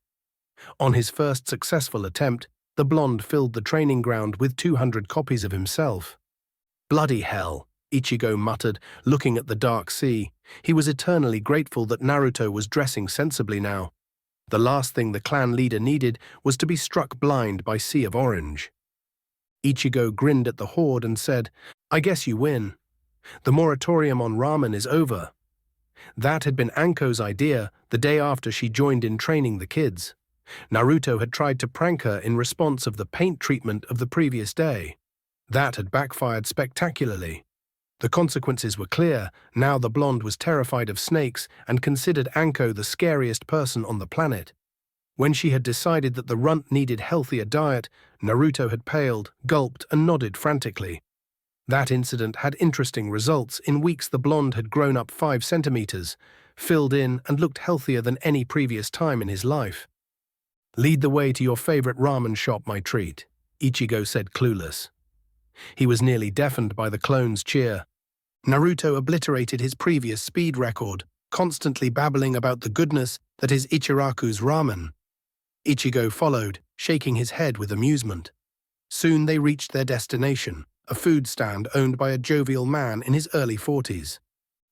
On his first successful attempt, the blonde filled the training ground with 200 copies of himself. Bloody hell, Ichigo muttered, looking at the dark sea. He was eternally grateful that Naruto was dressing sensibly now. The last thing the clan leader needed was to be struck blind by Sea of Orange. Ichigo grinned at the horde and said, "I guess you win. The moratorium on ramen is over." That had been Anko's idea the day after she joined in training the kids. Naruto had tried to prank her in response of the paint treatment of the previous day. That had backfired spectacularly. The consequences were clear. Now the blonde was terrified of snakes and considered Anko the scariest person on the planet. When she had decided that the runt needed healthier diet, Naruto had paled, gulped, and nodded frantically. That incident had interesting results. In weeks the blonde had grown up 5 centimeters, filled in, and looked healthier than any previous time in his life. "Lead the way to your favorite ramen shop, my treat," Ichigo said, clueless. He was nearly deafened by the clone's cheer. Naruto obliterated his previous speed record, constantly babbling about the goodness that is Ichiraku's ramen. Ichigo followed, shaking his head with amusement. Soon they reached their destination, a food stand owned by a jovial man in his early 40s.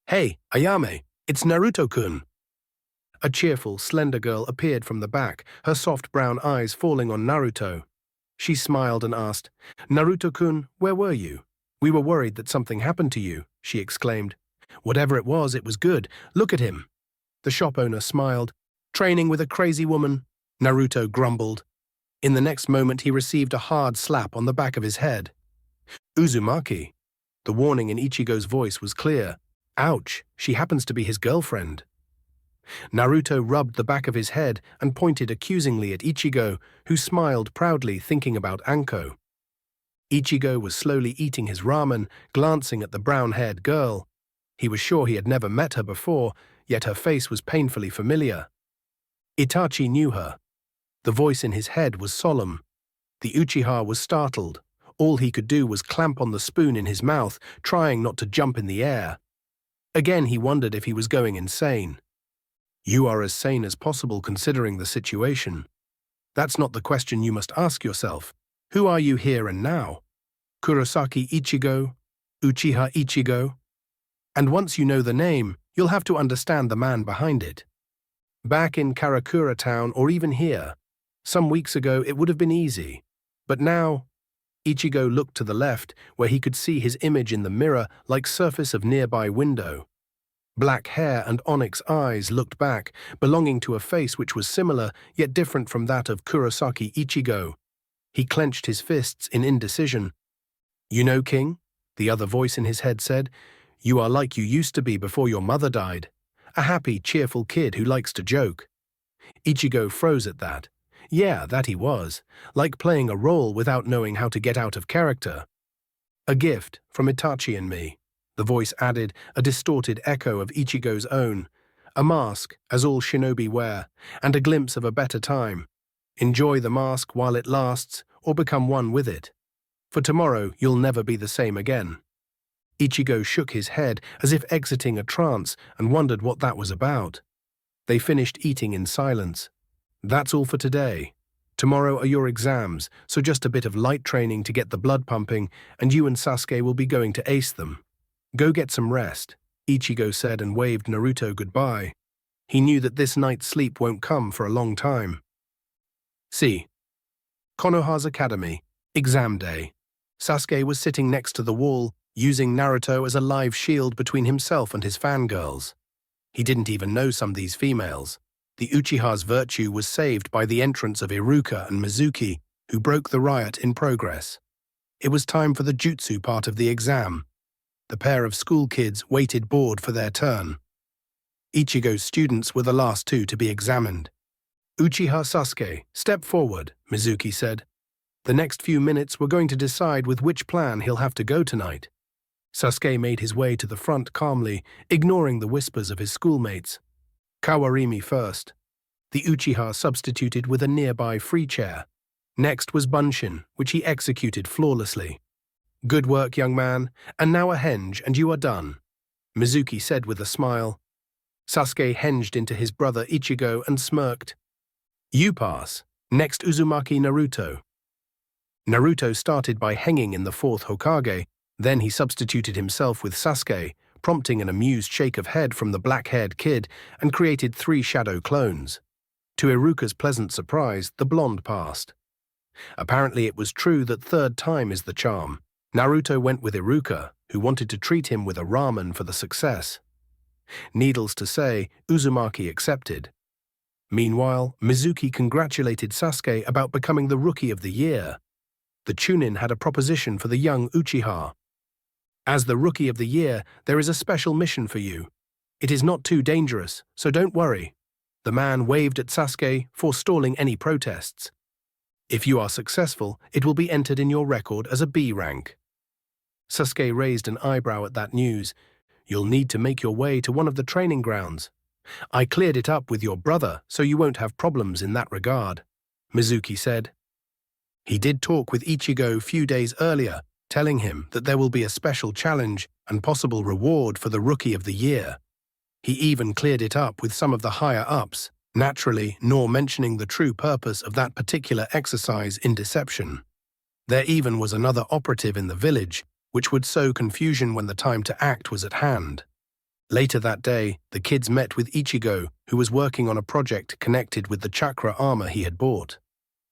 "Hey, Ayame, it's Naruto-kun." A cheerful, slender girl appeared from the back, her soft brown eyes falling on Naruto. She smiled and asked, "Naruto-kun, where were you? We were worried that something happened to you," she exclaimed. "Whatever it was good. Look at him." The shop owner smiled. "Training with a crazy woman," Naruto grumbled. In the next moment he received a hard slap on the back of his head. "Uzumaki." The warning in Ichigo's voice was clear. "Ouch, she happens to be his girlfriend." Naruto rubbed the back of his head and pointed accusingly at Ichigo, who smiled proudly thinking about Anko. Ichigo was slowly eating his ramen, glancing at the brown-haired girl. He was sure he had never met her before, yet her face was painfully familiar. Itachi knew her. The voice in his head was solemn. The Uchiha was startled. All he could do was clamp on the spoon in his mouth, trying not to jump in the air. Again he wondered if he was going insane. You are as sane as possible considering the situation. That's not the question you must ask yourself. Who are you here and now? Kurosaki Ichigo? Uchiha Ichigo? And once you know the name, you'll have to understand the man behind it. Back in Karakura town or even here, some weeks ago it would have been easy. But now, Ichigo looked to the left where he could see his image in the mirror like surface of nearby window. Black hair and onyx eyes looked back, belonging to a face which was similar yet different from that of Kurosaki Ichigo. He clenched his fists in indecision. "You know, King?" the other voice in his head said. "You are like you used to be before your mother died. A happy, cheerful kid who likes to joke." Ichigo froze at that. Yeah, that he was, like playing a role without knowing how to get out of character. "A gift from Itachi and me," the voice added, a distorted echo of Ichigo's own. "A mask, as all shinobi wear, and a glimpse of a better time. Enjoy the mask while it lasts, or become one with it. For tomorrow you'll never be the same again." Ichigo shook his head as if exiting a trance and wondered what that was about. They finished eating in silence. "That's all for today. Tomorrow are your exams, so just a bit of light training to get the blood pumping, and you and Sasuke will be going to ace them. Go get some rest," Ichigo said and waved Naruto goodbye. He knew that this night's sleep won't come for a long time. C. Konoha's Academy, exam day. Sasuke was sitting next to the wall, using Naruto as a live shield between himself and his fangirls. He didn't even know some of these females. The Uchiha's virtue was saved by the entrance of Iruka and Mizuki, who broke the riot in progress. It was time for the jutsu part of the exam. The pair of school kids waited bored for their turn. Ichigo's students were the last two to be examined. "Uchiha Sasuke, step forward," Mizuki said. "The next few minutes we're going to decide with which plan he'll have to go tonight." Sasuke made his way to the front calmly, ignoring the whispers of his schoolmates. Kawarimi first. The Uchiha substituted with a nearby free chair. Next was Bunshin, which he executed flawlessly. Good work, young man, and now a henge and you are done, Mizuki said with a smile. Sasuke henged into his brother Ichigo and smirked. You pass. Next Uzumaki Naruto. Naruto started by hanging in the fourth Hokage, then he substituted himself with Sasuke, prompting an amused shake of head from the black-haired kid, and created 3 shadow clones. To Iruka's pleasant surprise, the blonde passed. Apparently it was true that third time is the charm. Naruto went with Iruka, who wanted to treat him with a ramen for the success. Needless to say, Uzumaki accepted. Meanwhile, Mizuki congratulated Sasuke about becoming the Rookie of the Year. The Chunin had a proposition for the young Uchiha. As the Rookie of the Year, there is a special mission for you. It is not too dangerous, so don't worry. The man waved at Sasuke, forestalling any protests. If you are successful, it will be entered in your record as a B rank. Sasuke raised an eyebrow at that news. You'll need to make your way to one of the training grounds. I cleared it up with your brother, so you won't have problems in that regard, Mizuki said. He did talk with Ichigo a few days earlier, telling him that there will be a special challenge and possible reward for the Rookie of the Year. He even cleared it up with some of the higher-ups, naturally nor mentioning the true purpose of that particular exercise in deception. There even was another operative in the village, which would sow confusion when the time to act was at hand. Later that day, the kids met with Ichigo, who was working on a project connected with the chakra armor he had bought.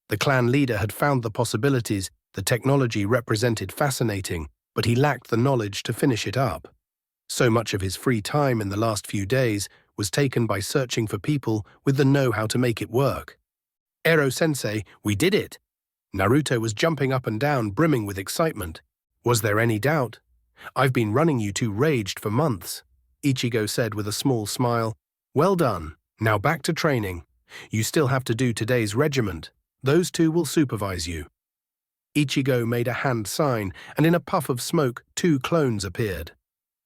The clan leader had found the possibilities the technology represented fascinating, but he lacked the knowledge to finish it up. So much of his free time in the last few days was taken by searching for people with the know-how to make it work. Ero-sensei, we did it! Naruto was jumping up and down, brimming with excitement. Was there any doubt? I've been running you two raged for months, Ichigo said with a small smile. Well done. Now back to training. You still have to do today's regiment. Those two will supervise you. Ichigo made a hand sign, and in a puff of smoke, 2 clones appeared.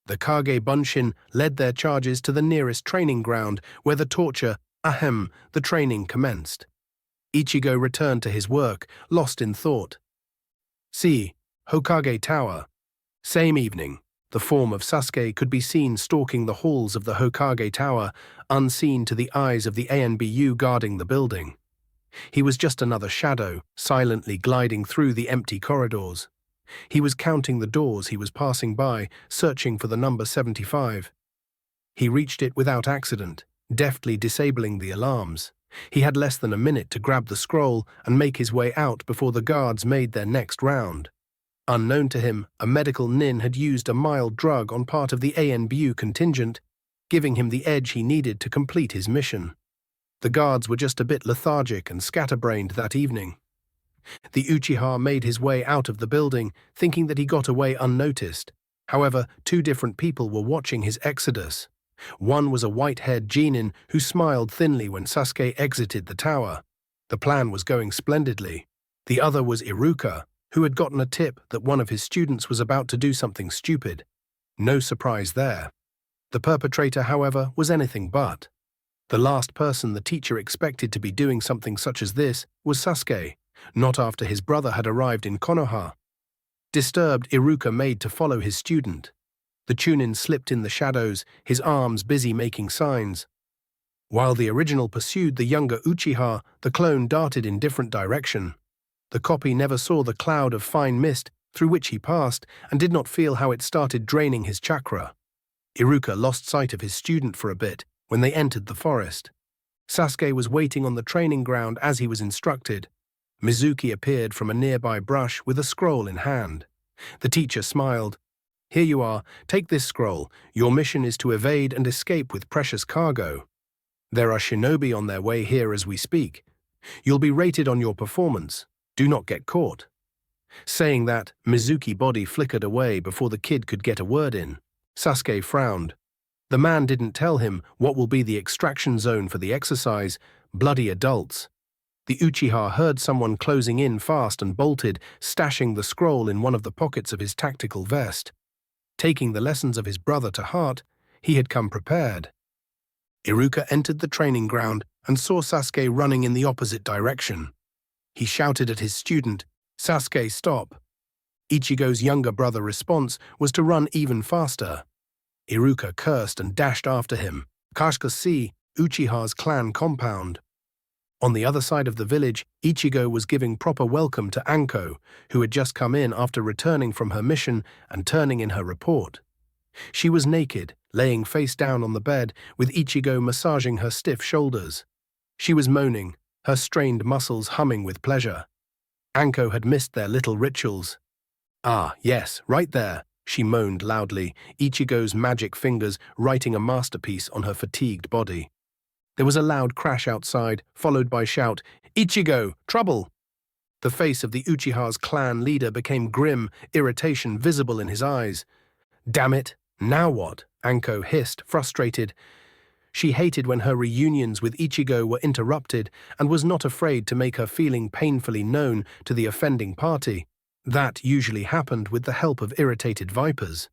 The Kage Bunshin led their charges to the nearest training ground, where the the training commenced. Ichigo returned to his work, lost in thought. See, Hokage Tower. Same evening, the form of Sasuke could be seen stalking the halls of the Hokage Tower, unseen to the eyes of the ANBU guarding the building. He was just another shadow, silently gliding through the empty corridors. He was counting the doors he was passing by, searching for the number 75. He reached it without accident, deftly disabling the alarms. He had less than a minute to grab the scroll and make his way out before the guards made their next round. Unknown to him, a medical nin had used a mild drug on part of the ANBU contingent, giving him the edge he needed to complete his mission. The guards were just a bit lethargic and scatterbrained that evening. The Uchiha made his way out of the building, thinking that he got away unnoticed. However, 2 different people were watching his exodus. One was a white-haired genin who smiled thinly when Sasuke exited the tower. The plan was going splendidly. The other was Iruka, who had gotten a tip that one of his students was about to do something stupid. No surprise there. The perpetrator, however, was anything but. The last person the teacher expected to be doing something such as this was Sasuke, not after his brother had arrived in Konoha. Disturbed, Iruka made to follow his student. The Chunin slipped in the shadows, his arms busy making signs. While the original pursued the younger Uchiha, the clone darted in different direction. The copy never saw the cloud of fine mist through which he passed and did not feel how it started draining his chakra. Iruka lost sight of his student for a bit when they entered the forest. Sasuke was waiting on the training ground as he was instructed. Mizuki appeared from a nearby brush with a scroll in hand. The teacher smiled. Here you are, take this scroll. Your mission is to evade and escape with precious cargo. There are shinobi on their way here as we speak. You'll be rated on your performance. Do not get caught. Saying that, Mizuki's body flickered away before the kid could get a word in. Sasuke frowned. The man didn't tell him what will be the extraction zone for the exercise. Bloody adults. The Uchiha heard someone closing in fast and bolted, stashing the scroll in one of the pockets of his tactical vest. Taking the lessons of his brother to heart, he had come prepared. Iruka entered the training ground and saw Sasuke running in the opposite direction. He shouted at his student, Sasuke, stop. Ichigo's younger brother response was to run even faster. Iruka cursed and dashed after him. Kashka Uchiha's clan compound. On the other side of the village, Ichigo was giving proper welcome to Anko, who had just come in after returning from her mission and turning in her report. She was naked, laying face down on the bed, with Ichigo massaging her stiff shoulders. She was moaning, her strained muscles humming with pleasure. Anko had missed their little rituals. "Ah, yes, right there," she moaned loudly, Ichigo's magic fingers writing a masterpiece on her fatigued body. There was a loud crash outside, followed by shout, "Ichigo, trouble!" The face of the Uchiha's clan leader became grim, irritation visible in his eyes. "Damn it, now what?" Anko hissed, frustrated. She hated when her reunions with Ichigo were interrupted and was not afraid to make her feeling painfully known to the offending party. That usually happened with the help of irritated vipers.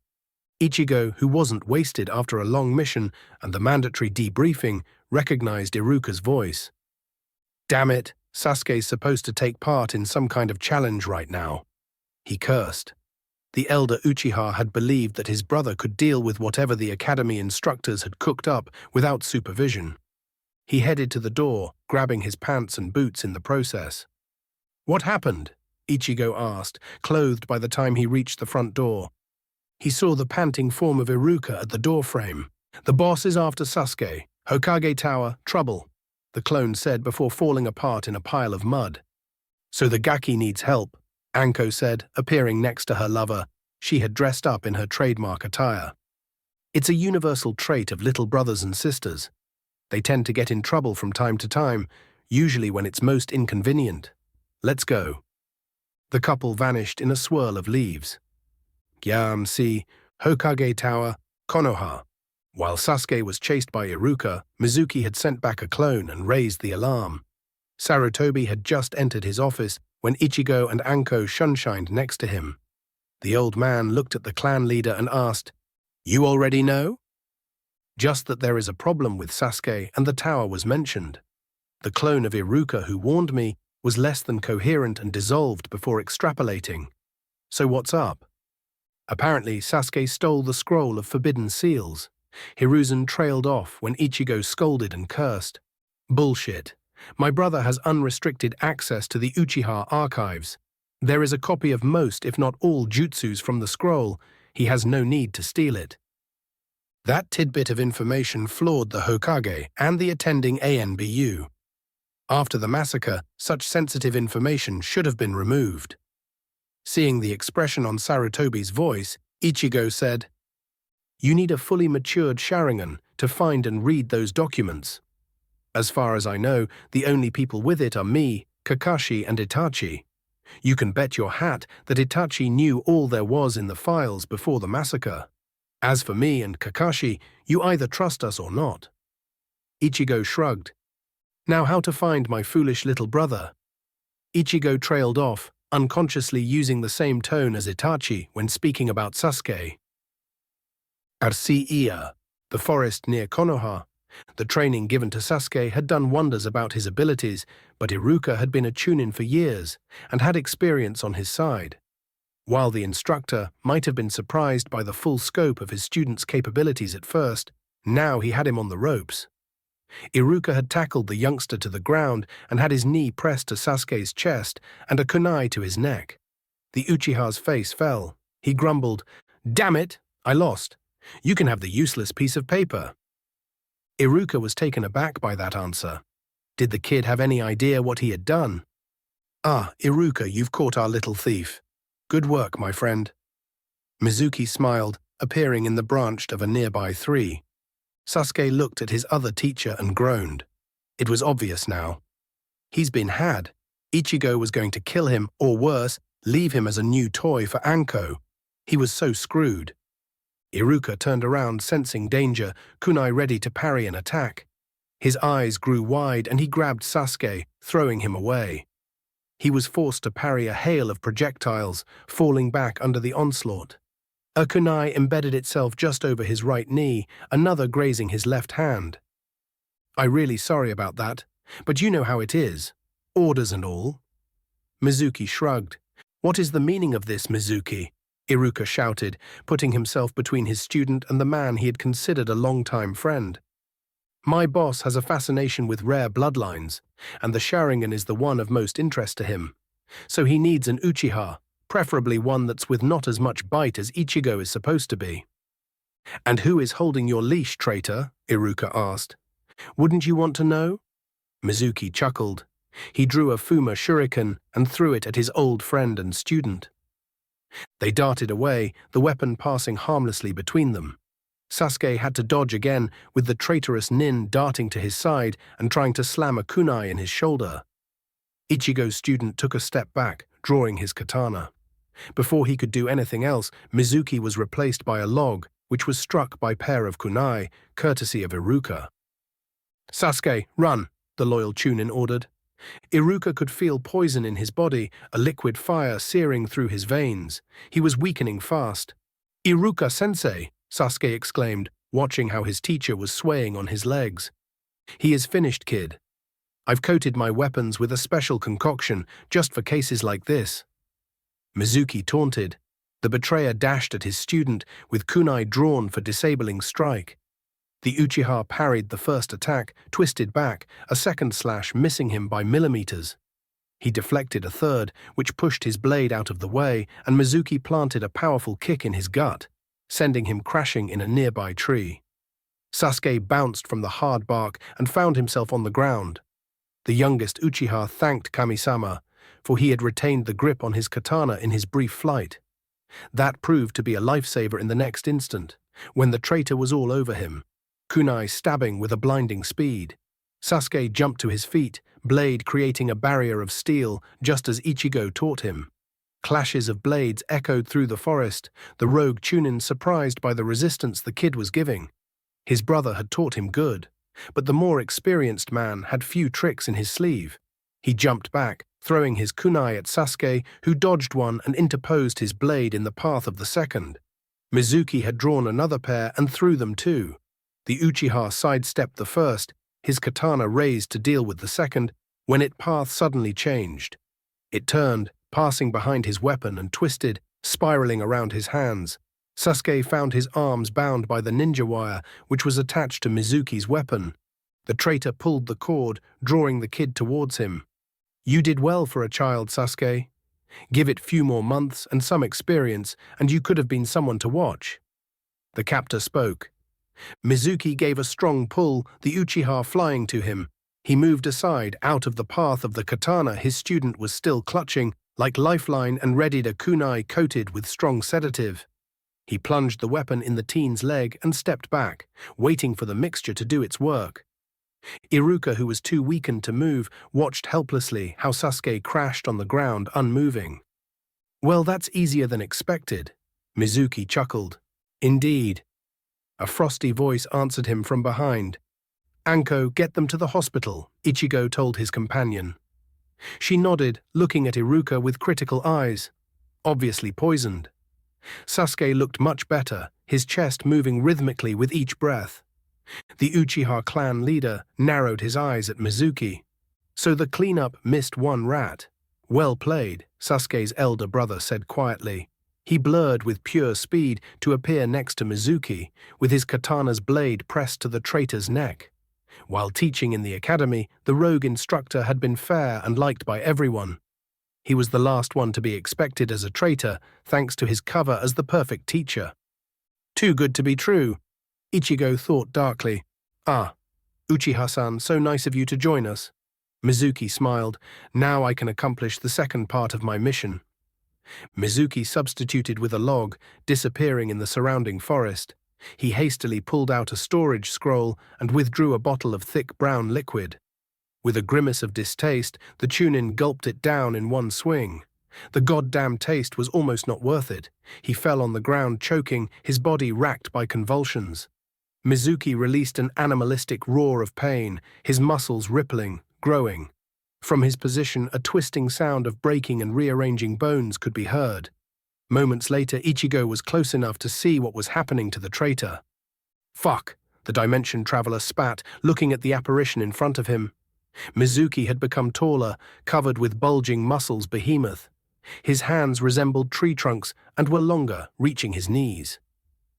Ichigo, who wasn't wasted after a long mission and the mandatory debriefing, recognized Iruka's voice. "Damn it, Sasuke's supposed to take part in some kind of challenge right now." He cursed. The elder Uchiha had believed that his brother could deal with whatever the academy instructors had cooked up without supervision. He headed to the door, grabbing his pants and boots in the process. "What happened?" Ichigo asked, clothed by the time he reached the front door. He saw the panting form of Iruka at the doorframe. "The boss is after Sasuke. Hokage Tower, trouble," the clone said before falling apart in a pile of mud. "So the Gaki needs help," Anko said, appearing next to her lover. She had dressed up in her trademark attire. "It's a universal trait of little brothers and sisters. They tend to get in trouble from time to time, usually when it's most inconvenient. Let's go." The couple vanished in a swirl of leaves. Gyam-si, Hokage Tower, Konoha. While Sasuke was chased by Iruka, Mizuki had sent back a clone and raised the alarm. Sarutobi had just entered his office when Ichigo and Anko sunshined next to him. The old man looked at the clan leader and asked, "You already know?" Just that there is a problem with Sasuke and the tower was mentioned. The clone of Iruka who warned me was less than coherent and dissolved before extrapolating. "So what's up?" Apparently, Sasuke stole the scroll of forbidden seals. Hiruzen trailed off when Ichigo scolded and cursed. "Bullshit. My brother has unrestricted access to the Uchiha archives. There is a copy of most, if not all, jutsus from the scroll. He has no need to steal it." That tidbit of information floored the Hokage and the attending ANBU. After the massacre, such sensitive information should have been removed. Seeing the expression on Sarutobi's voice, Ichigo said, "You need a fully matured Sharingan to find and read those documents. As far as I know, the only people with it are me, Kakashi, and Itachi. You can bet your hat that Itachi knew all there was in the files before the massacre. As for me and Kakashi, you either trust us or not." Ichigo shrugged. "Now how to find my foolish little brother?" Ichigo trailed off, unconsciously using the same tone as Itachi when speaking about Sasuke. Arcia, the forest near Konoha. The training given to Sasuke had done wonders about his abilities, but Iruka had been a chunin for years and had experience on his side. While the instructor might have been surprised by the full scope of his student's capabilities at first, now he had him on the ropes. Iruka had tackled the youngster to the ground and had his knee pressed to Sasuke's chest and a kunai to his neck. The Uchiha's face fell. He grumbled, "Damn it, I lost. You can have the useless piece of paper." Iruka was taken aback by that answer. Did the kid have any idea what he had done? "Ah, Iruka, you've caught our little thief. Good work, my friend." Mizuki smiled, appearing in the branch of a nearby tree. Sasuke looked at his other teacher and groaned. It was obvious now. He's been had. Ichigo was going to kill him, or worse, leave him as a new toy for Anko. He was so screwed. Iruka turned around, sensing danger, kunai ready to parry an attack. His eyes grew wide and he grabbed Sasuke, throwing him away. He was forced to parry a hail of projectiles, falling back under the onslaught. A kunai embedded itself just over his right knee, another grazing his left hand. "I'm really sorry about that, but you know how it is. Orders and all." Mizuki shrugged. "What is the meaning of this, Mizuki?" Iruka shouted, putting himself between his student and the man he had considered a long-time friend. "My boss has a fascination with rare bloodlines, and the Sharingan is the one of most interest to him. So he needs an Uchiha, preferably one that's with not as much bite as Ichigo is supposed to be." "And who is holding your leash, traitor?" Iruka asked. "Wouldn't you want to know?" Mizuki chuckled. He drew a Fuma shuriken and threw it at his old friend and student. They darted away, the weapon passing harmlessly between them. Sasuke had to dodge again, with the traitorous Nin darting to his side and trying to slam a kunai in his shoulder. Ichigo's student took a step back, drawing his katana. Before he could do anything else, Mizuki was replaced by a log, which was struck by a pair of kunai, courtesy of Iruka. "Sasuke, run," the loyal Chunin ordered. Iruka could feel poison in his body, a liquid fire searing through his veins. He was weakening fast. "Iruka-sensei," Sasuke exclaimed, watching how his teacher was swaying on his legs. "He is finished, kid. I've coated my weapons with a special concoction just for cases like this." Mizuki taunted. The betrayer dashed at his student, with kunai drawn for disabling strike. The Uchiha parried the first attack, twisted back, a second slash missing him by millimeters. He deflected a third, which pushed his blade out of the way, and Mizuki planted a powerful kick in his gut, sending him crashing in a nearby tree. Sasuke bounced from the hard bark and found himself on the ground. The youngest Uchiha thanked Kami-sama, for he had retained the grip on his katana in his brief flight. That proved to be a lifesaver in the next instant, when the traitor was all over him, kunai stabbing with a blinding speed. Sasuke jumped to his feet, blade creating a barrier of steel, just as Ichigo taught him. Clashes of blades echoed through the forest, the rogue Chunin surprised by the resistance the kid was giving. His brother had taught him good, but the more experienced man had few tricks in his sleeve. He jumped back, throwing his kunai at Sasuke, who dodged one and interposed his blade in the path of the second. Mizuki had drawn another pair and threw them too. The Uchiha sidestepped the first, his katana raised to deal with the second, when its path suddenly changed. It turned, passing behind his weapon and twisted, spiraling around his hands. Sasuke found his arms bound by the ninja wire, which was attached to Mizuki's weapon. The traitor pulled the cord, drawing the kid towards him. "You did well for a child, Sasuke. Give it few more months and some experience, and you could have been someone to watch." The captor spoke. Mizuki gave a strong pull, the Uchiha flying to him. He moved aside, out of the path of the katana his student was still clutching, like lifeline, and readied a kunai coated with strong sedative. He plunged the weapon in the teen's leg and stepped back, waiting for the mixture to do its work. Iruka, who was too weakened to move, watched helplessly how Sasuke crashed on the ground, unmoving. "Well, that's easier than expected," Mizuki chuckled. "Indeed." A frosty voice answered him from behind. "Anko, get them to the hospital," Ichigo told his companion. She nodded, looking at Iruka with critical eyes. Obviously poisoned. Sasuke looked much better, his chest moving rhythmically with each breath. The Uchiha clan leader narrowed his eyes at Mizuki. "So the cleanup missed one rat." "Well played," Sasuke's elder brother said quietly. He blurred with pure speed to appear next to Mizuki, with his katana's blade pressed to the traitor's neck. While teaching in the academy, the rogue instructor had been fair and liked by everyone. He was the last one to be expected as a traitor, thanks to his cover as the perfect teacher. "Too good to be true," Ichigo thought darkly. "Ah, Uchiha-san, so nice of you to join us." Mizuki smiled. "Now I can accomplish the second part of my mission." Mizuki substituted with a log, disappearing in the surrounding forest. He hastily pulled out a storage scroll and withdrew a bottle of thick brown liquid. With a grimace of distaste, the Chunin gulped it down in one swing. The goddamn taste was almost not worth it. He fell on the ground choking, his body racked by convulsions. Mizuki released an animalistic roar of pain, his muscles rippling, growing. From his position, a twisting sound of breaking and rearranging bones could be heard. Moments later, Ichigo was close enough to see what was happening to the traitor. "Fuck," the Dimension Traveler spat, looking at the apparition in front of him. Mizuki had become taller, covered with bulging muscles behemoth. His hands resembled tree trunks and were longer, reaching his knees.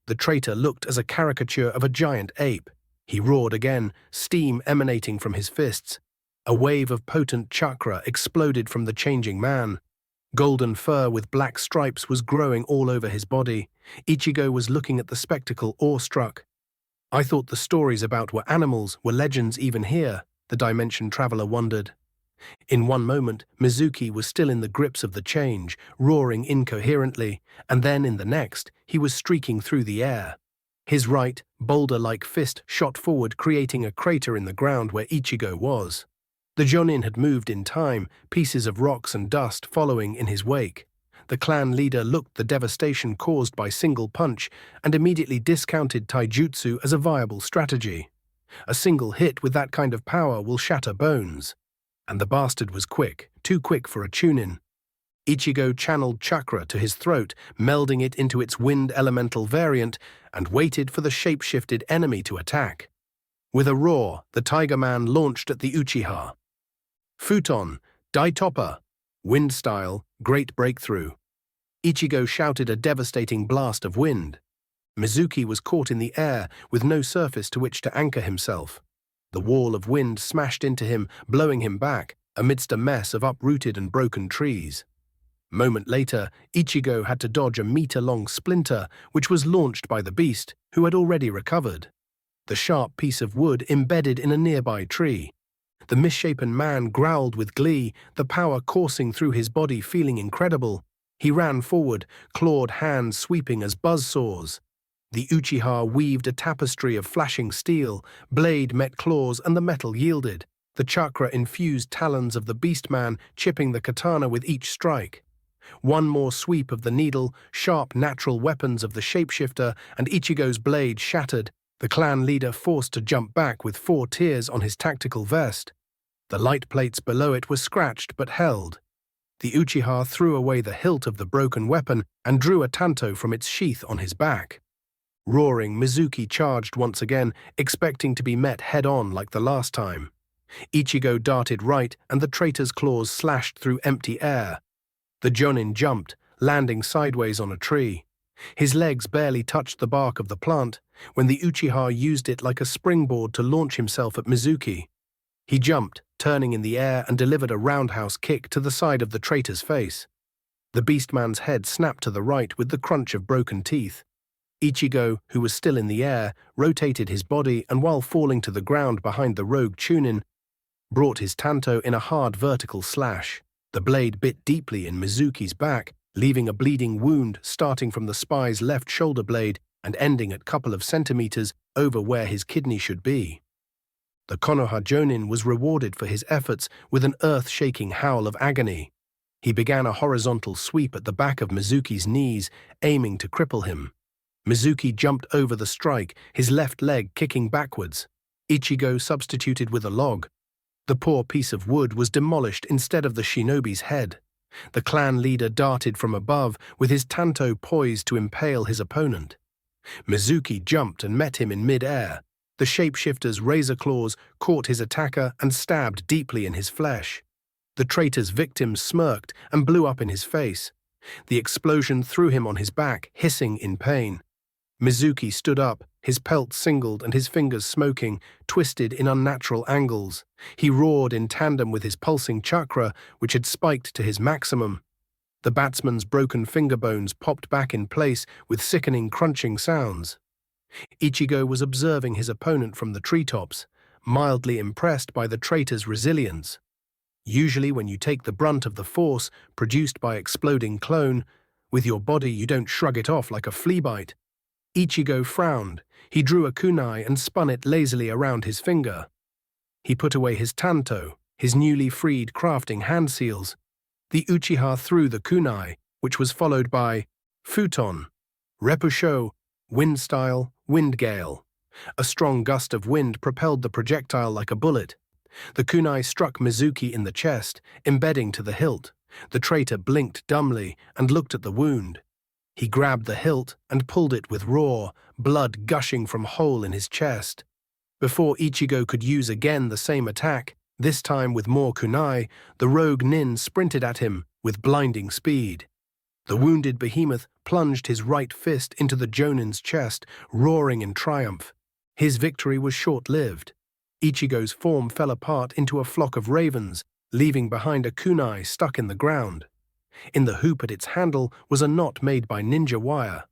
The traitor looked as a caricature of a giant ape. He roared again, steam emanating from his fists. A wave of potent chakra exploded from the changing man. Golden fur with black stripes was growing all over his body. Ichigo was looking at the spectacle, awestruck. "I thought the stories about were animals, were legends even here," the dimension traveler wondered. In one moment, Mizuki was still in the grips of the change, roaring incoherently, and then in the next, he was streaking through the air. His right, boulder-like fist shot forward, creating a crater in the ground where Ichigo was. The Jonin had moved in time, pieces of rocks and dust following in his wake. The clan leader looked the devastation caused by single punch and immediately discounted taijutsu as a viable strategy. A single hit with that kind of power will shatter bones. And the bastard was quick, too quick for a Chunin. Ichigo channeled chakra to his throat, melding it into its wind elemental variant, and waited for the shape-shifted enemy to attack. With a roar, the Tiger Man launched at the Uchiha. Futon, Die Topper, wind style, great breakthrough. Ichigo shouted a devastating blast of wind. Mizuki was caught in the air with no surface to which to anchor himself. The wall of wind smashed into him, blowing him back, amidst a mess of uprooted and broken trees. Moment later, Ichigo had to dodge a meter-long splinter, which was launched by the beast, who had already recovered. The sharp piece of wood embedded in a nearby tree. The misshapen man growled with glee, the power coursing through his body feeling incredible. He ran forward, clawed hands sweeping as buzzsaws. The Uchiha weaved a tapestry of flashing steel, blade met claws and the metal yielded, the chakra-infused talons of the beastman chipping the katana with each strike. One more sweep of the needle, sharp natural weapons of the shapeshifter, and Ichigo's blade shattered, the clan leader forced to jump back with 4 tears on his tactical vest. The light plates below it were scratched but held. The Uchiha threw away the hilt of the broken weapon and drew a tanto from its sheath on his back. Roaring, Mizuki charged once again, expecting to be met head-on like the last time. Ichigo darted right, and the traitor's claws slashed through empty air. The Jonin jumped, landing sideways on a tree. His legs barely touched the bark of the plant, when the Uchiha used it like a springboard to launch himself at Mizuki. He jumped, turning in the air, and delivered a roundhouse kick to the side of the traitor's face. The beastman's head snapped to the right with the crunch of broken teeth. Ichigo, who was still in the air, rotated his body and while falling to the ground behind the rogue Chunin, brought his tanto in a hard vertical slash. The blade bit deeply in Mizuki's back, leaving a bleeding wound starting from the spy's left shoulder blade and ending at a couple of centimeters over where his kidney should be. The Konoha Jonin was rewarded for his efforts with an earth-shaking howl of agony. He began a horizontal sweep at the back of Mizuki's knees, aiming to cripple him. Mizuki jumped over the strike, his left leg kicking backwards. Ichigo substituted with a log. The poor piece of wood was demolished instead of the shinobi's head. The clan leader darted from above, with his tanto poised to impale his opponent. Mizuki jumped and met him in mid-air. The shapeshifter's razor claws caught his attacker and stabbed deeply in his flesh. The traitor's victim smirked and blew up in his face. The explosion threw him on his back, hissing in pain. Mizuki stood up, his pelt singled and his fingers smoking, twisted in unnatural angles. He roared in tandem with his pulsing chakra, which had spiked to his maximum. The batsman's broken finger bones popped back in place with sickening crunching sounds. Ichigo was observing his opponent from the treetops, mildly impressed by the traitor's resilience. Usually when you take the brunt of the force produced by exploding clone, with your body you don't shrug it off like a flea bite. Ichigo frowned. He drew a kunai and spun it lazily around his finger. He put away his tanto, his newly freed crafting hand seals. The Uchiha threw the kunai, which was followed by futon, repusho, wind style, wind gale. A strong gust of wind propelled the projectile like a bullet. The kunai struck Mizuki in the chest, embedding to the hilt. The traitor blinked dumbly and looked at the wound. He grabbed the hilt and pulled it with roar, blood gushing from a hole in his chest. Before Ichigo could use again the same attack, this time with more kunai, the rogue nin sprinted at him, with blinding speed. The wounded behemoth plunged his right fist into the Jonin's chest, roaring in triumph. His victory was short-lived. Ichigo's form fell apart into a flock of ravens, leaving behind a kunai stuck in the ground. In the hoop at its handle was a knot made by ninja wire.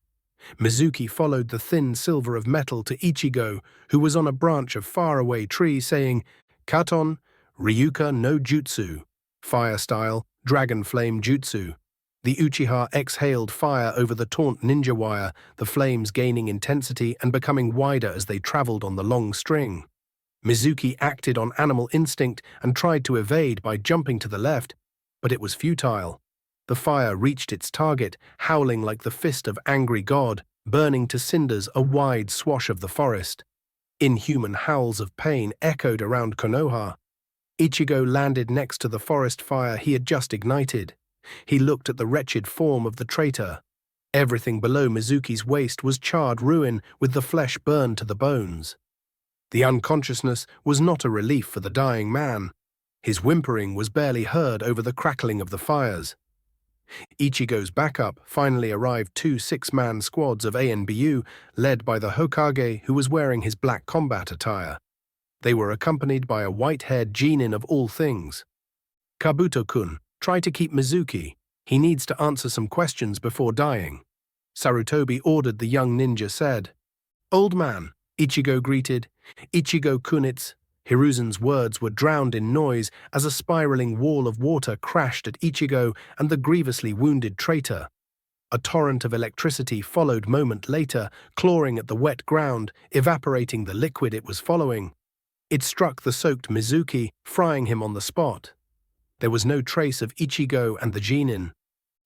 Mizuki followed the thin silver of metal to Ichigo, who was on a branch of faraway tree, saying, "Katon, Ryuka no Jutsu, fire style, dragon flame jutsu." The Uchiha exhaled fire over the taunt ninja wire, the flames gaining intensity and becoming wider as they traveled on the long string. Mizuki acted on animal instinct and tried to evade by jumping to the left, but it was futile. The fire reached its target, howling like the fist of angry God, burning to cinders a wide swash of the forest. Inhuman howls of pain echoed around Konoha. Ichigo landed next to the forest fire he had just ignited. He looked at the wretched form of the traitor. Everything below Mizuki's waist was charred ruin, with the flesh burned to the bones. The unconsciousness was not a relief for the dying man. His whimpering was barely heard over the crackling of the fires. Ichigo's backup finally arrived, two six-man squads of ANBU, led by the Hokage, who was wearing his black combat attire. They were accompanied by a white-haired genin of all things. "Kabuto-kun, try to keep Mizuki. He needs to answer some questions before dying," Sarutobi ordered, the young ninja said. "Old man," Ichigo greeted. "Ichigo Kunitz." Hiruzen's words were drowned in noise as a spiraling wall of water crashed at Ichigo and the grievously wounded traitor. A torrent of electricity followed moment later, clawing at the wet ground, evaporating the liquid it was following. It struck the soaked Mizuki, frying him on the spot. There was no trace of Ichigo and the genin.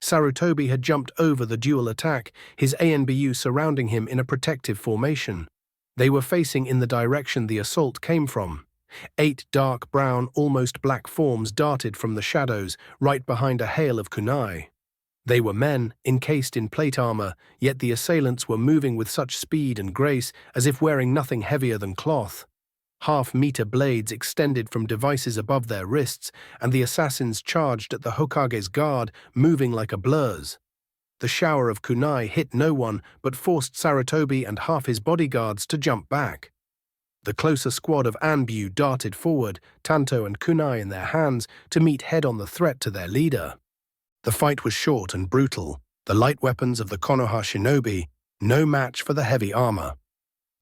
Sarutobi had jumped over the dual attack, his ANBU surrounding him in a protective formation. They were facing in the direction the assault came from. 8 dark brown, almost black forms darted from the shadows, right behind a hail of kunai. They were men, encased in plate armor, yet the assailants were moving with such speed and grace as if wearing nothing heavier than cloth. Half-meter blades extended from devices above their wrists, and the assassins charged at the Hokage's guard, moving like a blur's. The shower of kunai hit no one, but forced Sarutobi and half his bodyguards to jump back. The closer squad of Anbu darted forward, tanto and kunai in their hands, to meet head-on the threat to their leader. The fight was short and brutal, the light weapons of the Konoha shinobi no match for the heavy armor.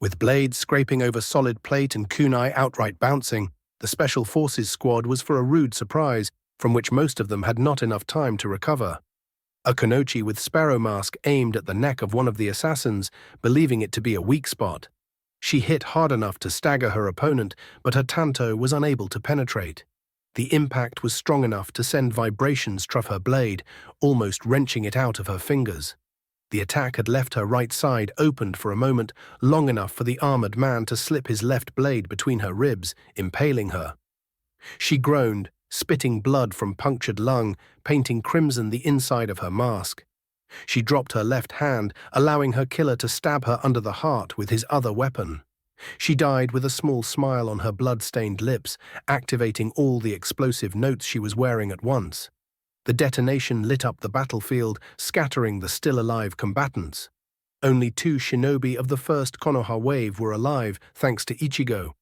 With blades scraping over solid plate and kunai outright bouncing, the Special Forces squad was for a rude surprise, from which most of them had not enough time to recover. A Kunoichi with sparrow mask aimed at the neck of one of the assassins, believing it to be a weak spot. She hit hard enough to stagger her opponent, but her tanto was unable to penetrate. The impact was strong enough to send vibrations through her blade, almost wrenching it out of her fingers. The attack had left her right side opened for a moment, long enough for the armored man to slip his left blade between her ribs, impaling her. She groaned, spitting blood from punctured lung, painting crimson the inside of her mask. She dropped her left hand, allowing her killer to stab her under the heart with his other weapon. She died with a small smile on her blood-stained lips, activating all the explosive notes she was wearing at once. The detonation lit up the battlefield, scattering the still-alive combatants. Only 2 shinobi of the first Konoha wave were alive, thanks to Ichigo.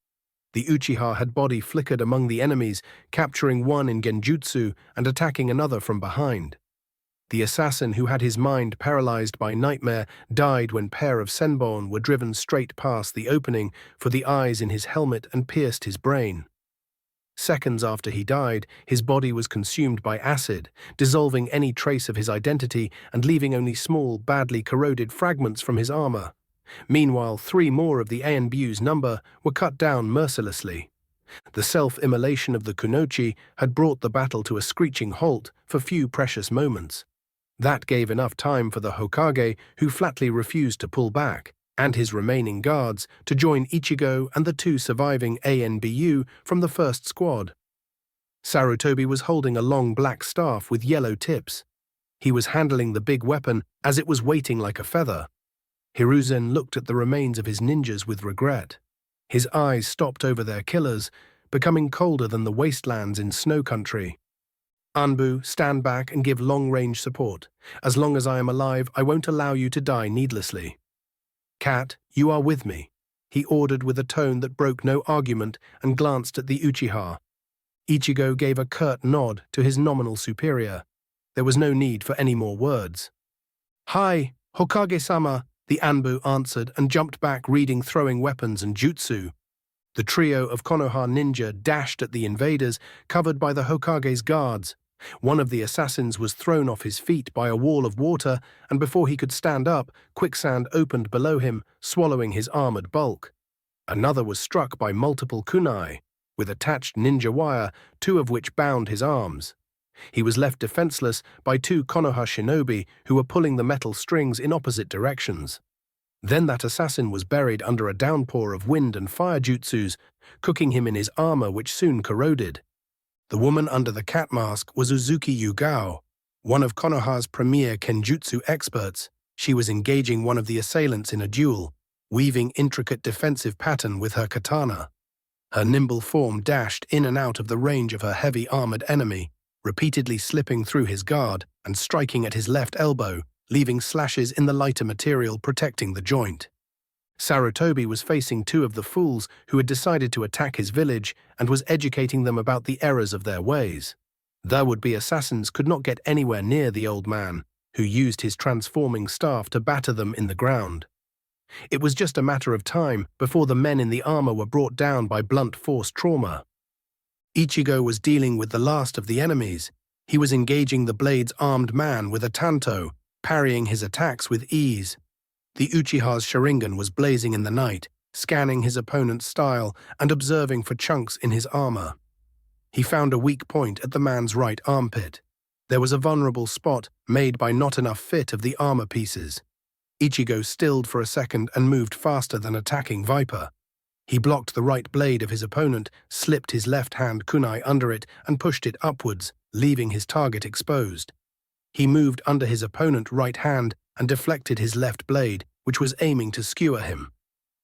The Uchiha had body flickered among the enemies, capturing one in genjutsu and attacking another from behind. The assassin who had his mind paralyzed by nightmare died when pair of senbon were driven straight past the opening for the eyes in his helmet and pierced his brain. Seconds after he died, his body was consumed by acid, dissolving any trace of his identity and leaving only small, badly corroded fragments from his armor. Meanwhile, 3 more of the ANBU's number were cut down mercilessly. The self-immolation of the Kunoichi had brought the battle to a screeching halt for few precious moments. That gave enough time for the Hokage, who flatly refused to pull back, and his remaining guards to join Ichigo and the 2 surviving ANBU from the first squad. Sarutobi was holding a long black staff with yellow tips. He was handling the big weapon as it was waiting like a feather. Hiruzen looked at the remains of his ninjas with regret. His eyes stopped over their killers, becoming colder than the wastelands in snow country. Anbu, stand back and give long-range support. As long as I am alive, I won't allow you to die needlessly. Cat, you are with me, he ordered with a tone that broke no argument and glanced at the Uchiha. Ichigo gave a curt nod to his nominal superior. There was no need for any more words. Hi, Hokage-sama, the Anbu answered and jumped back, reading throwing weapons and jutsu. The trio of Konoha ninja dashed at the invaders, covered by the Hokage's guards. One of the assassins was thrown off his feet by a wall of water, and before he could stand up, quicksand opened below him, swallowing his armored bulk. Another was struck by multiple kunai, with attached ninja wire, two of which bound his arms. He was left defenseless by two Konoha shinobi who were pulling the metal strings in opposite directions. Then that assassin was buried under a downpour of wind and fire jutsus, cooking him in his armor, which soon corroded. The woman under the cat mask was Uzuki Yugao, one of Konoha's premier kenjutsu experts. She was engaging one of the assailants in a duel, weaving intricate defensive pattern with her katana. Her nimble form dashed in and out of the range of her heavy armored enemy, repeatedly slipping through his guard and striking at his left elbow, leaving slashes in the lighter material protecting the joint. Sarutobi was facing two of the fools who had decided to attack his village and was educating them about the errors of their ways. The would-be assassins could not get anywhere near the old man, who used his transforming staff to batter them in the ground. It was just a matter of time before the men in the armor were brought down by blunt force trauma. Ichigo was dealing with the last of the enemies. He was engaging the blade's armed man with a tanto, parrying his attacks with ease. The Uchiha's Sharingan was blazing in the night, scanning his opponent's style and observing for chunks in his armor. He found a weak point at the man's right armpit. There was a vulnerable spot made by not enough fit of the armor pieces. Ichigo stilled for a second and moved faster than attacking Viper. He blocked the right blade of his opponent, slipped his left-hand kunai under it and pushed it upwards, leaving his target exposed. He moved under his opponent's right hand and deflected his left blade, which was aiming to skewer him.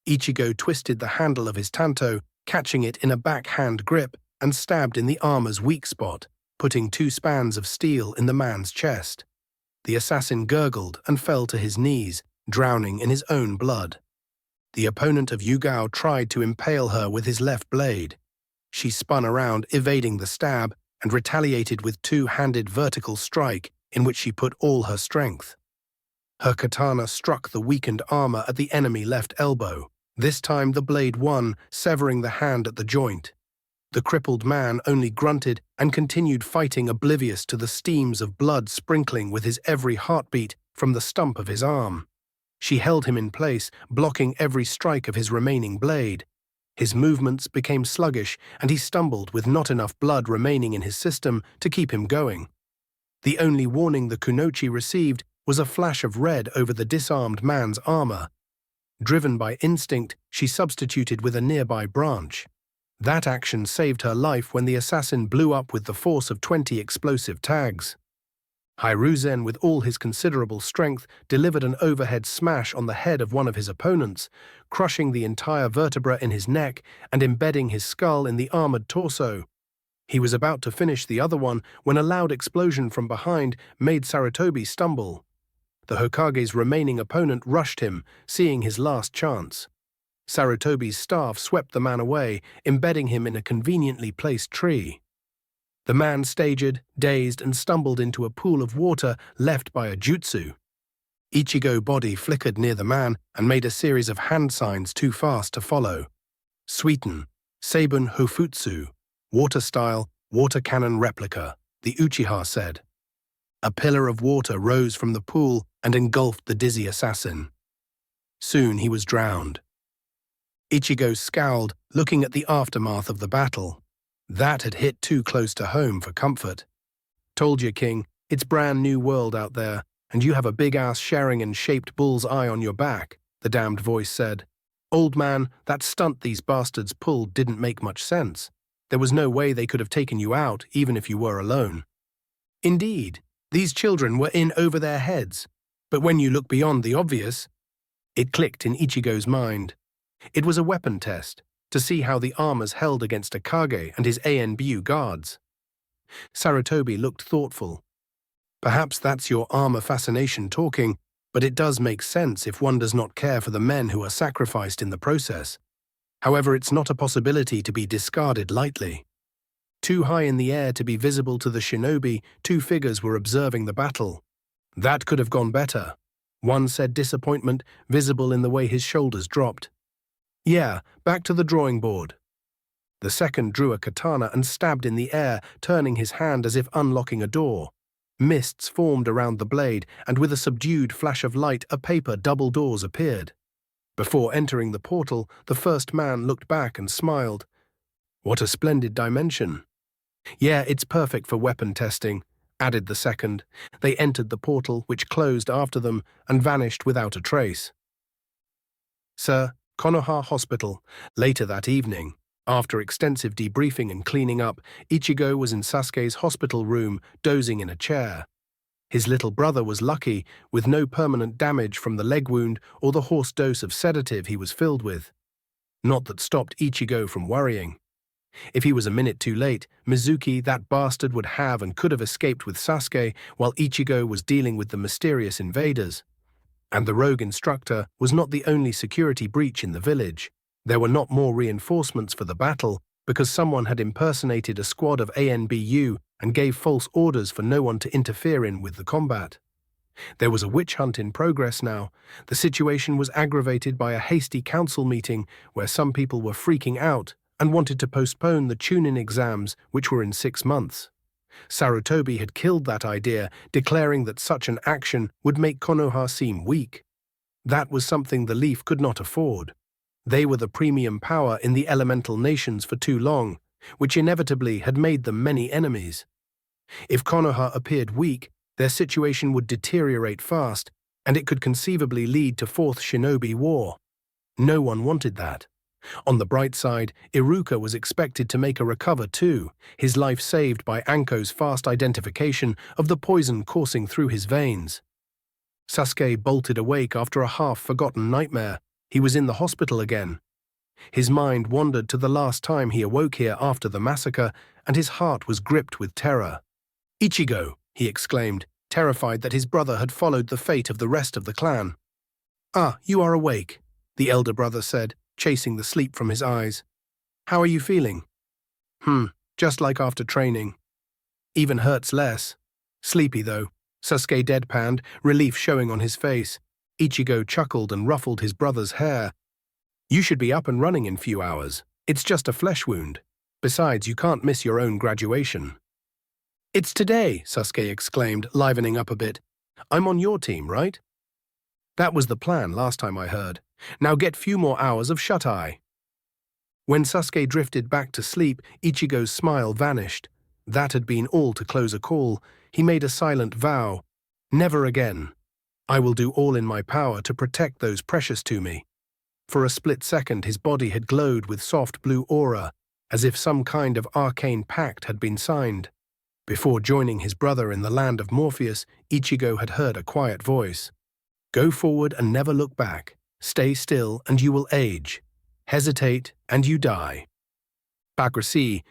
Ichigo twisted the handle of his tanto, catching it in a backhand grip, and stabbed in the armor's weak spot, putting two spans of steel in the man's chest. The assassin gurgled and fell to his knees, drowning in his own blood. The opponent of Yugao tried to impale her with his left blade. She spun around, evading the stab, and retaliated with two-handed vertical strike in which she put all her strength. Her katana struck the weakened armor at the enemy left elbow. This time the blade won, severing the hand at the joint. The crippled man only grunted and continued fighting, oblivious to the steams of blood sprinkling with his every heartbeat from the stump of his arm. She held him in place, blocking every strike of his remaining blade. His movements became sluggish, and he stumbled with not enough blood remaining in his system to keep him going. The only warning the kunoichi received was a flash of red over the disarmed man's armor. Driven by instinct, she substituted with a nearby branch. That action saved her life when the assassin blew up with the force of 20 explosive tags. Hiruzen, with all his considerable strength, delivered an overhead smash on the head of one of his opponents, crushing the entire vertebra in his neck and embedding his skull in the armored torso. He was about to finish the other one when a loud explosion from behind made Sarutobi stumble. The Hokage's remaining opponent rushed him, seeing his last chance. Sarutobi's staff swept the man away, embedding him in a conveniently placed tree. The man staggered, dazed, and stumbled into a pool of water left by a jutsu. Ichigo's body flickered near the man and made a series of hand signs too fast to follow. Suiten, Seibun Hofutsu, water style, water cannon replica, the Uchiha said. A pillar of water rose from the pool and engulfed the dizzy assassin. Soon he was drowned. Ichigo scowled, looking at the aftermath of the battle. That had hit too close to home for comfort. Told you, King, it's brand new world out there, and you have a big-ass Sharingan-shaped bull's eye on your back, the damned voice said. Old man, that stunt these bastards pulled didn't make much sense. There was no way they could have taken you out, even if you were alone. Indeed, these children were in over their heads. But when you look beyond the obvious, it clicked in Ichigo's mind. It was a weapon test, to see how the armors held against Akage and his ANBU guards. Sarutobi looked thoughtful. Perhaps that's your armor fascination talking, but it does make sense if one does not care for the men who are sacrificed in the process. However, it's not a possibility to be discarded lightly. Too high in the air to be visible to the shinobi, two figures were observing the battle. That could have gone better. One said disappointment, visible in the way his shoulders dropped. Yeah, back to the drawing board. The second drew a katana and stabbed in the air, turning his hand as if unlocking a door. Mists formed around the blade, and with a subdued flash of light, a paper double doors appeared. Before entering the portal, the first man looked back and smiled. What a splendid dimension. Yeah, it's perfect for weapon testing, added the second. They entered the portal, which closed after them and vanished without a trace. Sir, Konoha Hospital. Later that evening, after extensive debriefing and cleaning up, Ichigo was in Sasuke's hospital room, dozing in a chair. His little brother was lucky, with no permanent damage from the leg wound or the horse dose of sedative he was filled with. Not that stopped Ichigo from worrying. If he was a minute too late, Mizuki, that bastard, would have and could have escaped with Sasuke while Ichigo was dealing with the mysterious invaders. And the rogue instructor was not the only security breach in the village. There were not more reinforcements for the battle because someone had impersonated a squad of ANBU and gave false orders for no one to interfere with the combat. There was a witch hunt in progress now. The situation was aggravated by a hasty council meeting where some people were freaking out and wanted to postpone the Chunin exams, which were in 6 months. Sarutobi had killed that idea, declaring that such an action would make Konoha seem weak. That was something the Leaf could not afford. They were the premium power in the elemental nations for too long, which inevitably had made them many enemies. If Konoha appeared weak, their situation would deteriorate fast, and it could conceivably lead to Fourth Shinobi War. No one wanted that. On the bright side, Iruka was expected to make a recover too, his life saved by Anko's fast identification of the poison coursing through his veins. Sasuke bolted awake after a half-forgotten nightmare. He was in the hospital again. His mind wandered to the last time he awoke here after the massacre, and his heart was gripped with terror. "Ichigo!" he exclaimed, terrified that his brother had followed the fate of the rest of the clan. "Ah, you are awake," the elder brother said, chasing the sleep from his eyes. "How are you feeling?" Just like after training. Even hurts less. Sleepy, though," Sasuke deadpanned, relief showing on his face. Ichigo chuckled and ruffled his brother's hair. "You should be up and running in few hours. It's just a flesh wound. Besides, you can't miss your own graduation." "It's today," Sasuke exclaimed, livening up a bit. "I'm on your team, right?" "That was the plan last time I heard. Now get few more hours of shut-eye." When Sasuke drifted back to sleep, Ichigo's smile vanished. That had been all to close a call. He made a silent vow. "Never again. I will do all in my power to protect those precious to me." For a split second, his body had glowed with soft blue aura, as if some kind of arcane pact had been signed. Before joining his brother in the land of Morpheus, Ichigo had heard a quiet voice. "Go forward and never look back. Stay still and you will age. Hesitate and you die." Bagrasi,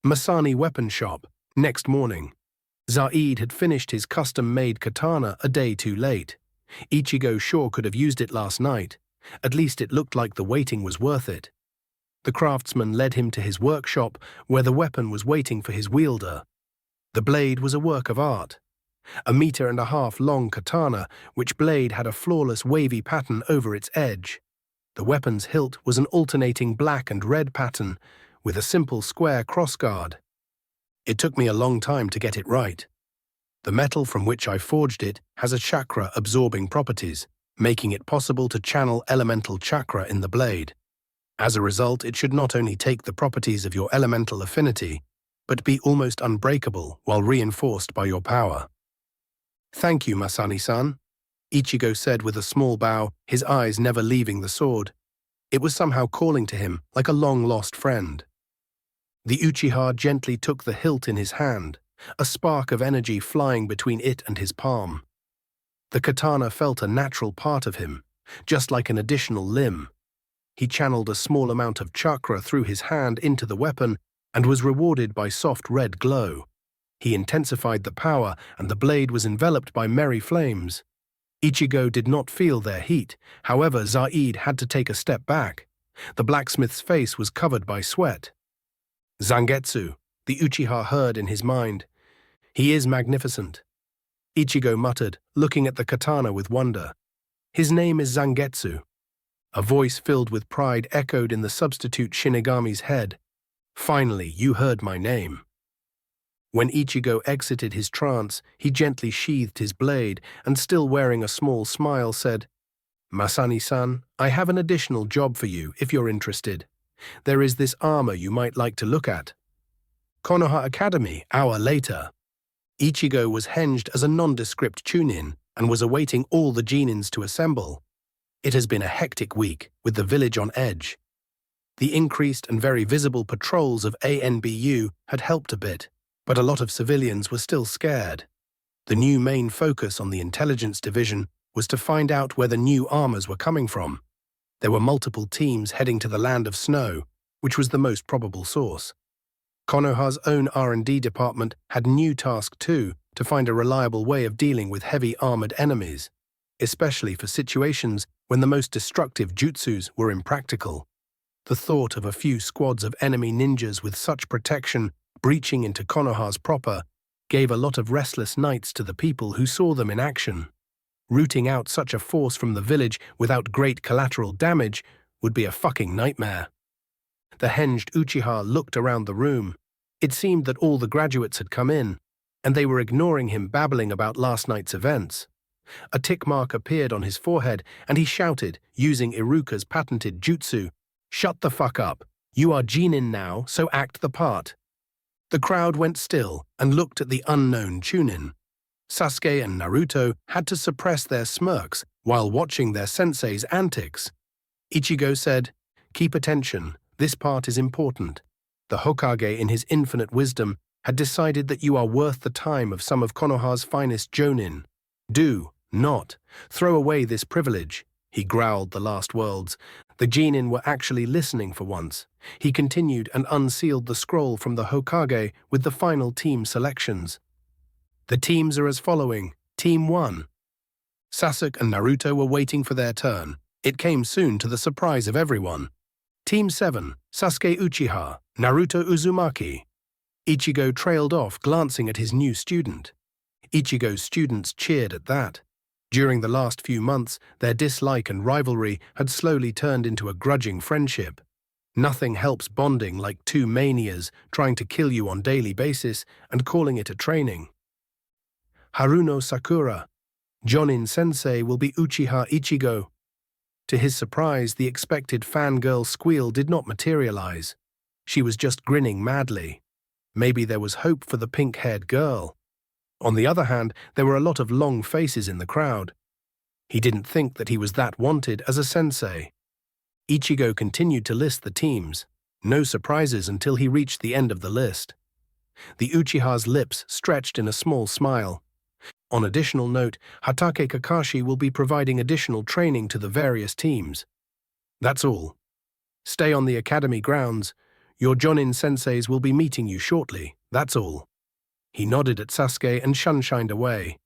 Masani Weapon Shop. Next morning. Zaid had finished his custom-made katana a day too late. Ichigo sure could have used it last night. At least it looked like the waiting was worth it. The craftsman led him to his workshop, where the weapon was waiting for his wielder. The blade was a work of art. 1.5 meter long katana, which blade had a flawless wavy pattern over its edge. The weapon's hilt was an alternating black and red pattern, with a simple square crossguard. It took me a long time to get it right. The metal from which I forged it has a chakra-absorbing properties, making it possible to channel elemental chakra in the blade. As a result, it should not only take the properties of your elemental affinity, but be almost unbreakable while reinforced by your power. "Thank you, Masani-san," Ichigo said with a small bow, his eyes never leaving the sword. It was somehow calling to him like a long-lost friend. The Uchiha gently took the hilt in his hand, a spark of energy flying between it and his palm. The katana felt a natural part of him, just like an additional limb. He channeled a small amount of chakra through his hand into the weapon and was rewarded by soft red glow. He intensified the power, and the blade was enveloped by merry flames. Ichigo did not feel their heat, however Zaid had to take a step back. The blacksmith's face was covered by sweat. Zangetsu, the Uchiha heard in his mind. He is magnificent. Ichigo muttered, looking at the katana with wonder. His name is Zangetsu. A voice filled with pride echoed in the substitute Shinigami's head. Finally, you heard my name. When Ichigo exited his trance, he gently sheathed his blade and, still wearing a small smile, said, Masani-san, I have an additional job for you if you're interested. There is this armor you might like to look at. Konoha Academy, hour later. Ichigo was henged as a nondescript chunin and was awaiting all the genins to assemble. It has been a hectic week, with the village on edge. The increased and very visible patrols of ANBU had helped a bit, but a lot of civilians were still scared. The new main focus on the intelligence division was to find out where the new armors were coming from. There were multiple teams heading to the land of snow, which was the most probable source. Konoha's own R&D department had a new task too, to find a reliable way of dealing with heavy armored enemies, especially for situations when the most destructive jutsus were impractical. The thought of a few squads of enemy ninjas with such protection breaching into Konoha's proper gave a lot of restless nights to the people who saw them in action. Rooting out such a force from the village without great collateral damage would be a fucking nightmare. The henged Uchiha looked around the room. It seemed that all the graduates had come in, and they were ignoring him babbling about last night's events. A tick mark appeared on his forehead, and he shouted, using Iruka's patented jutsu, "Shut the fuck up. You are Jinin now, so act the part." The crowd went still and looked at the unknown Chunin. Sasuke and Naruto had to suppress their smirks while watching their sensei's antics. Ichigo said, "Keep attention, this part is important. The Hokage, in his infinite wisdom, had decided that you are worth the time of some of Konoha's finest jonin. Do not throw away this privilege." He growled the last words. The genin were actually listening for once. He continued and unsealed the scroll from the Hokage with the final team selections. The teams are as following. Team 1. Sasuke and Naruto were waiting for their turn. It came soon to the surprise of everyone. Team 7. Sasuke Uchiha, Naruto Uzumaki. Ichigo trailed off, glancing at his new student. Ichigo's students cheered at that. During the last few months, their dislike and rivalry had slowly turned into a grudging friendship. Nothing helps bonding like two manias trying to kill you on a daily basis and calling it a training. Haruno Sakura. Jonin Sensei will be Uchiha Ichigo. To his surprise, the expected fangirl squeal did not materialize. She was just grinning madly. Maybe there was hope for the pink-haired girl. On the other hand, there were a lot of long faces in the crowd. He didn't think that he was that wanted as a sensei. Ichigo continued to list the teams. No surprises until he reached the end of the list. The Uchiha's lips stretched in a small smile. On additional note, Hatake Kakashi will be providing additional training to the various teams. That's all. Stay on the academy grounds. Your Jonin senseis will be meeting you shortly. That's all. He nodded at Sasuke and shunshined away.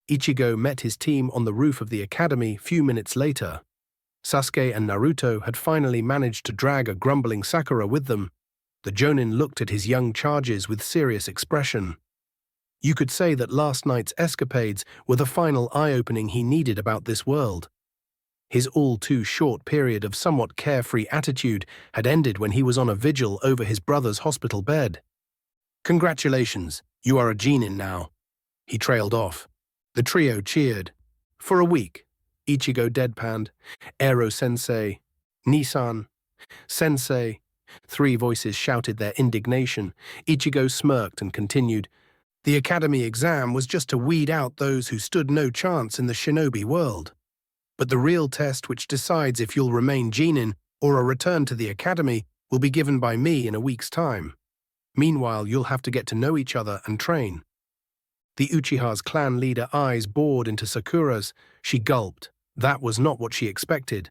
Ichigo met his team on the roof of the academy few minutes later. Sasuke and Naruto had finally managed to drag a grumbling Sakura with them. The Jonin looked at his young charges with serious expression. You could say that last night's escapades were the final eye-opening he needed about this world. His all-too-short period of somewhat carefree attitude had ended when he was on a vigil over his brother's hospital bed. "Congratulations, you are a genin now." He trailed off. The trio cheered. For a week, Ichigo deadpanned. Ero-sensei, Nisan, Sensei. Three voices shouted their indignation. Ichigo smirked and continued. The academy exam was just to weed out those who stood no chance in the shinobi world. But the real test which decides if you'll remain genin or a return to the academy will be given by me in a week's time. Meanwhile, you'll have to get to know each other and train. The Uchiha's clan leader eyes bored into Sakura's. She gulped. That was not what she expected.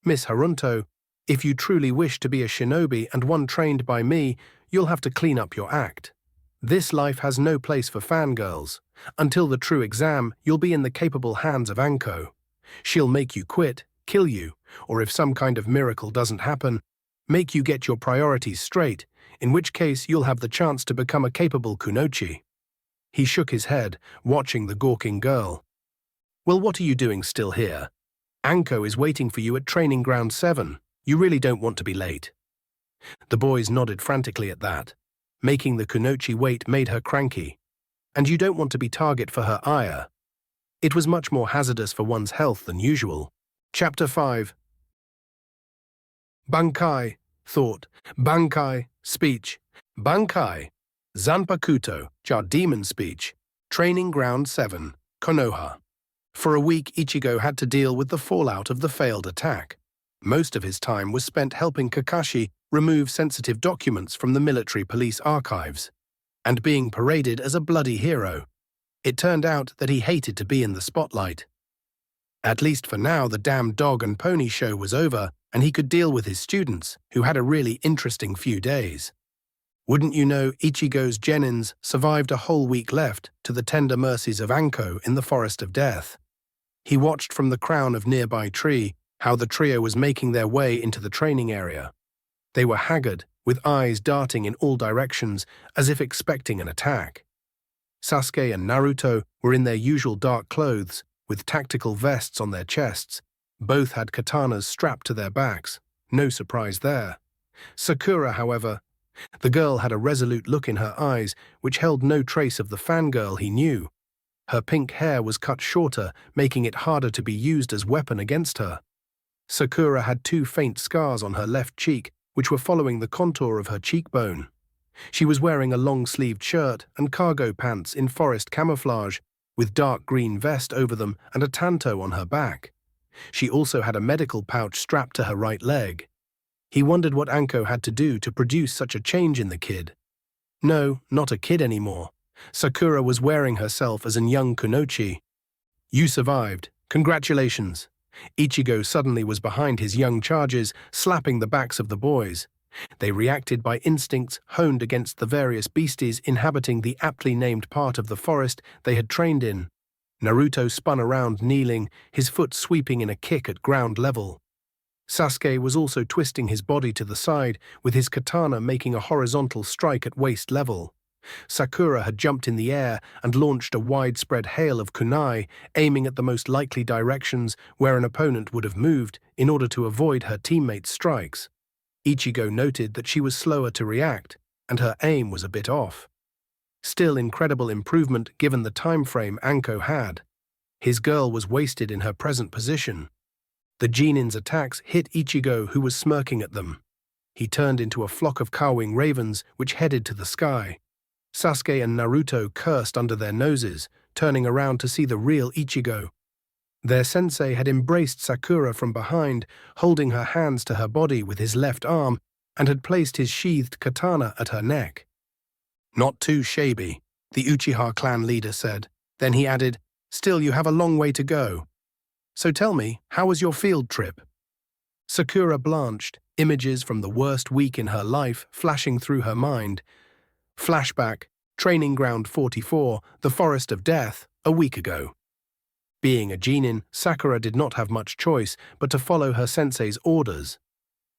"Miss Haruto, if you truly wish to be a shinobi and one trained by me, you'll have to clean up your act. This life has no place for fangirls. Until the true exam, you'll be in the capable hands of Anko. She'll make you quit, kill you, or if some kind of miracle doesn't happen, make you get your priorities straight, in which case you'll have the chance to become a capable kunoichi. He shook his head, watching the gawking girl. Well, what are you doing still here? Anko is waiting for you at training ground 7. You really don't want to be late. The boys nodded frantically at that. Making the kunoichi wait made her cranky. And you don't want to be target for her ire. It was much more hazardous for one's health than usual. Chapter 5. Bankai, thought. Bankai, speech. Bankai, Zanpakuto, Jar demon speech. Training ground 7, Konoha. For a week, Ichigo had to deal with the fallout of the failed attack. Most of his time was spent helping Kakashi remove sensitive documents from the military police archives, and being paraded as a bloody hero. It turned out that he hated to be in the spotlight. At least for now, the damn dog and pony show was over, and he could deal with his students, who had a really interesting few days. Wouldn't you know, Ichigo's genins survived a whole week left to the tender mercies of Anko in the Forest of Death. He watched from the crown of nearby tree how the trio was making their way into the training area. They were haggard, with eyes darting in all directions as if expecting an attack. Sasuke and Naruto were in their usual dark clothes, with tactical vests on their chests. Both had katanas strapped to their backs. No surprise there. Sakura, however, the girl had a resolute look in her eyes which held no trace of the fangirl he knew. Her pink hair was cut shorter, making it harder to be used as weapon against her. Sakura had 2 faint scars on her left cheek, which were following the contour of her cheekbone. She was wearing a long-sleeved shirt and cargo pants in forest camouflage, with dark green vest over them and a tanto on her back. She also had a medical pouch strapped to her right leg. He wondered what Anko had to do to produce such a change in the kid. No, not a kid anymore. Sakura was wearing herself as a young kunoichi. You survived. Congratulations. Ichigo suddenly was behind his young charges, slapping the backs of the boys. They reacted by instincts honed against the various beasties inhabiting the aptly named part of the forest they had trained in. Naruto spun around kneeling, his foot sweeping in a kick at ground level. Sasuke was also twisting his body to the side, with his katana making a horizontal strike at waist level. Sakura had jumped in the air and launched a widespread hail of kunai, aiming at the most likely directions where an opponent would have moved in order to avoid her teammates' strikes. Ichigo noted that she was slower to react, and her aim was a bit off. Still incredible improvement given the time frame Anko had. His girl was wasted in her present position. The genin's attacks hit Ichigo, who was smirking at them. He turned into a flock of cawing ravens which headed to the sky. Sasuke and Naruto cursed under their noses, turning around to see the real Ichigo. Their sensei had embraced Sakura from behind, holding her hands to her body with his left arm, and had placed his sheathed katana at her neck. Not too shabby, the Uchiha clan leader said. Then he added, Still, you have a long way to go. So tell me, how was your field trip? Sakura blanched, images from the worst week in her life flashing through her mind. Flashback, Training Ground 44, the Forest of Death, a week ago. Being a genin, Sakura did not have much choice but to follow her sensei's orders.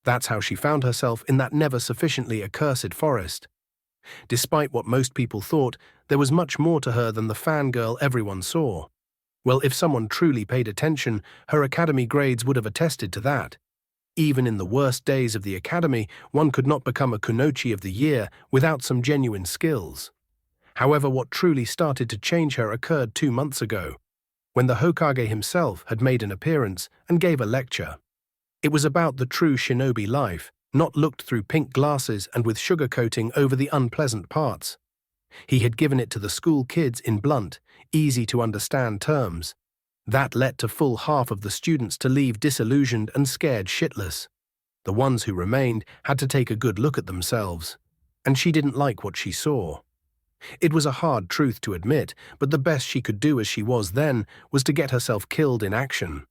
That's how she found herself in that never-sufficiently accursed forest. Despite what most people thought, there was much more to her than the fangirl everyone saw. Well, if someone truly paid attention, her academy grades would have attested to that. Even in the worst days of the academy, one could not become a kunoichi of the year without some genuine skills. However, what truly started to change her occurred 2 months ago, when the Hokage himself had made an appearance and gave a lecture. It was about the true shinobi life, not looked through pink glasses and with sugarcoating over the unpleasant parts. He had given it to the school kids in blunt, easy-to-understand terms. That led to full half of the students to leave disillusioned and scared shitless. The ones who remained had to take a good look at themselves, and she didn't like what she saw. It was a hard truth to admit, but the best she could do as she was then was to get herself killed in action.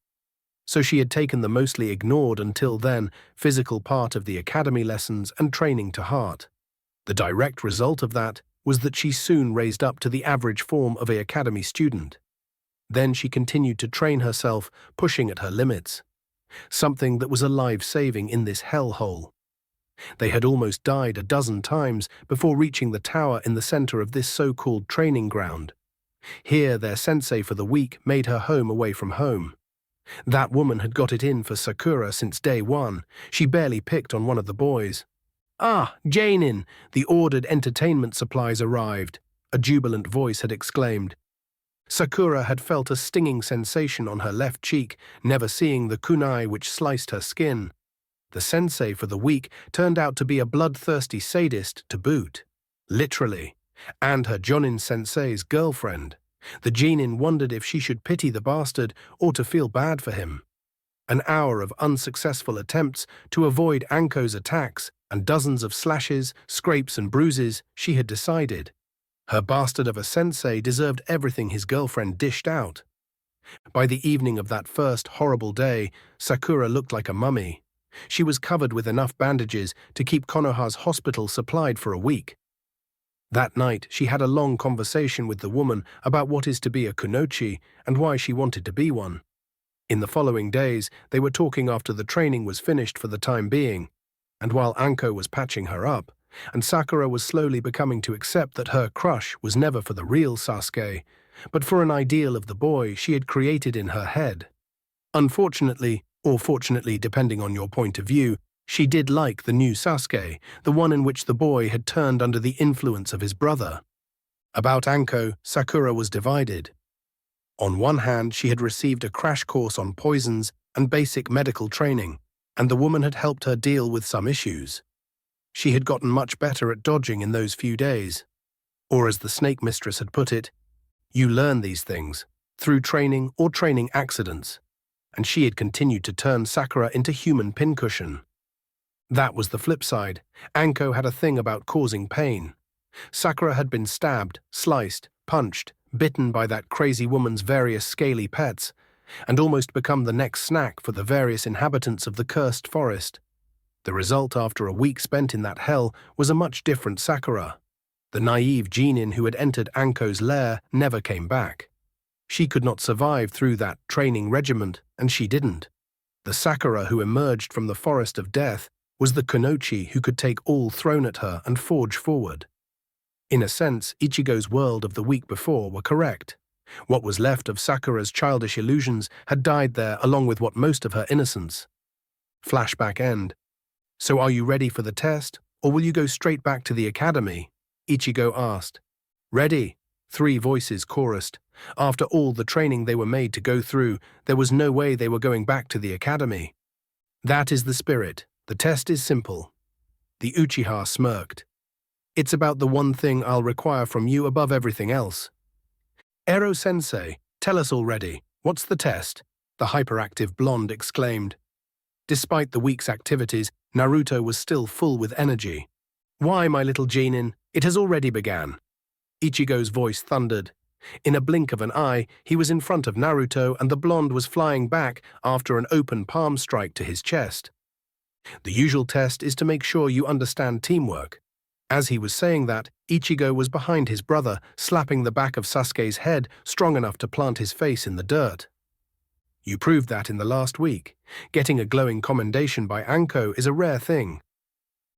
So she had taken the mostly ignored until then physical part of the academy lessons and training to heart. The direct result of that, was that she soon raised up to the average form of an academy student. Then she continued to train herself, pushing at her limits, something that was a life-saving in this hellhole. They had almost died a dozen times before reaching the tower in the center of this so-called training ground. Here, their sensei for the week made her home away from home. That woman had got it in for Sakura since day one. She barely picked on one of the boys. "Ah, Jainin, the ordered entertainment supplies arrived," a jubilant voice had exclaimed. Sakura had felt a stinging sensation on her left cheek, never seeing the kunai which sliced her skin. The sensei for the week turned out to be a bloodthirsty sadist to boot. Literally. And her Jonin sensei's girlfriend. The Genin wondered if she should pity the bastard or to feel bad for him. An hour of unsuccessful attempts to avoid Anko's attacks and dozens of slashes, scrapes and bruises, she had decided. Her bastard of a sensei deserved everything his girlfriend dished out. By the evening of that first horrible day, Sakura looked like a mummy. She was covered with enough bandages to keep Konoha's hospital supplied for a week. That night, she had a long conversation with the woman about what is to be a kunoichi and why she wanted to be one. In the following days, they were talking after the training was finished for the time being, and while Anko was patching her up, and Sakura was slowly becoming to accept that her crush was never for the real Sasuke, but for an ideal of the boy she had created in her head. Unfortunately, or fortunately depending on your point of view, she did like the new Sasuke, the one in which the boy had turned under the influence of his brother. About Anko, Sakura was divided. On one hand, she had received a crash course on poisons and basic medical training, and the woman had helped her deal with some issues. She had gotten much better at dodging in those few days. Or as the snake mistress had put it, you learn these things through training or training accidents, and she had continued to turn Sakura into human pincushion. That was the flip side. Anko had a thing about causing pain. Sakura had been stabbed, sliced, punched, bitten by that crazy woman's various scaly pets, and almost become the next snack for the various inhabitants of the cursed forest. The result after a week spent in that hell was a much different Sakura. The naive genin who had entered Anko's lair never came back. She could not survive through that training regiment, and she didn't. The Sakura who emerged from the forest of death was the kunoichi who could take all thrown at her and forge forward. In a sense, Ichigo's world of the week before were correct. What was left of Sakura's childish illusions had died there along with what most of her innocence. Flashback end. "So are you ready for the test, or will you go straight back to the academy?" Ichigo asked. "Ready," 3 voices chorused. After all the training they were made to go through, there was no way they were going back to the academy. "That is the spirit. The test is simple." The Uchiha smirked. "It's about the one thing I'll require from you above everything else." "Ero-sensei, tell us already. What's the test?" the hyperactive blonde exclaimed. Despite the week's activities, Naruto was still full with energy. "Why, my little genin, it has already begun." Ichigo's voice thundered. In a blink of an eye, he was in front of Naruto and the blonde was flying back after an open palm strike to his chest. "The usual test is to make sure you understand teamwork." As he was saying that, Ichigo was behind his brother, slapping the back of Sasuke's head strong enough to plant his face in the dirt. "You proved that in the last week. Getting a glowing commendation by Anko is a rare thing."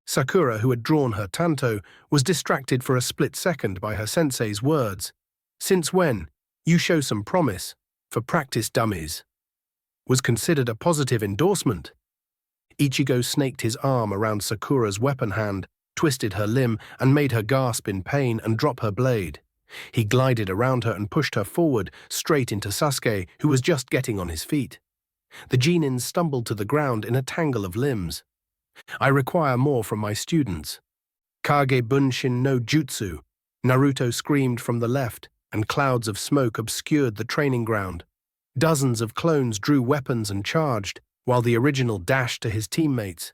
Sakura, who had drawn her tanto, was distracted for a split second by her sensei's words. "Since when? You show some promise. For practice dummies." Was considered a positive endorsement. Ichigo snaked his arm around Sakura's weapon hand, twisted her limb, and made her gasp in pain and drop her blade. He glided around her and pushed her forward, straight into Sasuke, who was just getting on his feet. The genin stumbled to the ground in a tangle of limbs. "I require more from my students." "Kage Bunshin no Jutsu," Naruto screamed from the left, and clouds of smoke obscured the training ground. Dozens of clones drew weapons and charged, while the original dashed to his teammates.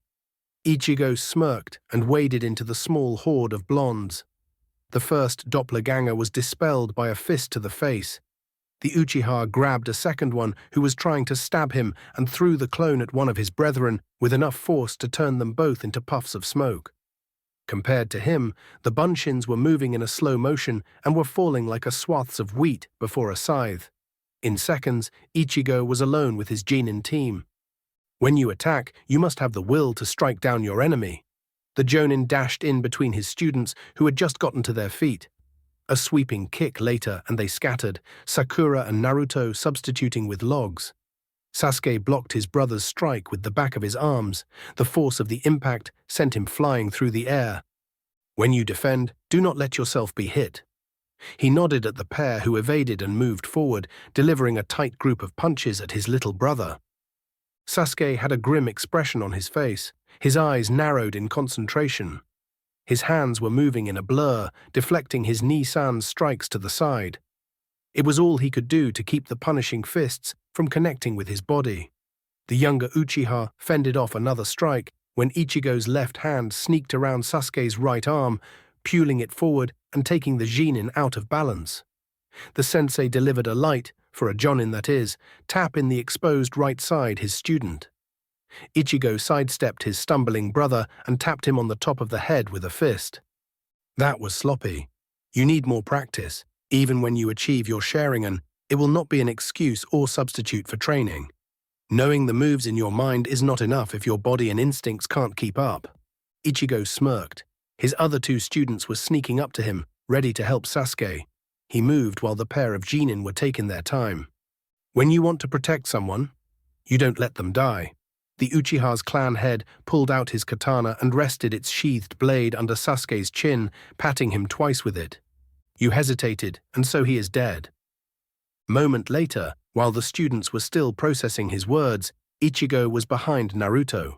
Ichigo smirked and waded into the small horde of blondes. The first doppelganger was dispelled by a fist to the face. The Uchiha grabbed a second one who was trying to stab him and threw the clone at one of his brethren with enough force to turn them both into puffs of smoke. Compared to him, the bunshins were moving in a slow motion and were falling like a swaths of wheat before a scythe. In seconds, Ichigo was alone with his Genin team. When you attack, you must have the will to strike down your enemy. The Jonin dashed in between his students who had just gotten to their feet. A sweeping kick later and they scattered, Sakura and Naruto substituting with logs. Sasuke blocked his brother's strike with the back of his arms. The force of the impact sent him flying through the air. When you defend, do not let yourself be hit. He nodded at the pair who evaded and moved forward, delivering a tight group of punches at his little brother. Sasuke had a grim expression on his face, his eyes narrowed in concentration. His hands were moving in a blur, deflecting his Nisan's strikes to the side. It was all he could do to keep the punishing fists from connecting with his body. The younger Uchiha fended off another strike when Ichigo's left hand sneaked around Sasuke's right arm, puling it forward and taking the Genin out of balance. The sensei delivered a light, for a Jonin that is, tap in the exposed right side his student. Ichigo sidestepped his stumbling brother and tapped him on the top of the head with a fist. That was sloppy. You need more practice. Even when you achieve your Sharingan, it will not be an excuse or substitute for training. Knowing the moves in your mind is not enough if your body and instincts can't keep up. Ichigo smirked. His other two students were sneaking up to him, ready to help Sasuke. He moved while the pair of Genin were taking their time. When you want to protect someone, you don't let them die. The Uchiha's clan head pulled out his katana and rested its sheathed blade under Sasuke's chin, patting him twice with it. You hesitated, and so he is dead. Moment later, while the students were still processing his words, Ichigo was behind Naruto.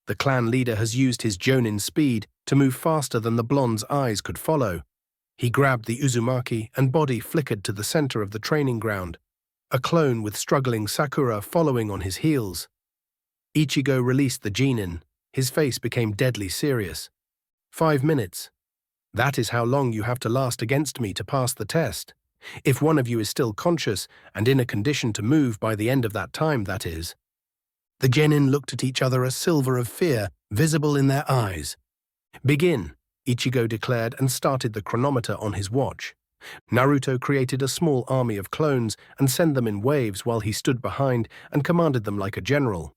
The clan leader has used his Jonin speed to move faster than the blonde's eyes could follow. He grabbed the Uzumaki and body flickered to the center of the training ground, a clone with struggling Sakura following on his heels. Ichigo released the Genin. His face became deadly serious. 5 minutes. That is how long you have to last against me to pass the test. If one of you is still conscious and in a condition to move by the end of that time, that is. The Genin looked at each other, a silver of fear visible in their eyes. Begin, Ichigo declared and started the chronometer on his watch. Naruto created a small army of clones and sent them in waves while he stood behind and commanded them like a general.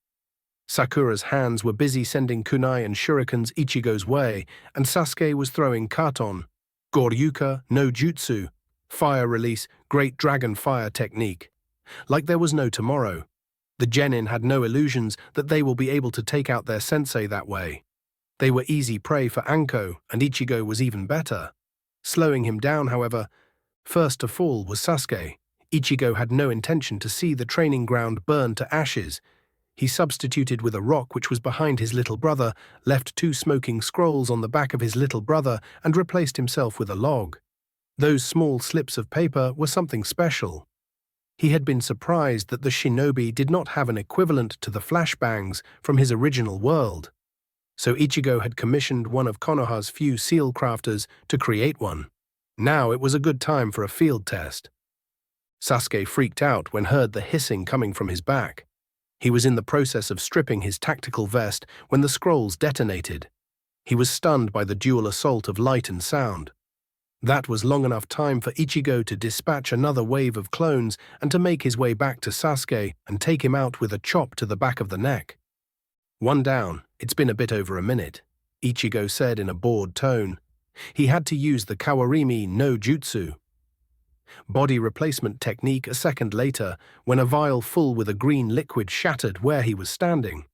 Sakura's hands were busy sending kunai and shurikens Ichigo's way, and Sasuke was throwing katon, Goryuka no jutsu, fire release, great dragon fire technique. Like there was no tomorrow. The Genin had no illusions that they will be able to take out their sensei that way. They were easy prey for Anko, and Ichigo was even better. Slowing him down, however, first to fall was Sasuke. Ichigo had no intention to see the training ground burn to ashes. He substituted with a rock which was behind his little brother, left 2 smoking scrolls on the back of his little brother, and replaced himself with a log. Those small slips of paper were something special. He had been surprised that the shinobi did not have an equivalent to the flashbangs from his original world. So Ichigo had commissioned one of Konoha's few seal crafters to create one. Now it was a good time for a field test. Sasuke freaked out when heard the hissing coming from his back. He was in the process of stripping his tactical vest when the scrolls detonated. He was stunned by the dual assault of light and sound. That was long enough time for Ichigo to dispatch another wave of clones and to make his way back to Sasuke and take him out with a chop to the back of the neck. One down, it's been a bit over a minute, Ichigo said in a bored tone. He had to use the Kawarimi no Jutsu. Body replacement technique a second later, when a vial full with a green liquid shattered where he was standing.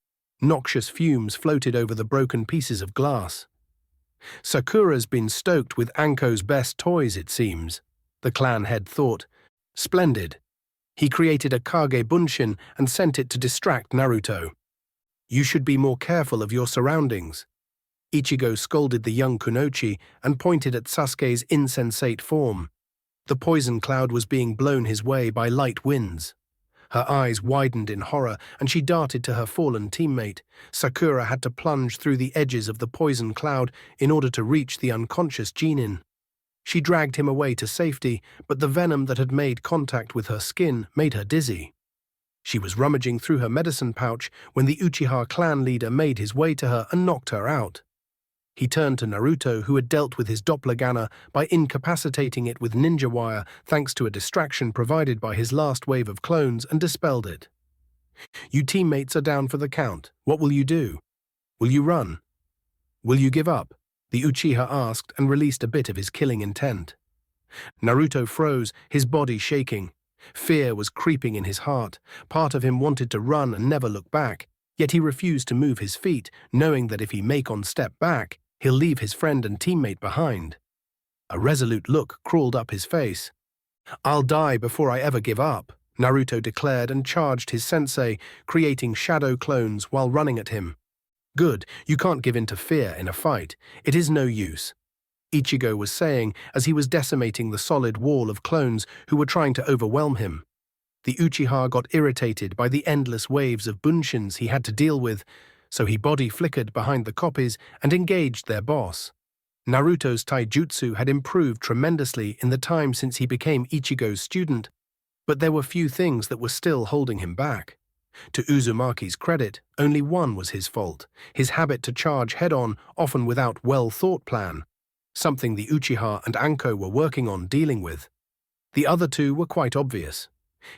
Noxious fumes floated over the broken pieces of glass. Sakura's been stoked with Anko's best toys, it seems, the clan head thought. Splendid. He created a Kage Bunshin and sent it to distract Naruto. You should be more careful of your surroundings. Ichigo scolded the young Kunoichi and pointed at Sasuke's insensate form. The poison cloud was being blown his way by light winds. Her eyes widened in horror, and she darted to her fallen teammate. Sakura had to plunge through the edges of the poison cloud in order to reach the unconscious Genin. She dragged him away to safety, but the venom that had made contact with her skin made her dizzy. She was rummaging through her medicine pouch when the Uchiha clan leader made his way to her and knocked her out. He turned to Naruto, who had dealt with his doppelganger by incapacitating it with ninja wire thanks to a distraction provided by his last wave of clones, and dispelled it. "You teammates are down for the count. What will you do? Will you run? Will you give up?" the Uchiha asked and released a bit of his killing intent. Naruto froze, his body shaking. Fear was creeping in his heart. Part of him wanted to run and never look back, yet he refused to move his feet, knowing that if he make one step back, he'll leave his friend and teammate behind. A resolute look crawled up his face. "I'll die before I ever give up," Naruto declared and charged his sensei, creating shadow clones while running at him. "Good, you can't give in to fear in a fight. It is no use," Ichigo was saying as he was decimating the solid wall of clones who were trying to overwhelm him. The Uchiha got irritated by the endless waves of bunshins he had to deal with, so he body flickered behind the copies and engaged their boss. Naruto's taijutsu had improved tremendously in the time since he became Ichigo's student, but there were few things that were still holding him back. To Uzumaki's credit, only one was his fault: his habit to charge head-on, often without well-thought plan, something the Uchiha and Anko were working on dealing with. The other two were quite obvious.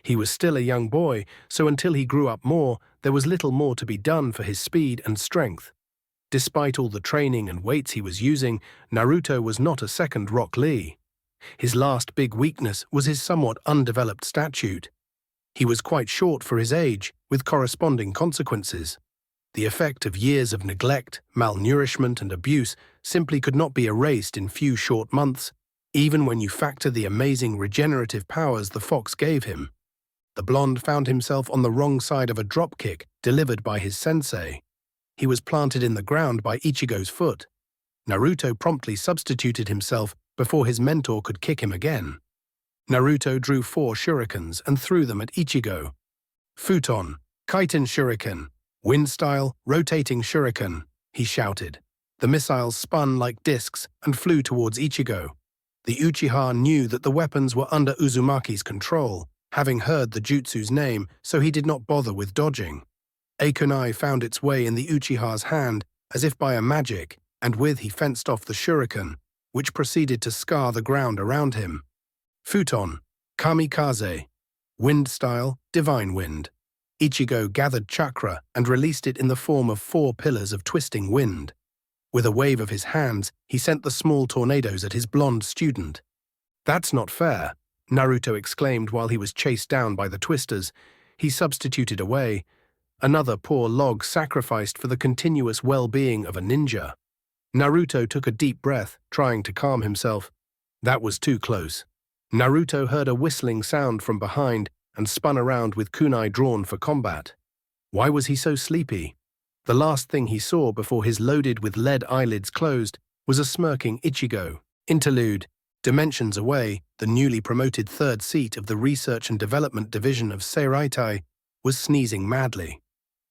He was still a young boy, so until he grew up more, there was little more to be done for his speed and strength. Despite all the training and weights he was using, Naruto was not a second Rock Lee. His last big weakness was his somewhat undeveloped statute. He was quite short for his age, with corresponding consequences. The effect of years of neglect, malnourishment, and abuse simply could not be erased in few short months, even when you factor the amazing regenerative powers the fox gave him. The blonde found himself on the wrong side of a dropkick delivered by his sensei. He was planted in the ground by Ichigo's foot. Naruto promptly substituted himself before his mentor could kick him again. Naruto drew 4 shurikens and threw them at Ichigo. "Futon, Kaiten shuriken, wind style, rotating shuriken," he shouted. The missiles spun like discs and flew towards Ichigo. The Uchiha knew that the weapons were under Uzumaki's control, having heard the jutsu's name, so he did not bother with dodging. A kunai found its way in the Uchiha's hand as if by a magic, and with he fenced off the shuriken, which proceeded to scar the ground around him. Futon, kamikaze, wind style, divine wind. Ichigo gathered chakra and released it in the form of 4 pillars of twisting wind. With a wave of his hands, he sent the small tornadoes at his blonde student. "That's not fair," Naruto exclaimed while he was chased down by the twisters. He substituted away. Another poor log sacrificed for the continuous well-being of a ninja. Naruto took a deep breath, trying to calm himself. That was too close. Naruto heard a whistling sound from behind and spun around with kunai drawn for combat. Why was he so sleepy? The last thing he saw before his loaded with lead eyelids closed was a smirking Ichigo. Interlude. Dimensions away, the newly promoted 3rd seat of the Research and Development Division of Seiraitai was sneezing madly.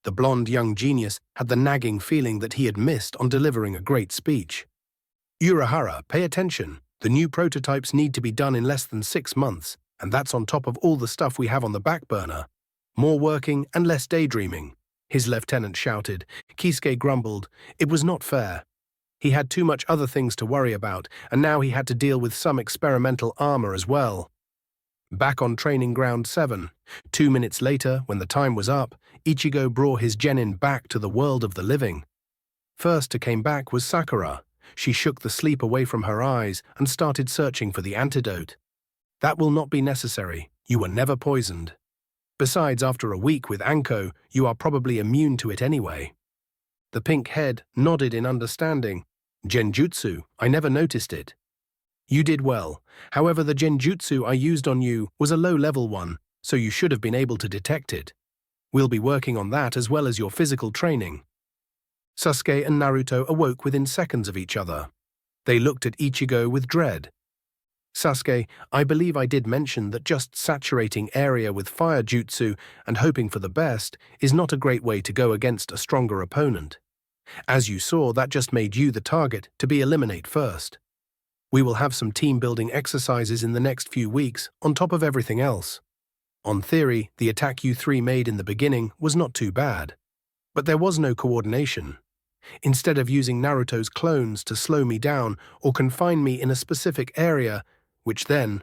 The blonde young genius had the nagging feeling that he had missed on delivering a great speech. "Urahara, pay attention. The new prototypes need to be done in less than 6 months, and that's on top of all the stuff we have on the back burner. More working and less daydreaming," his lieutenant shouted. Kisuke grumbled. It was not fair. He had too much other things to worry about, and now he had to deal with some experimental armor as well. Back on Training Ground 7, 2 minutes later, when the time was up, Ichigo brought his genin back to the world of the living. First to came back was Sakura. She shook the sleep away from her eyes and started searching for the antidote. "That will not be necessary. You were never poisoned. Besides, after a week with Anko, you are probably immune to it anyway." The pink head nodded in understanding. "Genjutsu, I never noticed it." "You did well. However, the genjutsu I used on you was a low-level one, so you should have been able to detect it. We'll be working on that as well as your physical training." Sasuke and Naruto awoke within seconds of each other. They looked at Ichigo with dread. "Sasuke, I believe I did mention that just saturating area with fire jutsu and hoping for the best is not a great way to go against a stronger opponent. As you saw, that just made you the target to be eliminated first. We will have some team-building exercises in the next few weeks, on top of everything else. On theory, the attack you 3 made in the beginning was not too bad. But there was no coordination. instead of using Naruto's clones to slow me down or confine me in a specific area, which then...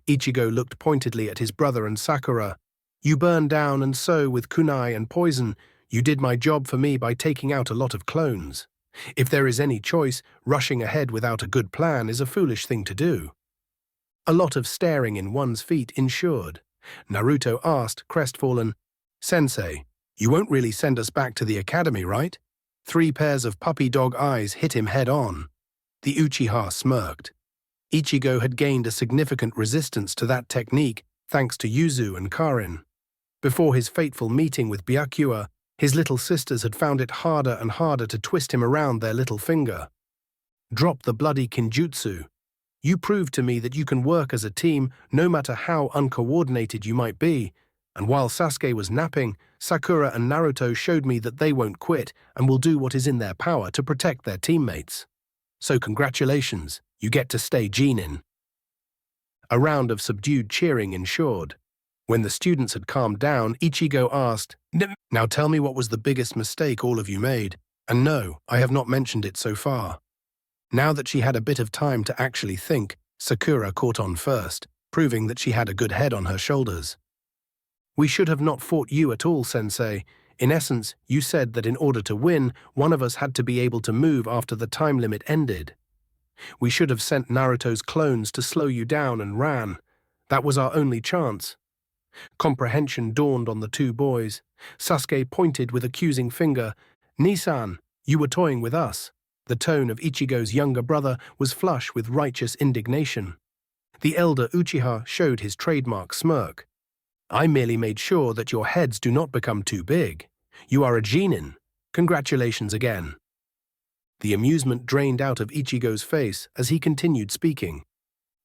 Ichigo looked pointedly at his brother and Sakura. You burned down, and so, with kunai and poison, you did my job for me by taking out a lot of clones. If there is any choice, rushing ahead without a good plan is a foolish thing to do. A lot of staring in one's feet ensured. Naruto asked, crestfallen, Sensei, you won't really send us back to the academy, right? 3 pairs of puppy dog eyes hit him head on. The Uchiha smirked. Ichigo had gained a significant resistance to that technique thanks to Yuzu and Karin. Before his fateful meeting with Byakuya, his little sisters had found it harder and harder to twist him around their little finger. Drop the bloody kinjutsu. You proved to me that you can work as a team no matter how uncoordinated you might be, and while Sasuke was napping, Sakura and Naruto showed me that they won't quit and will do what is in their power to protect their teammates. So congratulations, you get to stay Genin. A round of subdued cheering ensured. When the students had calmed down, Ichigo asked, Now tell me what was the biggest mistake all of you made, and no, I have not mentioned it so far. Now that she had a bit of time to actually think, Sakura caught on first, proving that she had a good head on her shoulders. We should have not fought you at all, Sensei. In essence, you said that in order to win, one of us had to be able to move after the time limit ended. We should have sent Naruto's clones to slow you down and ran. That was our only chance. Comprehension dawned on the 2 boys. Sasuke pointed with accusing finger. Nisan, you were toying with us. The tone of Ichigo's younger brother was flush with righteous indignation. The elder Uchiha showed his trademark smirk. I merely made sure that your heads do not become too big. You are a genin. Congratulations again. The amusement drained out of Ichigo's face as he continued speaking.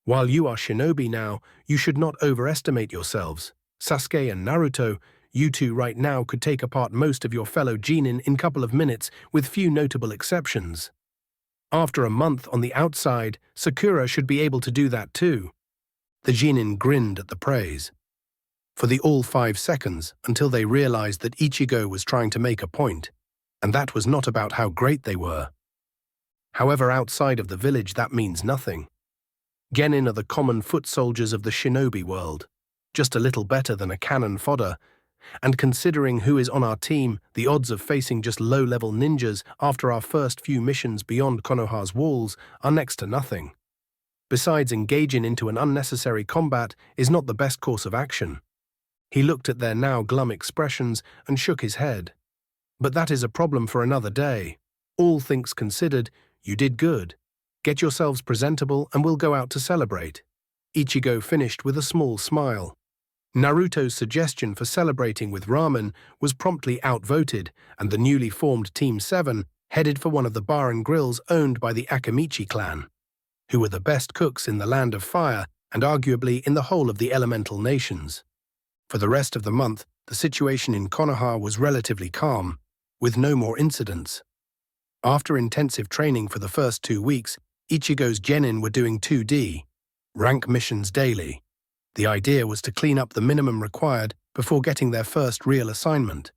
While you are shinobi now, you should not overestimate yourselves. Sasuke and Naruto, you two right now could take apart most of your fellow genin in a couple of minutes with few notable exceptions. After a month on the outside, Sakura should be able to do that too. The genin grinned at the praise. For the all 5 seconds until they realized that Ichigo was trying to make a point, and that was not about how great they were. However, outside of the village that means nothing. Genin are the common foot soldiers of the shinobi world, just a little better than a cannon fodder, and considering who is on our team, the odds of facing just low-level ninjas after our first few missions beyond Konoha's walls are next to nothing. Besides, engaging into an unnecessary combat is not the best course of action. He looked at their now glum expressions and shook his head. But that is a problem for another day. All things considered, you did good. Get yourselves presentable and we'll go out to celebrate. Ichigo finished with a small smile. Naruto's suggestion for celebrating with ramen was promptly outvoted, and the newly formed Team 7 headed for one of the bar and grills owned by the Akamichi clan, who were the best cooks in the Land of Fire and arguably in the whole of the elemental nations. For the rest of the month, the situation in Konoha was relatively calm, with no more incidents. After intensive training for the first 2 weeks, Ichigo's genin were doing 2D, rank missions daily. The idea was to clean up the minimum required before getting their first real assignment.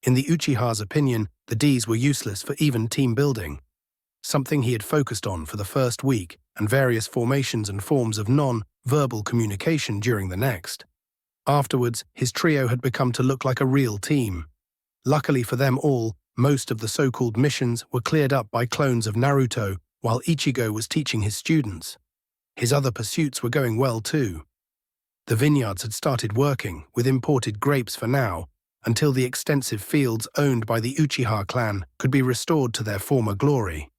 In the Uchiha's opinion, the Ds were useless for even team building, something he had focused on for the first week, and various formations and forms of non-verbal communication during the next. Afterwards, his trio had become to look like a real team. Luckily for them all, most of the so-called missions were cleared up by clones of Naruto, while Ichigo was teaching his students. His other pursuits were going well too. The vineyards had started working, with imported grapes for now, until the extensive fields owned by the Uchiha clan could be restored to their former glory.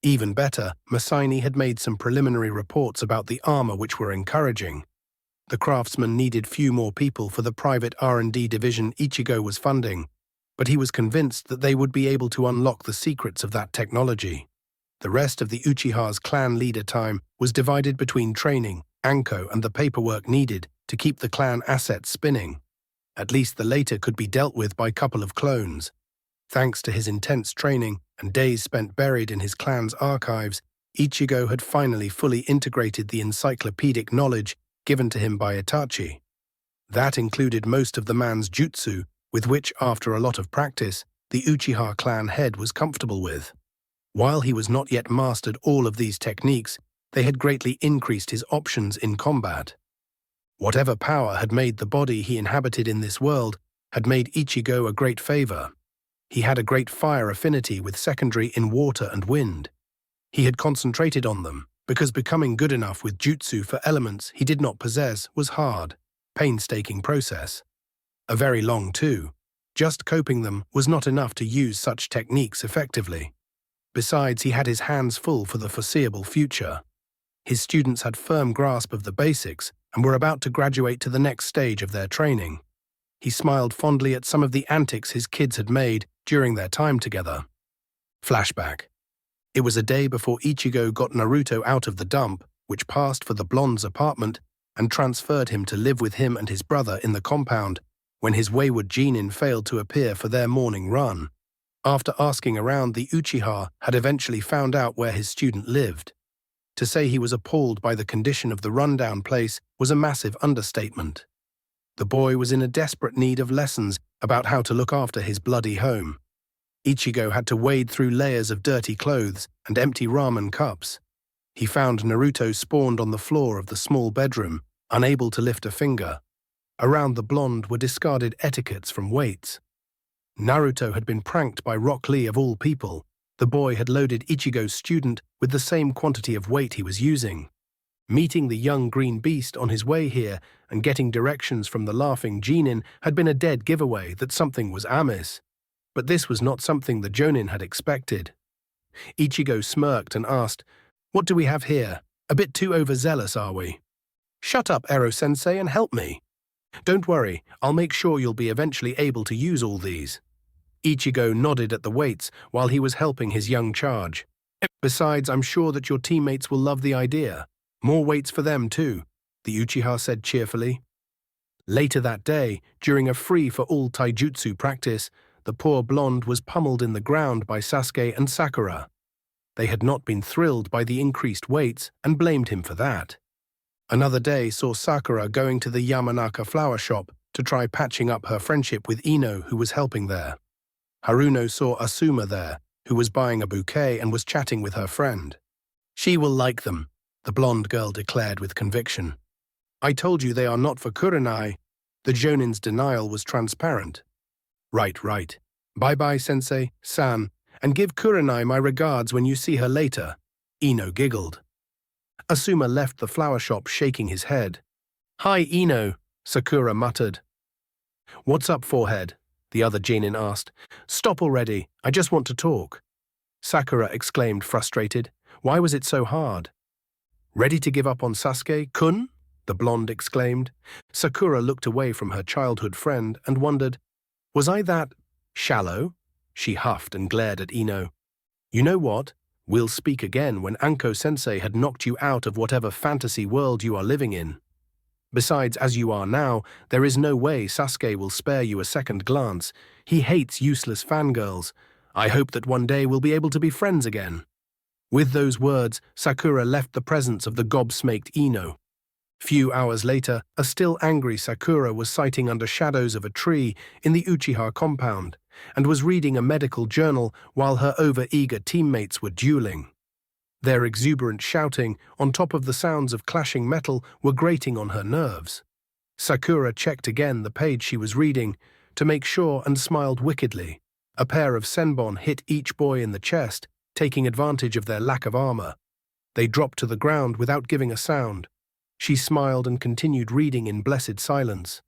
Even better, Masaini had made some preliminary reports about the armor which were encouraging. The craftsmen needed few more people for the private R&D division Ichigo was funding, but he was convinced that they would be able to unlock the secrets of that technology. The rest of the Uchiha's clan leader time was divided between training, Anko, and the paperwork needed to keep the clan assets spinning. At least the later could be dealt with by a couple of clones. Thanks to his intense training and days spent buried in his clan's archives, Ichigo had finally fully integrated the encyclopedic knowledge given to him by Itachi. That included most of the man's jutsu, with which, after a lot of practice, the Uchiha clan head was comfortable with. While he was not yet mastered all of these techniques, they had greatly increased his options in combat. Whatever power had made the body he inhabited in this world had made Ichigo a great favor. He had a great fire affinity with secondary in water and wind. He had concentrated on them, because becoming good enough with jutsu for elements he did not possess was hard, painstaking process. A very long too. Just coping them was not enough to use such techniques effectively. Besides, he had his hands full for the foreseeable future. His students had firm grasp of the basics and were about to graduate to the next stage of their training. He smiled fondly at some of the antics his kids had made during their time together. Flashback. It was a day before Ichigo got Naruto out of the dump, which passed for the blonde's apartment, and transferred him to live with him and his brother in the compound, when his wayward genin failed to appear for their morning run. After asking around, the Uchiha had eventually found out where his student lived. To say he was appalled by the condition of the rundown place was a massive understatement. The boy was in a desperate need of lessons about how to look after his bloody home. Ichigo had to wade through layers of dirty clothes and empty ramen cups. He found Naruto spawned on the floor of the small bedroom, unable to lift a finger. Around the blonde were discarded etiquettes from weights. Naruto had been pranked by Rock Lee of all people. The boy had loaded Ichigo's student with the same quantity of weight he was using. Meeting the young green beast on his way here and getting directions from the laughing genin had been a dead giveaway that something was amiss. But this was not something the jonin had expected. Ichigo smirked and asked, "What do we have here? A bit too overzealous, are we?" "Shut up, Ero-sensei, and help me." "Don't worry, I'll make sure you'll be eventually able to use all these." Ichigo nodded at the weights while he was helping his young charge. "Besides, I'm sure that your teammates will love the idea. More weights for them too," the Uchiha said cheerfully. Later that day, during a free-for-all taijutsu practice, the poor blonde was pummeled in the ground by Sasuke and Sakura. They had not been thrilled by the increased weights and blamed him for that. Another day saw Sakura going to the Yamanaka flower shop to try patching up her friendship with Ino, who was helping there. Haruno saw Asuma there, who was buying a bouquet and was chatting with her friend. "She will like them," the blonde girl declared with conviction. "I told you they are not for Kurenai." The jonin's denial was transparent. Right. Bye-bye, Sensei-san, and give Kurenai my regards when you see her later." Ino giggled. Asuma left the flower shop shaking his head. "Hi, Ino," Sakura muttered. "What's up, forehead?" the other genin asked. "Stop already, I just want to talk." Sakura exclaimed, frustrated. Why was it so hard? "Ready to give up on Sasuke-kun?" the blonde exclaimed. Sakura looked away from her childhood friend and wondered, "Was I that shallow?" She huffed and glared at Ino. "You know what? We'll speak again when Anko-sensei had knocked you out of whatever fantasy world you are living in. Besides, as you are now, there is no way Sasuke will spare you a second glance. He hates useless fangirls. I hope that one day we'll be able to be friends again." With those words, Sakura left the presence of the gobsmacked Ino. Few hours later, a still angry Sakura was sitting under shadows of a tree in the Uchiha compound and was reading a medical journal while her over-eager teammates were dueling. Their exuberant shouting, on top of the sounds of clashing metal, were grating on her nerves. Sakura checked again the page she was reading to make sure and smiled wickedly. A pair of senbon hit each boy in the chest, taking advantage of their lack of armor. They dropped to the ground without giving a sound. She smiled and continued reading in blessed silence.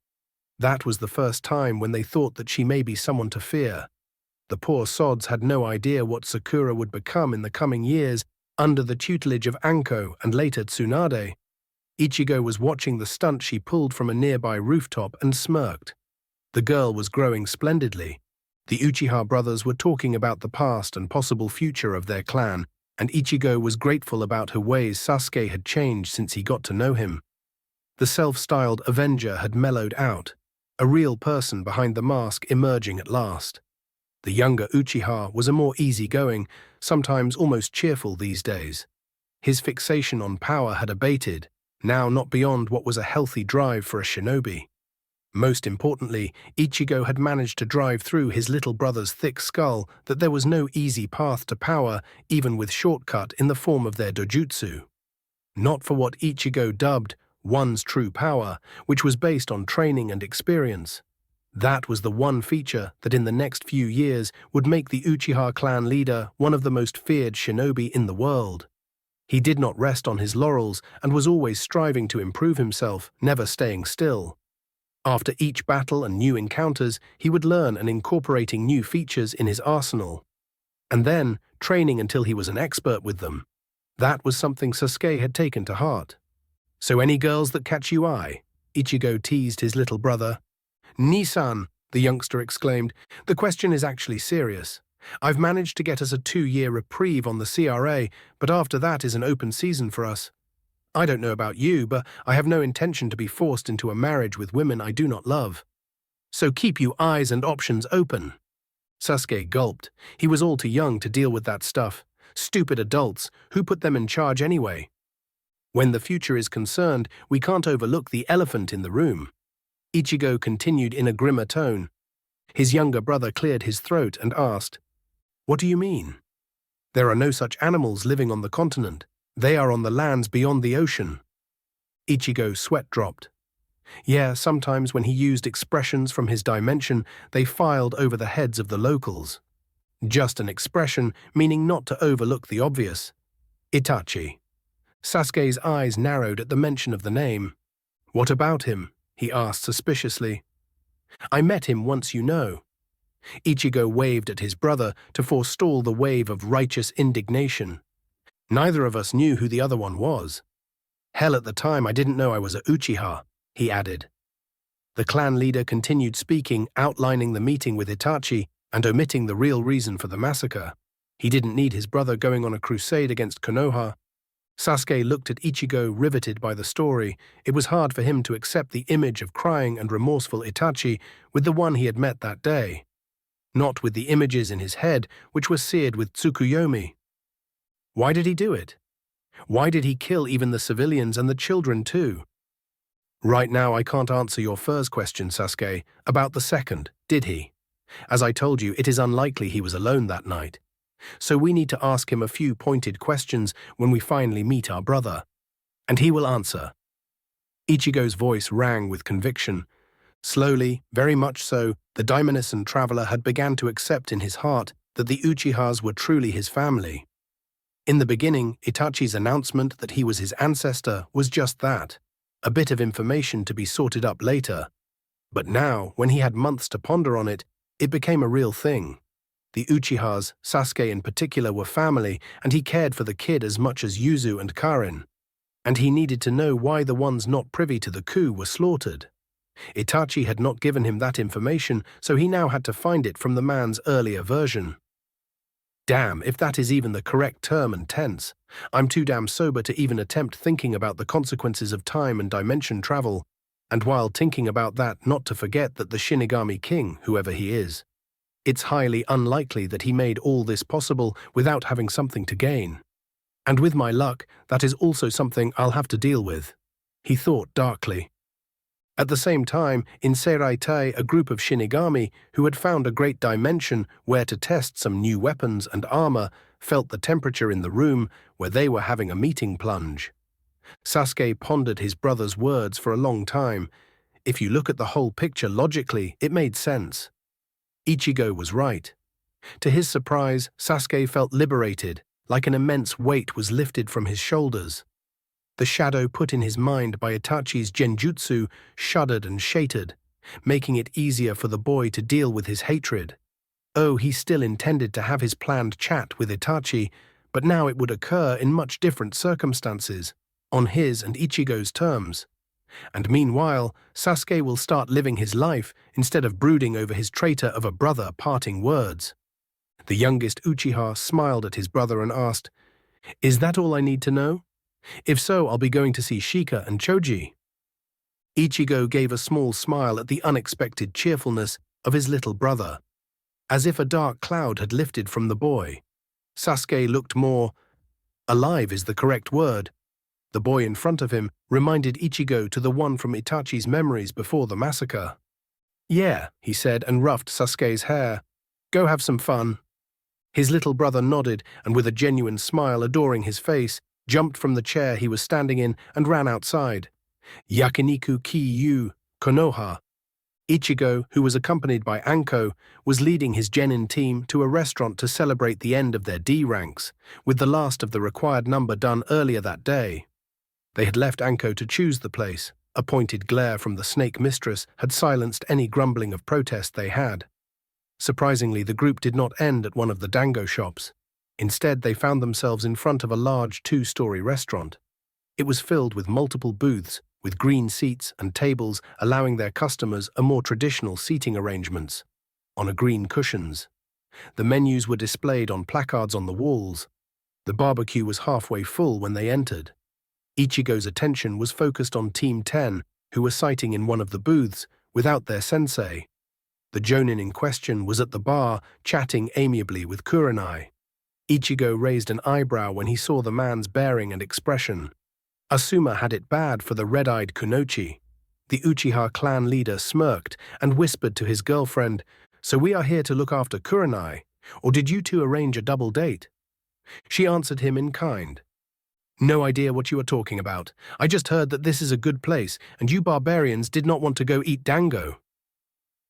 That was the first time when they thought that she may be someone to fear. The poor sods had no idea what Sakura would become in the coming years under the tutelage of Anko and later Tsunade. Ichigo was watching the stunt she pulled from a nearby rooftop and smirked. The girl was growing splendidly. The Uchiha brothers were talking about the past and possible future of their clan, and Ichigo was grateful about her ways Sasuke had changed since he got to know him. The self-styled Avenger had mellowed out, a real person behind the mask emerging at last. The younger Uchiha was a more easygoing, sometimes almost cheerful these days. His fixation on power had abated, now not beyond what was a healthy drive for a shinobi. Most importantly, Ichigo had managed to drive through his little brother's thick skull that there was no easy path to power, even with shortcut in the form of their dojutsu. Not for what Ichigo dubbed one's true power, which was based on training and experience. That was the one feature that in the next few years would make the Uchiha clan leader one of the most feared shinobi in the world. He did not rest on his laurels and was always striving to improve himself, never staying still. After each battle and new encounters, he would learn and incorporating new features in his arsenal. And then, training until he was an expert with them. That was something Sasuke had taken to heart. "So any girls that catch you eye?" Ichigo teased his little brother. "Nisan," the youngster exclaimed, "the question is actually serious. I've managed to get us a 2-year reprieve on the CRA, but after that is an open season for us. I don't know about you, but I have no intention to be forced into a marriage with women I do not love. So keep your eyes and options open." Sasuke gulped. He was all too young to deal with that stuff. Stupid adults, who put them in charge anyway? "When the future is concerned, we can't overlook the elephant in the room." Ichigo continued in a grimmer tone. His younger brother cleared his throat and asked, "What do you mean?" "There are no such animals living on the continent. They are on the lands beyond the ocean." Ichigo's sweat dropped. Yeah, sometimes when he used expressions from his dimension, they filed over the heads of the locals. Just an expression, meaning not to overlook the obvious. Itachi. Sasuke's eyes narrowed at the mention of the name. "What about him?" he asked suspiciously. "I met him once, you know." Ichigo waved at his brother to forestall the wave of righteous indignation. "Neither of us knew who the other one was. Hell, at the time I didn't know I was a Uchiha," he added. The clan leader continued speaking, outlining the meeting with Itachi and omitting the real reason for the massacre. He didn't need his brother going on a crusade against Konoha. Sasuke looked at Ichigo, riveted by the story. It was hard for him to accept the image of crying and remorseful Itachi with the one he had met that day. Not with the images in his head, which were seared with Tsukuyomi. Why did he do it? Why did he kill even the civilians and the children too? Right now I can't answer your first question, Sasuke. About the second, did he? As I told you, it is unlikely he was alone that night. So we need to ask him a few pointed questions when we finally meet our brother. And he will answer. Ichigo's voice rang with conviction. Slowly, very much so, the Daimonosan traveler had begun to accept in his heart that the Uchihas were truly his family. In the beginning, Itachi's announcement that he was his ancestor was just that, a bit of information to be sorted up later. But now, when he had months to ponder on it, it became a real thing. The Uchihas, Sasuke in particular, were family, and he cared for the kid as much as Yuzu and Karin. And he needed to know why the ones not privy to the coup were slaughtered. Itachi had not given him that information, so he now had to find it from the man's earlier version. Damn, if that is even the correct term and tense. I'm too damn sober to even attempt thinking about the consequences of time and dimension travel, and while thinking about that, not to forget that the Shinigami King, whoever he is, it's highly unlikely that he made all this possible without having something to gain. And with my luck, that is also something I'll have to deal with, he thought darkly. At the same time, in Seireitai, a group of Shinigami who had found a great dimension where to test some new weapons and armor felt the temperature in the room where they were having a meeting plunge. Sasuke pondered his brother's words for a long time. If you look at the whole picture logically, it made sense. Ichigo was right. To his surprise, Sasuke felt liberated, like an immense weight was lifted from his shoulders. The shadow put in his mind by Itachi's genjutsu shuddered and shattered, making it easier for the boy to deal with his hatred. Oh, he still intended to have his planned chat with Itachi, but now it would occur in much different circumstances, on his and Ichigo's terms. And meanwhile, Sasuke will start living his life instead of brooding over his traitor of a brother parting words. The youngest Uchiha smiled at his brother and asked, "Is that all I need to know? If so, I'll be going to see Shika and Choji." Ichigo gave a small smile at the unexpected cheerfulness of his little brother, as if a dark cloud had lifted from the boy. Sasuke looked more alive is the correct word. The boy in front of him reminded Ichigo to the one from Itachi's memories before the massacre. Yeah, he said and ruffed Sasuke's hair. Go have some fun. His little brother nodded and with a genuine smile adoring his face, jumped from the chair he was standing in and ran outside. Yakiniku ki yu, Konoha. Ichigo, who was accompanied by Anko, was leading his genin team to a restaurant to celebrate the end of their D ranks, with the last of the required number done earlier that day. They had left Anko to choose the place. A pointed glare from the snake mistress had silenced any grumbling of protest they had. Surprisingly, the group did not end at one of the dango shops. Instead, they found themselves in front of a large two-story restaurant. It was filled with multiple booths, with green seats and tables allowing their customers a more traditional seating arrangements, on a green cushions. The menus were displayed on placards on the walls. The barbecue was halfway full when they entered. Ichigo's attention was focused on Team 10, who were sitting in one of the booths, without their sensei. The jonin in question was at the bar, chatting amiably with Kurenai. Ichigo raised an eyebrow when he saw the man's bearing and expression. Asuma had it bad for the red-eyed Kunoichi. The Uchiha clan leader smirked and whispered to his girlfriend, "So we are here to look after Kurenai, or did you two arrange a double date?" She answered him in kind. "No idea what you are talking about. I just heard that this is a good place, and you barbarians did not want to go eat dango."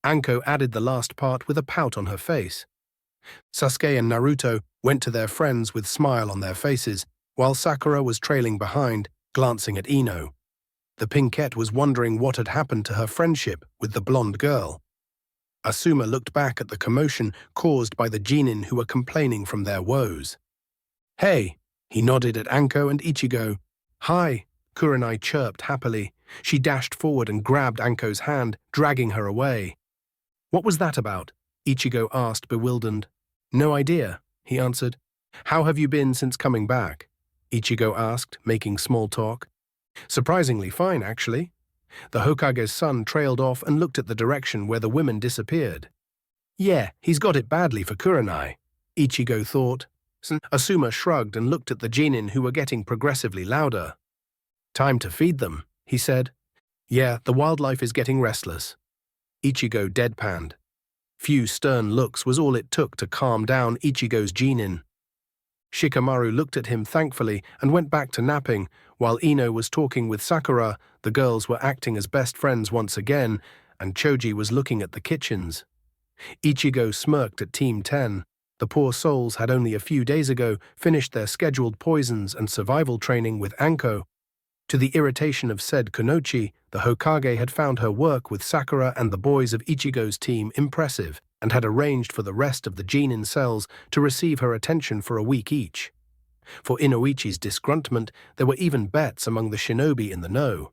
Anko added the last part with a pout on her face. Sasuke and Naruto went to their friends with smile on their faces, while Sakura was trailing behind, glancing at Ino. The pinkette was wondering what had happened to her friendship with the blonde girl. Asuma looked back at the commotion caused by the genin who were complaining from their woes. "Hey," he nodded at Anko and Ichigo. "Hi," Kurenai chirped happily. She dashed forward and grabbed Anko's hand, dragging her away. "What was that about?" Ichigo asked, bewildered. "No idea," he answered. "How have you been since coming back?" Ichigo asked, making small talk. "Surprisingly fine, actually." The Hokage's son trailed off and looked at the direction where the women disappeared. "Yeah, he's got it badly for Kurenai," Ichigo thought. Asuma shrugged and looked at the genin who were getting progressively louder. "Time to feed them," he said. "Yeah, the wildlife is getting restless." Ichigo deadpanned. Few stern looks was all it took to calm down Ichigo's genin. Shikamaru looked at him thankfully and went back to napping, while Ino was talking with Sakura. The girls were acting as best friends once again, and Choji was looking at the kitchens. Ichigo smirked at Team 10. The poor souls had only a few days ago finished their scheduled poisons and survival training with Anko. To the irritation of said Kunoichi, the Hokage had found her work with Sakura and the boys of Ichigo's team impressive and had arranged for the rest of the genin cells to receive her attention for a week each. For Inoichi's disgruntlement, there were even bets among the shinobi in the know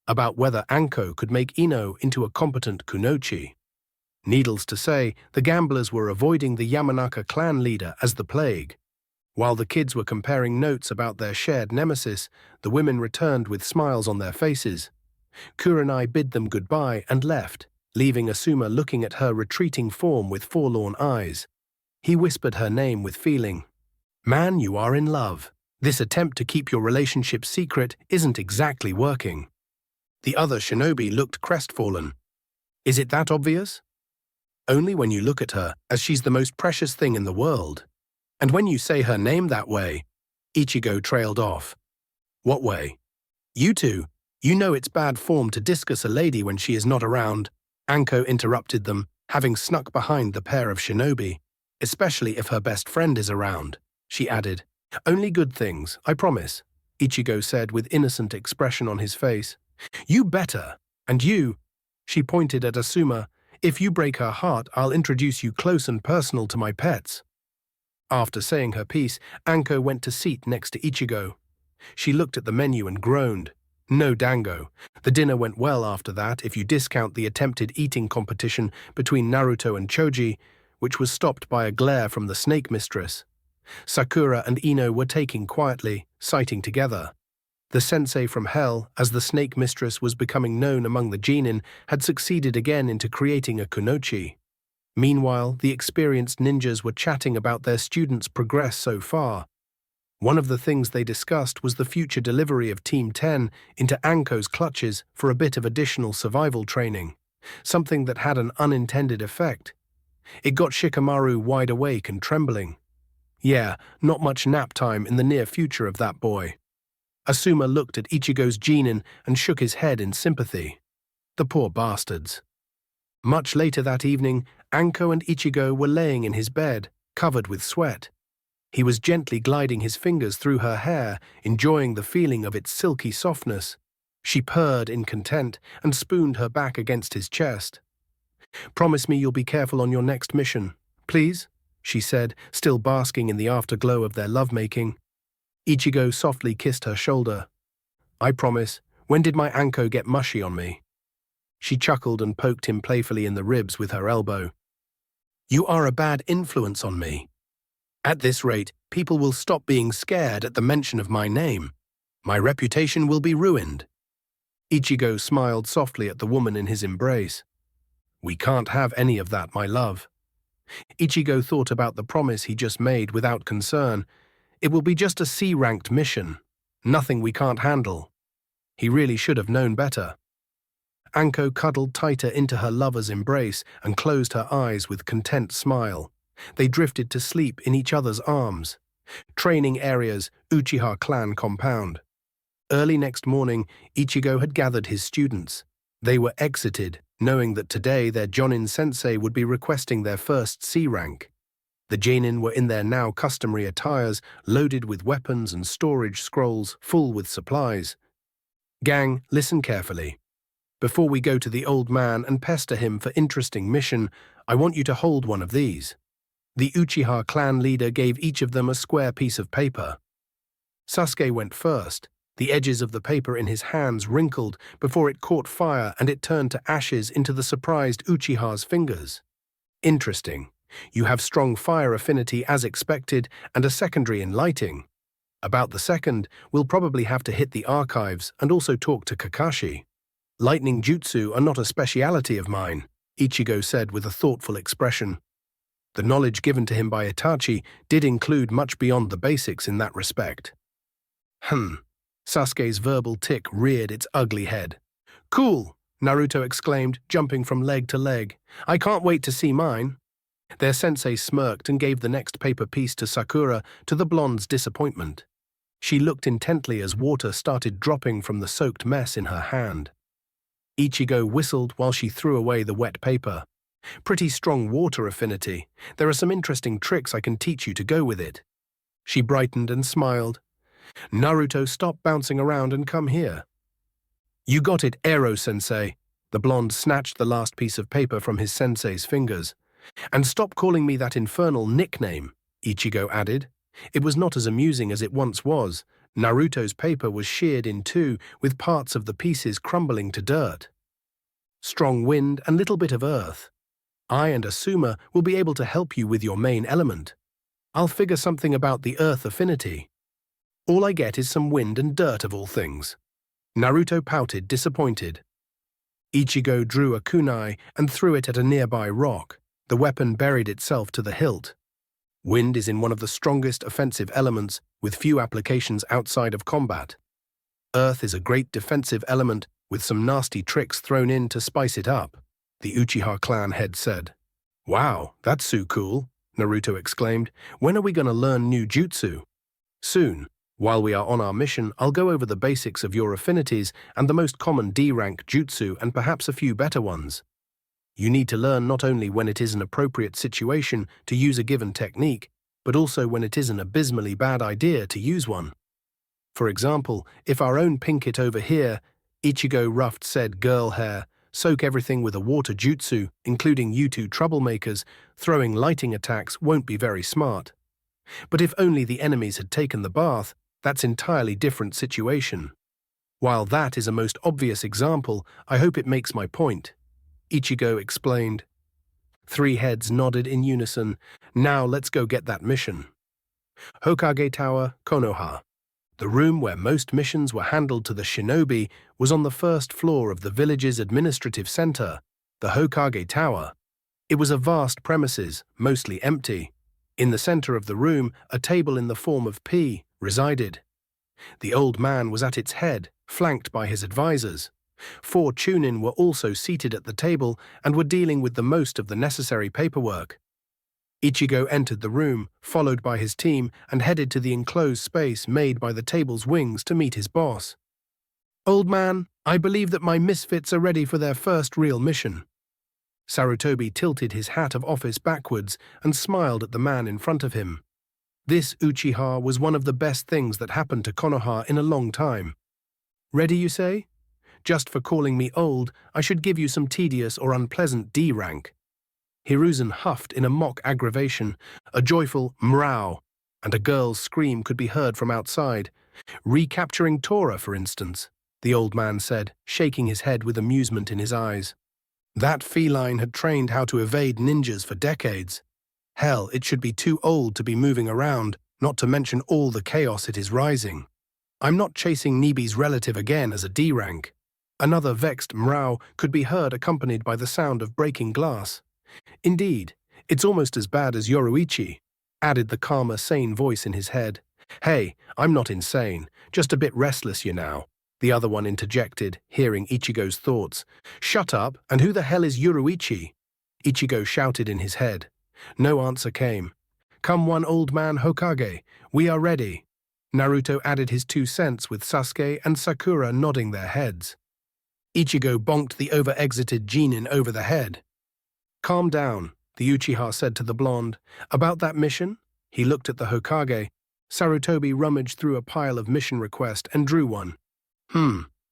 about whether Anko could make Ino into a competent Kunoichi. Needless to say, the gamblers were avoiding the Yamanaka clan leader as the plague. While the kids were comparing notes about their shared nemesis, the women returned with smiles on their faces. Kurenai bid them goodbye and left, leaving Asuma looking at her retreating form with forlorn eyes. He whispered her name with feeling. "Man, you are in love. This attempt to keep your relationship secret isn't exactly working." The other shinobi looked crestfallen. "Is it that obvious?" "Only when you look at her, as she's the most precious thing in the world. And when you say her name that way," Ichigo trailed off. "What way?" "You two. You know it's bad form to discuss a lady when she is not around." Anko interrupted them, having snuck behind the pair of shinobi. "Especially if her best friend is around," she added. "Only good things, I promise," Ichigo said with innocent expression on his face. "You better. And you," she pointed at Asuma, "if you break her heart, I'll introduce you close and personal to my pets." After saying her piece, Anko went to seat next to Ichigo. She looked at the menu and groaned. No dango. The dinner went well after that if you discount the attempted eating competition between Naruto and Choji, which was stopped by a glare from the snake mistress. Sakura and Ino were taking quietly, sighting together. The sensei from hell, as the snake mistress was becoming known among the genin, had succeeded again into creating a kunoichi. Meanwhile, the experienced ninjas were chatting about their students' progress so far. One of the things they discussed was the future delivery of Team 10 into Anko's clutches for a bit of additional survival training. something that had an unintended effect. It got Shikamaru wide awake and trembling. Yeah, not much nap time in the near future of that boy. Asuma looked at Ichigo's genin and shook his head in sympathy. The poor bastards. Much later that evening, Anko and Ichigo were laying in his bed, covered with sweat. He was gently gliding his fingers through her hair, enjoying the feeling of its silky softness. She purred in content and spooned her back against his chest. "Promise me you'll be careful on your next mission, please," she said, still basking in the afterglow of their lovemaking. Ichigo softly kissed her shoulder. "I promise. When did my Anko get mushy on me?" She chuckled and poked him playfully in the ribs with her elbow. "You are a bad influence on me. At this rate, people will stop being scared at the mention of my name. My reputation will be ruined." Ichigo smiled softly at the woman in his embrace. "We can't have any of that, my love." Ichigo thought about the promise he just made without concern. It will be just a C-ranked mission. Nothing we can't handle. He really should have known better. Anko cuddled tighter into her lover's embrace and closed her eyes with content smile. They drifted to sleep in each other's arms. Training areas, Uchiha clan compound. Early next morning, Ichigo had gathered his students. They were exited, knowing that today their Jonin sensei would be requesting their first C rank. The genin were in their now customary attires, loaded with weapons and storage scrolls full with supplies. "Gang, listen carefully. Before we go to the old man and pester him for interesting mission, I want you to hold one of these." The Uchiha clan leader gave each of them a square piece of paper. Sasuke went first. The edges of the paper in his hands wrinkled before it caught fire and it turned to ashes into the surprised Uchiha's fingers. "Interesting. You have strong fire affinity as expected and a secondary in lighting. About the second, we'll probably have to hit the archives and also talk to Kakashi. Lightning jutsu are not a speciality of mine," Ichigo said with a thoughtful expression. The knowledge given to him by Itachi did include much beyond the basics in that respect. Sasuke's verbal tick reared its ugly head. "Cool," Naruto exclaimed, jumping from leg to leg. "I can't wait to see mine." Their sensei smirked and gave the next paper piece to Sakura, to the blonde's disappointment. She looked intently as water started dropping from the soaked mess in her hand. Ichigo whistled while she threw away the wet paper. "Pretty strong water affinity. There are some interesting tricks I can teach you to go with it." She brightened and smiled. "Naruto, stop bouncing around and come here." "You got it, Ero-sensei." The blonde snatched the last piece of paper from his sensei's fingers. "And stop calling me that infernal nickname," Ichigo added. It was not as amusing as it once was. Naruto's paper was sheared in two, with parts of the pieces crumbling to dirt. "Strong wind and little bit of earth. I and Asuma will be able to help you with your main element. I'll figure something about the earth affinity. All I get is some wind and dirt of all things." Naruto pouted, disappointed. Ichigo drew a kunai and threw it at a nearby rock. The weapon buried itself to the hilt. Wind is in one of the strongest offensive elements, with few applications outside of combat. Earth is a great defensive element, with some nasty tricks thrown in to spice it up, the Uchiha clan head said. "Wow, that's so cool," Naruto exclaimed. "When are we going to learn new jutsu?" "Soon. While we are on our mission, I'll go over the basics of your affinities and the most common D-rank jutsu and perhaps a few better ones. You need to learn not only when it is an appropriate situation to use a given technique, but also when it is an abysmally bad idea to use one. For example, if our own Pinkett over here," Ichigo roughed said girl hair, "soak everything with a water jutsu, including you two troublemakers, throwing lighting attacks won't be very smart. But if only the enemies had taken the bath, that's entirely different situation. While that is a most obvious example, I hope it makes my point," Ichigo explained. Three heads nodded in unison. "Now let's go get that mission." Hokage Tower, Konoha. The room where most missions were handled to the shinobi was on the first floor of the village's administrative center, the Hokage Tower. It was a vast premises, mostly empty. In the center of the room, a table in the form of P resided. The old man was at its head, flanked by his advisors. 4 Chunin were also seated at the table and were dealing with the most of the necessary paperwork. Ichigo entered the room, followed by his team, and headed to the enclosed space made by the table's wings to meet his boss. "Old man, I believe that my misfits are ready for their first real mission." Sarutobi tilted his hat of office backwards and smiled at the man in front of him. This Uchiha was one of the best things that happened to Konoha in a long time. "Ready, you say? Just for calling me old, I should give you some tedious or unpleasant D rank." Hiruzen huffed in a mock aggravation. A joyful mrow and a girl's scream could be heard from outside. "Recapturing Tora, for instance," the old man said, shaking his head with amusement in his eyes. That feline had trained how to evade ninjas for decades. Hell, it should be too old to be moving around, not to mention all the chaos it is rising. "I'm not chasing Nibi's relative again as a D rank." Another vexed mrow could be heard, accompanied by the sound of breaking glass. "Indeed, it's almost as bad as Yoruichi," added the calmer, sane voice in his head. "Hey, I'm not insane, just a bit restless, you know," the other one interjected, hearing Ichigo's thoughts. "Shut up, and who the hell is Yoruichi?" Ichigo shouted in his head. No answer came. "Come one, old man Hokage, we are ready." Naruto added his 2 cents, with Sasuke and Sakura nodding their heads. Ichigo bonked the over-exited Genin over the head. "Calm down," the Uchiha said to the blonde. "About that mission?" He looked at the Hokage. Sarutobi rummaged through a pile of mission requests and drew one.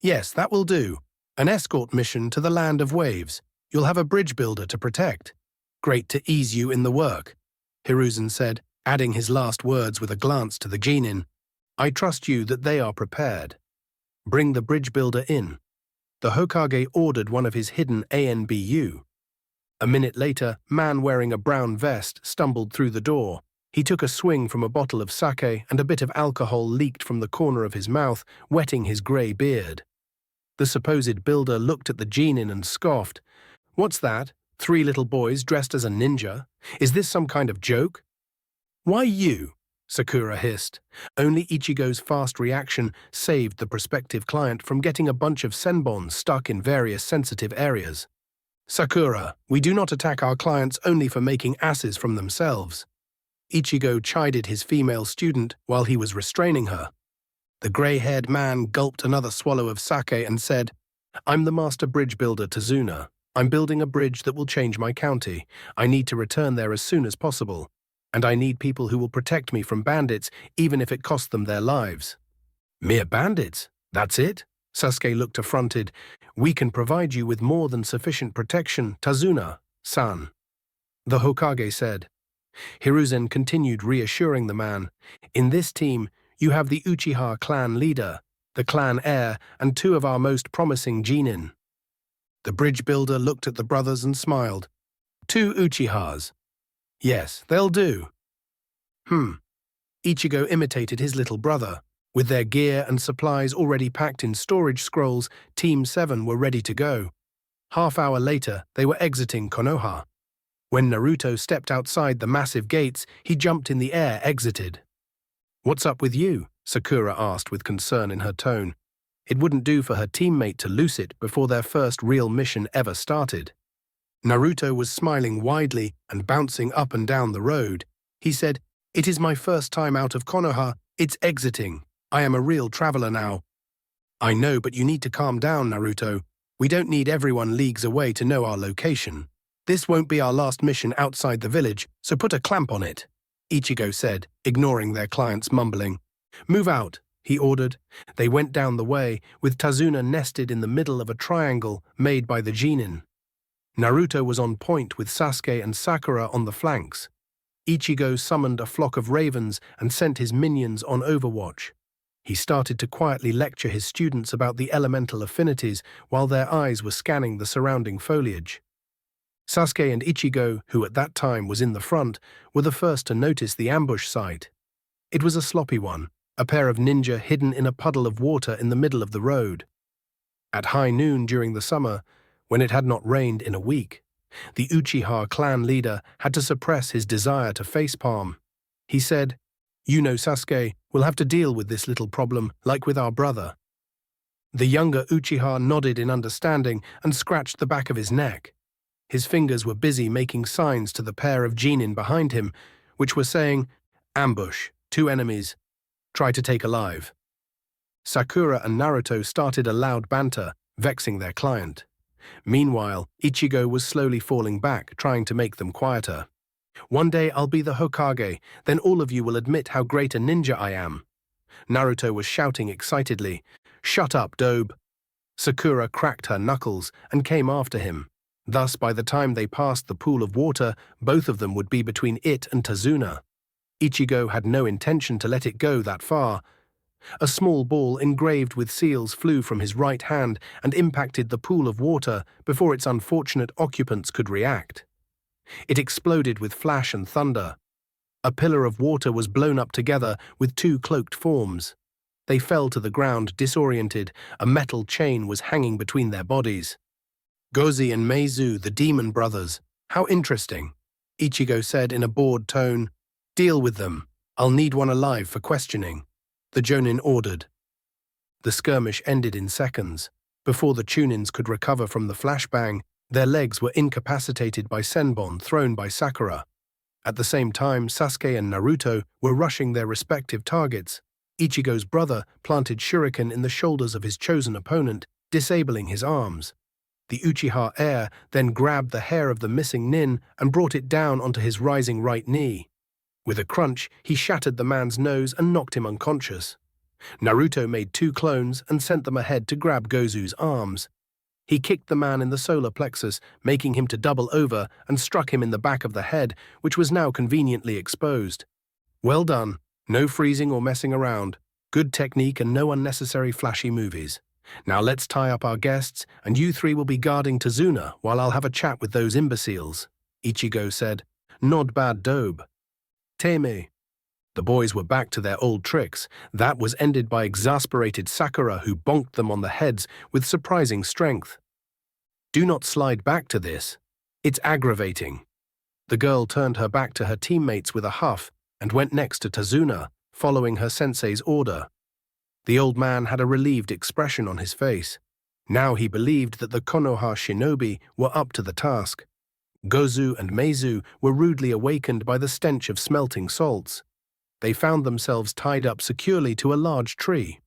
Yes, that will do. An escort mission to the Land of Waves. You'll have a bridge builder to protect. Great to ease you in the work," Hiruzen said, adding his last words with a glance to the Genin. "I trust you that they are prepared. Bring the bridge builder in." The Hokage ordered one of his hidden ANBU. A minute later, man wearing a brown vest stumbled through the door. He took a swing from a bottle of sake, and a bit of alcohol leaked from the corner of his mouth, wetting his grey beard. The supposed builder looked at the Genin and scoffed. "What's that? 3 little boys dressed as a ninja? Is this some kind of joke?" "Why you?" Sakura hissed. Only Ichigo's fast reaction saved the prospective client from getting a bunch of senbons stuck in various sensitive areas. "Sakura, we do not attack our clients only for making asses from themselves." Ichigo chided his female student while he was restraining her. The grey-haired man gulped another swallow of sake and said, "I'm the master bridge builder Tazuna. I'm building a bridge that will change my county. I need to return there as soon as possible. And I need people who will protect me from bandits, even if it costs them their lives." "Mere bandits? That's it?" Sasuke looked affronted. "We can provide you with more than sufficient protection, Tazuna-san," the Hokage said. Hiruzen continued reassuring the man. "In this team, you have the Uchiha clan leader, the clan heir, and 2 of our most promising Genin." The bridge builder looked at the brothers and smiled. "2 Uchihas. Yes, they'll do." Ichigo imitated his little brother. With their gear and supplies already packed in storage scrolls, Team 7 were ready to go. Half-hour later, they were exiting Konoha. When Naruto stepped outside the massive gates, he jumped in the air, exited. "What's up with you?" Sakura asked with concern in her tone. It wouldn't do for her teammate to lose it before their first real mission ever started. Naruto was smiling widely and bouncing up and down the road. He said, "It is my first time out of Konoha. It's exiting. I am a real traveler now." "I know, but you need to calm down, Naruto. We don't need everyone leagues away to know our location. This won't be our last mission outside the village, so put a clamp on it," Ichigo said, ignoring their client's mumbling. "Move out," he ordered. They went down the way, with Tazuna nested in the middle of a triangle made by the Genin. Naruto was on point with Sasuke and Sakura on the flanks. Ichigo summoned a flock of ravens and sent his minions on overwatch. He started to quietly lecture his students about the elemental affinities while their eyes were scanning the surrounding foliage. Sasuke and Ichigo, who at that time was in the front, were the first to notice the ambush site. It was a sloppy one, a pair of ninja hidden in a puddle of water in the middle of the road. At high noon during the summer, when it had not rained in a week, the Uchiha clan leader had to suppress his desire to facepalm. He said, "You know, Sasuke, we'll have to deal with this little problem like with our brother." The younger Uchiha nodded in understanding and scratched the back of his neck. His fingers were busy making signs to the pair of genin behind him, which were saying, "Ambush, 2 enemies, try to take alive." Sakura and Naruto started a loud banter, vexing their client. Meanwhile, Ichigo was slowly falling back, trying to make them quieter. "One day I'll be the Hokage, then all of you will admit how great a ninja I am." Naruto was shouting excitedly, "Shut up, Dobe." Sakura cracked her knuckles and came after him. Thus, by the time they passed the pool of water, both of them would be between it and Tazuna. Ichigo had no intention to let it go that far. A small ball engraved with seals flew from his right hand and impacted the pool of water before its unfortunate occupants could react. It exploded with flash and thunder. A pillar of water was blown up together with 2 cloaked forms. They fell to the ground disoriented. A metal chain was hanging between their bodies. "Gozi and Meizu, the demon brothers. How interesting," Ichigo said in a bored tone. "Deal with them. I'll need one alive for questioning," the Jonin ordered. The skirmish ended in seconds. Before the Chunins could recover from the flashbang, their legs were incapacitated by senbon thrown by Sakura. At the same time, Sasuke and Naruto were rushing their respective targets. Ichigo's brother planted shuriken in the shoulders of his chosen opponent, disabling his arms. The Uchiha heir then grabbed the hair of the missing nin and brought it down onto his rising right knee. With a crunch, he shattered the man's nose and knocked him unconscious. Naruto made 2 clones and sent them ahead to grab Gozu's arms. He kicked the man in the solar plexus, making him to double over, and struck him in the back of the head, which was now conveniently exposed. "Well done. No freezing or messing around. Good technique and no unnecessary flashy movies. Now let's tie up our guests, and you 3 will be guarding Tazuna while I'll have a chat with those imbeciles," Ichigo said. "Not bad, Dobe." "Teme." The boys were back to their old tricks. That was ended by exasperated Sakura, who bonked them on the heads with surprising strength. "Do not slide back to this. It's aggravating." The girl turned her back to her teammates with a huff and went next to Tazuna, following her sensei's order. The old man had a relieved expression on his face. Now he believed that the Konoha shinobi were up to the task. Gozu and Meizu were rudely awakened by the stench of smelting salts. They found themselves tied up securely to a large tree.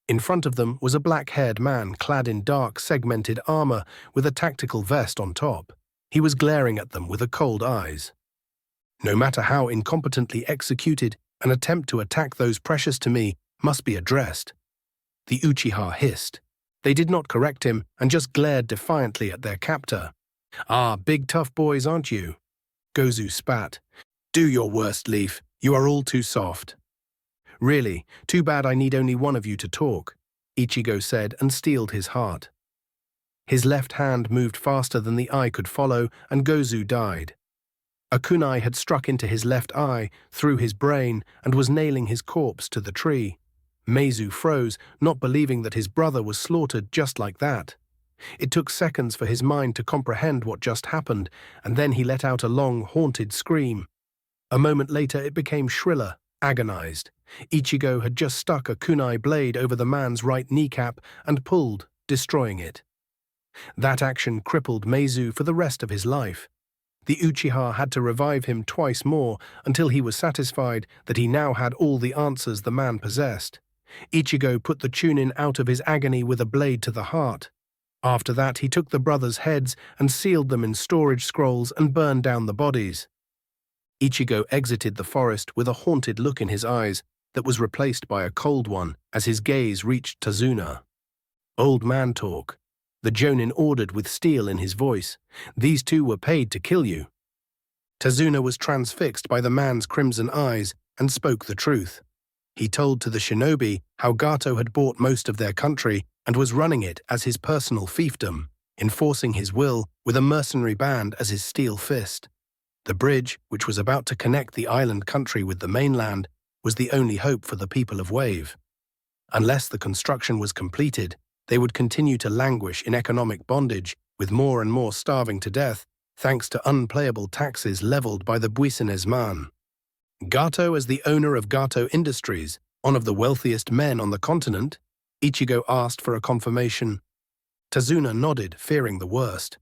In front of them was a black-haired man clad in dark, segmented armor with a tactical vest on top. He was glaring at them with cold eyes. "No matter how incompetently executed, an attempt to attack those precious to me must be addressed," the Uchiha hissed. They did not correct him and just glared defiantly at their captor. "Ah, big tough boys, aren't you?" Gozu spat. "Do your worst, Leaf. You are all too soft." "Really, too bad I need only one of you to talk," Ichigo said and steeled his heart. His left hand moved faster than the eye could follow, and Gozu died. A kunai had struck into his left eye, through his brain, and was nailing his corpse to the tree. Meizu froze, not believing that his brother was slaughtered just like that. It took seconds for his mind to comprehend what just happened, and then he let out a long, haunted scream. A moment later it became shriller, agonized. Ichigo had just stuck a kunai blade over the man's right kneecap and pulled, destroying it. That action crippled Meizu for the rest of his life. The Uchiha had to revive him twice more until he was satisfied that he now had all the answers the man possessed. Ichigo put the Chunin out of his agony with a blade to the heart. After that, he took the brothers' heads and sealed them in storage scrolls and burned down the bodies. Ichigo exited the forest with a haunted look in his eyes that was replaced by a cold one as his gaze reached Tazuna. "Old man talk," the Jonin ordered with steel in his voice. "These 2 were paid to kill you." Tazuna was transfixed by the man's crimson eyes and spoke the truth. He told to the shinobi how Gato had bought most of their country and was running it as his personal fiefdom, enforcing his will with a mercenary band as his steel fist. The bridge, which was about to connect the island country with the mainland, was the only hope for the people of Wave. Unless the construction was completed, they would continue to languish in economic bondage, with more and more starving to death, thanks to unpayable taxes leveled by the Buisinez man. Gato, as the owner of Gato Industries, one of the wealthiest men on the continent, Ichigo asked for a confirmation. Tazuna nodded, fearing the worst.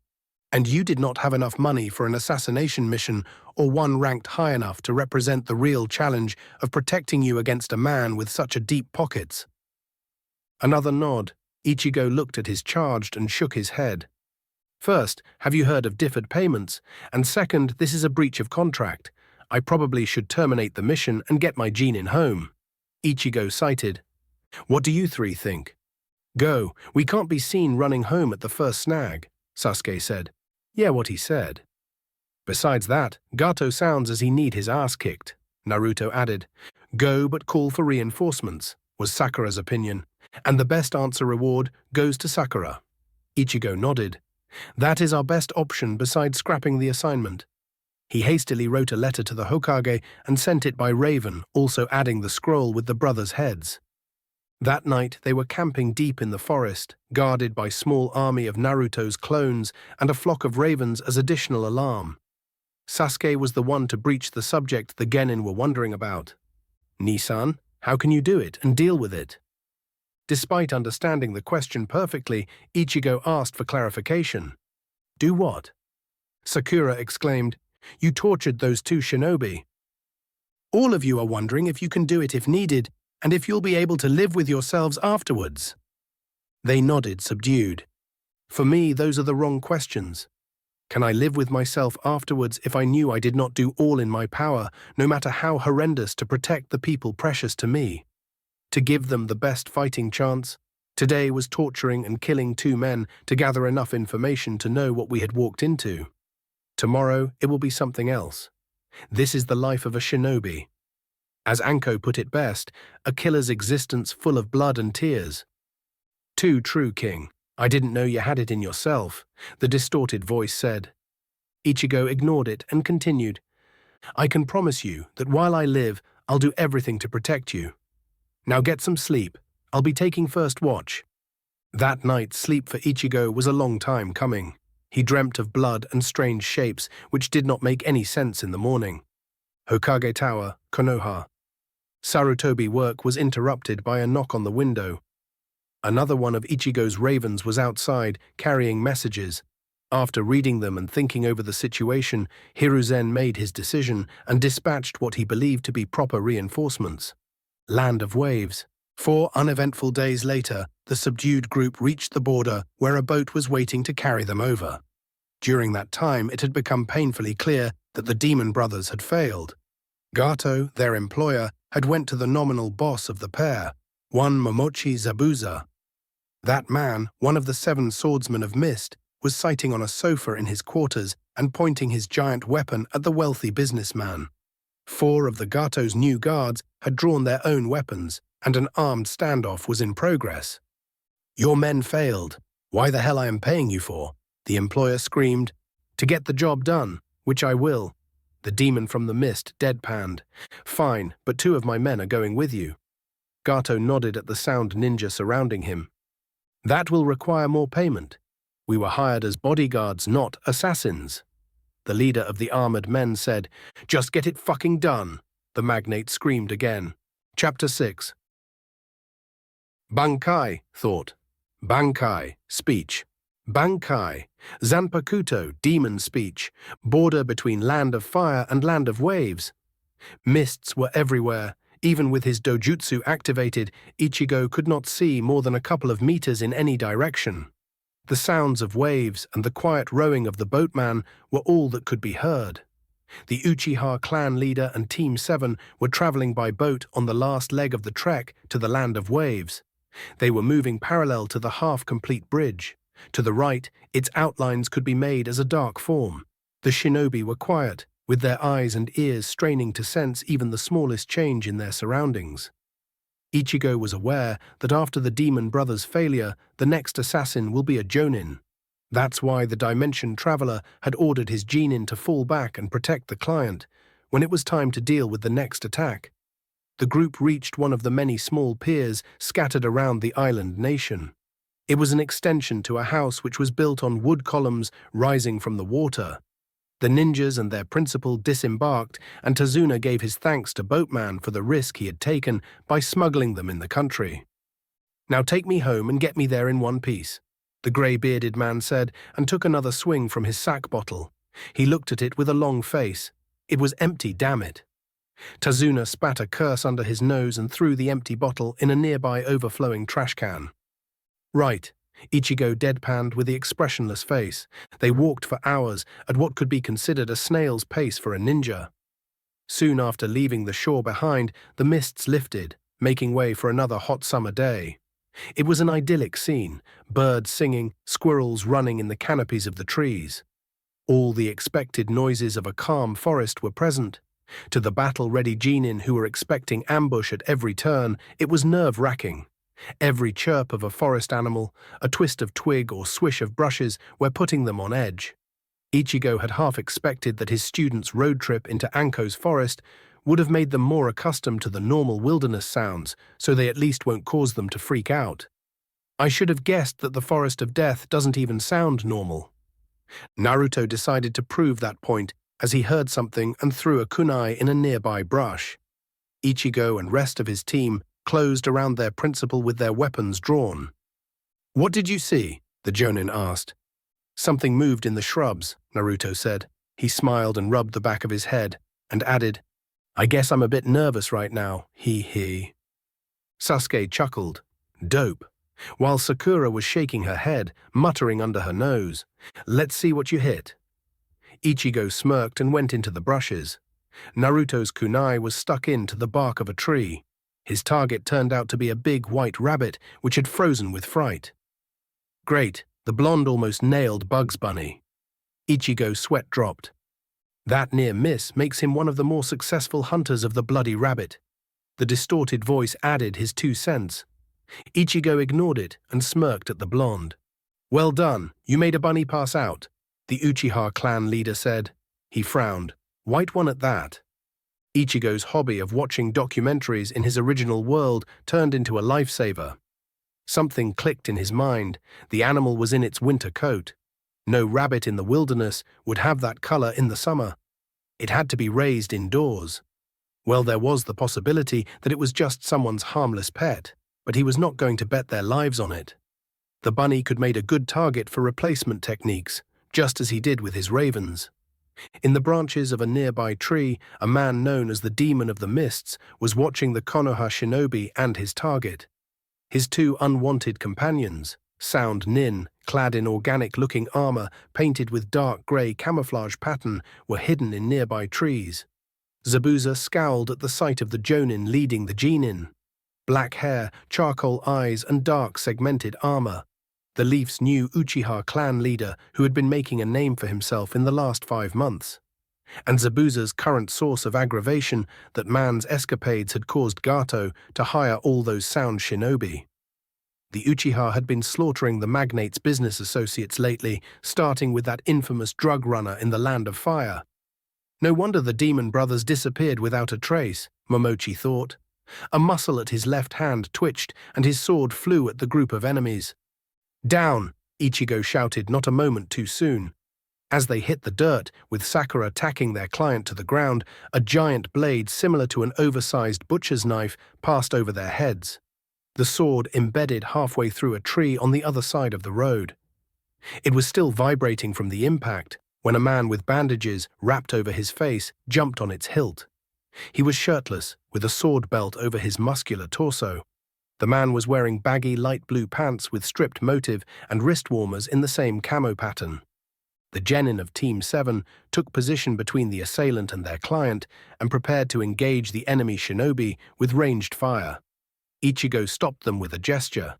And you did not have enough money for an assassination mission or one ranked high enough to represent the real challenge of protecting you against a man with such a deep pockets. Another nod. Ichigo looked at his charged and shook his head. First, have you heard of deferred payments? And second, this is a breach of contract. I probably should terminate the mission and get my genin home. Ichigo cited. What do you three think? Go, we can't be seen running home at the first snag, Sasuke said. Yeah, what he said. Besides that, Gato sounds as he need his ass kicked, Naruto added. Go, but call for reinforcements, was Sakura's opinion. And the best answer reward goes to Sakura. Ichigo nodded. That is our best option besides scrapping the assignment. He hastily wrote a letter to the Hokage and sent it by Raven, also adding the scroll with the brothers' heads. That night they were camping deep in the forest, guarded by a small army of Naruto's clones and a flock of ravens as additional alarm. Sasuke was the one to breach the subject the genin were wondering about. Nisan, how can you do it and deal with it? Despite understanding the question perfectly, Ichigo asked for clarification. Do what? Sakura exclaimed. You tortured those two shinobi. All of you are wondering if you can do it if needed, and if you'll be able to live with yourselves afterwards. They nodded, subdued. For me, those are the wrong questions. Can I live with myself afterwards if I knew I did not do all in my power, no matter how horrendous, to protect the people precious to me? To give them the best fighting chance? Today was torturing and killing two men to gather enough information to know what we had walked into. Tomorrow, it will be something else. This is the life of a shinobi. As Anko put it best, a killer's existence full of blood and tears. Too true, King. I didn't know you had it in yourself, the distorted voice said. Ichigo ignored it and continued. I can promise you that while I live, I'll do everything to protect you. Now get some sleep. I'll be taking first watch. That night, sleep for Ichigo was a long time coming. He dreamt of blood and strange shapes which did not make any sense in the morning. Hokage Tower, Konoha. Sarutobi work was interrupted by a knock on the window. Another one of Ichigo's ravens was outside, carrying messages. After reading them and thinking over the situation, Hiruzen made his decision and dispatched what he believed to be proper reinforcements. Land of Waves. 4 uneventful days later, the subdued group reached the border where a boat was waiting to carry them over. During that time, it had become painfully clear that the demon brothers had failed. Gato, their employer, had went to the nominal boss of the pair, one Momochi Zabuza. That man, one of the 7 swordsmen of Mist, was sitting on a sofa in his quarters and pointing his giant weapon at the wealthy businessman. 4 of the Gato's new guards had drawn their own weapons, and an armed standoff was in progress. Your men failed. Why the hell I am paying you for? The employer screamed. To get the job done, which I will. The demon from the mist deadpanned. Fine, but 2 of my men are going with you. Gato nodded at the sound ninja surrounding him. That will require more payment. We were hired as bodyguards, not assassins. The leader of the armored men said, Just get it fucking done. The magnate screamed again. Chapter 6. Bankai, thought. Bankai, speech. Bankai, Zanpakuto, demon speech, border between land of fire and land of waves. Mists were everywhere. Even with his dojutsu activated, Ichigo could not see more than a couple of meters in any direction. The sounds of waves and the quiet rowing of the boatman were all that could be heard. The Uchiha clan leader and Team 7 were traveling by boat on the last leg of the trek to the land of waves. They were moving parallel to the half-complete bridge. To the right, its outlines could be made as a dark form. The shinobi were quiet, with their eyes and ears straining to sense even the smallest change in their surroundings. Ichigo was aware that after the demon brothers' failure, the next assassin will be a jonin. That's why the Dimension Traveler had ordered his genin to fall back and protect the client when it was time to deal with the next attack. The group reached one of the many small piers scattered around the island nation. It was an extension to a house which was built on wood columns rising from the water. The ninjas and their principal disembarked, and Tazuna gave his thanks to Boatman for the risk he had taken by smuggling them in the country. Now take me home and get me there in one piece, the grey-bearded man said, and took another swing from his sack bottle. He looked at it with a long face. It was empty, damn it. Tazuna spat a curse under his nose and threw the empty bottle in a nearby overflowing trash can. Right, Ichigo deadpanned with the expressionless face. They walked for hours at what could be considered a snail's pace for a ninja. Soon after leaving the shore behind, the mists lifted, making way for another hot summer day. It was an idyllic scene, birds singing, squirrels running in the canopies of the trees. All the expected noises of a calm forest were present. To the battle-ready genin who were expecting ambush at every turn, it was nerve-wracking. Every chirp of a forest animal, a twist of twig or swish of brushes were putting them on edge. Ichigo had half expected that his students' road trip into Anko's forest would have made them more accustomed to the normal wilderness sounds, so they at least won't cause them to freak out. I should have guessed that the Forest of Death doesn't even sound normal. Naruto decided to prove that point as he heard something and threw a kunai in a nearby brush. Ichigo and rest of his team closed around their principal with their weapons drawn. "What did you see?" the jonin asked. "Something moved in the shrubs," Naruto said. He smiled and rubbed the back of his head, and added, "I guess I'm a bit nervous right now, he. Sasuke chuckled. "Dope," while Sakura was shaking her head, muttering under her nose, "Let's see what you hit." Ichigo smirked and went into the brushes. Naruto's kunai was stuck into the bark of a tree. His target turned out to be a big white rabbit which had frozen with fright. Great, the blonde almost nailed Bugs Bunny. Ichigo's sweat dropped. That near miss makes him one of the more successful hunters of the bloody rabbit. The distorted voice added his 2 cents. Ichigo ignored it and smirked at the blonde. "Well done, you made a bunny pass out," the Uchiha clan leader said. He frowned. "White one at that." Ichigo's hobby of watching documentaries in his original world turned into a lifesaver. Something clicked in his mind. The animal was in its winter coat. No rabbit in the wilderness would have that color in the summer. It had to be raised indoors. Well, there was the possibility that it was just someone's harmless pet, but he was not going to bet their lives on it. The bunny could make a good target for replacement techniques, just as he did with his ravens. In the branches of a nearby tree, a man known as the Demon of the Mists was watching the Konoha shinobi and his target. His 2 unwanted companions, Sound Nin, clad in organic-looking armor painted with dark grey camouflage pattern, were hidden in nearby trees. Zabuza scowled at the sight of the jonin leading the genin. Black hair, charcoal eyes, and dark segmented armor. The Leaf's new Uchiha clan leader who had been making a name for himself in the last 5 months. And Zabuza's current source of aggravation that man's escapades had caused Gato to hire all those sound shinobi. The Uchiha had been slaughtering the magnate's business associates lately, starting with that infamous drug runner in the Land of Fire. No wonder the demon brothers disappeared without a trace, Momochi thought. A muscle at his left hand twitched and his sword flew at the group of enemies. "Down!" Ichigo shouted not a moment too soon. As they hit the dirt, with Sakura tacking their client to the ground, a giant blade similar to an oversized butcher's knife passed over their heads. The sword embedded halfway through a tree on the other side of the road. It was still vibrating from the impact when a man with bandages wrapped over his face jumped on its hilt. He was shirtless, with a sword belt over his muscular torso. The man was wearing baggy light blue pants with stripped motive and wrist warmers in the same camo pattern. The genin of Team 7 took position between the assailant and their client and prepared to engage the enemy shinobi with ranged fire. Ichigo stopped them with a gesture.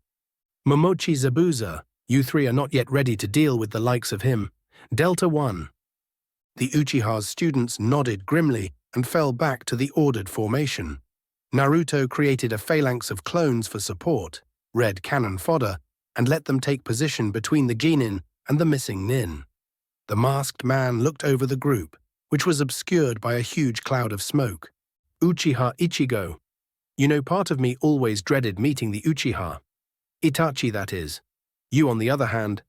"Momochi Zabuza, you 3 are not yet ready to deal with the likes of him. Delta 1. The Uchiha's students nodded grimly and fell back to the ordered formation. Naruto created a phalanx of clones for support, red cannon fodder, and let them take position between the genin and the missing nin. The masked man looked over the group, which was obscured by a huge cloud of smoke. "Uchiha Ichigo. You know, part of me always dreaded meeting the Uchiha. Itachi, that is. You, on the other hand."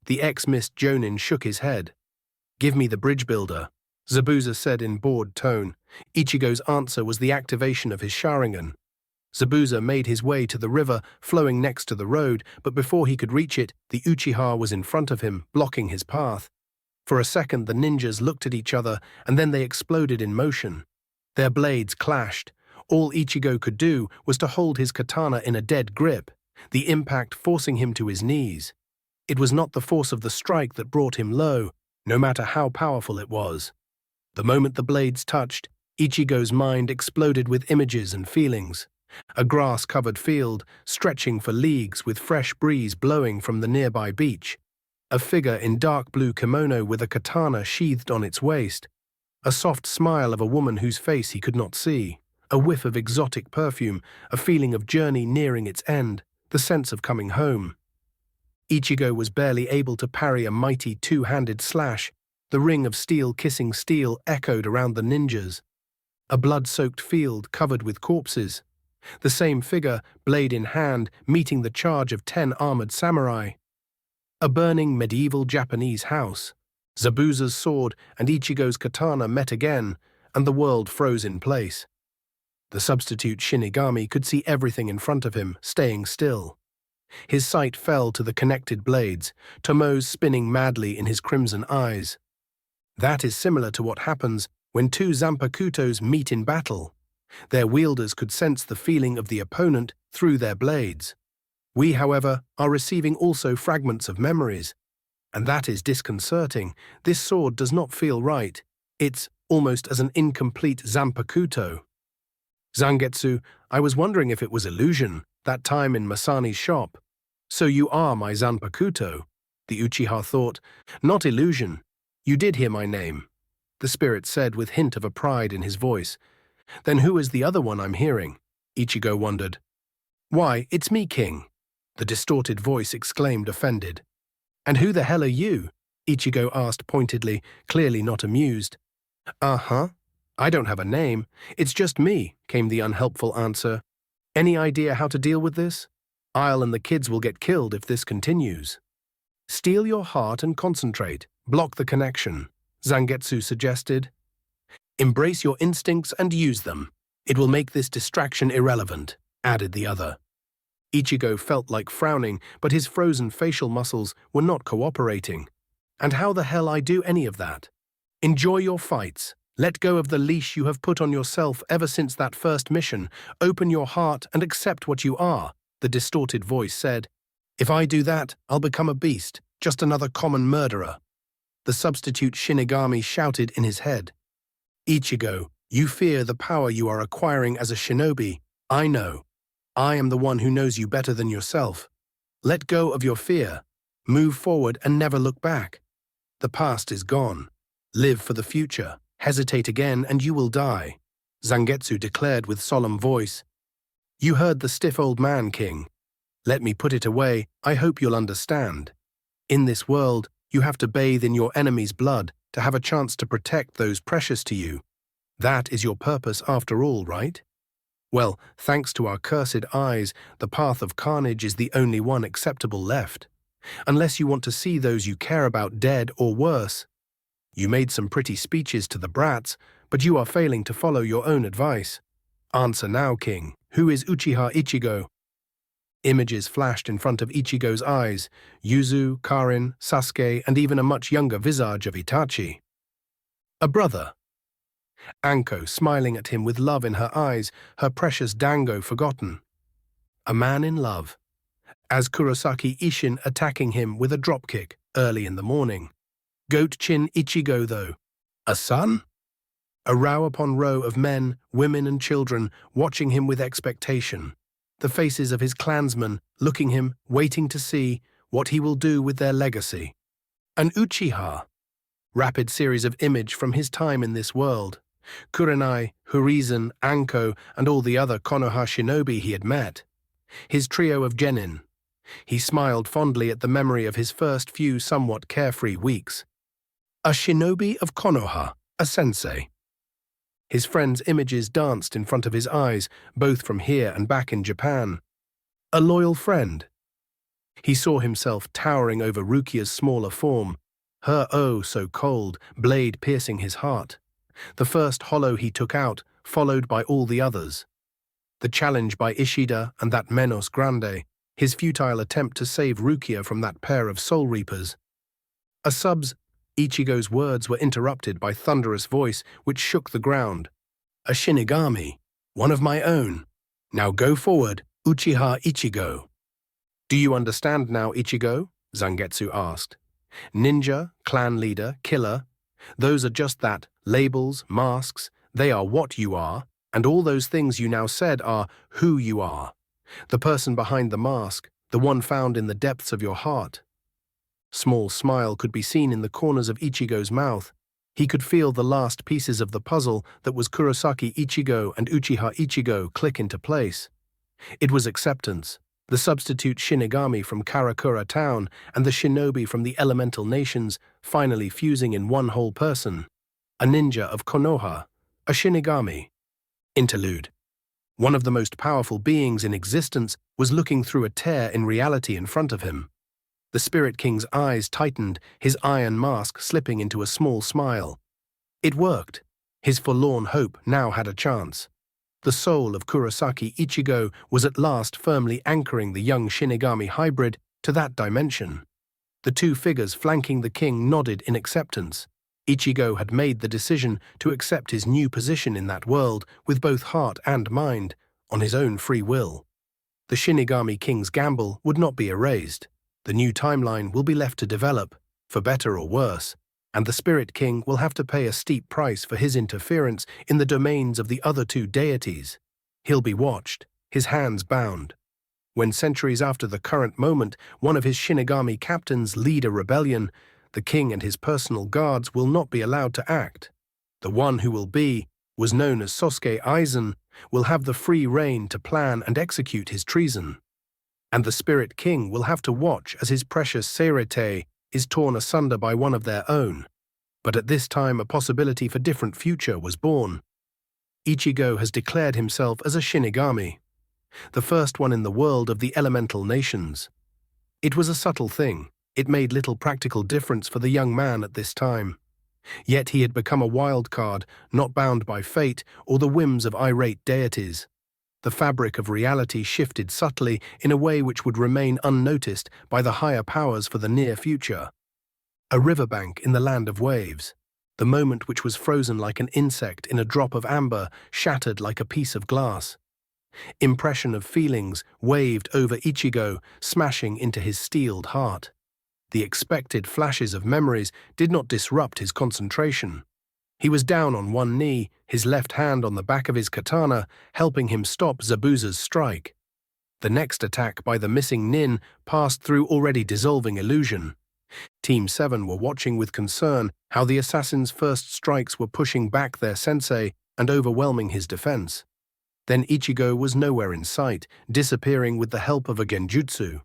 The ex-mist jonin shook his head. "Give me the bridge builder," Zabuza said in bored tone. Ichigo's answer was the activation of his Sharingan. Zabuza made his way to the river flowing next to the road, but before he could reach it, the Uchiha was in front of him, blocking his path. For a second, the ninjas looked at each other, and then they exploded in motion. Their blades clashed. All Ichigo could do was to hold his katana in a dead grip, the impact forcing him to his knees. It was not the force of the strike that brought him low, no matter how powerful it was. The moment the blades touched, Ichigo's mind exploded with images and feelings. A grass-covered field, stretching for leagues with fresh breeze blowing from the nearby beach. A figure in dark blue kimono with a katana sheathed on its waist. A soft smile of a woman whose face he could not see. A whiff of exotic perfume, a feeling of journey nearing its end, the sense of coming home. Ichigo was barely able to parry a mighty two-handed slash. The ring of steel kissing steel echoed around the ninjas. A blood-soaked field covered with corpses. The same figure, blade in hand, meeting the charge of 10 armored samurai. A burning medieval Japanese house. Zabuza's sword and Ichigo's katana met again, and the world froze in place. The substitute Shinigami could see everything in front of him, staying still. His sight fell to the connected blades, Tomoe's spinning madly in his crimson eyes. That is similar to what happens when two Zanpakutos meet in battle. Their wielders could sense the feeling of the opponent through their blades. We, however, are receiving also fragments of memories. And that is disconcerting. This sword does not feel right. It's almost as an incomplete Zanpakuto. Zangetsu, I was wondering if it was illusion, that time in Masani's shop. So you are my Zanpakuto, the Uchiha thought. Not illusion. You did hear my name, the spirit said with hint of a pride in his voice. Then who is the other one I'm hearing? Ichigo wondered. Why, it's me, King, the distorted voice exclaimed, offended. And who the hell are you? Ichigo asked pointedly, clearly not amused. Uh-huh. I don't have a name. It's just me, came the unhelpful answer. Any idea how to deal with this? I'll and the kids will get killed if this continues. Steel your heart and concentrate. Block the connection, Zangetsu suggested. Embrace your instincts and use them. It will make this distraction irrelevant, added the other. Ichigo felt like frowning, but his frozen facial muscles were not cooperating. And how the hell I do any of that? Enjoy your fights. Let go of the leash you have put on yourself ever since that first mission. Open your heart and accept what you are, the distorted voice said. If I do that, I'll become a beast, just another common murderer. The substitute Shinigami shouted in his head. Ichigo, you fear the power you are acquiring as a shinobi. I know. I am the one who knows you better than yourself. Let go of your fear. Move forward and never look back. The past is gone. Live for the future. Hesitate again and you will die, Zangetsu declared with solemn voice. You heard the stiff old man, King. Let me put it away. I hope you'll understand. In this world, you have to bathe in your enemy's blood to have a chance to protect those precious to you. That is your purpose after all, right? Well, thanks to our cursed eyes, the path of carnage is the only one acceptable left. Unless you want to see those you care about dead or worse. You made some pretty speeches to the brats, but you are failing to follow your own advice. Answer now, King. Who is Uchiha Ichigo? Images flashed in front of Ichigo's eyes, Yuzu, Karin, Sasuke, and even a much younger visage of Itachi. A brother. Anko smiling at him with love in her eyes, her precious dango forgotten. A man in love. As Kurosaki Ishin attacking him with a dropkick early in the morning. Goat Chin Ichigo though. A son? A row upon row of men, women and children watching him with expectation. The faces of his clansmen looking him, waiting to see what he will do with their legacy. An Uchiha. Rapid series of image from his time in this world. Kurenai, Horizon, Anko, and all the other Konoha shinobi he had met. His trio of genin. He smiled fondly at the memory of his first few somewhat carefree weeks. A shinobi of Konoha, a sensei. His friends' images danced in front of his eyes, both from here and back in Japan. A loyal friend. He saw himself towering over Rukia's smaller form, her oh so cold, blade piercing his heart. The first hollow he took out, followed by all the others. The challenge by Ishida and that Menos Grande, his futile attempt to save Rukia from that pair of soul reapers. A subs, Ichigo's words were interrupted by thunderous voice which shook the ground. A Shinigami, one of my own. Now go forward, Uchiha Ichigo. Do you understand now, Ichigo? Zangetsu asked. Ninja, clan leader, killer, those are just that, labels, masks, they are what you are, and all those things you now said are who you are. The person behind the mask, the one found in the depths of your heart. Small smile could be seen in the corners of Ichigo's mouth. He could feel the last pieces of the puzzle that was Kurosaki Ichigo and Uchiha Ichigo click into place. It was acceptance. The substitute Shinigami from Karakura town and the shinobi from the elemental nations finally fusing in one whole person. A ninja of Konoha, a Shinigami. Interlude. One of the most powerful beings in existence was looking through a tear in reality in front of him. The Spirit King's eyes tightened, his iron mask slipping into a small smile. It worked. His forlorn hope now had a chance. The soul of Kurosaki Ichigo was at last firmly anchoring the young Shinigami hybrid to that dimension. The two figures flanking the king nodded in acceptance. Ichigo had made the decision to accept his new position in that world with both heart and mind, on his own free will. The Shinigami King's gamble would not be erased. The new timeline will be left to develop, for better or worse, and the Spirit King will have to pay a steep price for his interference in the domains of the other two deities. He'll be watched, his hands bound. When centuries after the current moment, one of his Shinigami captains lead a rebellion, the king and his personal guards will not be allowed to act. The one who was known as Sasuke Aizen, will have the free rein to plan and execute his treason. And the Spirit King will have to watch as his precious Seirete is torn asunder by one of their own. But at this time a possibility for different future was born. Ichigo has declared himself as a Shinigami, the first one in the world of the elemental nations. It was a subtle thing. It made little practical difference for the young man at this time. Yet he had become a wild card, not bound by fate or the whims of irate deities. The fabric of reality shifted subtly in a way which would remain unnoticed by the higher powers for the near future. A riverbank in the land of waves. The moment which was frozen like an insect in a drop of amber, shattered like a piece of glass. Impression of feelings waved over Ichigo, smashing into his steeled heart. The expected flashes of memories did not disrupt his concentration. He was down on one knee, his left hand on the back of his katana, helping him stop Zabuza's strike. The next attack by the missing nin passed through already dissolving illusion. Team 7 were watching with concern how the assassin's first strikes were pushing back their sensei and overwhelming his defense. Then Ichigo was nowhere in sight, disappearing with the help of a genjutsu.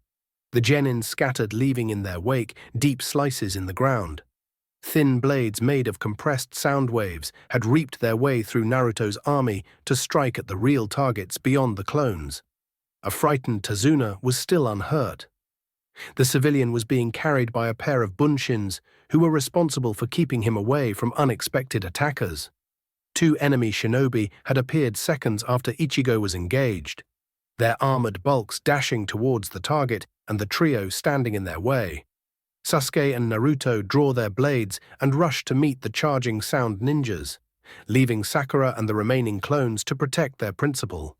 The genin scattered, leaving in their wake deep slices in the ground. Thin blades made of compressed sound waves had reaped their way through Naruto's army to strike at the real targets beyond the clones. A frightened Tazuna was still unhurt. The civilian was being carried by a pair of bunshins who were responsible for keeping him away from unexpected attackers. Two enemy shinobi had appeared seconds after Ichigo was engaged, their armored bulks dashing towards the target and the trio standing in their way. Sasuke and Naruto draw their blades and rush to meet the charging sound ninjas, leaving Sakura and the remaining clones to protect their principal.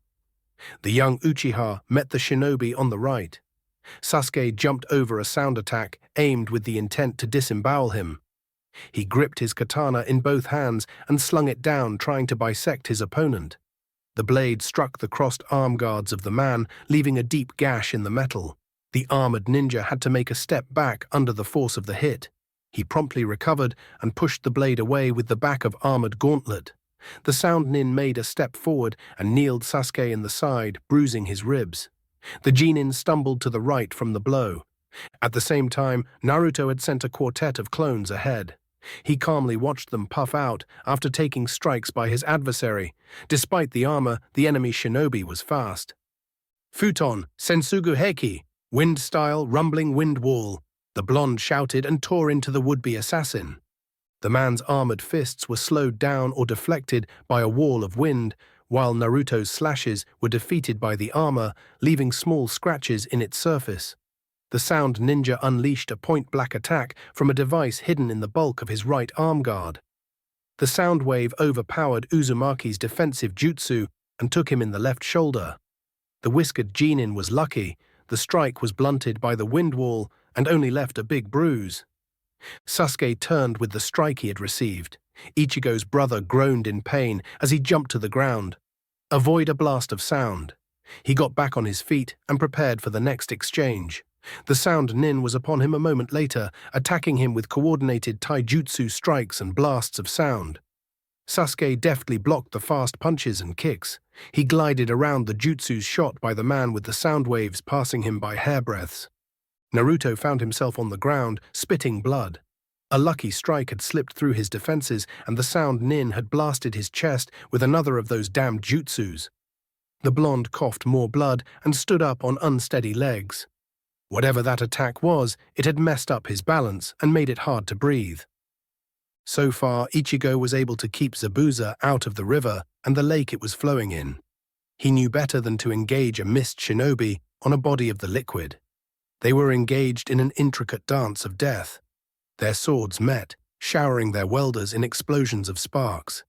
The young Uchiha met the shinobi on the right. Sasuke jumped over a sound attack aimed with the intent to disembowel him. He gripped his katana in both hands and slung it down, trying to bisect his opponent. The blade struck the crossed arm guards of the man, leaving a deep gash in the metal. The armored ninja had to make a step back under the force of the hit. He promptly recovered and pushed the blade away with the back of armored gauntlet. The sound nin made a step forward and kneeled Sasuke in the side, bruising his ribs. The genin stumbled to the right from the blow. At the same time, Naruto had sent a quartet of clones ahead. He calmly watched them puff out after taking strikes by his adversary. Despite the armor, the enemy shinobi was fast. Futon, Sensugu Heiki, wind-style, rumbling wind wall, the blonde shouted and tore into the would-be assassin. The man's armored fists were slowed down or deflected by a wall of wind, while Naruto's slashes were defeated by the armor, leaving small scratches in its surface. The Sound Ninja unleashed a point-blank attack from a device hidden in the bulk of his right arm guard. The sound wave overpowered Uzumaki's defensive jutsu and took him in the left shoulder. The whiskered genin was lucky. The strike was blunted by the wind wall and only left a big bruise. Sasuke turned with the strike he had received. Ichigo's brother groaned in pain as he jumped to the ground. Avoid a blast of sound. He got back on his feet and prepared for the next exchange. The Sound Nin was upon him a moment later, attacking him with coordinated taijutsu strikes and blasts of sound. Sasuke deftly blocked the fast punches and kicks. He glided around the jutsus shot by the man with the sound waves passing him by hairbreadths. Naruto found himself on the ground, spitting blood. A lucky strike had slipped through his defenses, and the Sound Nin had blasted his chest with another of those damned jutsus. The blonde coughed more blood and stood up on unsteady legs. Whatever that attack was, it had messed up his balance and made it hard to breathe. So far, Ichigo was able to keep Zabuza out of the river and the lake it was flowing in. He knew better than to engage a mist shinobi on a body of the liquid. They were engaged in an intricate dance of death. Their swords met, showering their welders in explosions of sparks.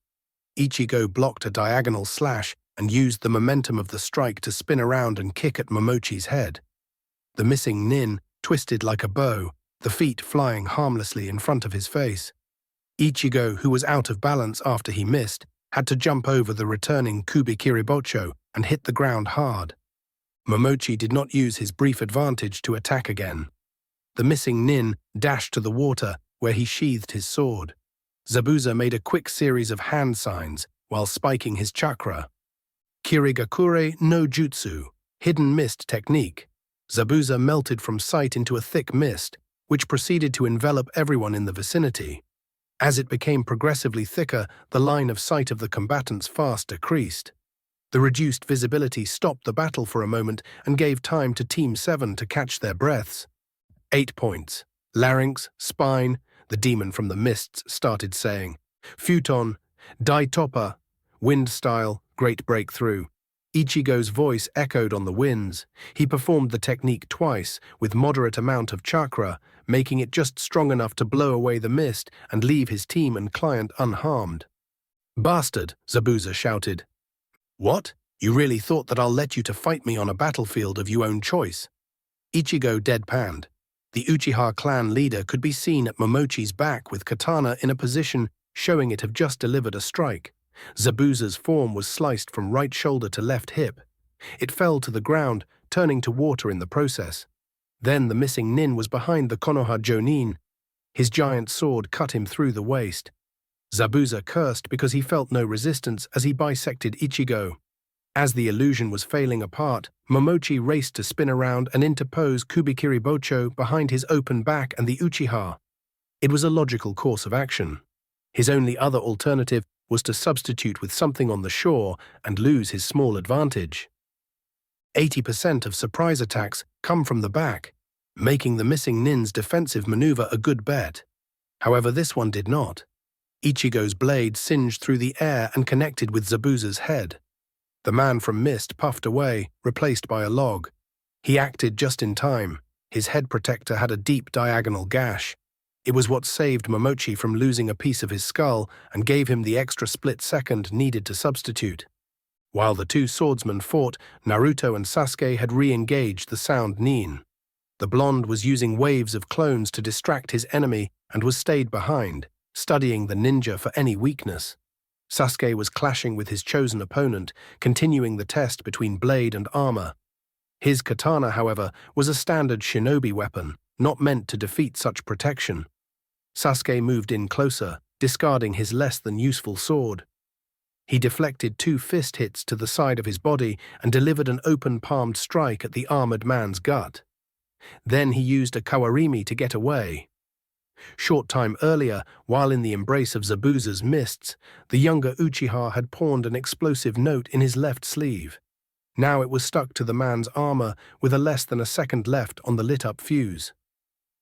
Ichigo blocked a diagonal slash and used the momentum of the strike to spin around and kick at Momochi's head. The missing nin twisted like a bow, the feet flying harmlessly in front of his face. Ichigo, who was out of balance after he missed, had to jump over the returning Kubikiribocho and hit the ground hard. Momochi did not use his brief advantage to attack again. The missing nin dashed to the water, where he sheathed his sword. Zabuza made a quick series of hand signs while spiking his chakra. Kirigakure no jutsu, hidden mist technique. Zabuza melted from sight into a thick mist, which proceeded to envelop everyone in the vicinity. As it became progressively thicker, the line of sight of the combatants fast decreased. The reduced visibility stopped the battle for a moment and gave time to Team 7 to catch their breaths. 8 points. Larynx, spine, the demon from the mists started saying. Futon, Dai Topper, wind style, great breakthrough. Ichigo's voice echoed on the winds. He performed the technique twice, with moderate amount of chakra, making it just strong enough to blow away the mist and leave his team and client unharmed. Bastard, Zabuza shouted. What? You really thought that I'll let you to fight me on a battlefield of your own choice? Ichigo deadpanned. The Uchiha clan leader could be seen at Momochi's back with katana in a position showing it had just delivered a strike. Zabuza's form was sliced from right shoulder to left hip. It fell to the ground, turning to water in the process. Then the missing nin was behind the Konoha Jonin. His giant sword cut him through the waist. Zabuza cursed because he felt no resistance as he bisected Ichigo. As the illusion was failing apart, Momochi raced to spin around and interpose Kubikiribocho behind his open back and the Uchiha. It was a logical course of action. His only other alternative was to substitute with something on the shore and lose his small advantage. 80% of surprise attacks come from the back, making the missing nin's defensive maneuver a good bet. However, this one did not. Ichigo's blade singed through the air and connected with Zabuza's head. The man from mist puffed away, replaced by a log. He acted just in time. His head protector had a deep diagonal gash. It was what saved Momochi from losing a piece of his skull and gave him the extra split second needed to substitute. While the two swordsmen fought, Naruto and Sasuke had re-engaged the Sound Nin. The blonde was using waves of clones to distract his enemy and was stayed behind, studying the ninja for any weakness. Sasuke was clashing with his chosen opponent, continuing the test between blade and armor. His katana, however, was a standard shinobi weapon, not meant to defeat such protection. Sasuke moved in closer, discarding his less-than-useful sword. He deflected 2 fist hits to the side of his body and delivered an open-palmed strike at the armored man's gut. Then he used a kawarimi to get away. Short time earlier, while in the embrace of Zabuza's mists, the younger Uchiha had pawned an explosive note in his left sleeve. Now it was stuck to the man's armor with a less than a second left on the lit-up fuse.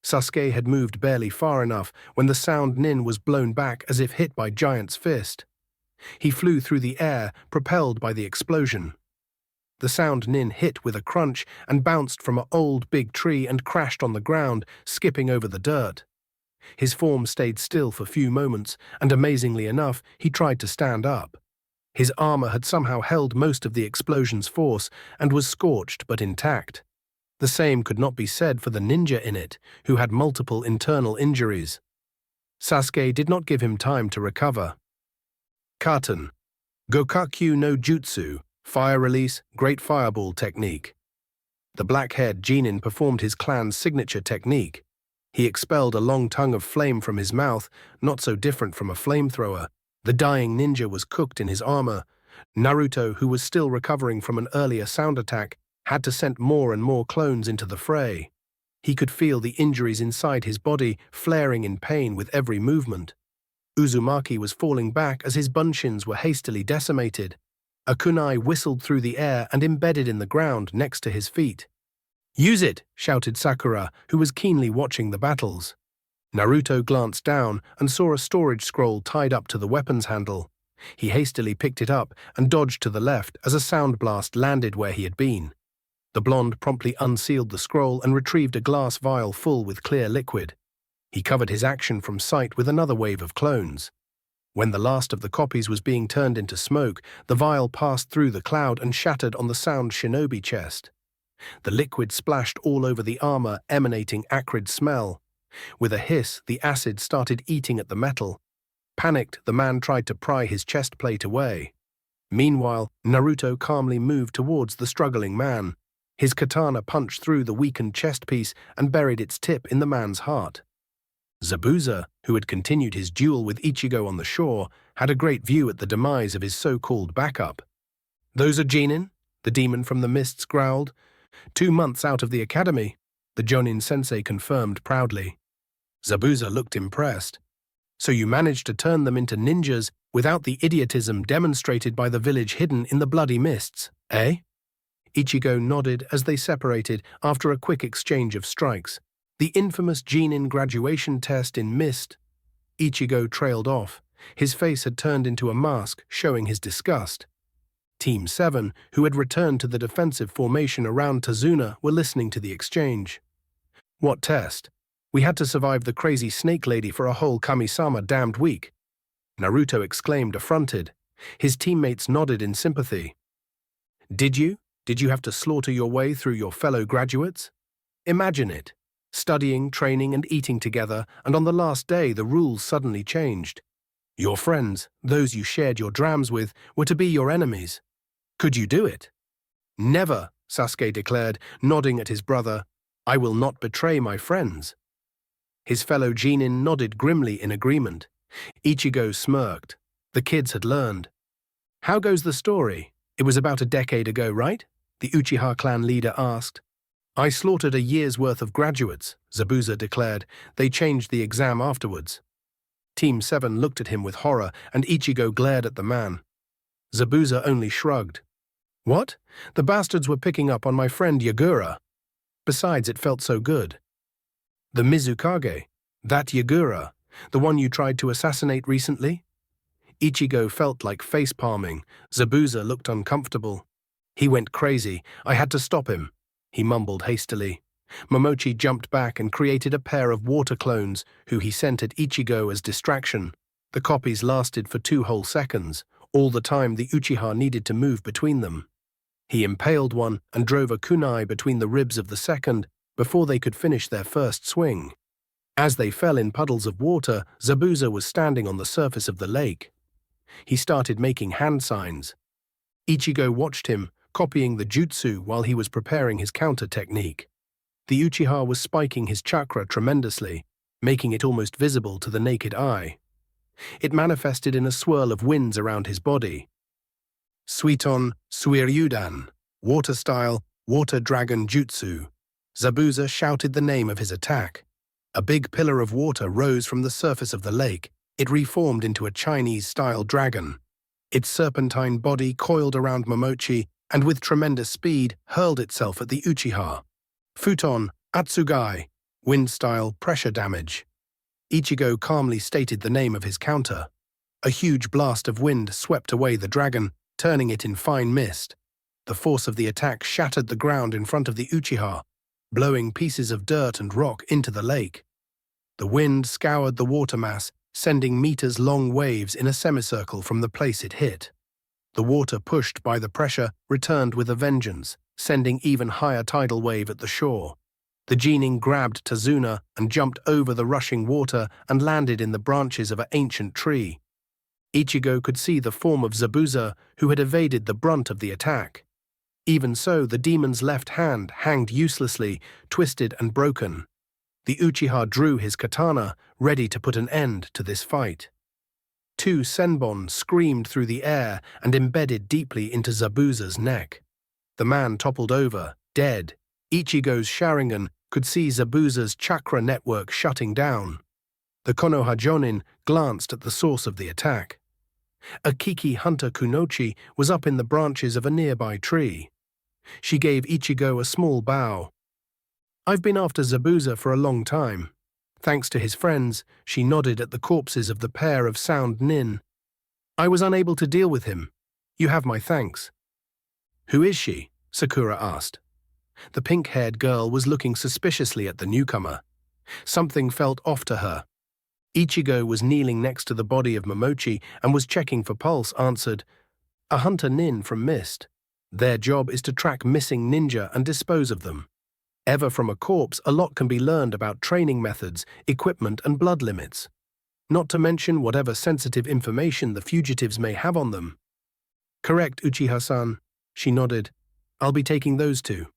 Sasuke had moved barely far enough when the Sound Nin was blown back as if hit by Giant's fist. He flew through the air, propelled by the explosion. The sound Nin hit with a crunch and bounced from an old big tree and crashed on the ground, skipping over the dirt. His form stayed still for few moments, and amazingly enough, he tried to stand up. His armor had somehow held most of the explosion's force and was scorched but intact. The same could not be said for the ninja in it, who had multiple internal injuries. Sasuke did not give him time to recover. Katen. Gokakyu no Jutsu, fire release, great fireball technique. The black-haired Genin performed his clan's signature technique. He expelled a long tongue of flame from his mouth, not so different from a flamethrower. The dying ninja was cooked in his armor. Naruto, who was still recovering from an earlier sound attack, had to send more and more clones into the fray. He could feel the injuries inside his body flaring in pain with every movement. Uzumaki was falling back as his bunshins were hastily decimated. A kunai whistled through the air and embedded in the ground next to his feet. "Use it!" shouted Sakura, who was keenly watching the battles. Naruto glanced down and saw a storage scroll tied up to the weapon's handle. He hastily picked it up and dodged to the left as a sound blast landed where he had been. The blonde promptly unsealed the scroll and retrieved a glass vial full with clear liquid. He covered his action from sight with another wave of clones. When the last of the copies was being turned into smoke, the vial passed through the cloud and shattered on the sound shinobi chest. The liquid splashed all over the armor, emanating acrid smell. With a hiss, the acid started eating at the metal. Panicked, the man tried to pry his chest plate away. Meanwhile, Naruto calmly moved towards the struggling man. His katana punched through the weakened chest piece and buried its tip in the man's heart. Zabuza, who had continued his duel with Ichigo on the shore, had a great view at the demise of his so-called backup. "Those are Genin?" the demon from the mists growled. 2 months out of the academy," the Jonin sensei confirmed proudly. Zabuza looked impressed. "So you managed to turn them into ninjas without the idiotism demonstrated by the village hidden in the bloody mists, eh?" Ichigo nodded as they separated after a quick exchange of strikes. The infamous Genin graduation test in mist. Ichigo trailed off. His face had turned into a mask, showing his disgust. Team 7, who had returned to the defensive formation around Tazuna, were listening to the exchange. "What test? We had to survive the crazy snake lady for a whole Kami-sama damned week," Naruto exclaimed, affronted. His teammates nodded in sympathy. Did you? Did you have to slaughter your way through your fellow graduates? Imagine it. Studying, training, and eating together, and on the last day the rules suddenly changed. Your friends, those you shared your drams with, were to be your enemies. Could you do it? Never, Sasuke declared, nodding at his brother. I will not betray my friends. His fellow Genin nodded grimly in agreement. Ichigo smirked. The kids had learned. How goes the story? It was about a decade ago, right? The Uchiha clan leader asked. I slaughtered a year's worth of graduates, Zabuza declared. They changed the exam afterwards. Team 7 looked at him with horror, and Ichigo glared at the man. Zabuza only shrugged. What? The bastards were picking up on my friend Yagura. Besides, it felt so good. The Mizukage, that Yagura, the one you tried to assassinate recently? Ichigo felt like face-palming. Zabuza looked uncomfortable. He went crazy. I had to stop him, he mumbled hastily. Momochi jumped back and created a pair of water clones, who he sent at Ichigo as distraction. The copies lasted for 2 whole seconds, all the time the Uchiha needed to move between them. He impaled one and drove a kunai between the ribs of the second before they could finish their first swing. As they fell in puddles of water, Zabuza was standing on the surface of the lake. He started making hand signs. Ichigo watched him, copying the jutsu while he was preparing his counter technique. The Uchiha was spiking his chakra tremendously, making it almost visible to the naked eye. It manifested in a swirl of winds around his body. Suiton Suiryudan, water style, water dragon jutsu. Zabuza shouted the name of his attack. A big pillar of water rose from the surface of the lake. It reformed into a Chinese-style dragon. Its serpentine body coiled around Momochi and with tremendous speed hurled itself at the Uchiha. Futon Atsugai, wind-style pressure damage. Ichigo calmly stated the name of his counter. A huge blast of wind swept away the dragon, turning it in fine mist. The force of the attack shattered the ground in front of the Uchiha, blowing pieces of dirt and rock into the lake. The wind scoured the water mass, sending meters-long waves in a semicircle from the place it hit. The water pushed by the pressure returned with a vengeance, sending even higher tidal wave at the shore. The genin grabbed Tazuna and jumped over the rushing water and landed in the branches of an ancient tree. Ichigo could see the form of Zabuza, who had evaded the brunt of the attack. Even so, the demon's left hand hanged uselessly, twisted and broken. The Uchiha drew his katana, ready to put an end to this fight. Two senbon screamed through the air and embedded deeply into Zabuza's neck. The man toppled over, dead. Ichigo's Sharingan could see Zabuza's chakra network shutting down. The Konoha Jonin glanced at the source of the attack. A Kiki hunter Kunoichi was up in the branches of a nearby tree. She gave Ichigo a small bow. "I've been after Zabuza for a long time." Thanks to his friends, she nodded at the corpses of the pair of sound nin. "I was unable to deal with him. You have my thanks." "Who is she?" Sakura asked. The pink-haired girl was looking suspiciously at the newcomer. Something felt off to her. Ichigo was kneeling next to the body of Momochi and was checking for pulse, answered, "A hunter nin from Mist. Their job is to track missing ninja and dispose of them. Ever from a corpse, a lot can be learned about training methods, equipment and blood limits. Not to mention whatever sensitive information the fugitives may have on them." "Correct, Uchiha-san." She nodded. "I'll be taking those two."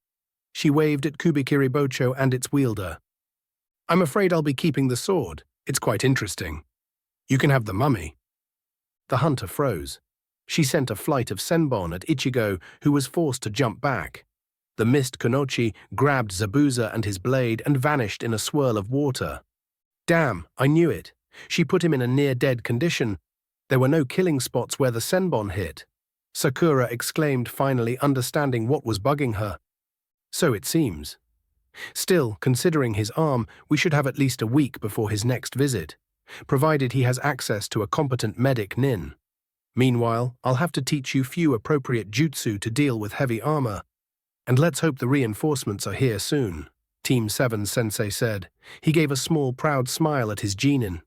She waved at Kubikiribocho and its wielder. "I'm afraid I'll be keeping the sword. It's quite interesting. You can have the mummy." The hunter froze. She sent a flight of senbon at Ichigo, who was forced to jump back. The mist Kunoichi grabbed Zabuza and his blade and vanished in a swirl of water. "Damn, I knew it. She put him in a near-dead condition. There were no killing spots where the senbon hit." Sakura exclaimed, finally understanding what was bugging her. "So it seems. Still, considering his arm, we should have at least a week before his next visit, provided he has access to a competent medic nin. Meanwhile, I'll have to teach you few appropriate jutsu to deal with heavy armor. And let's hope the reinforcements are here soon," Team 7 Sensei said. He gave a small, proud smile at his genin.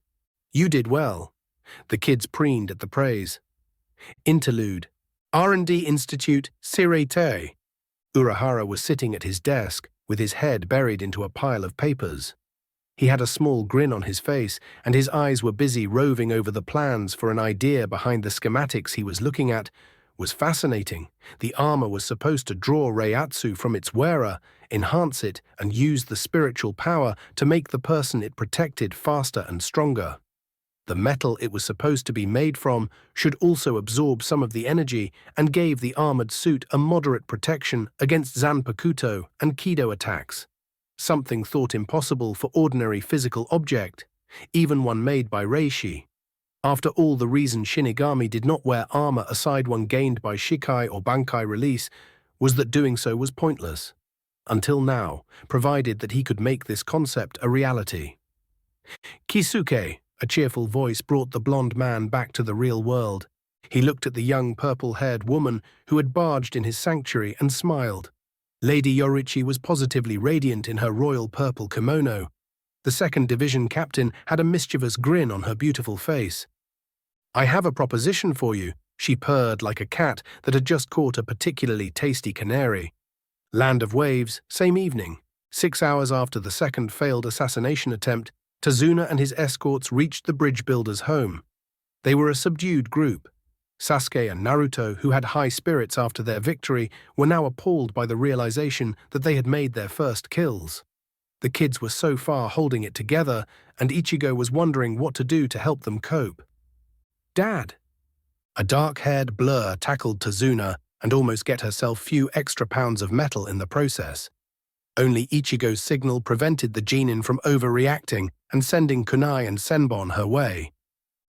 "You did well." The kids preened at the praise. Interlude. R&D Institute, Sirete. Urahara was sitting at his desk, with his head buried into a pile of papers. He had a small grin on his face, and his eyes were busy roving over the plans for an idea behind the schematics he was looking at. Was fascinating. The armor was supposed to draw Reiatsu from its wearer, enhance it, and use the spiritual power to make the person it protected faster and stronger. The metal it was supposed to be made from should also absorb some of the energy and gave the armored suit a moderate protection against Zanpakuto and Kido attacks. Something thought impossible for ordinary physical object, even one made by Reishi. After all, the reason Shinigami did not wear armor aside one gained by Shikai or Bankai release was that doing so was pointless. Until now, provided that he could make this concept a reality. "Kisuke," a cheerful voice brought the blond man back to the real world. He looked at the young purple-haired woman who had barged in his sanctuary and smiled. Lady Yorichi was positively radiant in her royal purple kimono. The 2nd Division captain had a mischievous grin on her beautiful face. "I have a proposition for you," she purred like a cat that had just caught a particularly tasty canary. Land of Waves, same evening. 6 hours after the second failed assassination attempt, Tazuna and his escorts reached the bridge builder's home. They were a subdued group. Sasuke and Naruto, who had high spirits after their victory, were now appalled by the realization that they had made their first kills. The kids were so far holding it together, and Ichigo was wondering what to do to help them cope. "Dad!" A dark-haired blur tackled Tazuna and almost get herself few extra pounds of metal in the process. Only Ichigo's signal prevented the genin from overreacting and sending kunai and senbon her way.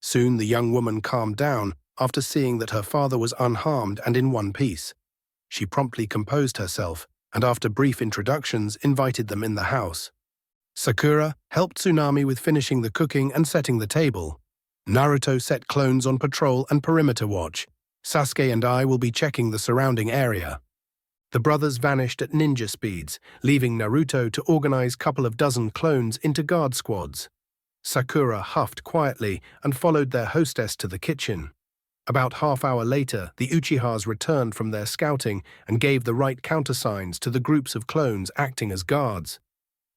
Soon the young woman calmed down after seeing that her father was unharmed and in one piece. She promptly composed herself and after brief introductions invited them in the house. Sakura helped Tsunami with finishing the cooking and setting the table. Naruto set clones on patrol and perimeter watch. Sasuke and I will be checking the surrounding area. The brothers vanished at ninja speeds, leaving Naruto to organize a couple of dozen clones into guard squads. Sakura huffed quietly and followed their hostess to the kitchen. About half-hour later, the Uchihas returned from their scouting and gave the right countersigns to the groups of clones acting as guards.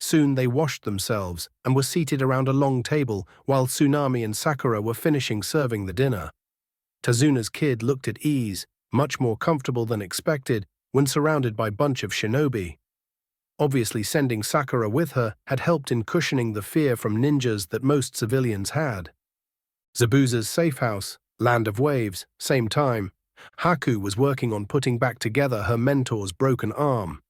Soon they washed themselves and were seated around a long table while Tsunami and Sakura were finishing serving the dinner. Tazuna's kid looked at ease, much more comfortable than expected, when surrounded by a bunch of shinobi. Obviously, sending Sakura with her had helped in cushioning the fear from ninjas that most civilians had. Zabuza's safe house, Land of Waves, same time. Haku was working on putting back together her mentor's broken arm.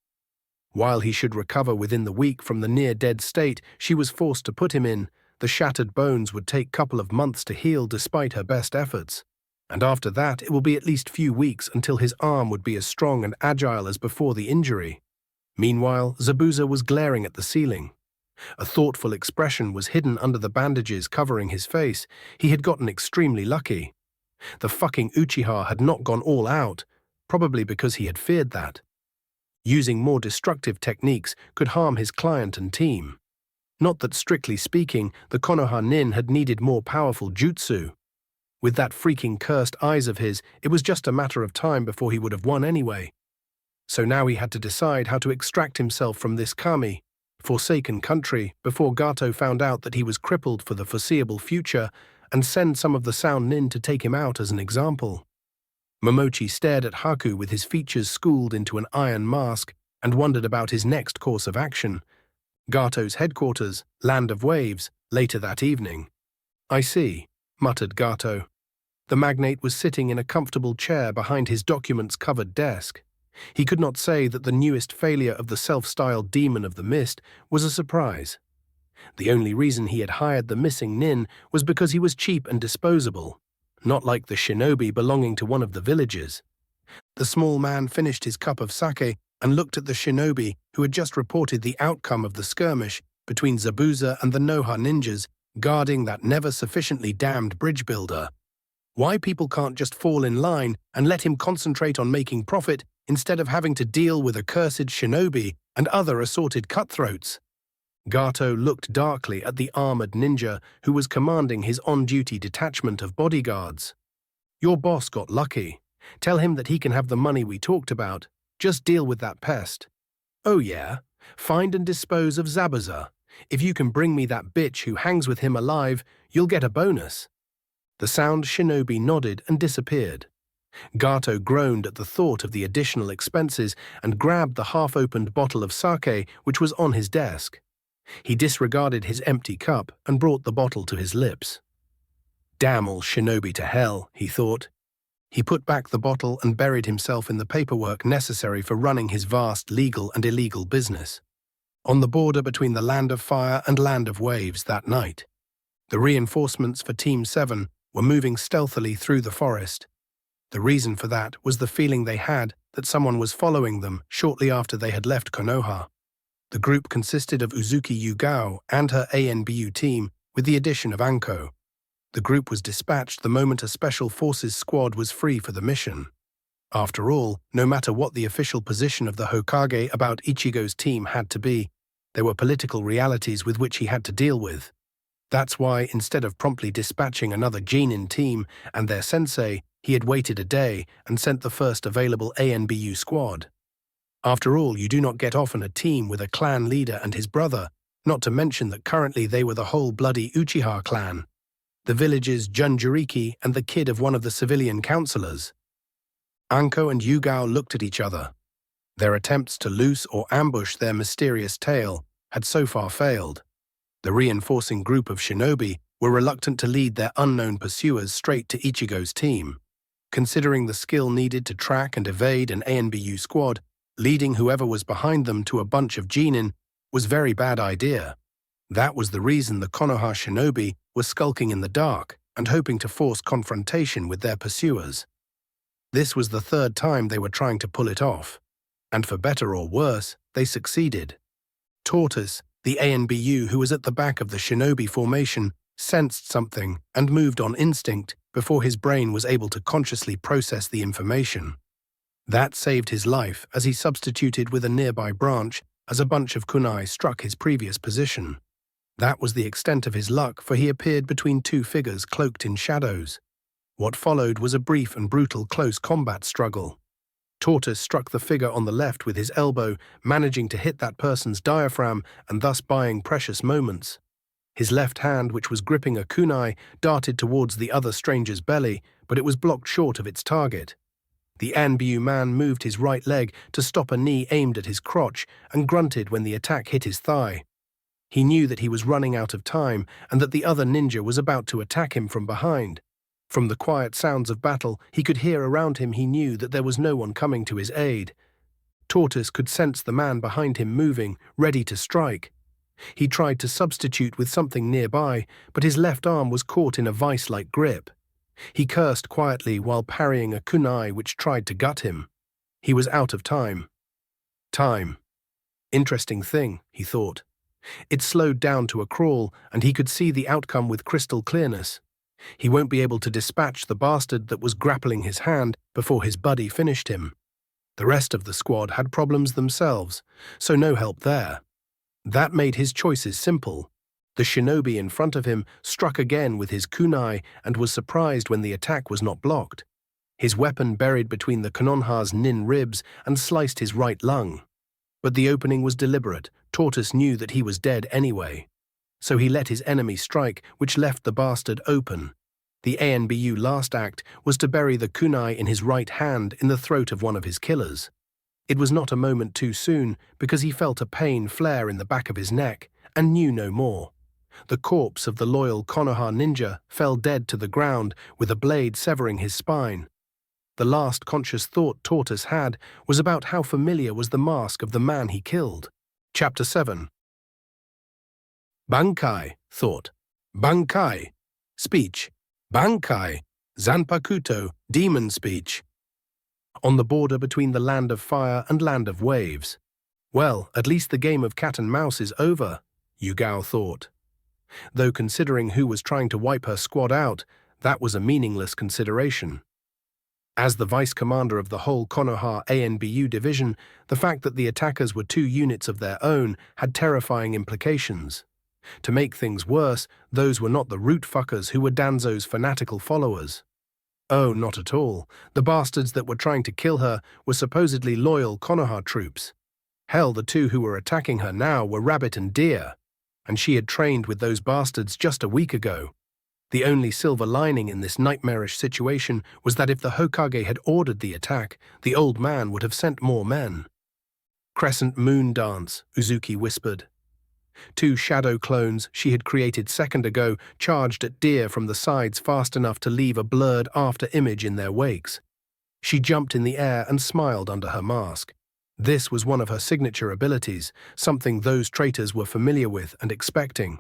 While he should recover within the week from the near-dead state she was forced to put him in, the shattered bones would take a couple of months to heal despite her best efforts. And after that, it will be at least a few weeks until his arm would be as strong and agile as before the injury. Meanwhile, Zabuza was glaring at the ceiling. A thoughtful expression was hidden under the bandages covering his face. He had gotten extremely lucky. The fucking Uchiha had not gone all out, probably because he had feared that. Using more destructive techniques could harm his client and team. Not that, strictly speaking, the Konoha nin had needed more powerful jutsu. With that freaking cursed eyes of his, it was just a matter of time before he would have won anyway. So now he had to decide how to extract himself from this kami, forsaken country, before Gato found out that he was crippled for the foreseeable future, and send some of the sound nin to take him out as an example. Momochi stared at Haku with his features schooled into an iron mask and wondered about his next course of action. Gato's headquarters, Land of Waves, later that evening. "I see," muttered Gato. The magnate was sitting in a comfortable chair behind his documents-covered desk. He could not say that the newest failure of the self-styled Demon of the Mist was a surprise. The only reason he had hired the missing nin was because he was cheap and disposable, not like the shinobi belonging to one of the villages. The small man finished his cup of sake and looked at the shinobi who had just reported the outcome of the skirmish between Zabuza and the Noha ninjas guarding that never-sufficiently damned bridge builder. Why people can't just fall in line and let him concentrate on making profit instead of having to deal with accursed shinobi and other assorted cutthroats? Gato looked darkly at the armored ninja who was commanding his on-duty detachment of bodyguards. "Your boss got lucky. Tell him that he can have the money we talked about. Just deal with that pest. Oh yeah, find and dispose of Zabuza. If you can bring me that bitch who hangs with him alive, you'll get a bonus." The sound shinobi nodded and disappeared. Gato groaned at the thought of the additional expenses and grabbed the half-opened bottle of sake which was on his desk. He disregarded his empty cup and brought the bottle to his lips. "Damn all shinobi to hell," he thought. He put back the bottle and buried himself in the paperwork necessary for running his vast legal and illegal business. On the border between the Land of Fire and Land of Waves that night, the reinforcements for Team 7 were moving stealthily through the forest. The reason for that was the feeling they had that someone was following them shortly after they had left Konoha. The group consisted of Uzuki Yugao and her ANBU team, with the addition of Anko. The group was dispatched the moment a Special Forces squad was free for the mission. After all, no matter what the official position of the Hokage about Ichigo's team had to be, there were political realities with which he had to deal with. That's why, instead of promptly dispatching another Genin team and their sensei, he had waited a day and sent the first available ANBU squad. After all, you do not get often a team with a clan leader and his brother, not to mention that currently they were the whole bloody Uchiha clan, the village's Junjuriki and the kid of one of the civilian councillors. Anko and Yugao looked at each other. Their attempts to loose or ambush their mysterious tail had so far failed. The reinforcing group of shinobi were reluctant to lead their unknown pursuers straight to Ichigo's team. Considering the skill needed to track and evade an ANBU squad, leading whoever was behind them to a bunch of genin was a very bad idea. That was the reason the Konoha shinobi were skulking in the dark and hoping to force confrontation with their pursuers. This was the third time they were trying to pull it off, and for better or worse, they succeeded. Tortoise, the ANBU who was at the back of the shinobi formation, sensed something, and moved on instinct before his brain was able to consciously process the information. That saved his life as he substituted with a nearby branch as a bunch of kunai struck his previous position. That was the extent of his luck, for he appeared between two figures cloaked in shadows. What followed was a brief and brutal close combat struggle. Tortoise struck the figure on the left with his elbow, managing to hit that person's diaphragm and thus buying precious moments. His left hand, which was gripping a kunai, darted towards the other stranger's belly, but it was blocked short of its target. The Anbu man moved his right leg to stop a knee aimed at his crotch and grunted when the attack hit his thigh. He knew that he was running out of time and that the other ninja was about to attack him from behind. From the quiet sounds of battle he could hear around him, he knew that there was no one coming to his aid. Tortoise could sense the man behind him moving, ready to strike. He tried to substitute with something nearby, but his left arm was caught in a vice-like grip. He cursed quietly while parrying a kunai which tried to gut him. He was out of time. Time. Interesting thing, he thought. It slowed down to a crawl, and he could see the outcome with crystal clearness. He won't be able to dispatch the bastard that was grappling his hand before his buddy finished him. The rest of the squad had problems themselves, so no help there. That made his choices simple. The shinobi in front of him struck again with his kunai and was surprised when the attack was not blocked. His weapon buried between the Konoha's nin ribs and sliced his right lung. But the opening was deliberate. Tortoise knew that he was dead anyway. So he let his enemy strike, which left the bastard open. The ANBU last act was to bury the kunai in his right hand in the throat of one of his killers. It was not a moment too soon, because he felt a pain flare in the back of his neck and knew no more. The corpse of the loyal Konoha ninja fell dead to the ground with a blade severing his spine. The last conscious thought Tortoise had was about how familiar was the mask of the man he killed. Chapter 7. Bankai, thought. Bankai, speech. Bankai, Zanpakuto, demon speech. On the border between the land of fire and land of waves. Well, at least the game of cat and mouse is over, Yugao thought. Though considering who was trying to wipe her squad out, that was a meaningless consideration. As the vice-commander of the whole Konoha ANBU division, the fact that the attackers were 2 units of their own had terrifying implications. To make things worse, those were not the root fuckers who were Danzo's fanatical followers. Oh, not at all. The bastards that were trying to kill her were supposedly loyal Konoha troops. Hell, the 2 who were attacking her now were Rabbit and Deer, and she had trained with those bastards just a week ago. The only silver lining in this nightmarish situation was that if the Hokage had ordered the attack, the old man would have sent more men. Crescent moon dance, Uzuki whispered. 2 shadow clones she had created second ago charged at Deer from the sides fast enough to leave a blurred after-image in their wakes. She jumped in the air and smiled under her mask. This was one of her signature abilities, something those traitors were familiar with and expecting.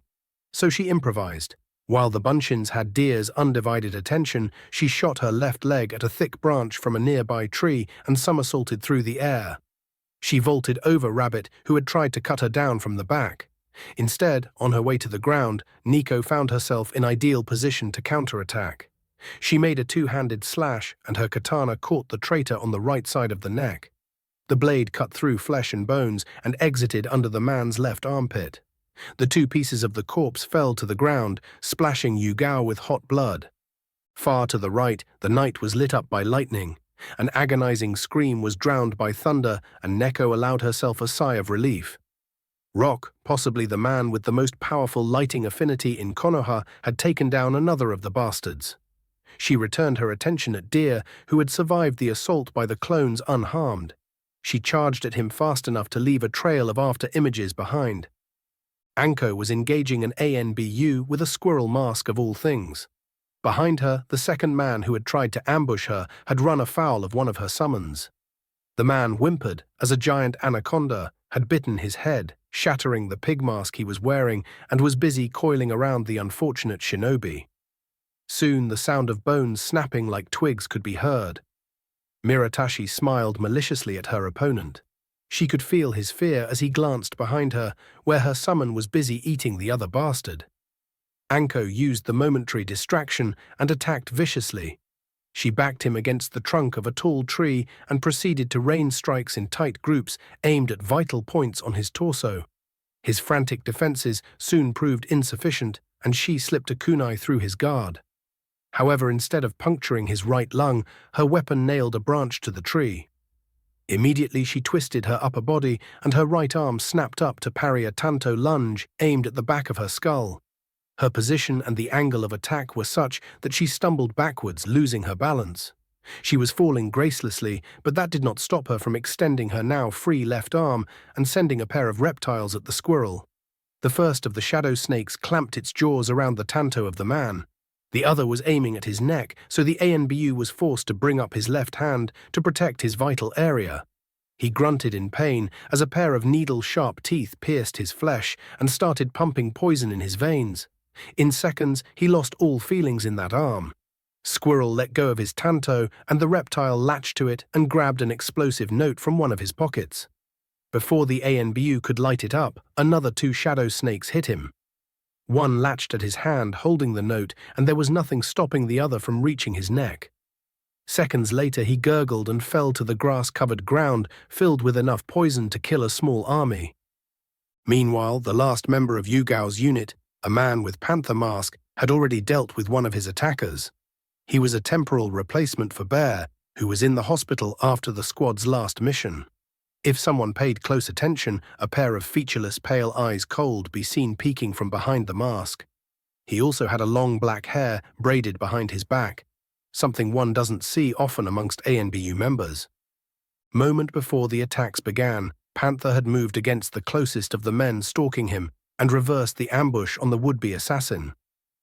So she improvised. While the Bunshins had Deer's undivided attention, she shot her left leg at a thick branch from a nearby tree and somersaulted through the air. She vaulted over Rabbit, who had tried to cut her down from the back. Instead, on her way to the ground, Nico found herself in ideal position to counterattack. She made a 2-handed slash, and her katana caught the traitor on the right side of the neck. The blade cut through flesh and bones and exited under the man's left armpit. The 2 pieces of the corpse fell to the ground, splashing Yugao with hot blood. Far to the right, the night was lit up by lightning. An agonizing scream was drowned by thunder, and Neko allowed herself a sigh of relief. Rock, possibly the man with the most powerful lighting affinity in Konoha, had taken down another of the bastards. She returned her attention at Deer, who had survived the assault by the clones unharmed. She charged at him fast enough to leave a trail of after-images behind. Anko was engaging an ANBU with a squirrel mask of all things. Behind her, the second man who had tried to ambush her had run afoul of one of her summons. The man whimpered as a giant anaconda had bitten his head, shattering the pig mask he was wearing, and was busy coiling around the unfortunate shinobi. Soon the sound of bones snapping like twigs could be heard. Miratashi smiled maliciously at her opponent. She could feel his fear as he glanced behind her, where her summon was busy eating the other bastard. Anko used the momentary distraction and attacked viciously. She backed him against the trunk of a tall tree and proceeded to rain strikes in tight groups aimed at vital points on his torso. His frantic defenses soon proved insufficient, and she slipped a kunai through his guard. However, instead of puncturing his right lung, her weapon nailed a branch to the tree. Immediately she twisted her upper body, and her right arm snapped up to parry a tanto lunge aimed at the back of her skull. Her position and the angle of attack were such that she stumbled backwards, losing her balance. She was falling gracelessly, but that did not stop her from extending her now free left arm and sending a pair of reptiles at the squirrel. The first of the shadow snakes clamped its jaws around the tanto of the man. The other was aiming at his neck, so the ANBU was forced to bring up his left hand to protect his vital area. He grunted in pain as a pair of needle-sharp teeth pierced his flesh and started pumping poison in his veins. In seconds, he lost all feelings in that arm. Squirrel let go of his tanto, and the reptile latched to it and grabbed an explosive note from one of his pockets. Before the ANBU could light it up, another two shadow snakes hit him. One latched at his hand, holding the note, and there was nothing stopping the other from reaching his neck. Seconds later, he gurgled and fell to the grass-covered ground, filled with enough poison to kill a small army. Meanwhile, the last member of Yugao's unit, a man with panther mask, had already dealt with one of his attackers. He was a temporal replacement for Bear, who was in the hospital after the squad's last mission. If someone paid close attention, a pair of featureless pale eyes could be seen peeking from behind the mask. He also had a long black hair braided behind his back, something one doesn't see often amongst ANBU members. Moment before the attacks began, Panther had moved against the closest of the men stalking him and reversed the ambush on the would-be assassin.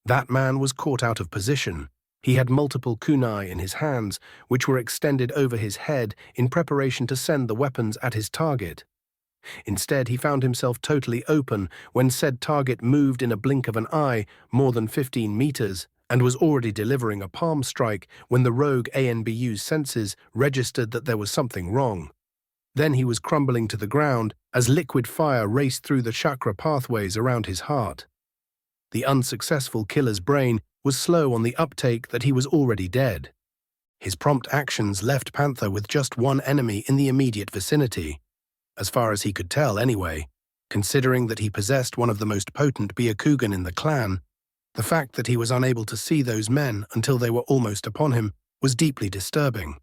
That man was caught out of position. He had multiple kunai in his hands, which were extended over his head in preparation to send the weapons at his target. Instead, he found himself totally open when said target moved in a blink of an eye more than 15 meters and was already delivering a palm strike when the rogue ANBU's senses registered that there was something wrong. Then he was crumbling to the ground as liquid fire raced through the chakra pathways around his heart. The unsuccessful killer's brain was slow on the uptake that he was already dead. His prompt actions left Panther with just one enemy in the immediate vicinity, as far as he could tell anyway. Considering that he possessed one of the most potent Byakugan in the clan, the fact that he was unable to see those men until they were almost upon him was deeply disturbing.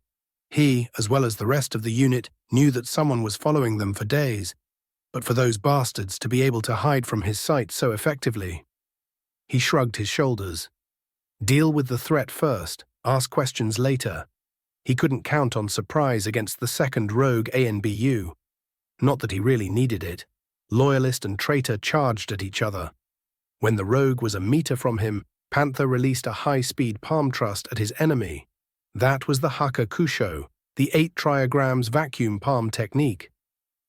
He, as well as the rest of the unit, knew that someone was following them for days, but for those bastards to be able to hide from his sight so effectively. He shrugged his shoulders. Deal with the threat first, ask questions later. He couldn't count on surprise against the second rogue ANBU. Not that he really needed it. Loyalist and traitor charged at each other. When the rogue was a meter from him, Panther released a high-speed palm thrust at his enemy. That was the Haka Kusho, the 8 triograms vacuum palm technique.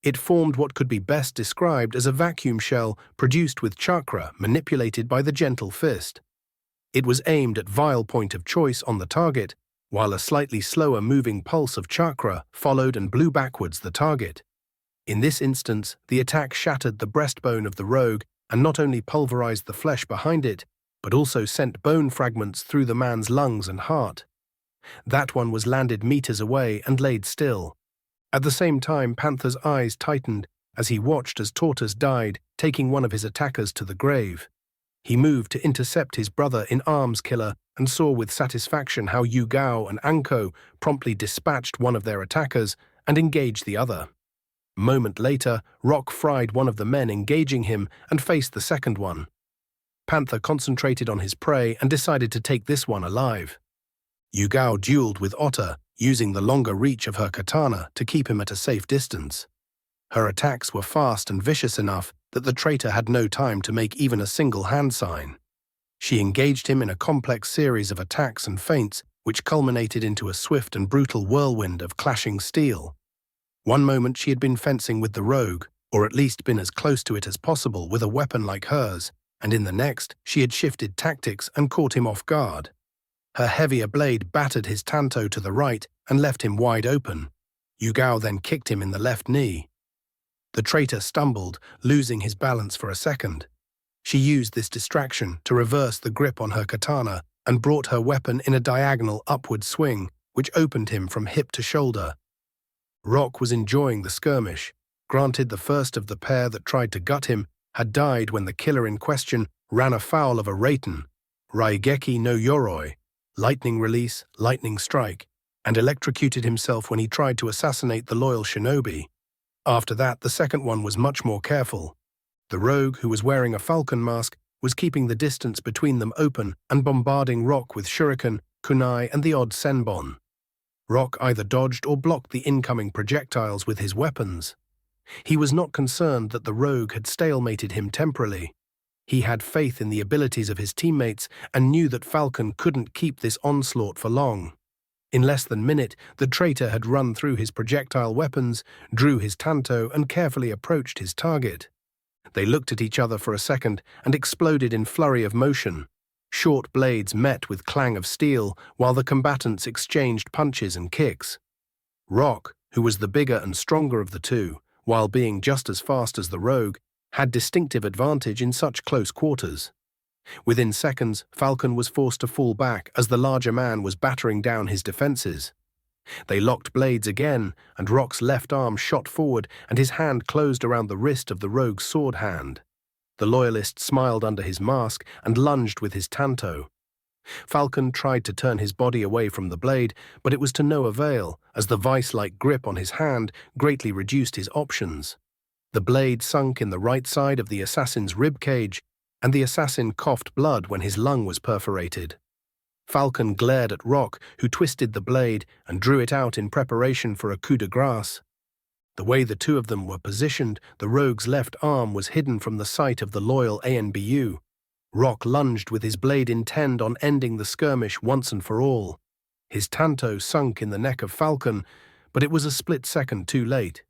It formed what could be best described as a vacuum shell produced with chakra manipulated by the gentle fist. It was aimed at vile point of choice on the target, while a slightly slower moving pulse of chakra followed and blew backwards the target. In this instance, the attack shattered the breastbone of the rogue and not only pulverized the flesh behind it, but also sent bone fragments through the man's lungs and heart. That one was landed meters away and laid still. At the same time, Panther's eyes tightened as he watched as Tortoise died, taking one of his attackers to the grave. He moved to intercept his brother-in-arms killer and saw with satisfaction how Yugao and Anko promptly dispatched one of their attackers and engaged the other. A moment later, Rock fried one of the men engaging him and faced the second one. Panther concentrated on his prey and decided to take this one alive. Yugao dueled with Otter, using the longer reach of her katana to keep him at a safe distance. Her attacks were fast and vicious enough that the traitor had no time to make even a single hand sign. She engaged him in a complex series of attacks and feints, which culminated into a swift and brutal whirlwind of clashing steel. One moment she had been fencing with the rogue, or at least been as close to it as possible with a weapon like hers, and in the next she had shifted tactics and caught him off guard. Her heavier blade battered his tanto to the right and left him wide open. Yugao then kicked him in the left knee. The traitor stumbled, losing his balance for a second. She used this distraction to reverse the grip on her katana and brought her weapon in a diagonal upward swing, which opened him from hip to shoulder. Rock was enjoying the skirmish. Granted, the first of the pair that tried to gut him had died when the killer in question ran afoul of a Raiten, Raigeki no Yoroi, lightning release, lightning strike, and electrocuted himself when he tried to assassinate the loyal shinobi. After that, the second one was much more careful. The rogue, who was wearing a falcon mask, was keeping the distance between them open and bombarding Rock with shuriken, kunai, and the odd senbon. Rock either dodged or blocked the incoming projectiles with his weapons. He was not concerned that the rogue had stalemated him temporarily. He had faith in the abilities of his teammates and knew that Falcon couldn't keep this onslaught for long. In less than a minute, the traitor had run through his projectile weapons, drew his tanto, and carefully approached his target. They looked at each other for a second and exploded in flurry of motion. Short blades met with clang of steel, while the combatants exchanged punches and kicks. Rock, who was the bigger and stronger of the two, while being just as fast as the rogue, had distinctive advantage in such close quarters. Within seconds, Falcon was forced to fall back as the larger man was battering down his defenses. They locked blades again, and Rock's left arm shot forward and his hand closed around the wrist of the rogue's sword hand. The loyalist smiled under his mask and lunged with his tanto. Falcon tried to turn his body away from the blade, but it was to no avail, as the vice-like grip on his hand greatly reduced his options. The blade sunk in the right side of the assassin's rib cage, and the assassin coughed blood when his lung was perforated. Falcon glared at Rock, who twisted the blade and drew it out in preparation for a coup de grace. The way the two of them were positioned, the rogue's left arm was hidden from the sight of the loyal ANBU. Rock lunged with his blade intent on ending the skirmish once and for all. His tanto sunk in the neck of Falcon, but it was a split second too late.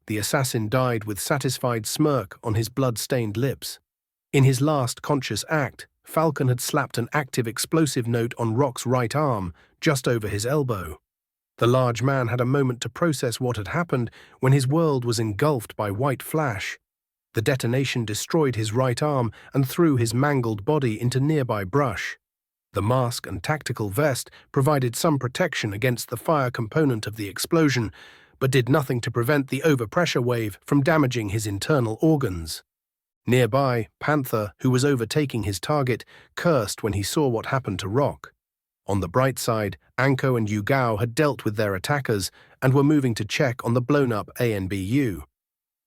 The assassin died with satisfied smirk on his blood-stained lips. In his last conscious act, Falcon had slapped an active explosive note on Rock's right arm, just over his elbow. The large man had a moment to process what had happened when his world was engulfed by white flash. The detonation destroyed his right arm and threw his mangled body into nearby brush. The mask and tactical vest provided some protection against the fire component of the explosion, but did nothing to prevent the overpressure wave from damaging his internal organs. Nearby, Panther, who was overtaking his target, cursed when he saw what happened to Rock. On the bright side, Anko and Yugao had dealt with their attackers and were moving to check on the blown-up ANBU.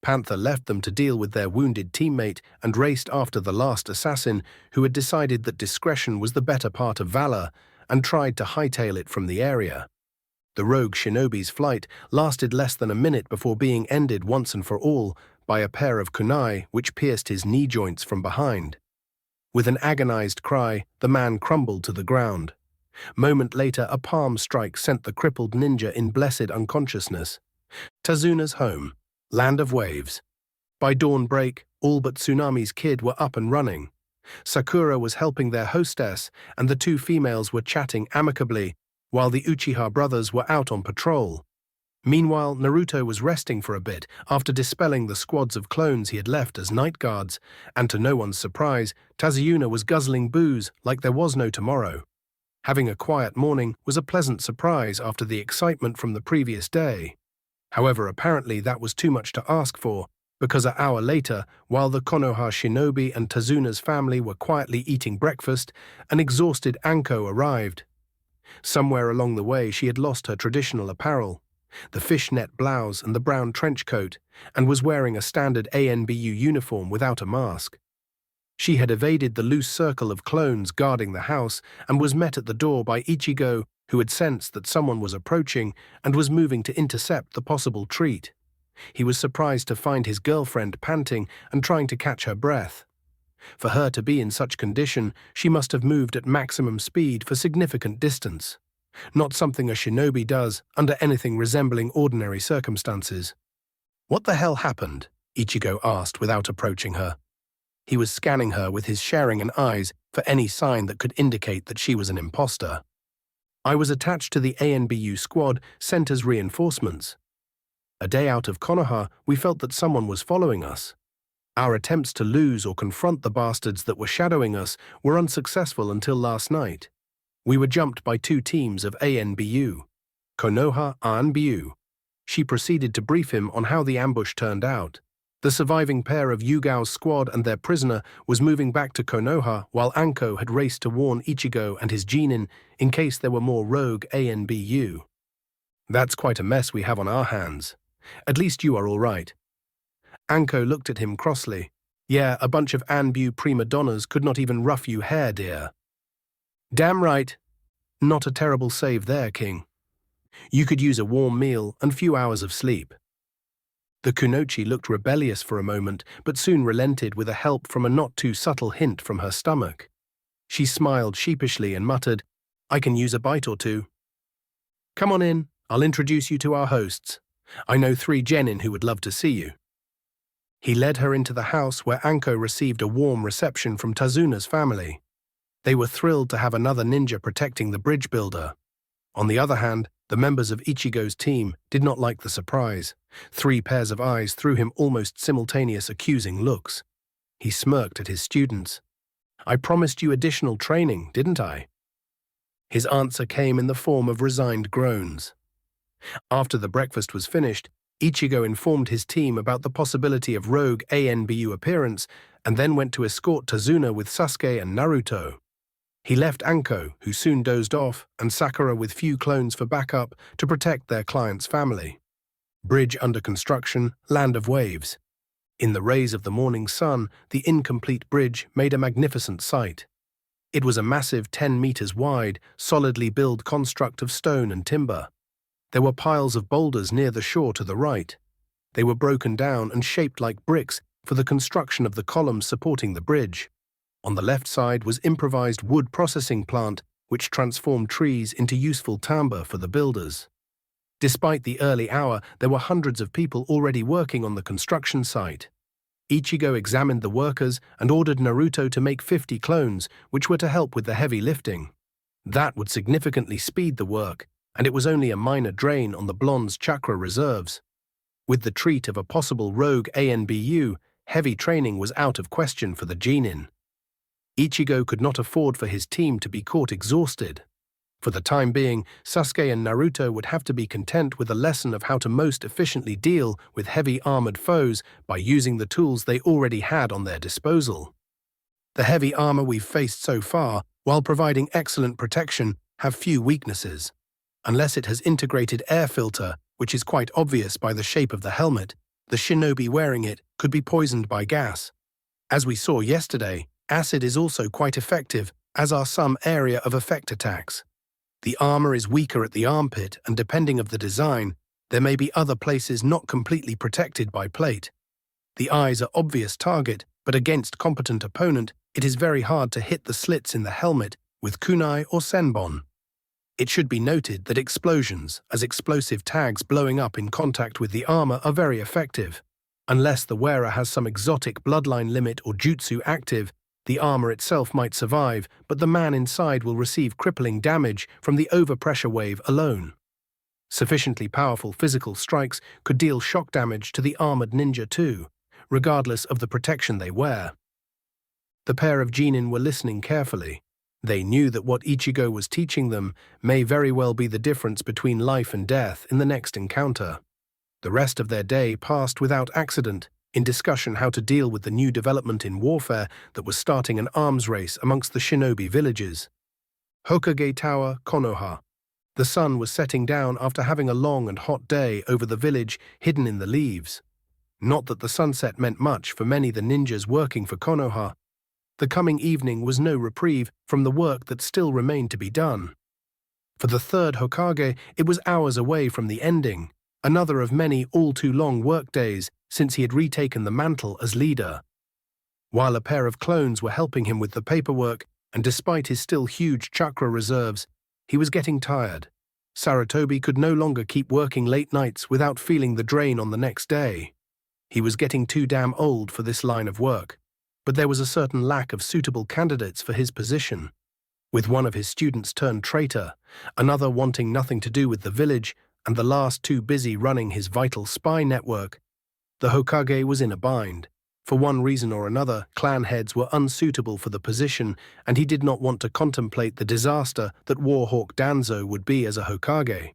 Panther left them to deal with their wounded teammate and raced after the last assassin, who had decided that discretion was the better part of valor, and tried to hightail it from the area. The rogue shinobi's flight lasted less than a minute before being ended once and for all by a pair of kunai which pierced his knee joints from behind. With an agonized cry, the man crumbled to the ground. Moment later, a palm strike sent the crippled ninja in blessed unconsciousness. Tazuna's home, land of waves. By dawn break, all but Tsunami's kid were up and running. Sakura was helping their hostess, and the two females were chatting amicably, while the Uchiha brothers were out on patrol. Meanwhile, Naruto was resting for a bit after dispelling the squads of clones he had left as night guards, and to no one's surprise, Tazuna was guzzling booze like there was no tomorrow. Having a quiet morning was a pleasant surprise after the excitement from the previous day. However, apparently that was too much to ask for, because an hour later, while the Konoha shinobi and Tazuna's family were quietly eating breakfast, an exhausted Anko arrived. Somewhere along the way she had lost her traditional apparel, the fishnet blouse and the brown trench coat, and was wearing a standard ANBU uniform without a mask. She had evaded the loose circle of clones guarding the house and was met at the door by Ichigo, who had sensed that someone was approaching and was moving to intercept the possible treat. He was surprised to find his girlfriend panting and trying to catch her breath. For her to be in such condition, she must have moved at maximum speed for significant distance. Not something a shinobi does under anything resembling ordinary circumstances. "What the hell happened?" Ichigo asked without approaching her. He was scanning her with his Sharingan eyes for any sign that could indicate that she was an imposter. "I was attached to the ANBU squad sent as reinforcements. A day out of Konoha, we felt that someone was following us." Our attempts to lose or confront the bastards that were shadowing us were unsuccessful until last night. We were jumped by two teams of ANBU, Konoha Anbu. She proceeded to brief him on how the ambush turned out. The surviving pair of Yugao's squad and their prisoner was moving back to Konoha while Anko had raced to warn Ichigo and his genin in case there were more rogue ANBU. That's quite a mess we have on our hands. At least you are all right. Anko looked at him crossly. Yeah, a bunch of Anbu prima donnas could not even rough you hair, dear. Damn right. Not a terrible save there, King. You could use a warm meal and few hours of sleep. The kunoichi looked rebellious for a moment, but soon relented with a help from a not-too-subtle hint from her stomach. She smiled sheepishly and muttered, I can use a bite or two. Come on in, I'll introduce you to our hosts. I know 3 genin who would love to see you. He led her into the house where Anko received a warm reception from Tazuna's family. They were thrilled to have another ninja protecting the bridge builder. On the other hand, the members of Ichigo's team did not like the surprise. 3 pairs of eyes threw him almost simultaneous accusing looks. He smirked at his students. I promised you additional training, didn't I? His answer came in the form of resigned groans. After the breakfast was finished, Ichigo informed his team about the possibility of rogue ANBU appearance and then went to escort Tazuna with Sasuke and Naruto. He left Anko, who soon dozed off, and Sakura with few clones for backup to protect their client's family. Bridge under construction, land of waves. In the rays of the morning sun, the incomplete bridge made a magnificent sight. It was a massive 10 meters wide, solidly built construct of stone and timber. There were piles of boulders near the shore to the right. They were broken down and shaped like bricks for the construction of the columns supporting the bridge. On the left side was improvised wood processing plant which transformed trees into useful timber for the builders. Despite the early hour, there were hundreds of people already working on the construction site. Ichigo examined the workers and ordered Naruto to make 50 clones, which were to help with the heavy lifting. That would significantly speed the work, and it was only a minor drain on the blonde's chakra reserves. With the treat of a possible rogue ANBU, heavy training was out of question for the genin. Ichigo could not afford for his team to be caught exhausted. For the time being, Sasuke and Naruto would have to be content with a lesson of how to most efficiently deal with heavy armored foes by using the tools they already had on their disposal. The heavy armor we've faced so far, while providing excellent protection, have few weaknesses. Unless it has integrated air filter, which is quite obvious by the shape of the helmet, the shinobi wearing it could be poisoned by gas. As we saw yesterday, acid is also quite effective, as are some area of effect attacks. The armor is weaker at the armpit, and depending on the design, there may be other places not completely protected by plate. The eyes are obvious target, but against competent opponent, it is very hard to hit the slits in the helmet with kunai or senbon. It should be noted that explosions, as explosive tags blowing up in contact with the armor, are very effective. Unless the wearer has some exotic bloodline limit or jutsu active, the armor itself might survive, but the man inside will receive crippling damage from the overpressure wave alone. Sufficiently powerful physical strikes could deal shock damage to the armored ninja too, regardless of the protection they wear. The pair of genin were listening carefully. They knew that what Ichigo was teaching them may very well be the difference between life and death in the next encounter. The rest of their day passed without accident, in discussion how to deal with the new development in warfare that was starting an arms race amongst the shinobi villages. Hokage Tower, Konoha. The sun was setting down after having a long and hot day over the village hidden in the leaves. Not that the sunset meant much for many of the ninjas working for Konoha. The coming evening was no reprieve from the work that still remained to be done. For the third Hokage, it was hours away from the ending, another of many all-too-long workdays since he had retaken the mantle as leader. While a pair of clones were helping him with the paperwork, and despite his still huge chakra reserves, he was getting tired. Sarutobi could no longer keep working late nights without feeling the drain on the next day. He was getting too damn old for this line of work, but there was a certain lack of suitable candidates for his position. With one of his students turned traitor, another wanting nothing to do with the village, and the last too busy running his vital spy network, the Hokage was in a bind. For one reason or another, clan heads were unsuitable for the position, and he did not want to contemplate the disaster that Warhawk Danzo would be as a Hokage.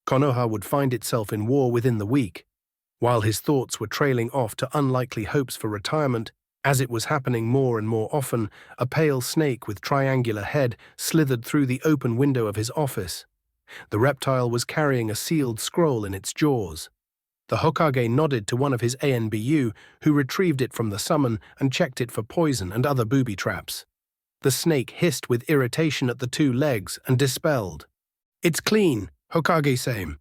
Konoha would find itself in war within the week. While his thoughts were trailing off to unlikely hopes for retirement, as it was happening more and more often, a pale snake with triangular head slithered through the open window of his office. The reptile was carrying a sealed scroll in its jaws. The Hokage nodded to one of his ANBU, who retrieved it from the summon and checked it for poison and other booby traps. The snake hissed with irritation at the two legs and dispelled. "It's clean, Hokage-same."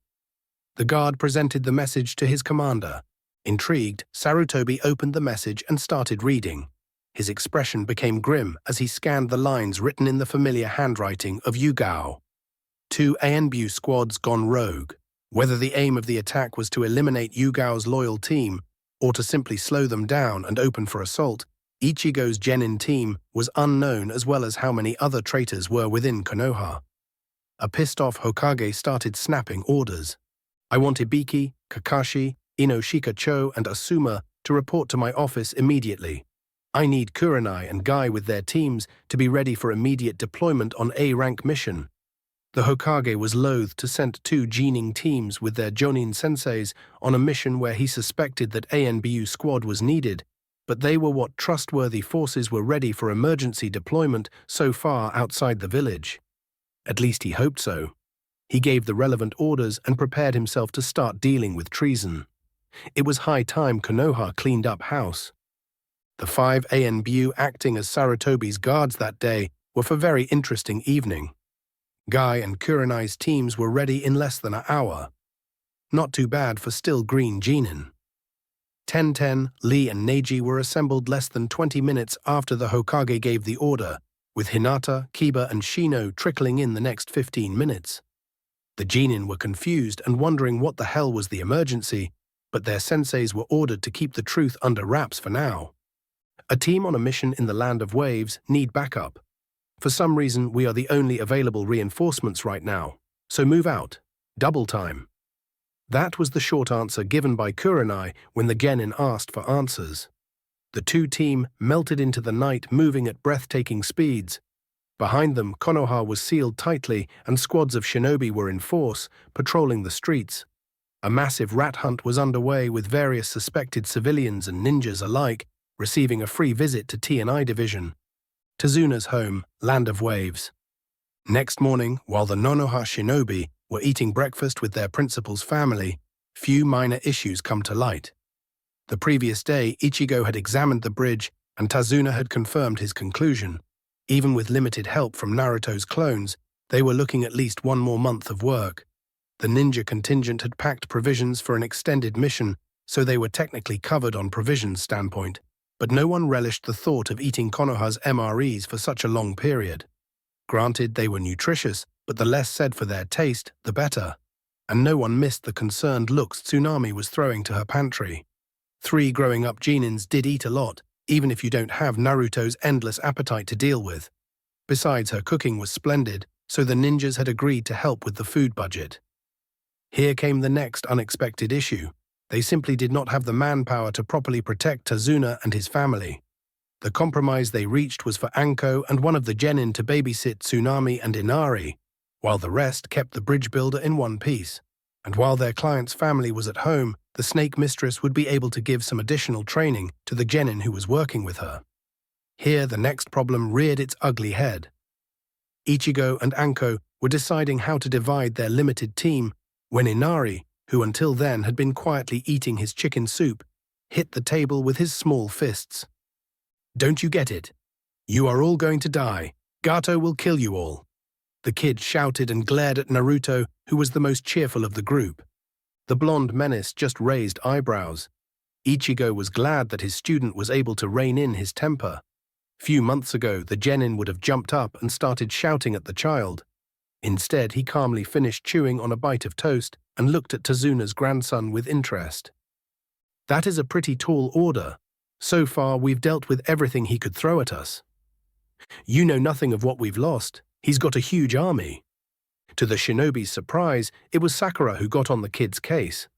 The guard presented the message to his commander. Intrigued, Sarutobi opened the message and started reading. His expression became grim as he scanned the lines written in the familiar handwriting of Yugao. 2 ANBU squads gone rogue. Whether the aim of the attack was to eliminate Yugao's loyal team or to simply slow them down and open for assault, Ichigo's genin team was unknown, as well as how many other traitors were within Konoha. A pissed-off Hokage started snapping orders. "I want Ibiki, Kakashi, Inoshika-cho, and Asuma to report to my office immediately. I need Kurenai and Guy with their teams to be ready for immediate deployment on A-rank mission." The Hokage was loath to send 2 genin teams with their Jonin senseis on a mission where he suspected that ANBU squad was needed, but they were what trustworthy forces were ready for emergency deployment so far outside the village. At least he hoped so. He gave the relevant orders and prepared himself to start dealing with treason. It was high time Konoha cleaned up house. The 5 ANBU acting as Sarutobi's guards that day were for a very interesting evening. Guy and Kurenai's teams were ready in less than an hour. Not too bad for still green genin. Tenten, Lee and Neji were assembled less than 20 minutes after the Hokage gave the order, with Hinata, Kiba and Shino trickling in the next 15 minutes. The genin were confused and wondering what the hell was the emergency, but their senseis were ordered to keep the truth under wraps for now. A team on a mission in the Land of Waves need backup. For some reason, we are the only available reinforcements right now, so move out. Double time. That was the short answer given by Kurenai when the genin asked for answers. The 2 team melted into the night, moving at breathtaking speeds. Behind them, Konoha was sealed tightly and squads of shinobi were in force, patrolling the streets. A massive rat hunt was underway, with various suspected civilians and ninjas alike receiving a free visit to T&I Division. Tazuna's home, Land of Waves. Next morning, while the Nonoha shinobi were eating breakfast with their principal's family, few minor issues come to light. The previous day, Ichigo had examined the bridge, and Tazuna had confirmed his conclusion. Even with limited help from Naruto's clones, they were looking at least 1 more month of work. The ninja contingent had packed provisions for an extended mission, so they were technically covered on provisions standpoint. But no one relished the thought of eating Konoha's MREs for such a long period. Granted, they were nutritious, but the less said for their taste, the better. And no one missed the concerned looks Tsunami was throwing to her pantry. 3 growing-up genins did eat a lot, even if you don't have Naruto's endless appetite to deal with. Besides, her cooking was splendid, so the ninjas had agreed to help with the food budget. Here came the next unexpected issue. They simply did not have the manpower to properly protect Tazuna and his family. The compromise they reached was for Anko and one of the genin to babysit Tsunami and Inari, while the rest kept the bridge builder in one piece. And while their client's family was at home, the snake mistress would be able to give some additional training to the genin who was working with her. Here, the next problem reared its ugly head. Ichigo and Anko were deciding how to divide their limited team when Inari, who until then had been quietly eating his chicken soup, hit the table with his small fists. "Don't you get it? You are all going to die. Gato will kill you all." The kid shouted and glared at Naruto, who was the most cheerful of the group. The blonde menace just raised eyebrows. Ichigo was glad that his student was able to rein in his temper. Few months ago, the genin would have jumped up and started shouting at the child. Instead, he calmly finished chewing on a bite of toast and looked at Tazuna's grandson with interest. "That is a pretty tall order. So far, we've dealt with everything he could throw at us. You know nothing of what we've lost. He's got a huge army." To the shinobi's surprise, it was Sakura who got on the kid's case.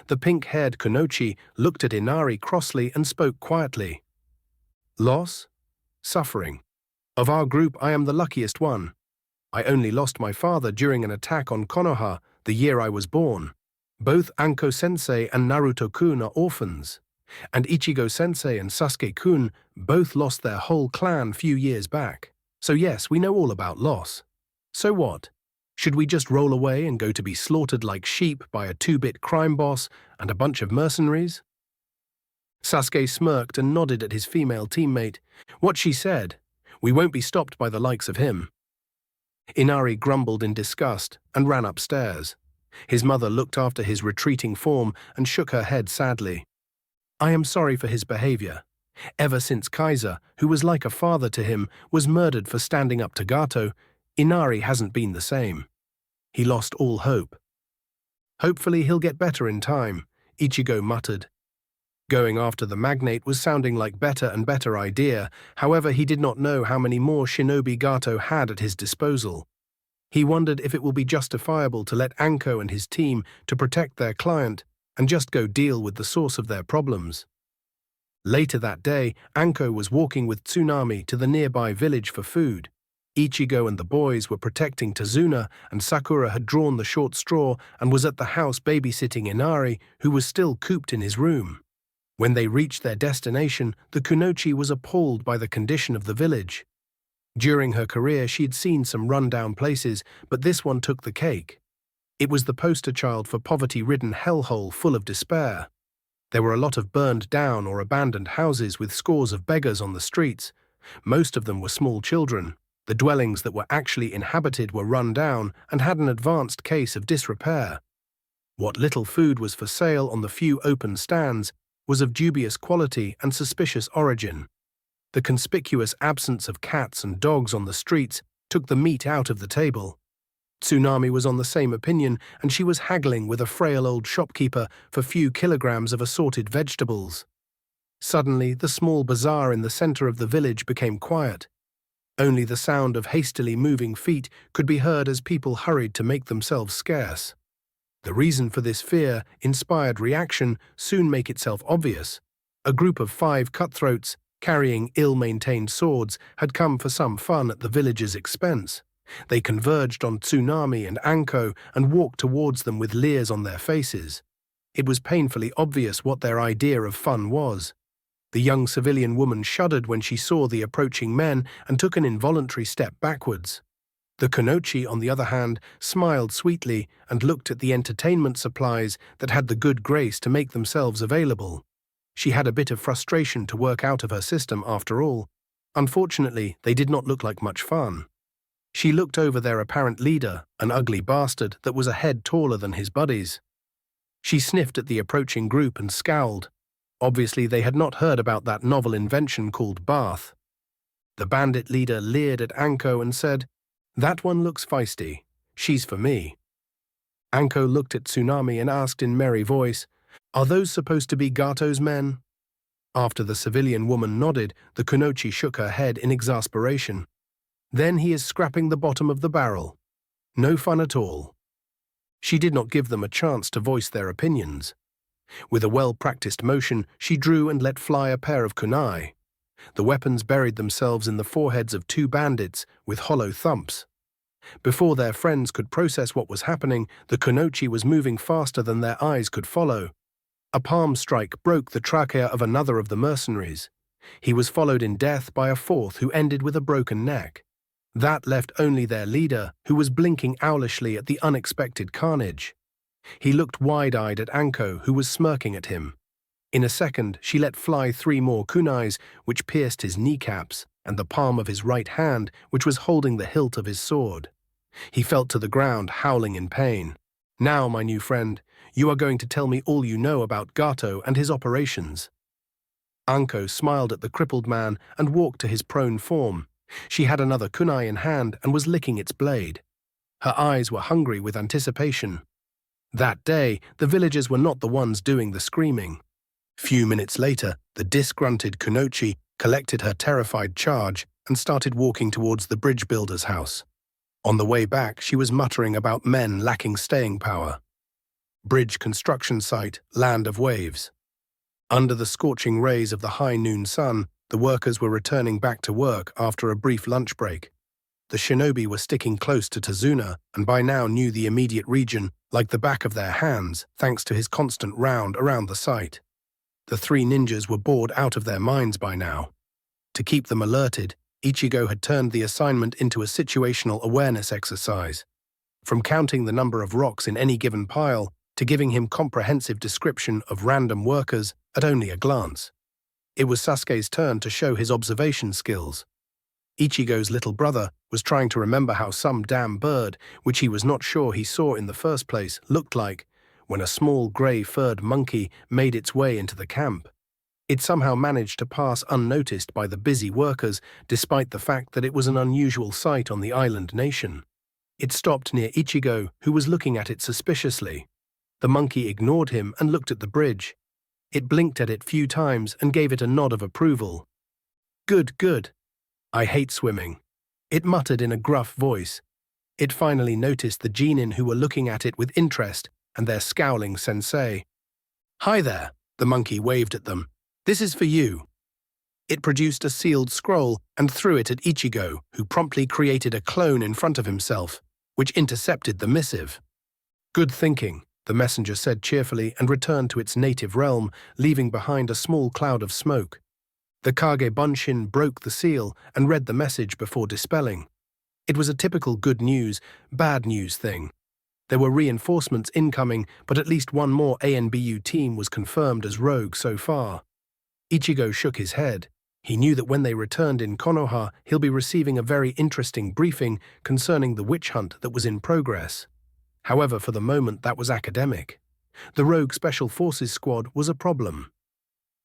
The pink-haired Kunoichi looked at Inari crossly and spoke quietly. Loss? Suffering. Of our group, I am the luckiest one. I only lost my father during an attack on Konoha the year I was born. Both Anko-sensei and Naruto-kun are orphans, and Ichigo-sensei and Sasuke-kun both lost their whole clan few years back. So yes, we know all about loss. So what? Should we just roll away and go to be slaughtered like sheep by a 2-bit crime boss and a bunch of mercenaries? Sasuke smirked and nodded at his female teammate. What she said, we won't be stopped by the likes of him. Inari grumbled in disgust and ran upstairs. His mother looked after his retreating form and shook her head sadly. I am sorry for his behavior. Ever since Kaiser, who was like a father to him, was murdered for standing up to Gato, Inari hasn't been the same. He lost all hope. Hopefully he'll get better in time, Ichigo muttered. Going after the magnate was sounding like better and better idea, however he did not know how many more shinobi Gato had at his disposal. He wondered if it will be justifiable to let Anko and his team to protect their client and just go deal with the source of their problems. Later that day, Anko was walking with Tsunami to the nearby village for food. Ichigo and the boys were protecting Tazuna, and Sakura had drawn the short straw and was at the house babysitting Inari, who was still cooped in his room. When they reached their destination, the Kunoichi was appalled by the condition of the village. During her career, she had seen some run-down places, but this one took the cake. It was the poster child for poverty-ridden hellhole full of despair. There were a lot of burned down or abandoned houses with scores of beggars on the streets. Most of them were small children. The dwellings that were actually inhabited were run down and had an advanced case of disrepair. What little food was for sale on the few open stands was of dubious quality and suspicious origin. The conspicuous absence of cats and dogs on the streets took the meat out of the table. Tsunami was on the same opinion, and she was haggling with a frail old shopkeeper for few kilograms of assorted vegetables. Suddenly, the small bazaar in the center of the village became quiet. Only the sound of hastily moving feet could be heard as people hurried to make themselves scarce. The reason for this fear-inspired reaction soon make itself obvious. A group of 5 cutthroats, carrying ill-maintained swords, had come for some fun at the village's expense. They converged on Tsunami and Anko and walked towards them with leers on their faces. It was painfully obvious what their idea of fun was. The young civilian woman shuddered when she saw the approaching men and took an involuntary step backwards. The Kunoichi, on the other hand, smiled sweetly and looked at the entertainment supplies that had the good grace to make themselves available. She had a bit of frustration to work out of her system after all. Unfortunately, they did not look like much fun. She looked over their apparent leader, an ugly bastard that was a head taller than his buddies. She sniffed at the approaching group and scowled. Obviously, they had not heard about that novel invention called bath. The bandit leader leered at Anko and said, "That one looks feisty. She's for me." Anko looked at Tsunami and asked in merry voice, "Are those supposed to be Gato's men?" After the civilian woman nodded, the Kunoichi shook her head in exasperation. "Then he is scrapping the bottom of the barrel. No fun at all." She did not give them a chance to voice their opinions. With a well-practiced motion, she drew and let fly a pair of kunai. The weapons buried themselves in the foreheads of 2 bandits with hollow thumps. Before their friends could process what was happening, the Kunoichi was moving faster than their eyes could follow. A palm strike broke the trachea of another of the mercenaries. He was followed in death by a 4th who ended with a broken neck. That left only their leader, who was blinking owlishly at the unexpected carnage. He looked wide-eyed at Anko, who was smirking at him. In a second, she let fly 3 more kunais, which pierced his kneecaps, and the palm of his right hand, which was holding the hilt of his sword. He fell to the ground, howling in pain. "Now, my new friend, you are going to tell me all you know about Gato and his operations." Anko smiled at the crippled man and walked to his prone form. She had another kunai in hand and was licking its blade. Her eyes were hungry with anticipation. That day, the villagers were not the ones doing the screaming. Few minutes later, the disgruntled Kunoichi collected her terrified charge and started walking towards the bridge builder's house. On the way back, she was muttering about men lacking staying power. Bridge construction site, land of waves. Under the scorching rays of the high noon sun, the workers were returning back to work after a brief lunch break. The shinobi were sticking close to Tazuna and by now knew the immediate region like the back of their hands thanks to his constant round around the site. The three ninjas were bored out of their minds by now. To keep them alerted, Ichigo had turned the assignment into a situational awareness exercise. From counting the number of rocks in any given pile to giving him comprehensive description of random workers at only a glance. It was Sasuke's turn to show his observation skills. Ichigo's little brother was trying to remember how some damn bird, which he was not sure he saw in the first place, looked like, when a small grey-furred monkey made its way into the camp. It somehow managed to pass unnoticed by the busy workers, despite the fact that it was an unusual sight on the island nation. It stopped near Ichigo, who was looking at it suspiciously. The monkey ignored him and looked at the bridge. It blinked at it few times and gave it a nod of approval. "Good, good. I hate swimming," it muttered in a gruff voice. It finally noticed the genin who were looking at it with interest and their scowling sensei. "Hi there," the monkey waved at them. "This is for you." It produced a sealed scroll and threw it at Ichigo, who promptly created a clone in front of himself, which intercepted the missive. "Good thinking," the messenger said cheerfully and returned to its native realm, leaving behind a small cloud of smoke. The Kage Bunshin broke the seal and read the message before dispelling. It was a typical good news, bad news thing. There were reinforcements incoming, but at least one more ANBU team was confirmed as rogue so far. Ichigo shook his head. He knew that when they returned in Konoha, he'll be receiving a very interesting briefing concerning the witch hunt that was in progress. However, for the moment that was academic. The rogue Special Forces squad was a problem.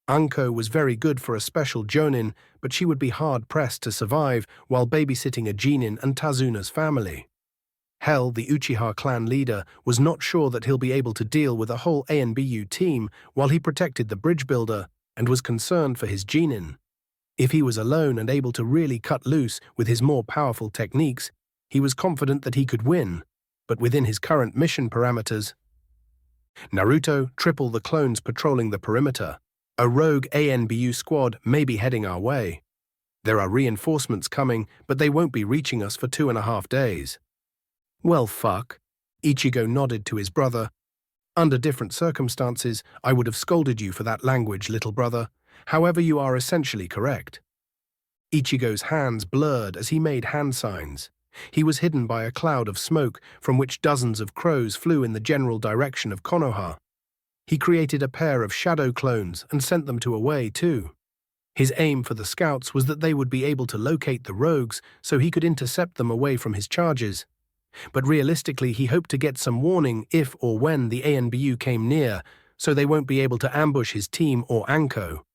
Anko was very good for a special jonin, but she would be hard-pressed to survive while babysitting a genin and Tazuna's family. Hell, the Uchiha clan leader was not sure that he'll be able to deal with a whole ANBU team while he protected the bridge builder and was concerned for his genin. If he was alone and able to really cut loose with his more powerful techniques, he was confident that he could win, but within his current mission parameters. Naruto, triple the clones patrolling the perimeter. A rogue ANBU squad may be heading our way. There are reinforcements coming, but they won't be reaching us for 2.5 days. Well, fuck. Ichigo nodded to his brother. Under different circumstances, I would have scolded you for that language, little brother. However, you are essentially correct. Ichigo's hands blurred as he made hand signs. He was hidden by a cloud of smoke from which dozens of crows flew in the general direction of Konoha. He created a pair of shadow clones and sent them to away too. His aim for the scouts was that they would be able to locate the rogues so he could intercept them away from his charges. But realistically, he hoped to get some warning if or when the ANBU came near, so they won't be able to ambush his team or Anko.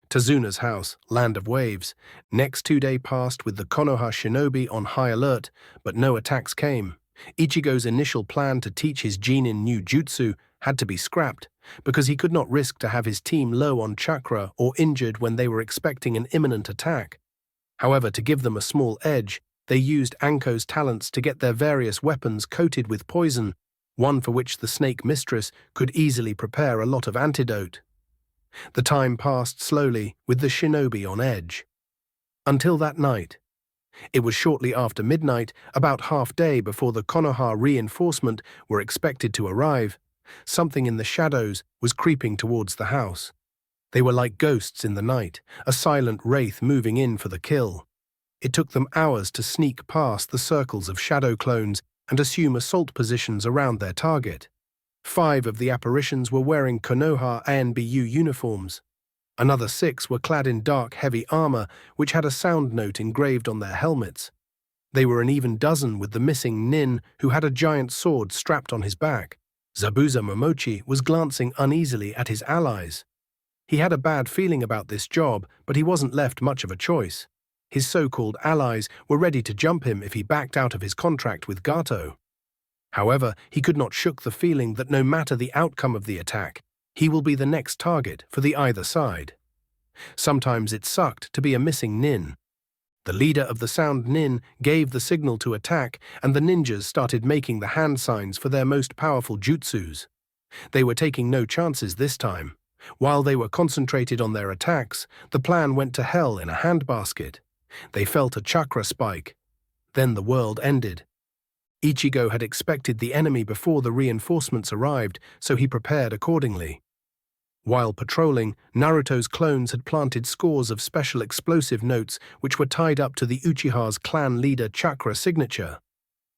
Tazuna's house, land of waves. Next 2 days passed with the Konoha shinobi on high alert, but no attacks came. Ichigo's initial plan to teach his genin new jutsu had to be scrapped, because he could not risk to have his team low on chakra or injured when they were expecting an imminent attack. However, to give them a small edge, they used Anko's talents to get their various weapons coated with poison, one for which the snake mistress could easily prepare a lot of antidote. The time passed slowly, with the shinobi on edge. Until that night. It was shortly after midnight, about half-day before the Konoha reinforcement were expected to arrive. Something in the shadows was creeping towards the house. They were like ghosts in the night, a silent wraith moving in for the kill. It took them hours to sneak past the circles of shadow clones and assume assault positions around their target. 5 of the apparitions were wearing Konoha ANBU uniforms. Another 6 were clad in dark, heavy armor, which had a sound note engraved on their helmets. They were an even dozen with the missing nin, who had a giant sword strapped on his back. Zabuza Momochi was glancing uneasily at his allies. He had a bad feeling about this job, but he wasn't left much of a choice. His so-called allies were ready to jump him if he backed out of his contract with Gato. However, he could not shake the feeling that no matter the outcome of the attack, he will be the next target for the either side. Sometimes it sucked to be a missing nin. The leader of the sound nin gave the signal to attack, and the ninjas started making the hand signs for their most powerful jutsus. They were taking no chances this time. While they were concentrated on their attacks, the plan went to hell in a handbasket. They felt a chakra spike. Then the world ended. Ichigo had expected the enemy before the reinforcements arrived, so he prepared accordingly. While patrolling, Naruto's clones had planted scores of special explosive notes which were tied up to the Uchiha's clan leader chakra signature.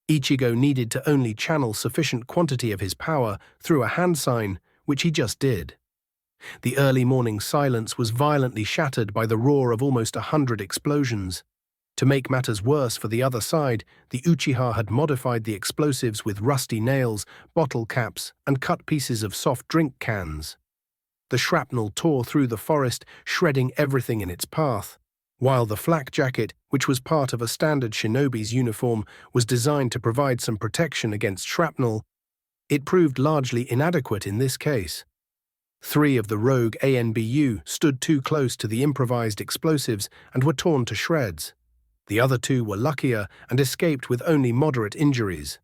Ichigo needed to only channel sufficient quantity of his power through a hand sign, which he just did. The early morning silence was violently shattered by the roar of almost 100 explosions. To make matters worse for the other side, the Uchiha had modified the explosives with rusty nails, bottle caps, and cut pieces of soft drink cans. The shrapnel tore through the forest, shredding everything in its path. While the flak jacket, which was part of a standard shinobi's uniform, was designed to provide some protection against shrapnel, it proved largely inadequate in this case. 3 of the rogue ANBU stood too close to the improvised explosives and were torn to shreds. The other 2 were luckier and escaped with only moderate injuries.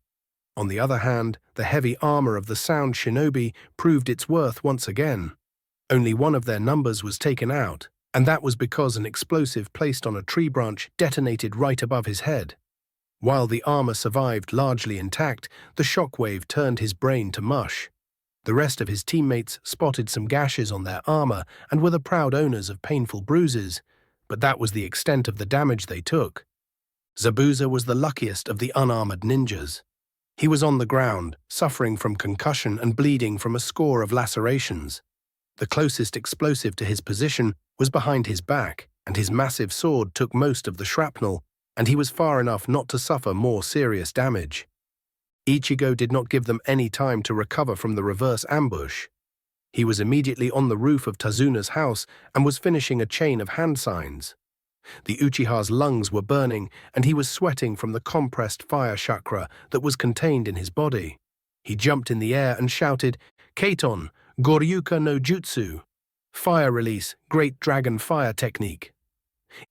On the other hand, the heavy armor of the sound shinobi proved its worth once again. Only 1 of their numbers was taken out, and that was because an explosive placed on a tree branch detonated right above his head. While the armor survived largely intact, the shockwave turned his brain to mush. The rest of his teammates spotted some gashes on their armor and were the proud owners of painful bruises, but that was the extent of the damage they took. Zabuza was the luckiest of the unarmored ninjas. He was on the ground, suffering from concussion and bleeding from a score of lacerations. The closest explosive to his position was behind his back, and his massive sword took most of the shrapnel, and he was far enough not to suffer more serious damage. Ichigo did not give them any time to recover from the reverse ambush. He was immediately on the roof of Tazuna's house and was finishing a chain of hand signs. The Uchiha's lungs were burning, and he was sweating from the compressed fire chakra that was contained in his body. He jumped in the air and shouted, "Keiton, Goryuka no Jutsu! Fire release, Great Dragon Fire Technique!"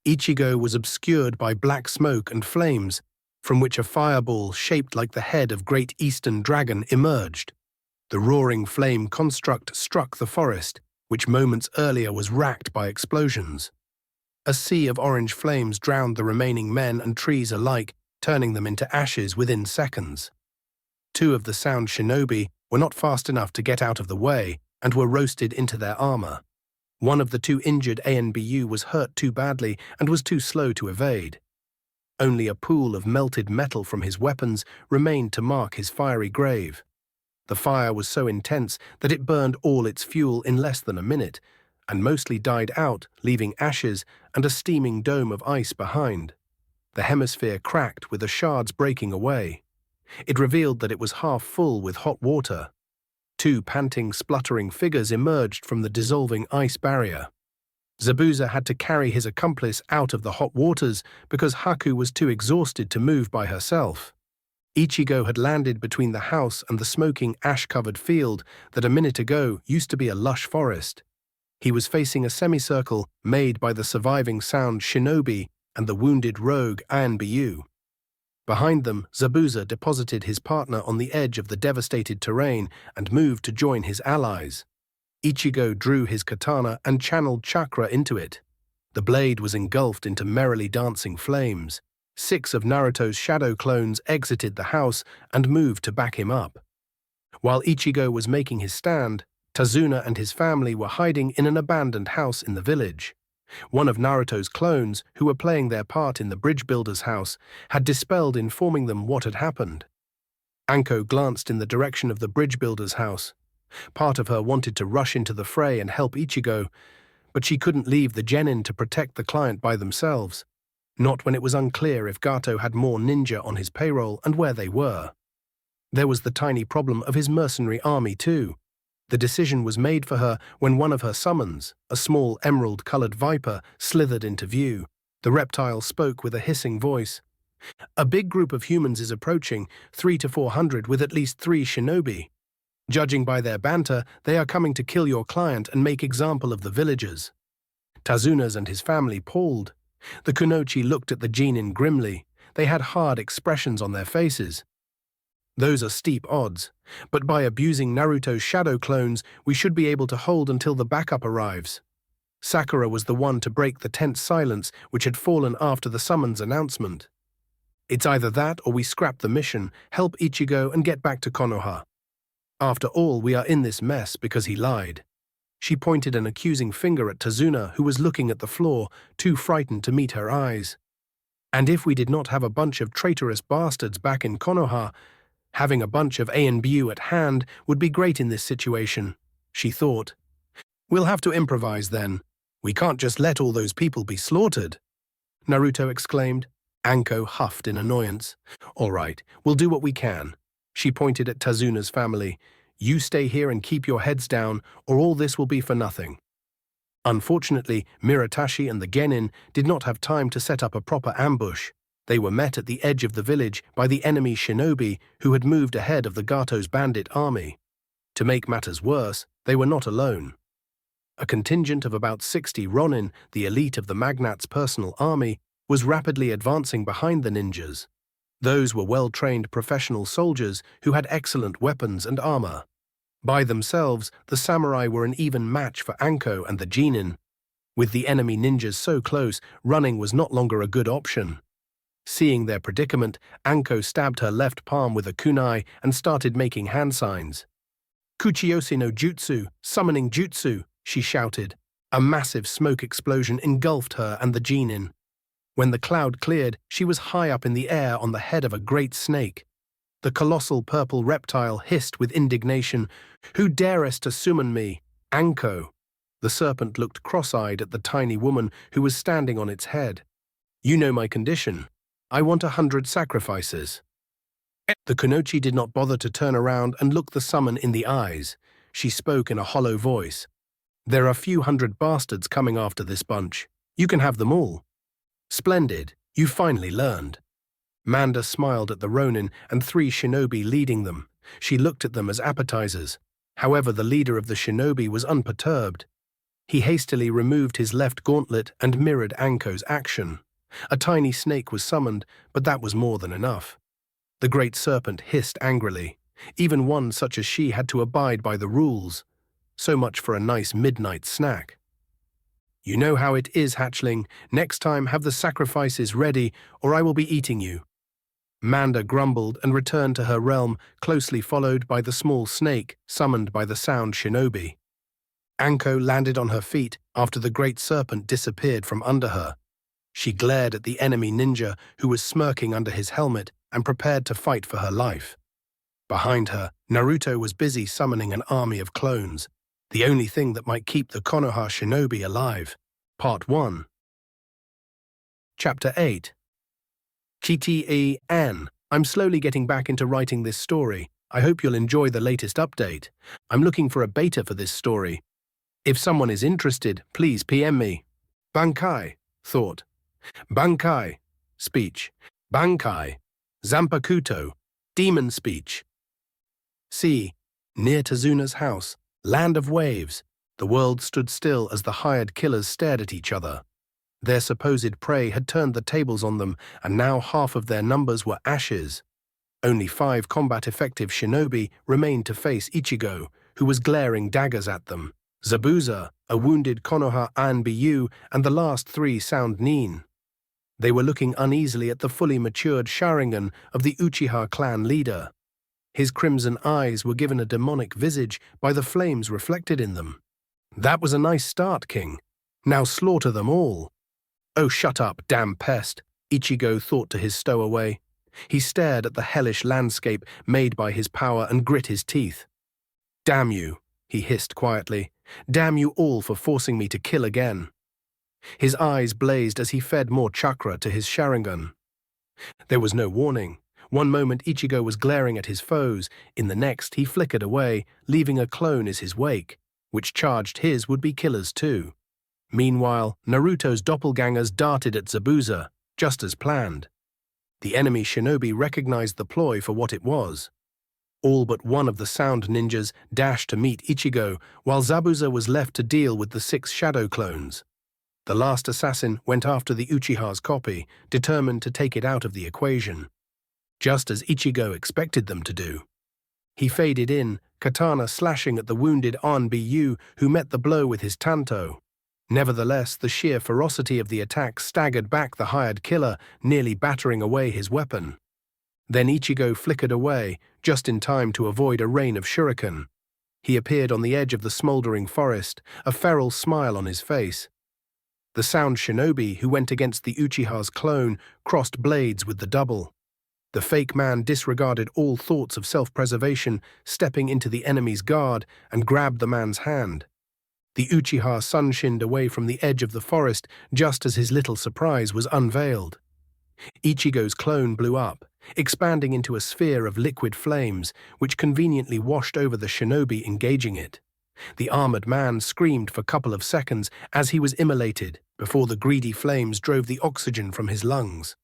Ichigo was obscured by black smoke and flames, from which a fireball shaped like the head of Great Eastern Dragon emerged. The roaring flame construct struck the forest, which moments earlier was racked by explosions. A sea of orange flames drowned the remaining men and trees alike, turning them into ashes within seconds. 2 of the sound shinobi were not fast enough to get out of the way and were roasted into their armor. 1 of the 2 injured ANBU was hurt too badly and was too slow to evade. Only a pool of melted metal from his weapons remained to mark his fiery grave. The fire was so intense that it burned all its fuel in less than a minute, and mostly died out, leaving ashes and a steaming dome of ice behind. The hemisphere cracked with the shards breaking away. It revealed that it was half full with hot water. 2 panting, spluttering figures emerged from the dissolving ice barrier. Zabuza had to carry his accomplice out of the hot waters because Haku was too exhausted to move by herself. Ichigo had landed between the house and the smoking, ash-covered field that a minute ago used to be a lush forest. He was facing a semicircle made by the surviving sound shinobi and the wounded rogue ANBU. Behind them, Zabuza deposited his partner on the edge of the devastated terrain and moved to join his allies. Ichigo drew his katana and channeled chakra into it. The blade was engulfed into merrily dancing flames. 6 of Naruto's shadow clones exited the house and moved to back him up. While Ichigo was making his stand, Tazuna and his family were hiding in an abandoned house in the village. 1 of Naruto's clones, who were playing their part in the bridge builder's house, had dispelled informing them what had happened. Anko glanced in the direction of the bridge builder's house. Part of her wanted to rush into the fray and help Ichigo, but she couldn't leave the genin to protect the client by themselves, not when it was unclear if Gato had more ninja on his payroll and where they were. There was the tiny problem of his mercenary army too. The decision was made for her when 1 of her summons, a small emerald-colored viper, slithered into view. The reptile spoke with a hissing voice. "A big group of humans is approaching, 300 to 400 with at least 3 shinobi. Judging by their banter, they are coming to kill your client and make example of the villagers." Tazuna's and his family palled. The kunoichi looked at the genin grimly. They had hard expressions on their faces. Those are steep odds, but by abusing Naruto's shadow clones, we should be able to hold until the backup arrives. Sakura was the one to break the tense silence which had fallen after the summons announcement. It's either that or we scrap the mission, help Ichigo and get back to Konoha. After all, we are in this mess because he lied. She pointed an accusing finger at Tazuna, who was looking at the floor, too frightened to meet her eyes. And if we did not have a bunch of traitorous bastards back in Konoha, having a bunch of ANBU at hand would be great in this situation, she thought. We'll have to improvise then. We can't just let all those people be slaughtered, Naruto exclaimed. Anko huffed in annoyance. All right, we'll do what we can. She pointed at Tazuna's family. You stay here and keep your heads down, or all this will be for nothing. Unfortunately, Miratashi and the Genin did not have time to set up a proper ambush. They were met at the edge of the village by the enemy shinobi who had moved ahead of the Gato's bandit army. To make matters worse, they were not alone. A contingent of about 60 Ronin, the elite of the magnat's personal army, was rapidly advancing behind the ninjas. Those were well-trained professional soldiers who had excellent weapons and armor. By themselves, the samurai were an even match for Anko and the Genin. With the enemy ninjas so close, running was not longer a good option. Seeing their predicament, Anko stabbed her left palm with a kunai and started making hand signs. Kuchiosi no jutsu, summoning jutsu, she shouted. A massive smoke explosion engulfed her and the Genin. When the cloud cleared, she was high up in the air on the head of a great snake. The colossal purple reptile hissed with indignation. Who darest to summon me? Anko. The serpent looked cross-eyed at the tiny woman who was standing on its head. You know my condition. I want 100 sacrifices. The Kunoichi did not bother to turn around and look the summon in the eyes. She spoke in a hollow voice. There are a few hundred bastards coming after this bunch. You can have them all. Splendid, you finally learned. Manda smiled at the Ronin and 3 shinobi leading them. She looked at them as appetizers. However, the leader of the shinobi was unperturbed. He hastily removed his left gauntlet and mirrored Anko's action. A tiny snake was summoned, but that was more than enough. The great serpent hissed angrily. Even one such as she had to abide by the rules. So much for a nice midnight snack. You know how it is, hatchling. Next time have the sacrifices ready, or I will be eating you. Manda grumbled and returned to her realm, closely followed by the small snake summoned by the sound shinobi. Anko landed on her feet after the great serpent disappeared from under her. She glared at the enemy ninja who was smirking under his helmet and prepared to fight for her life. Behind her, Naruto was busy summoning an army of clones, the only thing that might keep the Konoha shinobi alive. Part 1. Chapter 8. Chiti-e-an. I'm slowly getting back into writing this story. I hope you'll enjoy the latest update. I'm looking for a beta for this story. If someone is interested, please PM me. Bankai. Thought. Bankai. Speech. Bankai. Zanpakuto. Demon speech. See. Near Tazuna's house. Land of waves. The world stood still as the hired killers stared at each other. Their supposed prey had turned the tables on them, and now half of their numbers were ashes. Only 5 combat-effective shinobi remained to face Ichigo, who was glaring daggers at them, Zabuza, a wounded Konoha ANBU, and the last 3 sound Nin. They were looking uneasily at the fully matured Sharingan of the Uchiha clan leader. His crimson eyes were given a demonic visage by the flames reflected in them. That was a nice start, King. Now slaughter them all. Oh, shut up, damn pest, Ichigo thought to his stowaway. He stared at the hellish landscape made by his power and grit his teeth. Damn you, he hissed quietly. Damn you all for forcing me to kill again. His eyes blazed as he fed more chakra to his Sharingan. There was no warning. One moment Ichigo was glaring at his foes, in the next he flickered away, leaving a clone as his wake, which charged his would-be killers too. Meanwhile, Naruto's doppelgangers darted at Zabuza, just as planned. The enemy shinobi recognized the ploy for what it was. All but one of the sound ninjas dashed to meet Ichigo, while Zabuza was left to deal with the 6 shadow clones. The last assassin went after the Uchiha's copy, determined to take it out of the equation. just as Ichigo expected them to do. He faded in, katana slashing at the wounded Anbu, who met the blow with his tanto. Nevertheless, the sheer ferocity of the attack staggered back the hired killer, nearly battering away his weapon. Then Ichigo flickered away, just in time to avoid a rain of shuriken. He appeared on the edge of the smoldering forest, a feral smile on his face. The sound shinobi who went against the Uchiha's clone crossed blades with the double. The fake man disregarded all thoughts of self-preservation, stepping into the enemy's guard and grabbed the man's hand. The Uchiha sunshinned away from the edge of the forest just as his little surprise was unveiled. Ichigo's clone blew up, expanding into a sphere of liquid flames, which conveniently washed over the shinobi engaging it. The armored man screamed for a couple of seconds as he was immolated before the greedy flames drove the oxygen from his lungs.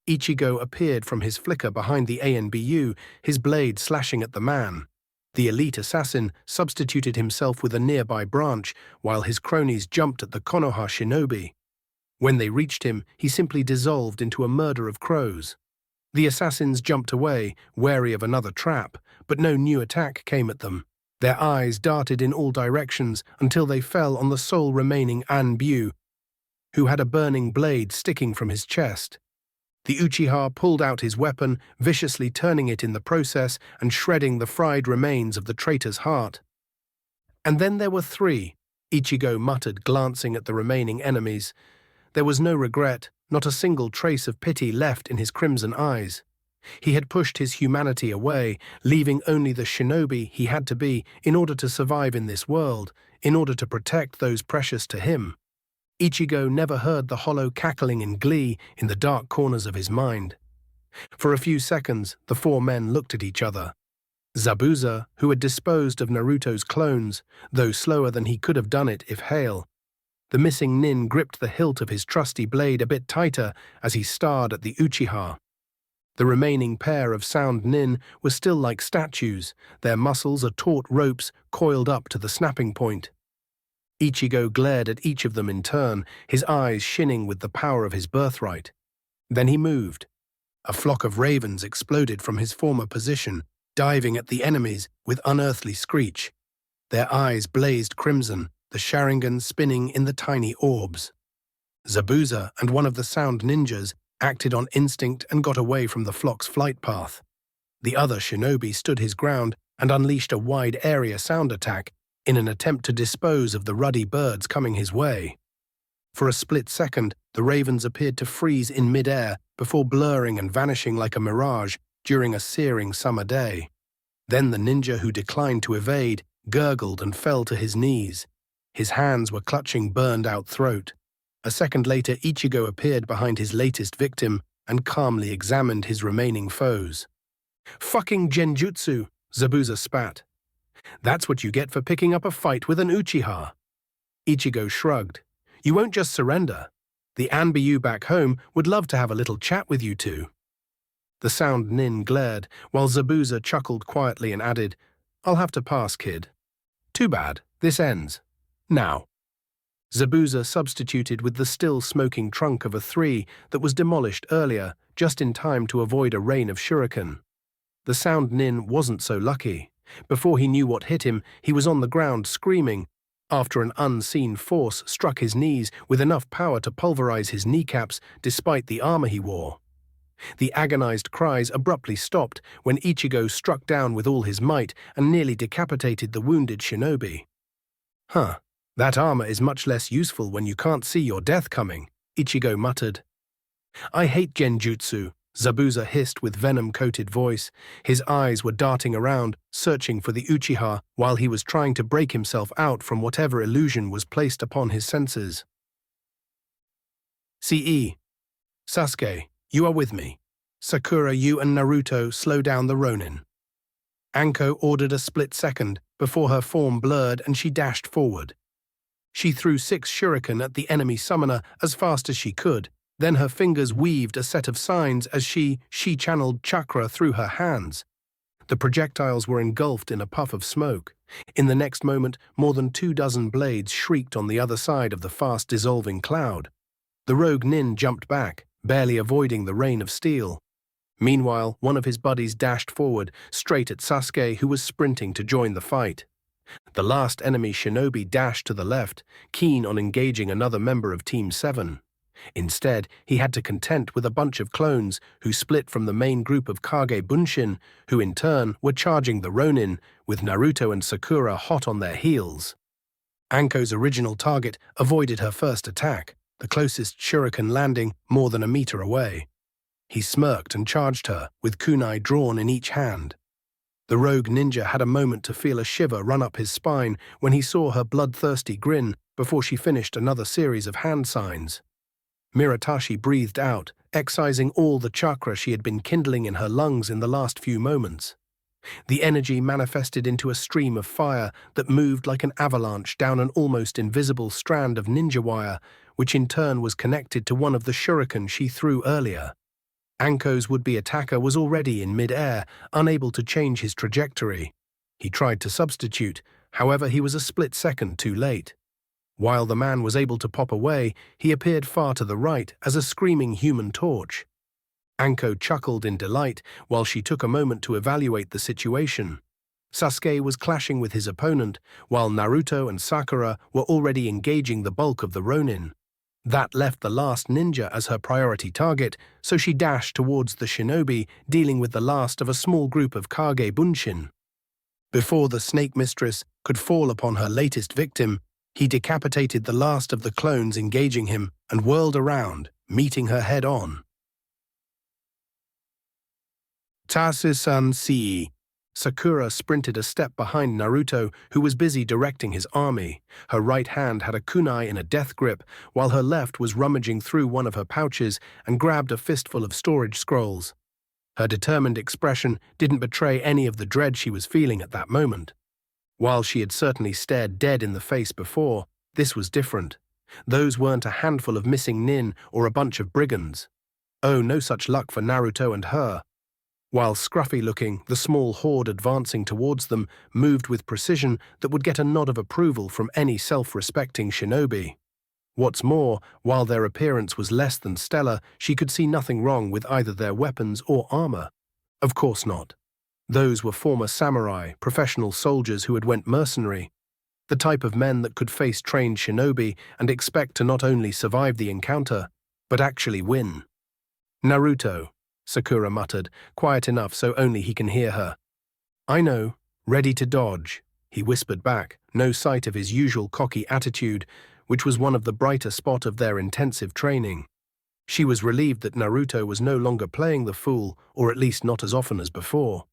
Ichigo appeared from his flicker behind the Anbu, his blade slashing at the man. The elite assassin substituted himself with a nearby branch, while his cronies jumped at the Konoha shinobi. When they reached him, he simply dissolved into a murder of crows. The assassins jumped away, wary of another trap, but no new attack came at them. Their eyes darted in all directions until they fell on the sole remaining Anbu, who had a burning blade sticking from his chest. The Uchiha pulled out his weapon, viciously turning it in the process and shredding the fried remains of the traitor's heart. And then there were three, Ichigo muttered, glancing at the remaining enemies. There was no regret, not a single trace of pity left in his crimson eyes. He had pushed his humanity away, leaving only the shinobi he had to be in order to survive in this world, in order to protect those precious to him. Ichigo never heard the hollow cackling in glee in the dark corners of his mind. For a few seconds, the four men looked at each other. Zabuza, who had disposed of Naruto's clones, though slower than he could have done it if hale. The missing nin gripped the hilt of his trusty blade a bit tighter as he stared at the Uchiha. The remaining pair of sound nin were still like statues, their muscles are taut ropes coiled up to the snapping point. Ichigo glared at each of them in turn, his eyes shinning with the power of his birthright. Then he moved. A flock of ravens exploded from his former position, diving at the enemies with unearthly screech. Their eyes blazed crimson, the Sharingan spinning in the tiny orbs. Zabuza and one of the sound ninjas acted on instinct and got away from the flock's flight path. The other shinobi stood his ground and unleashed a wide-area sound attack in an attempt to dispose of the ruddy birds coming his way. For a split second, the ravens appeared to freeze in mid-air before blurring and vanishing like a mirage during a searing summer day. Then the ninja who declined to evade gurgled and fell to his knees. His hands were clutching burned-out throat. A second later, Ichigo appeared behind his latest victim and calmly examined his remaining foes. "Fucking genjutsu," Zabuza spat. "That's what you get for picking up a fight with an Uchiha." Ichigo shrugged. "You won't just surrender. The Anbu back home would love to have a little chat with you two." The sound nin glared, while Zabuza chuckled quietly and added, "I'll have to pass, kid." "Too bad. This ends. Now." Zabuza substituted with the still smoking trunk of a 3 that was demolished earlier, just in time to avoid a rain of shuriken. The sound nin wasn't so lucky. Before he knew what hit him, he was on the ground screaming, after an unseen force struck his knees with enough power to pulverize his kneecaps despite the armor he wore. The agonized cries abruptly stopped when Ichigo struck down with all his might and nearly decapitated the wounded shinobi. "Huh, that armor is much less useful when you can't see your death coming," Ichigo muttered. "I hate genjutsu," Zabuza hissed with venom-coated voice. His eyes were darting around, searching for the Uchiha while he was trying to break himself out from whatever illusion was placed upon his senses. "Ce. Sasuke, you are with me. Sakura, you and Naruto slow down the Ronin." Anko ordered a split second before her form blurred and she dashed forward. She threw 6 shuriken at the enemy summoner as fast as she could. Then her fingers weaved a set of signs as she channeled chakra through her hands. The projectiles were engulfed in a puff of smoke. In the next moment, more than 24 blades shrieked on the other side of the fast-dissolving cloud. The rogue nin jumped back, barely avoiding the rain of steel. Meanwhile, one of his buddies dashed forward, straight at Sasuke, who was sprinting to join the fight. The last enemy shinobi dashed to the left, keen on engaging another member of Team 7. Instead, he had to contend with a bunch of clones who split from the main group of Kage Bunshin, who in turn were charging the Ronin, with Naruto and Sakura hot on their heels. Anko's original target avoided her first attack, the closest shuriken landing more than a meter away. He smirked and charged her, with kunai drawn in each hand. The rogue ninja had a moment to feel a shiver run up his spine when he saw her bloodthirsty grin before she finished another series of hand signs. Miratashi breathed out, excising all the chakra she had been kindling in her lungs in the last few moments. The energy manifested into a stream of fire that moved like an avalanche down an almost invisible strand of ninja wire, which in turn was connected to one of the shuriken she threw earlier. Anko's would-be attacker was already in mid-air, unable to change his trajectory. He tried to substitute, however he was a split second too late. While the man was able to pop away, he appeared far to the right as a screaming human torch. Anko chuckled in delight while she took a moment to evaluate the situation. Sasuke was clashing with his opponent, while Naruto and Sakura were already engaging the bulk of the Ronin. That left the last ninja as her priority target, so she dashed towards the shinobi, dealing with the last of a small group of Kage Bunshin. Before the snake mistress could fall upon her latest victim, he decapitated the last of the clones engaging him and whirled around, meeting her head-on. Tasu-san see. Sakura sprinted a step behind Naruto, who was busy directing his army. Her right hand had a kunai in a death grip, while her left was rummaging through one of her pouches and grabbed a fistful of storage scrolls. Her determined expression didn't betray any of the dread she was feeling at that moment. While she had certainly stared dead in the face before, this was different. Those weren't a handful of missing nin or a bunch of brigands. Oh, no such luck for Naruto and her. While scruffy-looking, the small horde advancing towards them moved with precision that would get a nod of approval from any self-respecting shinobi. What's more, while their appearance was less than stellar, she could see nothing wrong with either their weapons or armor. Of course not. Those were former samurai, professional soldiers who had went mercenary, the type of men that could face trained shinobi and expect to not only survive the encounter, but actually win. Naruto, Sakura muttered, quiet enough so only he can hear her. I know, ready to dodge, he whispered back, no sight of his usual cocky attitude, which was one of the brighter spot of their intensive training. She was relieved that Naruto was no longer playing the fool, or at least not as often as before.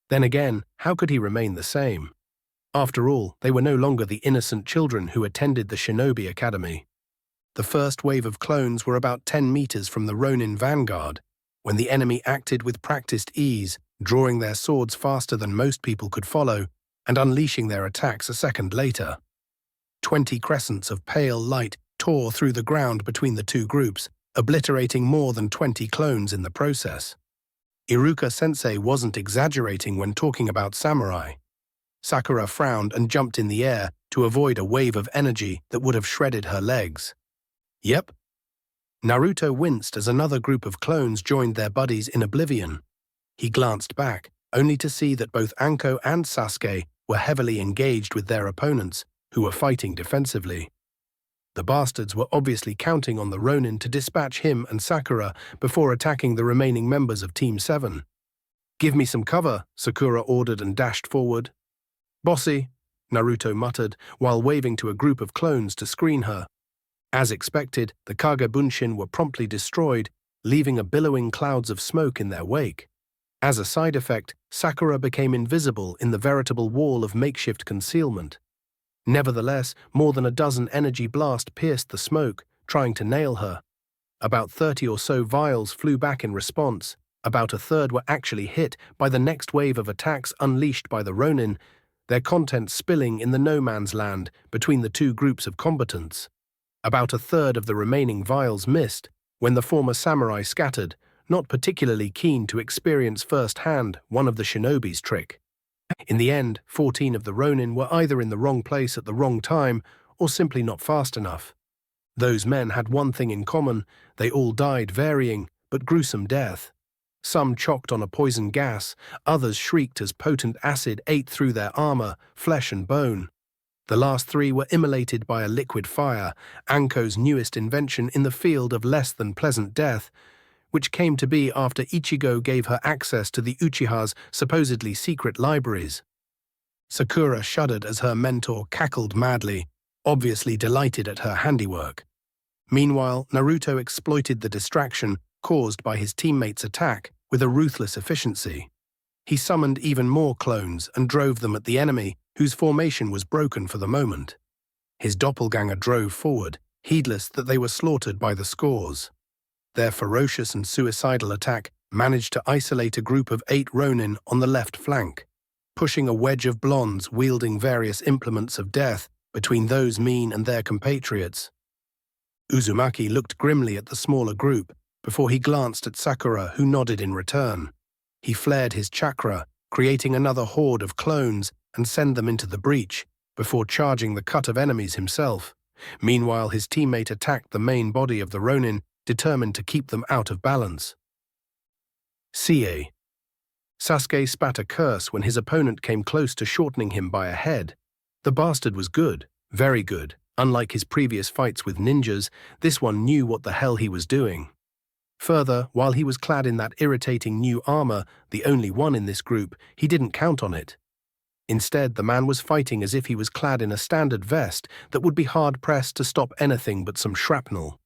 Then again, how could he remain the same? After all, they were no longer the innocent children who attended the Shinobi Academy. The first wave of clones were about 10 meters from the Ronin vanguard, when the enemy acted with practiced ease, drawing their swords faster than most people could follow, and unleashing their attacks a second later. 20 crescents of pale light tore through the ground between the two groups, obliterating more than 20 clones in the process. Iruka-sensei wasn't exaggerating when talking about samurai. Sakura frowned and jumped in the air to avoid a wave of energy that would have shredded her legs. Yep. Naruto winced as another group of clones joined their buddies in oblivion. He glanced back, only to see that both Anko and Sasuke were heavily engaged with their opponents, who were fighting defensively. The bastards were obviously counting on the Ronin to dispatch him and Sakura before attacking the remaining members of Team 7. Give me some cover, Sakura ordered and dashed forward. Bossy, Naruto muttered, while waving to a group of clones to screen her. As expected, the Kage Bunshin were promptly destroyed, leaving a billowing clouds of smoke in their wake. As a side effect, Sakura became invisible in the veritable wall of makeshift concealment. Nevertheless, more than a dozen energy blasts pierced the smoke, trying to nail her. About 30 or so vials flew back in response. About a third were actually hit by the next wave of attacks unleashed by the Ronin, their contents spilling in the no-man's land between the two groups of combatants. About a third of the remaining vials missed, when the former samurai scattered, not particularly keen to experience firsthand one of the shinobi's trick. In the end, 14 of the Ronin were either in the wrong place at the wrong time or simply not fast enough. Those men had one thing in common: they all died varying but gruesome death. Some chocked on a poison gas, others shrieked as potent acid ate through their armor, flesh and bone. The last three were immolated by a liquid fire, Anko's newest invention in the field of less than pleasant death, which came to be after Ichigo gave her access to the Uchiha's supposedly secret libraries. Sakura shuddered as her mentor cackled madly, obviously delighted at her handiwork. Meanwhile, Naruto exploited the distraction caused by his teammates' attack with a ruthless efficiency. He summoned even more clones and drove them at the enemy, whose formation was broken for the moment. His doppelganger drove forward, heedless that they were slaughtered by the scores. Their ferocious and suicidal attack managed to isolate a group of 8 Ronin on the left flank, pushing a wedge of blondes wielding various implements of death between those mean and their compatriots. Uzumaki looked grimly at the smaller group before he glanced at Sakura, who nodded in return. He flared his chakra, creating another horde of clones, and sent them into the breach, before charging the cut of enemies himself. Meanwhile, his teammate attacked the main body of the Ronin, determined to keep them out of balance. CA. Sasuke spat a curse when his opponent came close to shortening him by a head. The bastard was good, very good. Unlike his previous fights with ninjas, this one knew what the hell he was doing. Further, while he was clad in that irritating new armor, the only one in this group, he didn't count on it. Instead, the man was fighting as if he was clad in a standard vest that would be hard-pressed to stop anything but some shrapnel.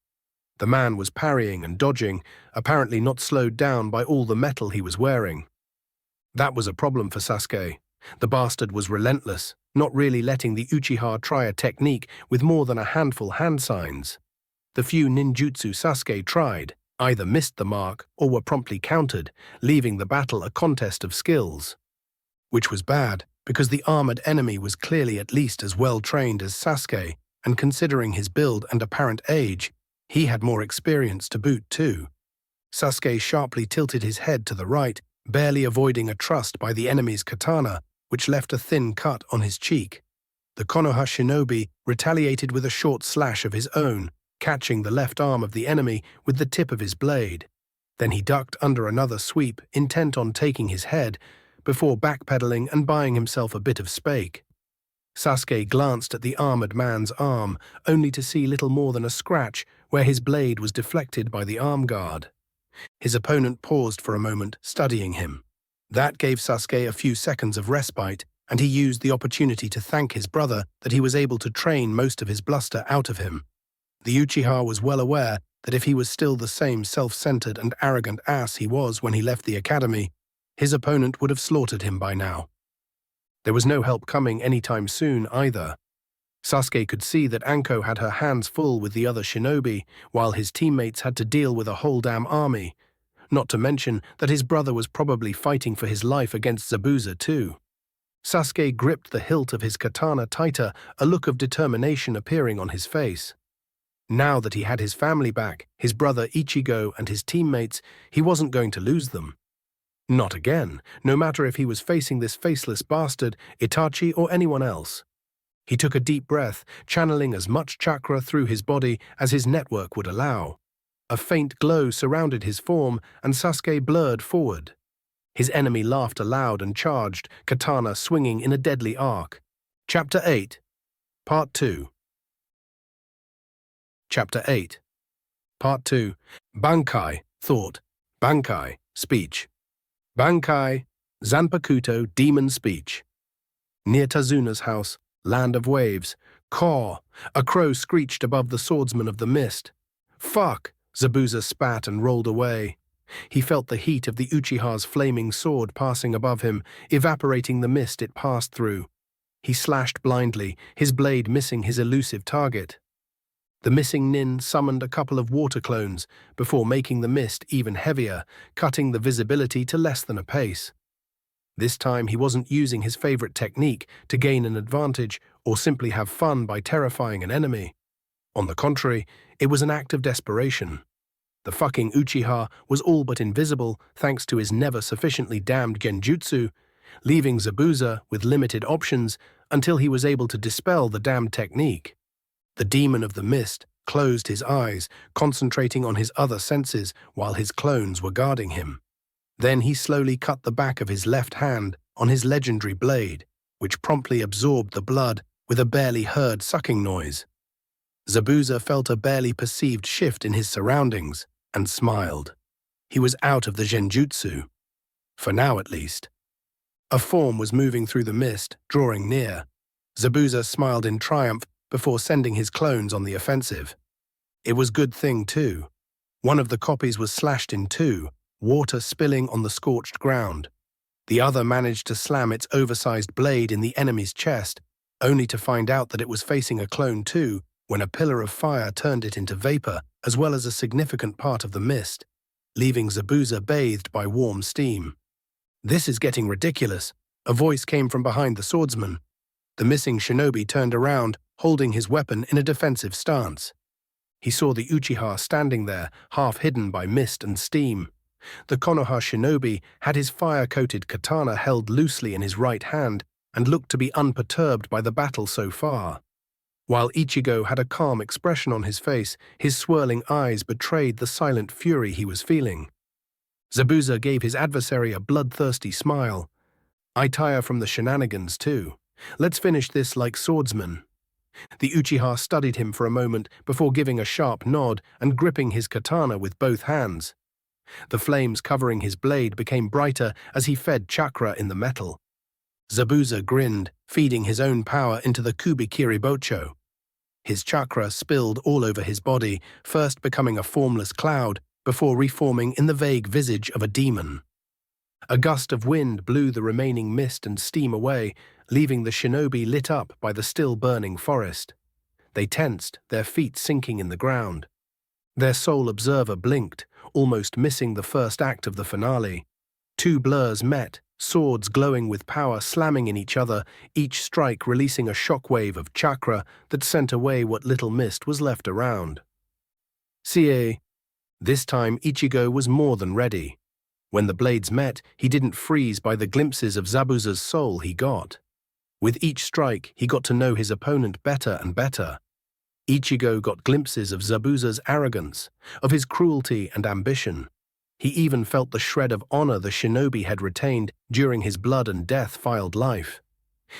The man was parrying and dodging, apparently not slowed down by all the metal he was wearing. That was a problem for Sasuke. The bastard was relentless, not really letting the Uchiha try a technique with more than a handful hand signs. The few ninjutsu Sasuke tried either missed the mark or were promptly countered, leaving the battle a contest of skills. Which was bad, because the armored enemy was clearly at least as well trained as Sasuke, and considering his build and apparent age, he had more experience to boot too. Sasuke sharply tilted his head to the right, barely avoiding a thrust by the enemy's katana, which left a thin cut on his cheek. The Konoha shinobi retaliated with a short slash of his own, catching the left arm of the enemy with the tip of his blade. Then he ducked under another sweep, intent on taking his head, before backpedaling and buying himself a bit of spake. Sasuke glanced at the armored man's arm, only to see little more than a scratch where his blade was deflected by the arm guard. His opponent paused for a moment, studying him. That gave Sasuke a few seconds of respite, and he used the opportunity to thank his brother that he was able to train most of his bluster out of him. The Uchiha was well aware that if he was still the same self-centered and arrogant ass he was when he left the academy, his opponent would have slaughtered him by now. There was no help coming anytime soon either. Sasuke could see that Anko had her hands full with the other shinobi, while his teammates had to deal with a whole damn army. Not to mention that his brother was probably fighting for his life against Zabuza too. Sasuke gripped the hilt of his katana tighter, a look of determination appearing on his face. Now that he had his family back, his brother Ichigo and his teammates, he wasn't going to lose them. Not again, no matter if he was facing this faceless bastard, Itachi or anyone else. He took a deep breath, channeling as much chakra through his body as his network would allow. A faint glow surrounded his form, and Sasuke blurred forward. His enemy laughed aloud and charged, katana swinging in a deadly arc. Chapter 8. Part 2. Chapter 8. Part 2. Bankai, thought. Bankai, speech. Bankai, Zanpakuto, demon speech. Near Tazuna's house, land of waves. Caw! A crow screeched above the swordsman of the mist. Fuck! Zabuza spat and rolled away. He felt the heat of the Uchiha's flaming sword passing above him, evaporating the mist it passed through. He slashed blindly, his blade missing his elusive target. The missing nin summoned a couple of water clones before making the mist even heavier, cutting the visibility to less than a pace. This time he wasn't using his favorite technique to gain an advantage or simply have fun by terrifying an enemy. On the contrary, it was an act of desperation. The fucking Uchiha was all but invisible thanks to his never sufficiently damned genjutsu, leaving Zabuza with limited options until he was able to dispel the damned technique. The demon of the mist closed his eyes, concentrating on his other senses while his clones were guarding him. Then he slowly cut the back of his left hand on his legendary blade, which promptly absorbed the blood with a barely heard sucking noise. Zabuza felt a barely perceived shift in his surroundings and smiled. He was out of the genjutsu. For now, at least. A form was moving through the mist, drawing near. Zabuza smiled in triumph before sending his clones on the offensive. It was good thing, too. One of the copies was slashed in two, water spilling on the scorched ground. The other managed to slam its oversized blade in the enemy's chest, only to find out that it was facing a clone too when a pillar of fire turned it into vapor as well as a significant part of the mist, leaving Zabuza bathed by warm steam. "This is getting ridiculous," a voice came from behind the swordsman. The missing shinobi turned around, holding his weapon in a defensive stance. He saw the Uchiha standing there, half hidden by mist and steam. The Konoha shinobi had his fire-coated katana held loosely in his right hand and looked to be unperturbed by the battle so far. While Ichigo had a calm expression on his face, his swirling eyes betrayed the silent fury he was feeling. Zabuza gave his adversary a bloodthirsty smile. "I tire from the shenanigans too. Let's finish this like swordsmen." The Uchiha studied him for a moment before giving a sharp nod and gripping his katana with both hands. The flames covering his blade became brighter as he fed chakra in the metal. Zabuza grinned, feeding his own power into the Kubikiribocho. His chakra spilled all over his body, first becoming a formless cloud, before reforming in the vague visage of a demon. A gust of wind blew the remaining mist and steam away, leaving the shinobi lit up by the still-burning forest. They tensed, their feet sinking in the ground. Their sole observer blinked, almost missing the first act of the finale. Two blurs met, swords glowing with power slamming in each other, each strike releasing a shockwave of chakra that sent away what little mist was left around. "Sie." This time Ichigo was more than ready. When the blades met, he didn't freeze by the glimpses of Zabuza's soul he got. With each strike, he got to know his opponent better and better. Ichigo got glimpses of Zabuza's arrogance, of his cruelty and ambition. He even felt the shred of honor the shinobi had retained during his blood and death-filled life.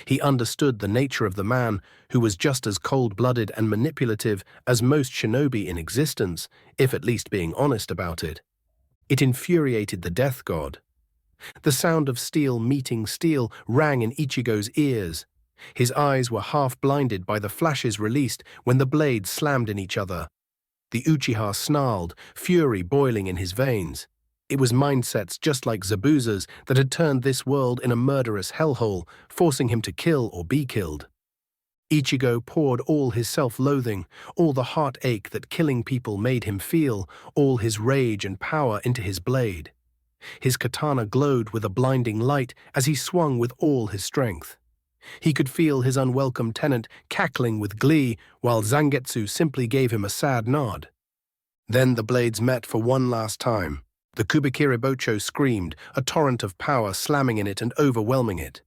He understood the nature of the man, who was just as cold-blooded and manipulative as most shinobi in existence, if at least being honest about it. It infuriated the death god. The sound of steel meeting steel rang in Ichigo's ears. His eyes were half-blinded by the flashes released when the blades slammed in each other. The Uchiha snarled, fury boiling in his veins. It was mindsets just like Zabuza's that had turned this world in a murderous hellhole, forcing him to kill or be killed. Ichigo poured all his self-loathing, all the heartache that killing people made him feel, all his rage and power into his blade. His katana glowed with a blinding light as he swung with all his strength. He could feel his unwelcome tenant cackling with glee, while Zangetsu simply gave him a sad nod. Then the blades met for one last time. The Kubikiribocho screamed, a torrent of power slamming in it and overwhelming it.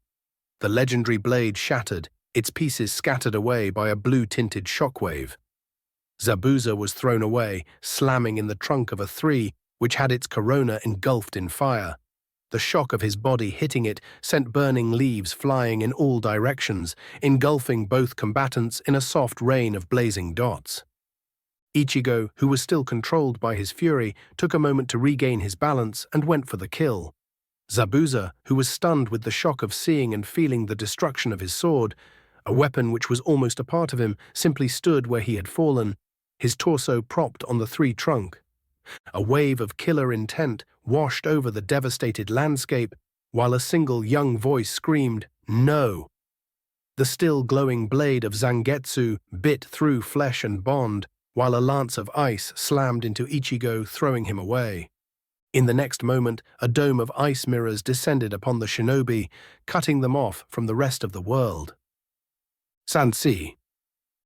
The legendary blade shattered, its pieces scattered away by a blue-tinted shockwave. Zabuza was thrown away, slamming in the trunk of a tree, which had its corona engulfed in fire. The shock of his body hitting it sent burning leaves flying in all directions, engulfing both combatants in a soft rain of blazing dots. Ichigo, who was still controlled by his fury, took a moment to regain his balance and went for the kill. Zabuza, who was stunned with the shock of seeing and feeling the destruction of his sword, a weapon which was almost a part of him, simply stood where he had fallen, his torso propped on the tree trunk. A wave of killer intent washed over the devastated landscape, while a single young voice screamed, "No!" The still glowing blade of Zangetsu bit through flesh and bond, while a lance of ice slammed into Ichigo, throwing him away. In the next moment, a dome of ice mirrors descended upon the shinobi, cutting them off from the rest of the world. Sansei.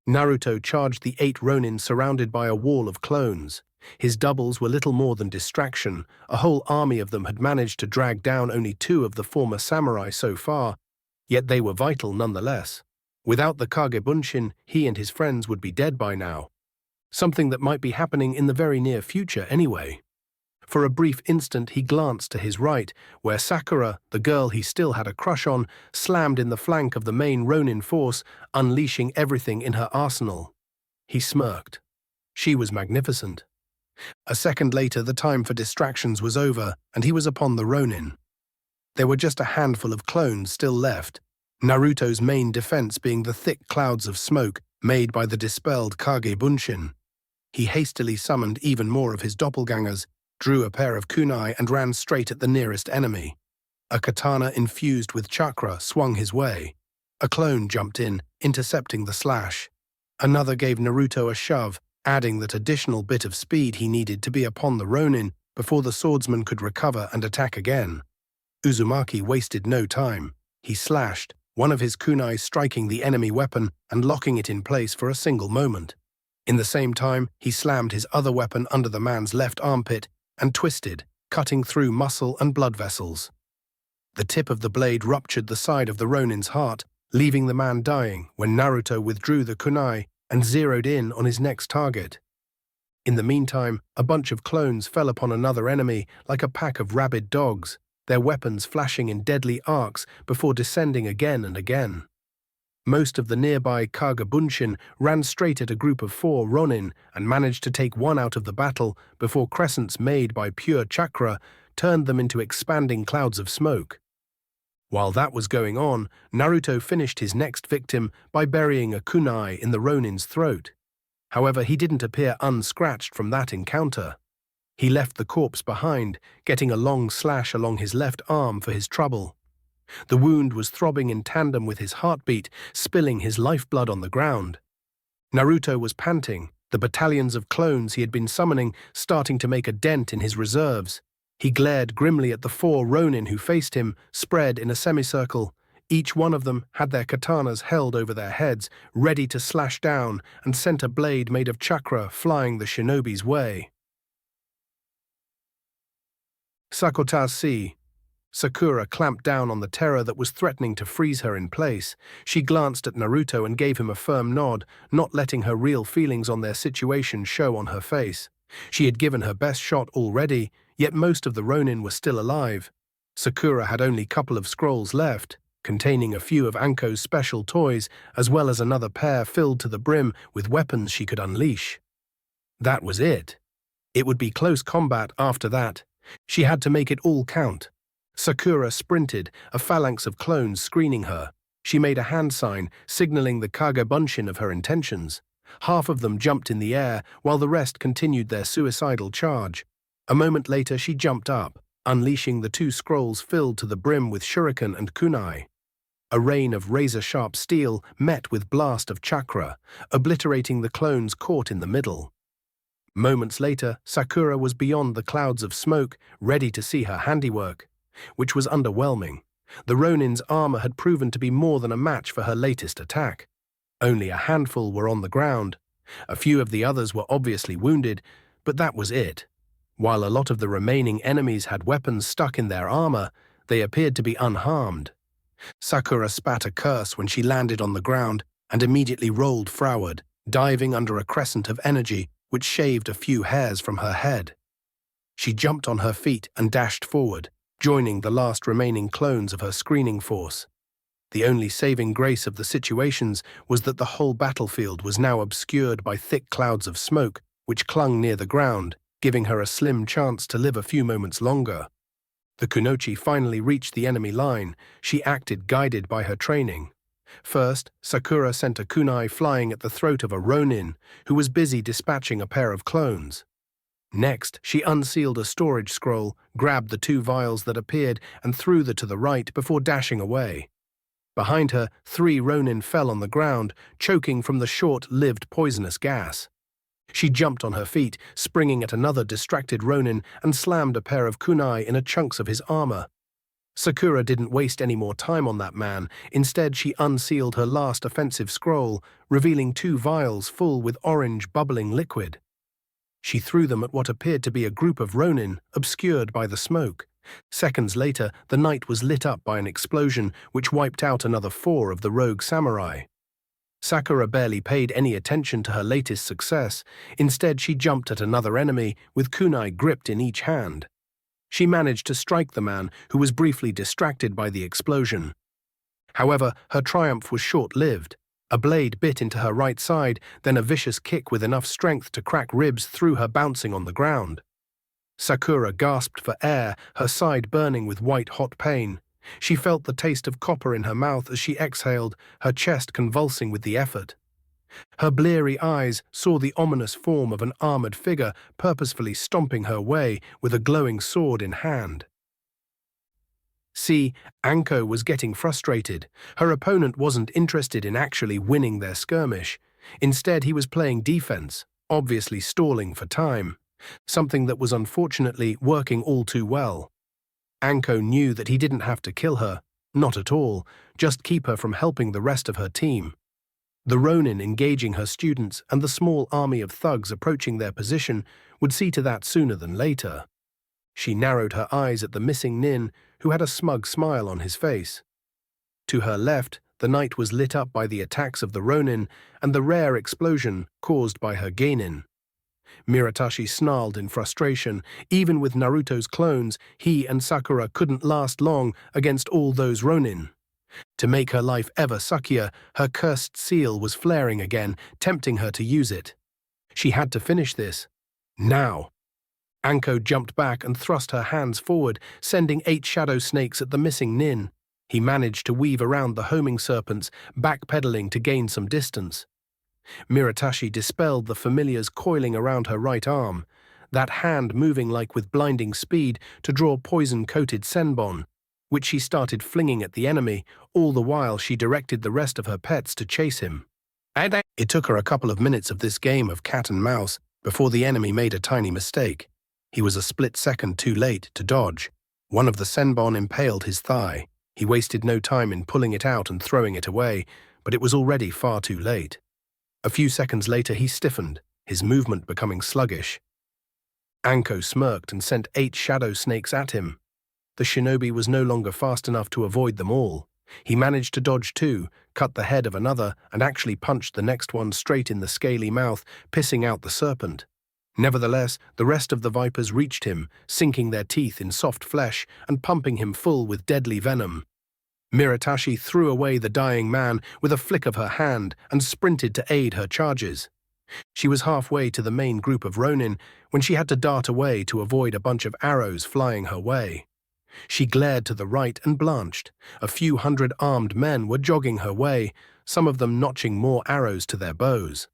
Naruto charged the 8 Ronin surrounded by a wall of clones. His doubles were little more than distraction. A whole army of them had managed to drag down only 2 of the former samurai so far, yet they were vital nonetheless. Without the Kagebunshin, he and his friends would be dead by now. Something that might be happening in the very near future anyway. For a brief instant he glanced to his right, where Sakura, the girl he still had a crush on, slammed in the flank of the main Ronin force, unleashing everything in her arsenal. He smirked. She was magnificent. A second later, the time for distractions was over, and he was upon the Ronin. There were just a handful of clones still left, Naruto's main defense being the thick clouds of smoke made by the dispelled Kage Bunshin. He hastily summoned even more of his doppelgangers, drew a pair of kunai and ran straight at the nearest enemy. A katana infused with chakra swung his way. A clone jumped in, intercepting the slash. Another gave Naruto a shove, adding that additional bit of speed he needed to be upon the Ronin before the swordsman could recover and attack again. Uzumaki wasted no time. He slashed, one of his kunai striking the enemy weapon and locking it in place for a single moment. In the same time, he slammed his other weapon under the man's left armpit and twisted, cutting through muscle and blood vessels. The tip of the blade ruptured the side of the Ronin's heart, leaving the man dying when Naruto withdrew the kunai and zeroed in on his next target. In the meantime, a bunch of clones fell upon another enemy like a pack of rabid dogs, their weapons flashing in deadly arcs before descending again and again. Most of the nearby Kage Bunshin ran straight at a group of 4 Ronin and managed to take one out of the battle before crescents made by pure chakra turned them into expanding clouds of smoke. While that was going on, Naruto finished his next victim by burying a kunai in the Ronin's throat. However, he didn't appear unscratched from that encounter. He left the corpse behind, getting a long slash along his left arm for his trouble. The wound was throbbing in tandem with his heartbeat, spilling his lifeblood on the ground. Naruto was panting, the battalions of clones he had been summoning starting to make a dent in his reserves. He glared grimly at the 4 Ronin who faced him, spread in a semicircle. Each one of them had their katanas held over their heads, ready to slash down, and sent a blade made of chakra flying the shinobi's way. Sakura. Sakura clamped down on the terror that was threatening to freeze her in place. She glanced at Naruto and gave him a firm nod, not letting her real feelings on their situation show on her face. She had given her best shot already, yet most of the Ronin were still alive. Sakura had only a couple of scrolls left, containing a few of Anko's special toys, as well as another pair filled to the brim with weapons she could unleash. That was it. It would be close combat after that. She had to make it all count. Sakura sprinted, a phalanx of clones screening her. She made a hand sign, signaling the Kage Bunshin of her intentions. Half of them jumped in the air, while the rest continued their suicidal charge. A moment later she jumped up, unleashing the 2 scrolls filled to the brim with shuriken and kunai. A rain of razor-sharp steel met with blast of chakra, obliterating the clones caught in the middle. Moments later, Sakura was beyond the clouds of smoke, ready to see her handiwork, which was underwhelming. The Ronin's armor had proven to be more than a match for her latest attack. Only a handful were on the ground. A few of the others were obviously wounded, but that was it. While a lot of the remaining enemies had weapons stuck in their armor, they appeared to be unharmed. Sakura spat a curse when she landed on the ground and immediately rolled forward, diving under a crescent of energy which shaved a few hairs from her head. She jumped on her feet and dashed forward, joining the last remaining clones of her screening force. The only saving grace of the situations was that the whole battlefield was now obscured by thick clouds of smoke which clung near the ground, giving her a slim chance to live a few moments longer. The kunoichi finally reached the enemy line. She acted guided by her training. First, Sakura sent a kunai flying at the throat of a Ronin, who was busy dispatching a pair of clones. Next, she unsealed a storage scroll, grabbed the 2 vials that appeared, and threw them to the right before dashing away. Behind her, 3 Ronin fell on the ground, choking from the short-lived poisonous gas. She jumped on her feet, springing at another distracted Ronin, and slammed a pair of kunai in chunks of his armor. Sakura didn't waste any more time on that man. Instead, she unsealed her last offensive scroll, revealing 2 vials full with orange, bubbling liquid. She threw them at what appeared to be a group of Ronin, obscured by the smoke. Seconds later, the night was lit up by an explosion which wiped out another 4 of the rogue samurai. Sakura barely paid any attention to her latest success. Instead, she jumped at another enemy with kunai gripped in each hand. She managed to strike the man, who was briefly distracted by the explosion. However, her triumph was short-lived. A blade bit into her right side, then a vicious kick with enough strength to crack ribs threw her bouncing on the ground. Sakura gasped for air, her side burning with white-hot pain. She felt the taste of copper in her mouth as she exhaled, her chest convulsing with the effort. Her bleary eyes saw the ominous form of an armored figure purposefully stomping her way with a glowing sword in hand. See, Anko was getting frustrated. Her opponent wasn't interested in actually winning their skirmish. Instead, he was playing defense, obviously stalling for time, something that was unfortunately working all too well. Anko knew that he didn't have to kill her, not at all, just keep her from helping the rest of her team. The Ronin engaging her students and the small army of thugs approaching their position would see to that sooner than later. She narrowed her eyes at the missing Nin, who had a smug smile on his face. To her left, the night was lit up by the attacks of the Ronin and the rare explosion caused by her genin. Muratashi snarled in frustration. Even with Naruto's clones, he and Sakura couldn't last long against all those Ronin. To make her life ever suckier, her cursed seal was flaring again, tempting her to use it. She had to finish this. Now. Anko jumped back and thrust her hands forward, sending 8 shadow snakes at the missing Nin. He managed to weave around the homing serpents, backpedaling to gain some distance. Muratashi dispelled the familiars coiling around her right arm, that hand moving like with blinding speed to draw poison-coated senbon, which she started flinging at the enemy, all the while she directed the rest of her pets to chase him. It took her a couple of minutes of this game of cat and mouse before the enemy made a tiny mistake. He was a split second too late to dodge. One of the senbon impaled his thigh. He wasted no time in pulling it out and throwing it away, but it was already far too late. A few seconds later he stiffened, his movement becoming sluggish. Anko smirked and sent 8 shadow snakes at him. The shinobi was no longer fast enough to avoid them all. He managed to dodge 2, cut the head of another, and actually punched the next one straight in the scaly mouth, pissing out the serpent. Nevertheless, the rest of the vipers reached him, sinking their teeth in soft flesh and pumping him full with deadly venom. Muratashi threw away the dying man with a flick of her hand and sprinted to aid her charges. She was halfway to the main group of Ronin when she had to dart away to avoid a bunch of arrows flying her way. She glared to the right and blanched. A few hundred armed men were jogging her way, some of them notching more arrows to their bows.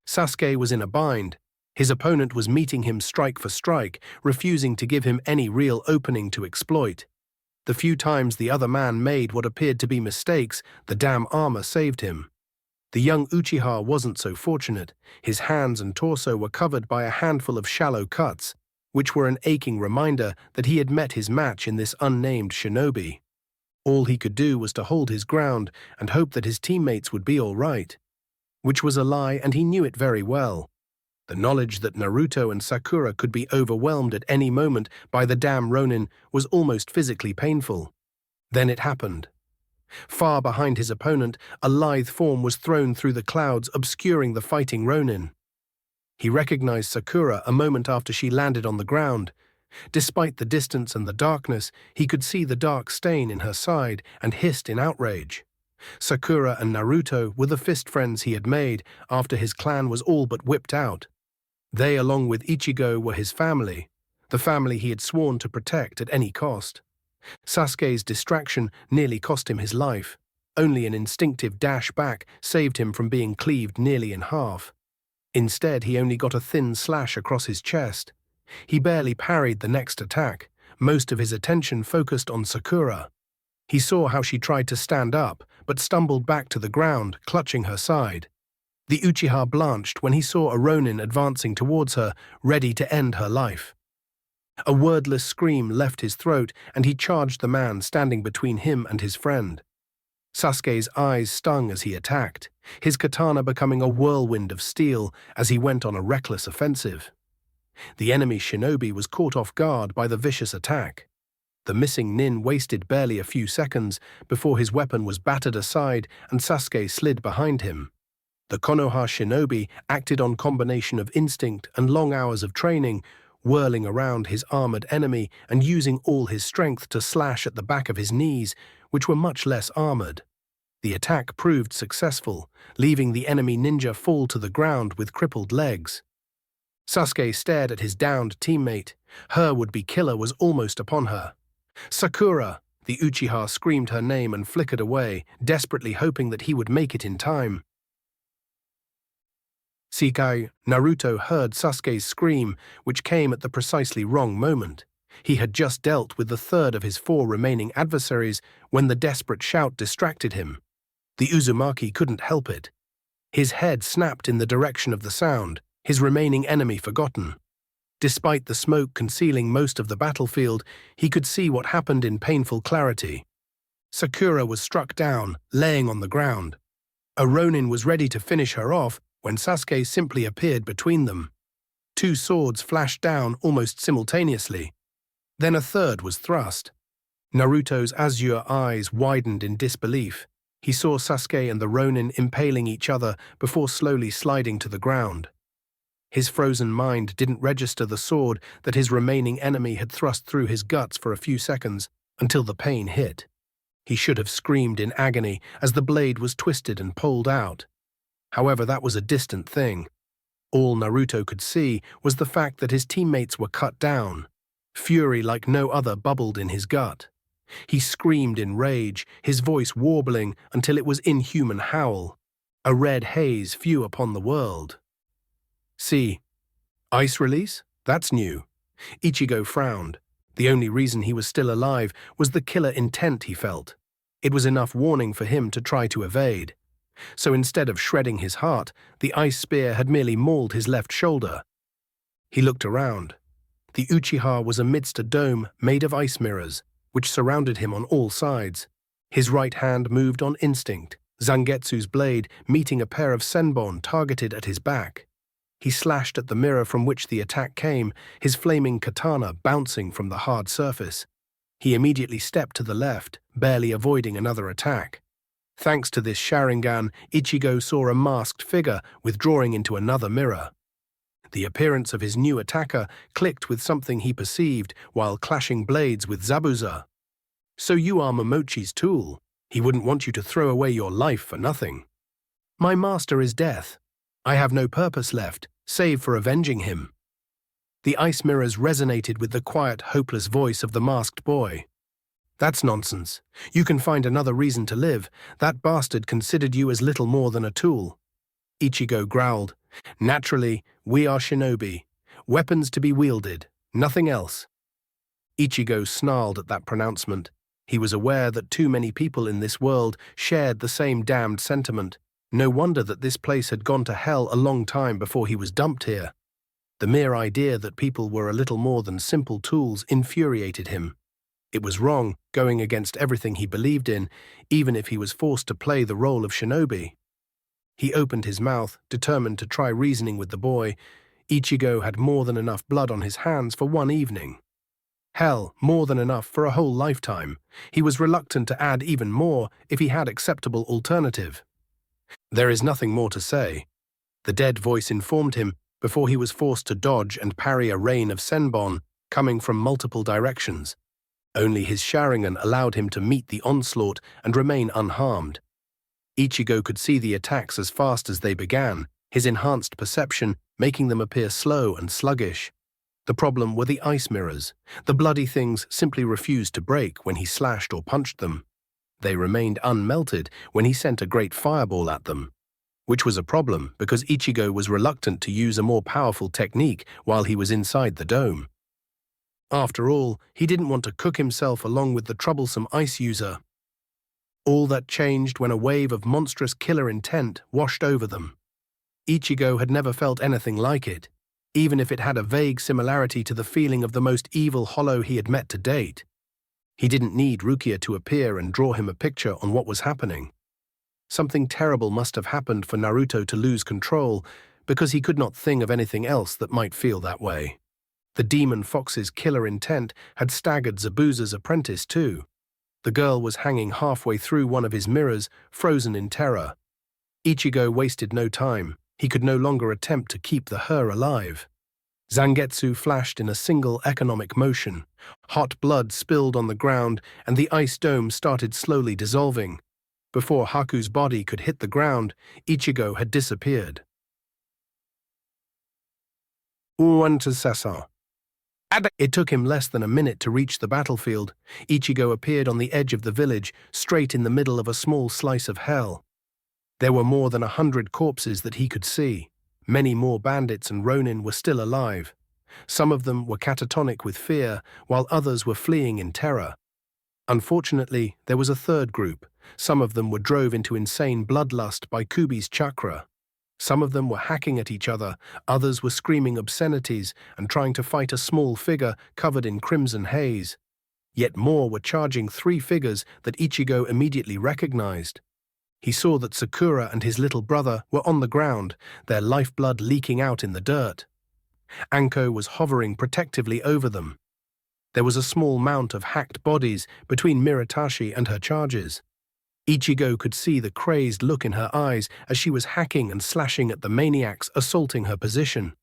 Sasuke was in a bind. His opponent was meeting him strike for strike, refusing to give him any real opening to exploit. The few times the other man made what appeared to be mistakes, the damn armor saved him. The young Uchiha wasn't so fortunate. His hands and torso were covered by a handful of shallow cuts, which were an aching reminder that he had met his match in this unnamed shinobi. All he could do was to hold his ground and hope that his teammates would be all right. Which was a lie, and he knew it very well. The knowledge that Naruto and Sakura could be overwhelmed at any moment by the damn Ronin was almost physically painful. Then it happened. Far behind his opponent, a lithe form was thrown through the clouds, obscuring the fighting Ronin. He recognized Sakura a moment after she landed on the ground. Despite the distance and the darkness, he could see the dark stain in her side and hissed in outrage. Sakura and Naruto were the fist friends he had made after his clan was all but whipped out. They, along with Ichigo, were his family, the family he had sworn to protect at any cost. Sasuke's distraction nearly cost him his life. Only an instinctive dash back saved him from being cleaved nearly in half. Instead, he only got a thin slash across his chest. He barely parried the next attack, most of his attention focused on Sakura. He saw how she tried to stand up, but stumbled back to the ground, clutching her side. The Uchiha blanched when he saw a Ronin advancing towards her, ready to end her life. A wordless scream left his throat, and he charged the man standing between him and his friend. Sasuke's eyes stung as he attacked, his katana becoming a whirlwind of steel as he went on a reckless offensive. The enemy shinobi was caught off guard by the vicious attack. The missing nin wasted barely a few seconds before his weapon was battered aside and Sasuke slid behind him. The Konoha shinobi acted on combination of instinct and long hours of training, whirling around his armored enemy and using all his strength to slash at the back of his knees, which were much less armored. The attack proved successful, leaving the enemy ninja fall to the ground with crippled legs. Sasuke stared at his downed teammate. Her would-be killer was almost upon her. "Sakura!" The Uchiha screamed her name and flickered away, desperately hoping that he would make it in time. Naruto heard Sasuke's scream, which came at the precisely wrong moment. He had just dealt with the third of his 4 remaining adversaries when the desperate shout distracted him. The Uzumaki couldn't help it. His head snapped in the direction of the sound, his remaining enemy forgotten. Despite the smoke concealing most of the battlefield, he could see what happened in painful clarity. Sakura was struck down, laying on the ground. A Ronin was ready to finish her off when Sasuke simply appeared between them. 2 swords flashed down almost simultaneously. Then a third was thrust. Naruto's azure eyes widened in disbelief. He saw Sasuke and the Ronin impaling each other before slowly sliding to the ground. His frozen mind didn't register the sword that his remaining enemy had thrust through his guts for a few seconds until the pain hit. He should have screamed in agony as the blade was twisted and pulled out. However, that was a distant thing. All Naruto could see was the fact that his teammates were cut down. Fury like no other bubbled in his gut. He screamed in rage, his voice warbling until it was inhuman howl. A red haze flew upon the world. "See, ice release? That's new." Ichigo frowned. The only reason he was still alive was the killer intent he felt. It was enough warning for him to try to evade. So instead of shredding his heart, the ice spear had merely mauled his left shoulder. He looked around. The Uchiha was amidst a dome made of ice mirrors, which surrounded him on all sides. His right hand moved on instinct, Zangetsu's blade meeting a pair of senbon targeted at his back. He slashed at the mirror from which the attack came, his flaming katana bouncing from the hard surface. He immediately stepped to the left, barely avoiding another attack. Thanks to this Sharingan, Ichigo saw a masked figure withdrawing into another mirror. The appearance of his new attacker clicked with something he perceived while clashing blades with Zabuza. "So you are Momochi's tool. He wouldn't want you to throw away your life for nothing." "My master is death. I have no purpose left, save for avenging him." The ice mirrors resonated with the quiet, hopeless voice of the masked boy. "That's nonsense. You can find another reason to live. That bastard considered you as little more than a tool." Ichigo growled. "Naturally, we are shinobi. Weapons to be wielded, nothing else." Ichigo snarled at that pronouncement. He was aware that too many people in this world shared the same damned sentiment. No wonder that this place had gone to hell a long time before he was dumped here. The mere idea that people were a little more than simple tools infuriated him. It was wrong, going against everything he believed in, even if he was forced to play the role of shinobi. He opened his mouth, determined to try reasoning with the boy. Ichigo had more than enough blood on his hands for one evening. Hell, more than enough for a whole lifetime. He was reluctant to add even more if he had acceptable alternative. "There is nothing more to say," the dead voice informed him before he was forced to dodge and parry a rain of senbon coming from multiple directions. Only his Sharingan allowed him to meet the onslaught and remain unharmed. Ichigo could see the attacks as fast as they began, his enhanced perception making them appear slow and sluggish. The problem were the ice mirrors. The bloody things simply refused to break when he slashed or punched them. They remained unmelted when he sent a great fireball at them, which was a problem because Ichigo was reluctant to use a more powerful technique while he was inside the dome. After all, he didn't want to cook himself along with the troublesome ice user. All that changed when a wave of monstrous killer intent washed over them. Ichigo had never felt anything like it, even if it had a vague similarity to the feeling of the most evil hollow he had met to date. He didn't need Rukia to appear and draw him a picture on what was happening. Something terrible must have happened for Naruto to lose control, because he could not think of anything else that might feel that way. The demon fox's killer intent had staggered Zabuza's apprentice too. The girl was hanging halfway through one of his mirrors, frozen in terror. Ichigo wasted no time. He could no longer attempt to keep the her alive. Zangetsu flashed in a single economic motion. Hot blood spilled on the ground, and the ice dome started slowly dissolving. Before Haku's body could hit the ground, Ichigo had disappeared. It took him less than a minute to reach the battlefield. Ichigo appeared on the edge of the village, straight in the middle of a small slice of hell. There were more than 100 corpses that he could see. Many more bandits and ronin were still alive. Some of them were catatonic with fear, while others were fleeing in terror. Unfortunately, there was a third group. Some of them were drove into insane bloodlust by Kubi's chakra. Some of them were hacking at each other, others were screaming obscenities and trying to fight a small figure covered in crimson haze. Yet more were charging 3 figures that Ichigo immediately recognized. He saw that Sakura and his little brother were on the ground, their lifeblood leaking out in the dirt. Anko was hovering protectively over them. There was a small mount of hacked bodies between Miratashi and her charges. Ichigo could see the crazed look in her eyes as she was hacking and slashing at the maniacs assaulting her position.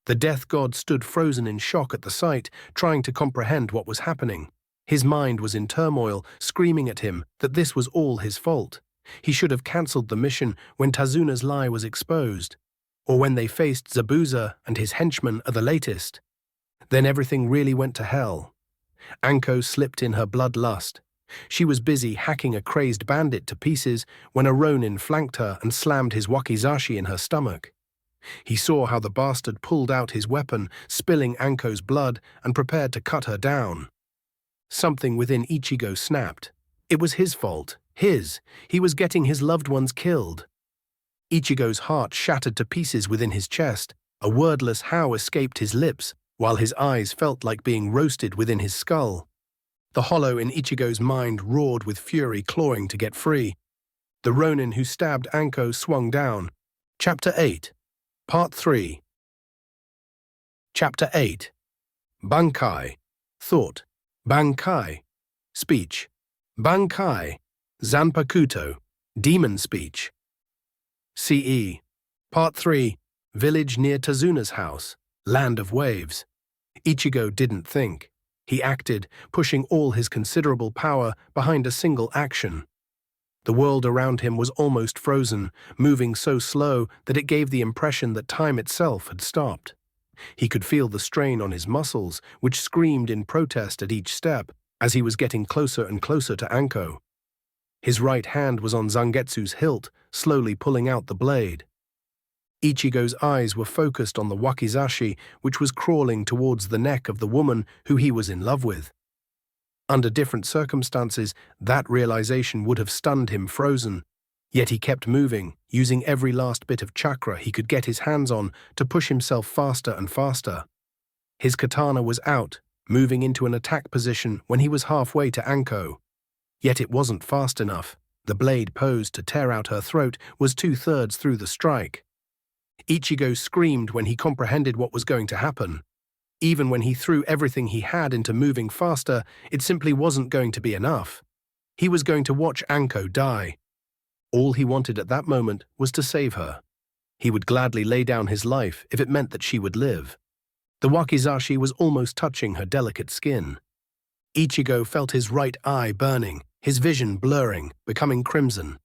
The death god stood frozen in shock at the sight, trying to comprehend what was happening. His mind was in turmoil, screaming at him that this was all his fault. He should have cancelled the mission when Tazuna's lie was exposed, or when they faced Zabuza and his henchmen at the latest. Then everything really went to hell. Anko slipped in her bloodlust. She was busy hacking a crazed bandit to pieces when a ronin flanked her and slammed his wakizashi in her stomach. He saw how the bastard pulled out his weapon, spilling Anko's blood, and prepared to cut her down. Something within Ichigo snapped. It was his fault. His. He was getting his loved ones killed. Ichigo's heart shattered to pieces within his chest. A wordless howl escaped his lips, while his eyes felt like being roasted within his skull. The hollow in Ichigo's mind roared with fury, clawing to get free. The ronin who stabbed Anko swung down. Chapter 8. Part 3. Chapter 8. Bankai. Thought. Bankai. Speech. Bankai. Zanpakuto. Demon speech. CE. Part 3. Village near Tazuna's house. Land of waves. Ichigo didn't think. He acted, pushing all his considerable power behind a single action. The world around him was almost frozen, moving so slow that it gave the impression that time itself had stopped. He could feel the strain on his muscles, which screamed in protest at each step, as he was getting closer and closer to Anko. His right hand was on Zangetsu's hilt, slowly pulling out the blade. Ichigo's eyes were focused on the wakizashi, which was crawling towards the neck of the woman who he was in love with. Under different circumstances, that realization would have stunned him frozen. Yet he kept moving, using every last bit of chakra he could get his hands on to push himself faster and faster. His katana was out, moving into an attack position when he was halfway to Anko. Yet it wasn't fast enough. The blade posed to tear out her throat was 2/3 through the strike. Ichigo screamed when he comprehended what was going to happen. Even when he threw everything he had into moving faster, it simply wasn't going to be enough. He was going to watch Anko die. All he wanted at that moment was to save her. He would gladly lay down his life if it meant that she would live. The wakizashi was almost touching her delicate skin. Ichigo felt his right eye burning, his vision blurring, becoming crimson.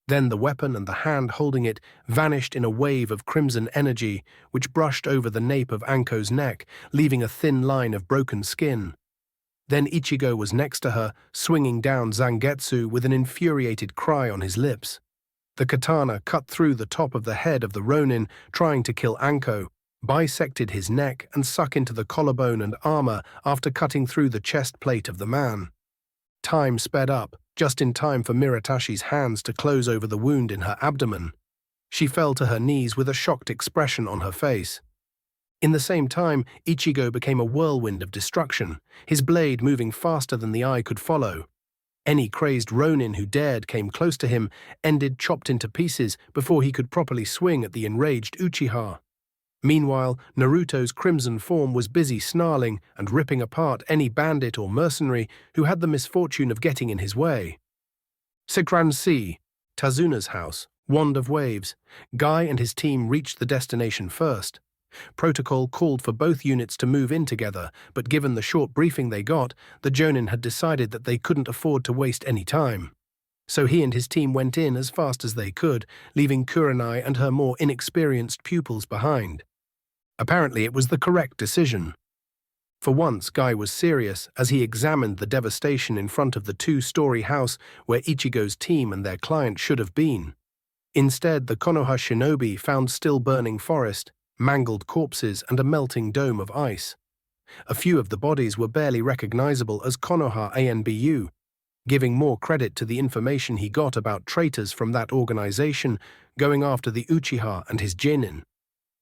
Then the weapon and the hand holding it vanished in a wave of crimson energy which brushed over the nape of Anko's neck, leaving a thin line of broken skin. Then Ichigo was next to her, swinging down Zangetsu with an infuriated cry on his lips. The katana cut through the top of the head of the ronin, trying to kill Anko, bisected his neck and sunk into the collarbone and armor after cutting through the chest plate of the man. Time sped up, just in time for Miratashi's hands to close over the wound in her abdomen. She fell to her knees with a shocked expression on her face. In the same time, Ichigo became a whirlwind of destruction, his blade moving faster than the eye could follow. Any crazed ronin who dared came close to him, ended chopped into pieces before he could properly swing at the enraged Uchiha. Meanwhile, Naruto's crimson form was busy snarling and ripping apart any bandit or mercenary who had the misfortune of getting in his way. Sigran C, Tazuna's house, Wand of Waves. Guy and his team reached the destination first. Protocol called for both units to move in together, but given the short briefing they got, the Jonin had decided that they couldn't afford to waste any time. So he and his team went in as fast as they could, leaving Kurenai and her more inexperienced pupils behind. Apparently it was the correct decision. For once, Guy was serious as he examined the devastation in front of the two-story house where Ichigo's team and their client should have been. Instead, the Konoha shinobi found still-burning forest, mangled corpses, and a melting dome of ice. A few of the bodies were barely recognizable as Konoha Anbu, giving more credit to the information he got about traitors from that organization going after the Uchiha and his genin.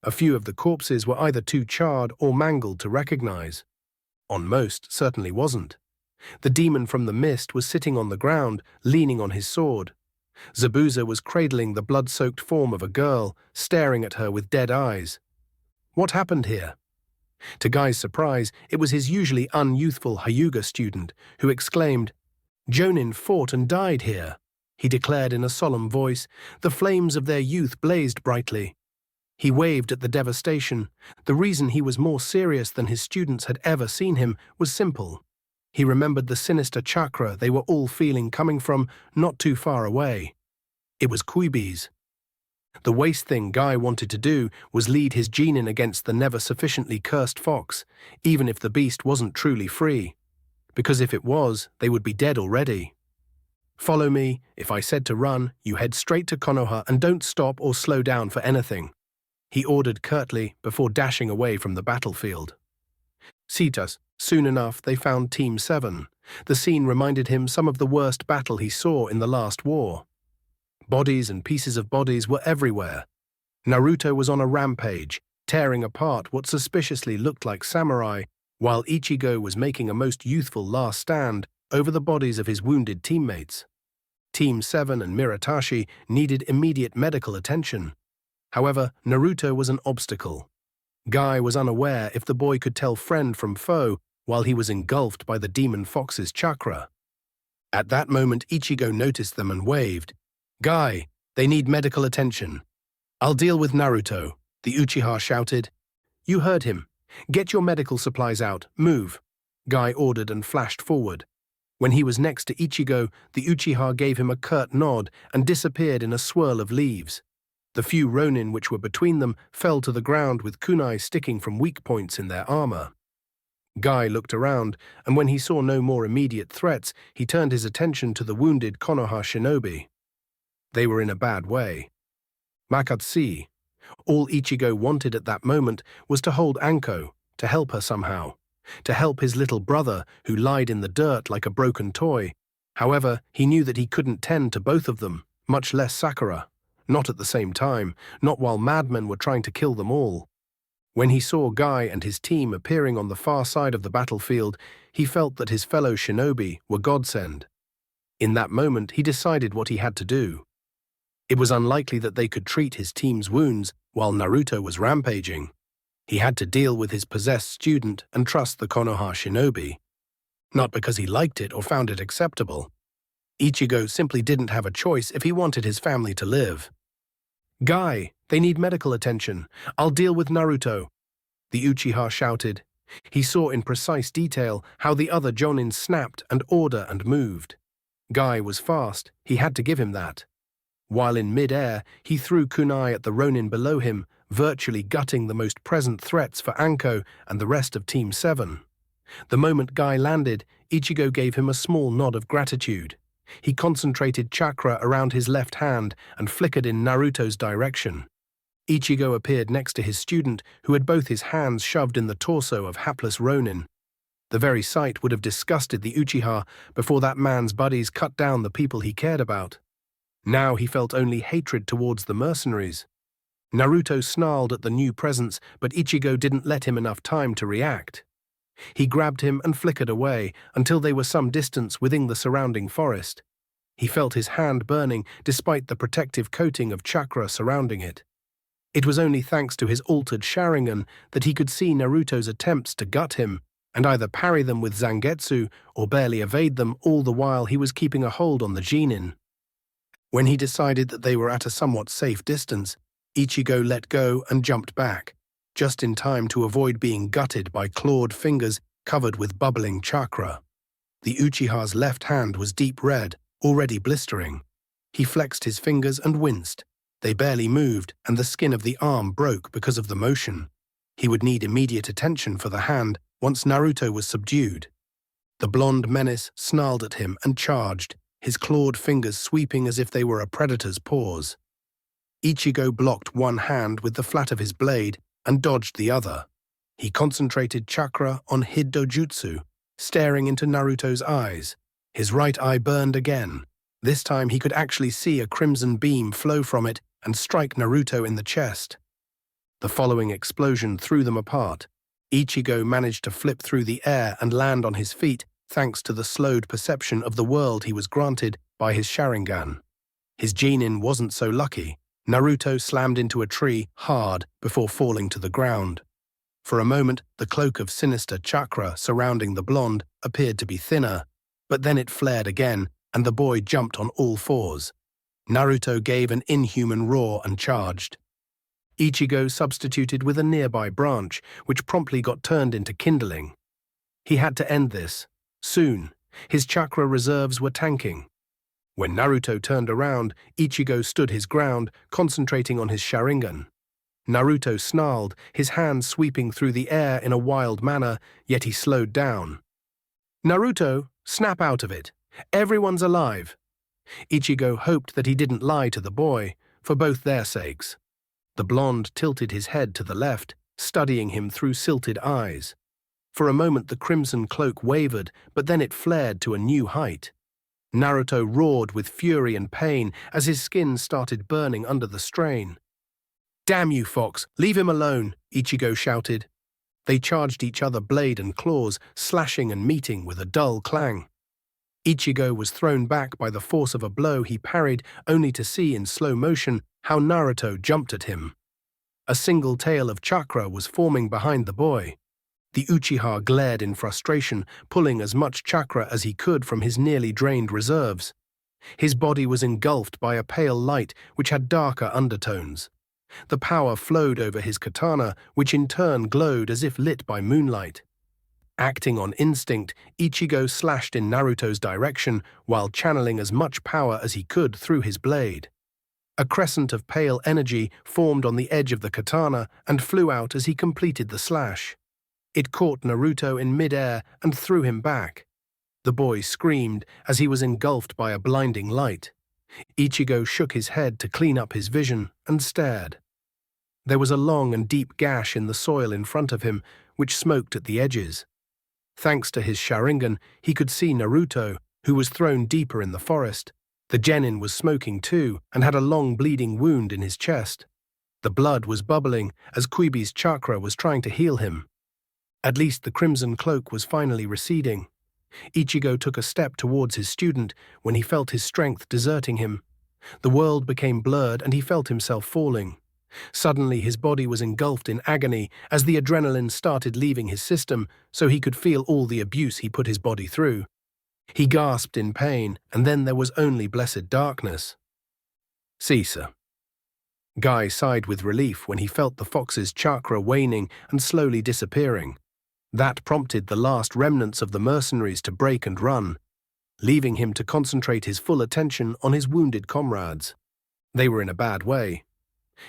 A few of the corpses were either too charred or mangled to recognize. On most, certainly wasn't. The demon from the mist was sitting on the ground, leaning on his sword. Zabuza was cradling the blood-soaked form of a girl, staring at her with dead eyes. What happened here? To Guy's surprise, it was his usually unyouthful Hyuga student, who exclaimed, "Jonin fought and died here," he declared in a solemn voice. The flames of their youth blazed brightly. He waved at the devastation. The reason he was more serious than his students had ever seen him was simple. He remembered the sinister chakra they were all feeling coming from not too far away. It was Kuibi's. The waste thing Guy wanted to do was lead his genin against the never-sufficiently cursed fox, even if the beast wasn't truly free. Because if it was, they would be dead already. "Follow me. If I said to run, you head straight to Konoha and don't stop or slow down for anything," he ordered curtly before dashing away from the battlefield. Cetus. Soon enough, they found Team 7. The scene reminded him some of the worst battle he saw in the last war. Bodies and pieces of bodies were everywhere. Naruto was on a rampage, tearing apart what suspiciously looked like samurai, while Ichigo was making a most youthful last stand over the bodies of his wounded teammates. Team 7 and Miratashi needed immediate medical attention. However, Naruto was an obstacle. Guy was unaware if the boy could tell friend from foe while he was engulfed by the demon fox's chakra. At that moment, Ichigo noticed them and waved. "Guy, they need medical attention." "I'll deal with Naruto," the Uchiha shouted. "You heard him. Get your medical supplies out. Move," Guy ordered and flashed forward. When he was next to Ichigo, the Uchiha gave him a curt nod and disappeared in a swirl of leaves. The few ronin which were between them fell to the ground with kunai sticking from weak points in their armor. Guy looked around, and when he saw no more immediate threats, he turned his attention to the wounded Konoha shinobi. They were in a bad way. Makatsuki. All Ichigo wanted at that moment was to hold Anko, to help her somehow, to help his little brother who lied in the dirt like a broken toy. However, he knew that he couldn't tend to both of them, much less Sakura. Not at the same time, not while madmen were trying to kill them all. When he saw Guy and his team appearing on the far side of the battlefield, he felt that his fellow shinobi were godsend. In that moment, he decided what he had to do. It was unlikely that they could treat his team's wounds while Naruto was rampaging. He had to deal with his possessed student and trust the Konoha shinobi. Not because he liked it or found it acceptable. Ichigo simply didn't have a choice if he wanted his family to live. "Guy, they need medical attention. I'll deal with Naruto," the Uchiha shouted. He saw in precise detail how the other jonin snapped and ordered and moved. Guy was fast, he had to give him that. While in mid-air, he threw kunai at the ronin below him, virtually gutting the most present threats for Anko and the rest of Team 7. The moment Guy landed, Ichigo gave him a small nod of gratitude. He concentrated chakra around his left hand and flickered in Naruto's direction. Ichigo appeared next to his student, who had both his hands shoved in the torso of hapless ronin. The very sight would have disgusted the Uchiha before that man's buddies cut down the people he cared about. Now he felt only hatred towards the mercenaries. Naruto snarled at the new presence, but Ichigo didn't let him enough time to react. He grabbed him and flickered away until they were some distance within the surrounding forest. He felt his hand burning despite the protective coating of chakra surrounding it. It was only thanks to his altered Sharingan that he could see Naruto's attempts to gut him and either parry them with Zangetsu or barely evade them, all the while he was keeping a hold on the Genin. When he decided that they were at a somewhat safe distance, Ichigo let go and jumped back, just in time to avoid being gutted by clawed fingers covered with bubbling chakra. The Uchiha's left hand was deep red, already blistering. He flexed his fingers and winced. They barely moved, and the skin of the arm broke because of the motion. He would need immediate attention for the hand once Naruto was subdued. The blonde menace snarled at him and charged, his clawed fingers sweeping as if they were a predator's paws. Ichigo blocked one hand with the flat of his blade and dodged the other. He concentrated chakra on Hiddojutsu, staring into Naruto's eyes. His right eye burned again. This time he could actually see a crimson beam flow from it and strike Naruto in the chest. The following explosion threw them apart. Ichigo managed to flip through the air and land on his feet thanks to the slowed perception of the world he was granted by his Sharingan. His Genin wasn't so lucky. Naruto slammed into a tree hard before falling to the ground. For a moment, the cloak of sinister chakra surrounding the blonde appeared to be thinner, but then it flared again, and the boy jumped on all fours. Naruto gave an inhuman roar and charged. Ichigo substituted with a nearby branch, which promptly got turned into kindling. He had to end this. Soon, his chakra reserves were tanking. When Naruto turned around, Ichigo stood his ground, concentrating on his Sharingan. Naruto snarled, his hands sweeping through the air in a wild manner, yet he slowed down. "Naruto, snap out of it. Everyone's alive." Ichigo hoped that he didn't lie to the boy, for both their sakes. The blonde tilted his head to the left, studying him through silted eyes. For a moment the crimson cloak wavered, but then it flared to a new height. Naruto roared with fury and pain as his skin started burning under the strain. "Damn you, Fox! Leave him alone!" Ichigo shouted. They charged each other blade and claws, slashing and meeting with a dull clang. Ichigo was thrown back by the force of a blow he parried, only to see in slow motion how Naruto jumped at him. A single tail of chakra was forming behind the boy. The Uchiha glared in frustration, pulling as much chakra as he could from his nearly drained reserves. His body was engulfed by a pale light which had darker undertones. The power flowed over his katana, which in turn glowed as if lit by moonlight. Acting on instinct, Ichigo slashed in Naruto's direction while channeling as much power as he could through his blade. A crescent of pale energy formed on the edge of the katana and flew out as he completed the slash. It caught Naruto in mid-air and threw him back. The boy screamed as he was engulfed by a blinding light. Ichigo shook his head to clean up his vision and stared. There was a long and deep gash in the soil in front of him, which smoked at the edges. Thanks to his Sharingan, he could see Naruto, who was thrown deeper in the forest. The genin was smoking too and had a long bleeding wound in his chest. The blood was bubbling as Kuibi's chakra was trying to heal him. At least the crimson cloak was finally receding. Ichigo took a step towards his student when he felt his strength deserting him. The world became blurred and he felt himself falling. Suddenly his body was engulfed in agony as the adrenaline started leaving his system so he could feel all the abuse he put his body through. He gasped in pain, and then there was only blessed darkness. "Caesar." Guy sighed with relief when he felt the fox's chakra waning and slowly disappearing. That prompted the last remnants of the mercenaries to break and run, leaving him to concentrate his full attention on his wounded comrades. They were in a bad way.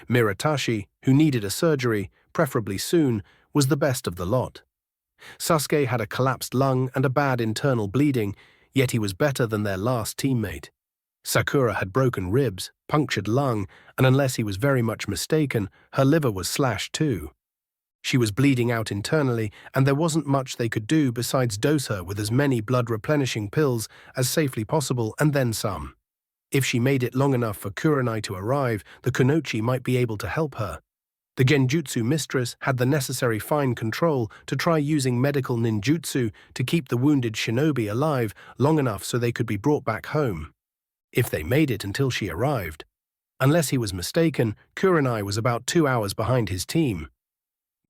Miratashi, who needed a surgery, preferably soon, was the best of the lot. Sasuke had a collapsed lung and a bad internal bleeding, yet he was better than their last teammate. Sakura had broken ribs, punctured lung, and unless he was very much mistaken, her liver was slashed too. She was bleeding out internally, and there wasn't much they could do besides dose her with as many blood-replenishing pills as safely possible and then some. If she made it long enough for Kurenai to arrive, the Kunoichi might be able to help her. The Genjutsu mistress had the necessary fine control to try using medical ninjutsu to keep the wounded shinobi alive long enough so they could be brought back home. If they made it until she arrived. Unless he was mistaken, Kurenai was about 2 hours behind his team.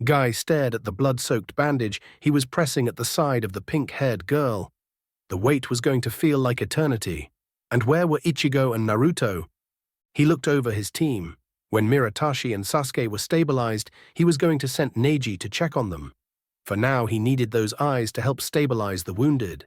Guy stared at the blood-soaked bandage he was pressing at the side of the pink-haired girl. The wait was going to feel like eternity. And where were Ichigo and Naruto? He looked over his team. When Miratashi and Sasuke were stabilized, he was going to send Neji to check on them. For now, he needed those eyes to help stabilize the wounded.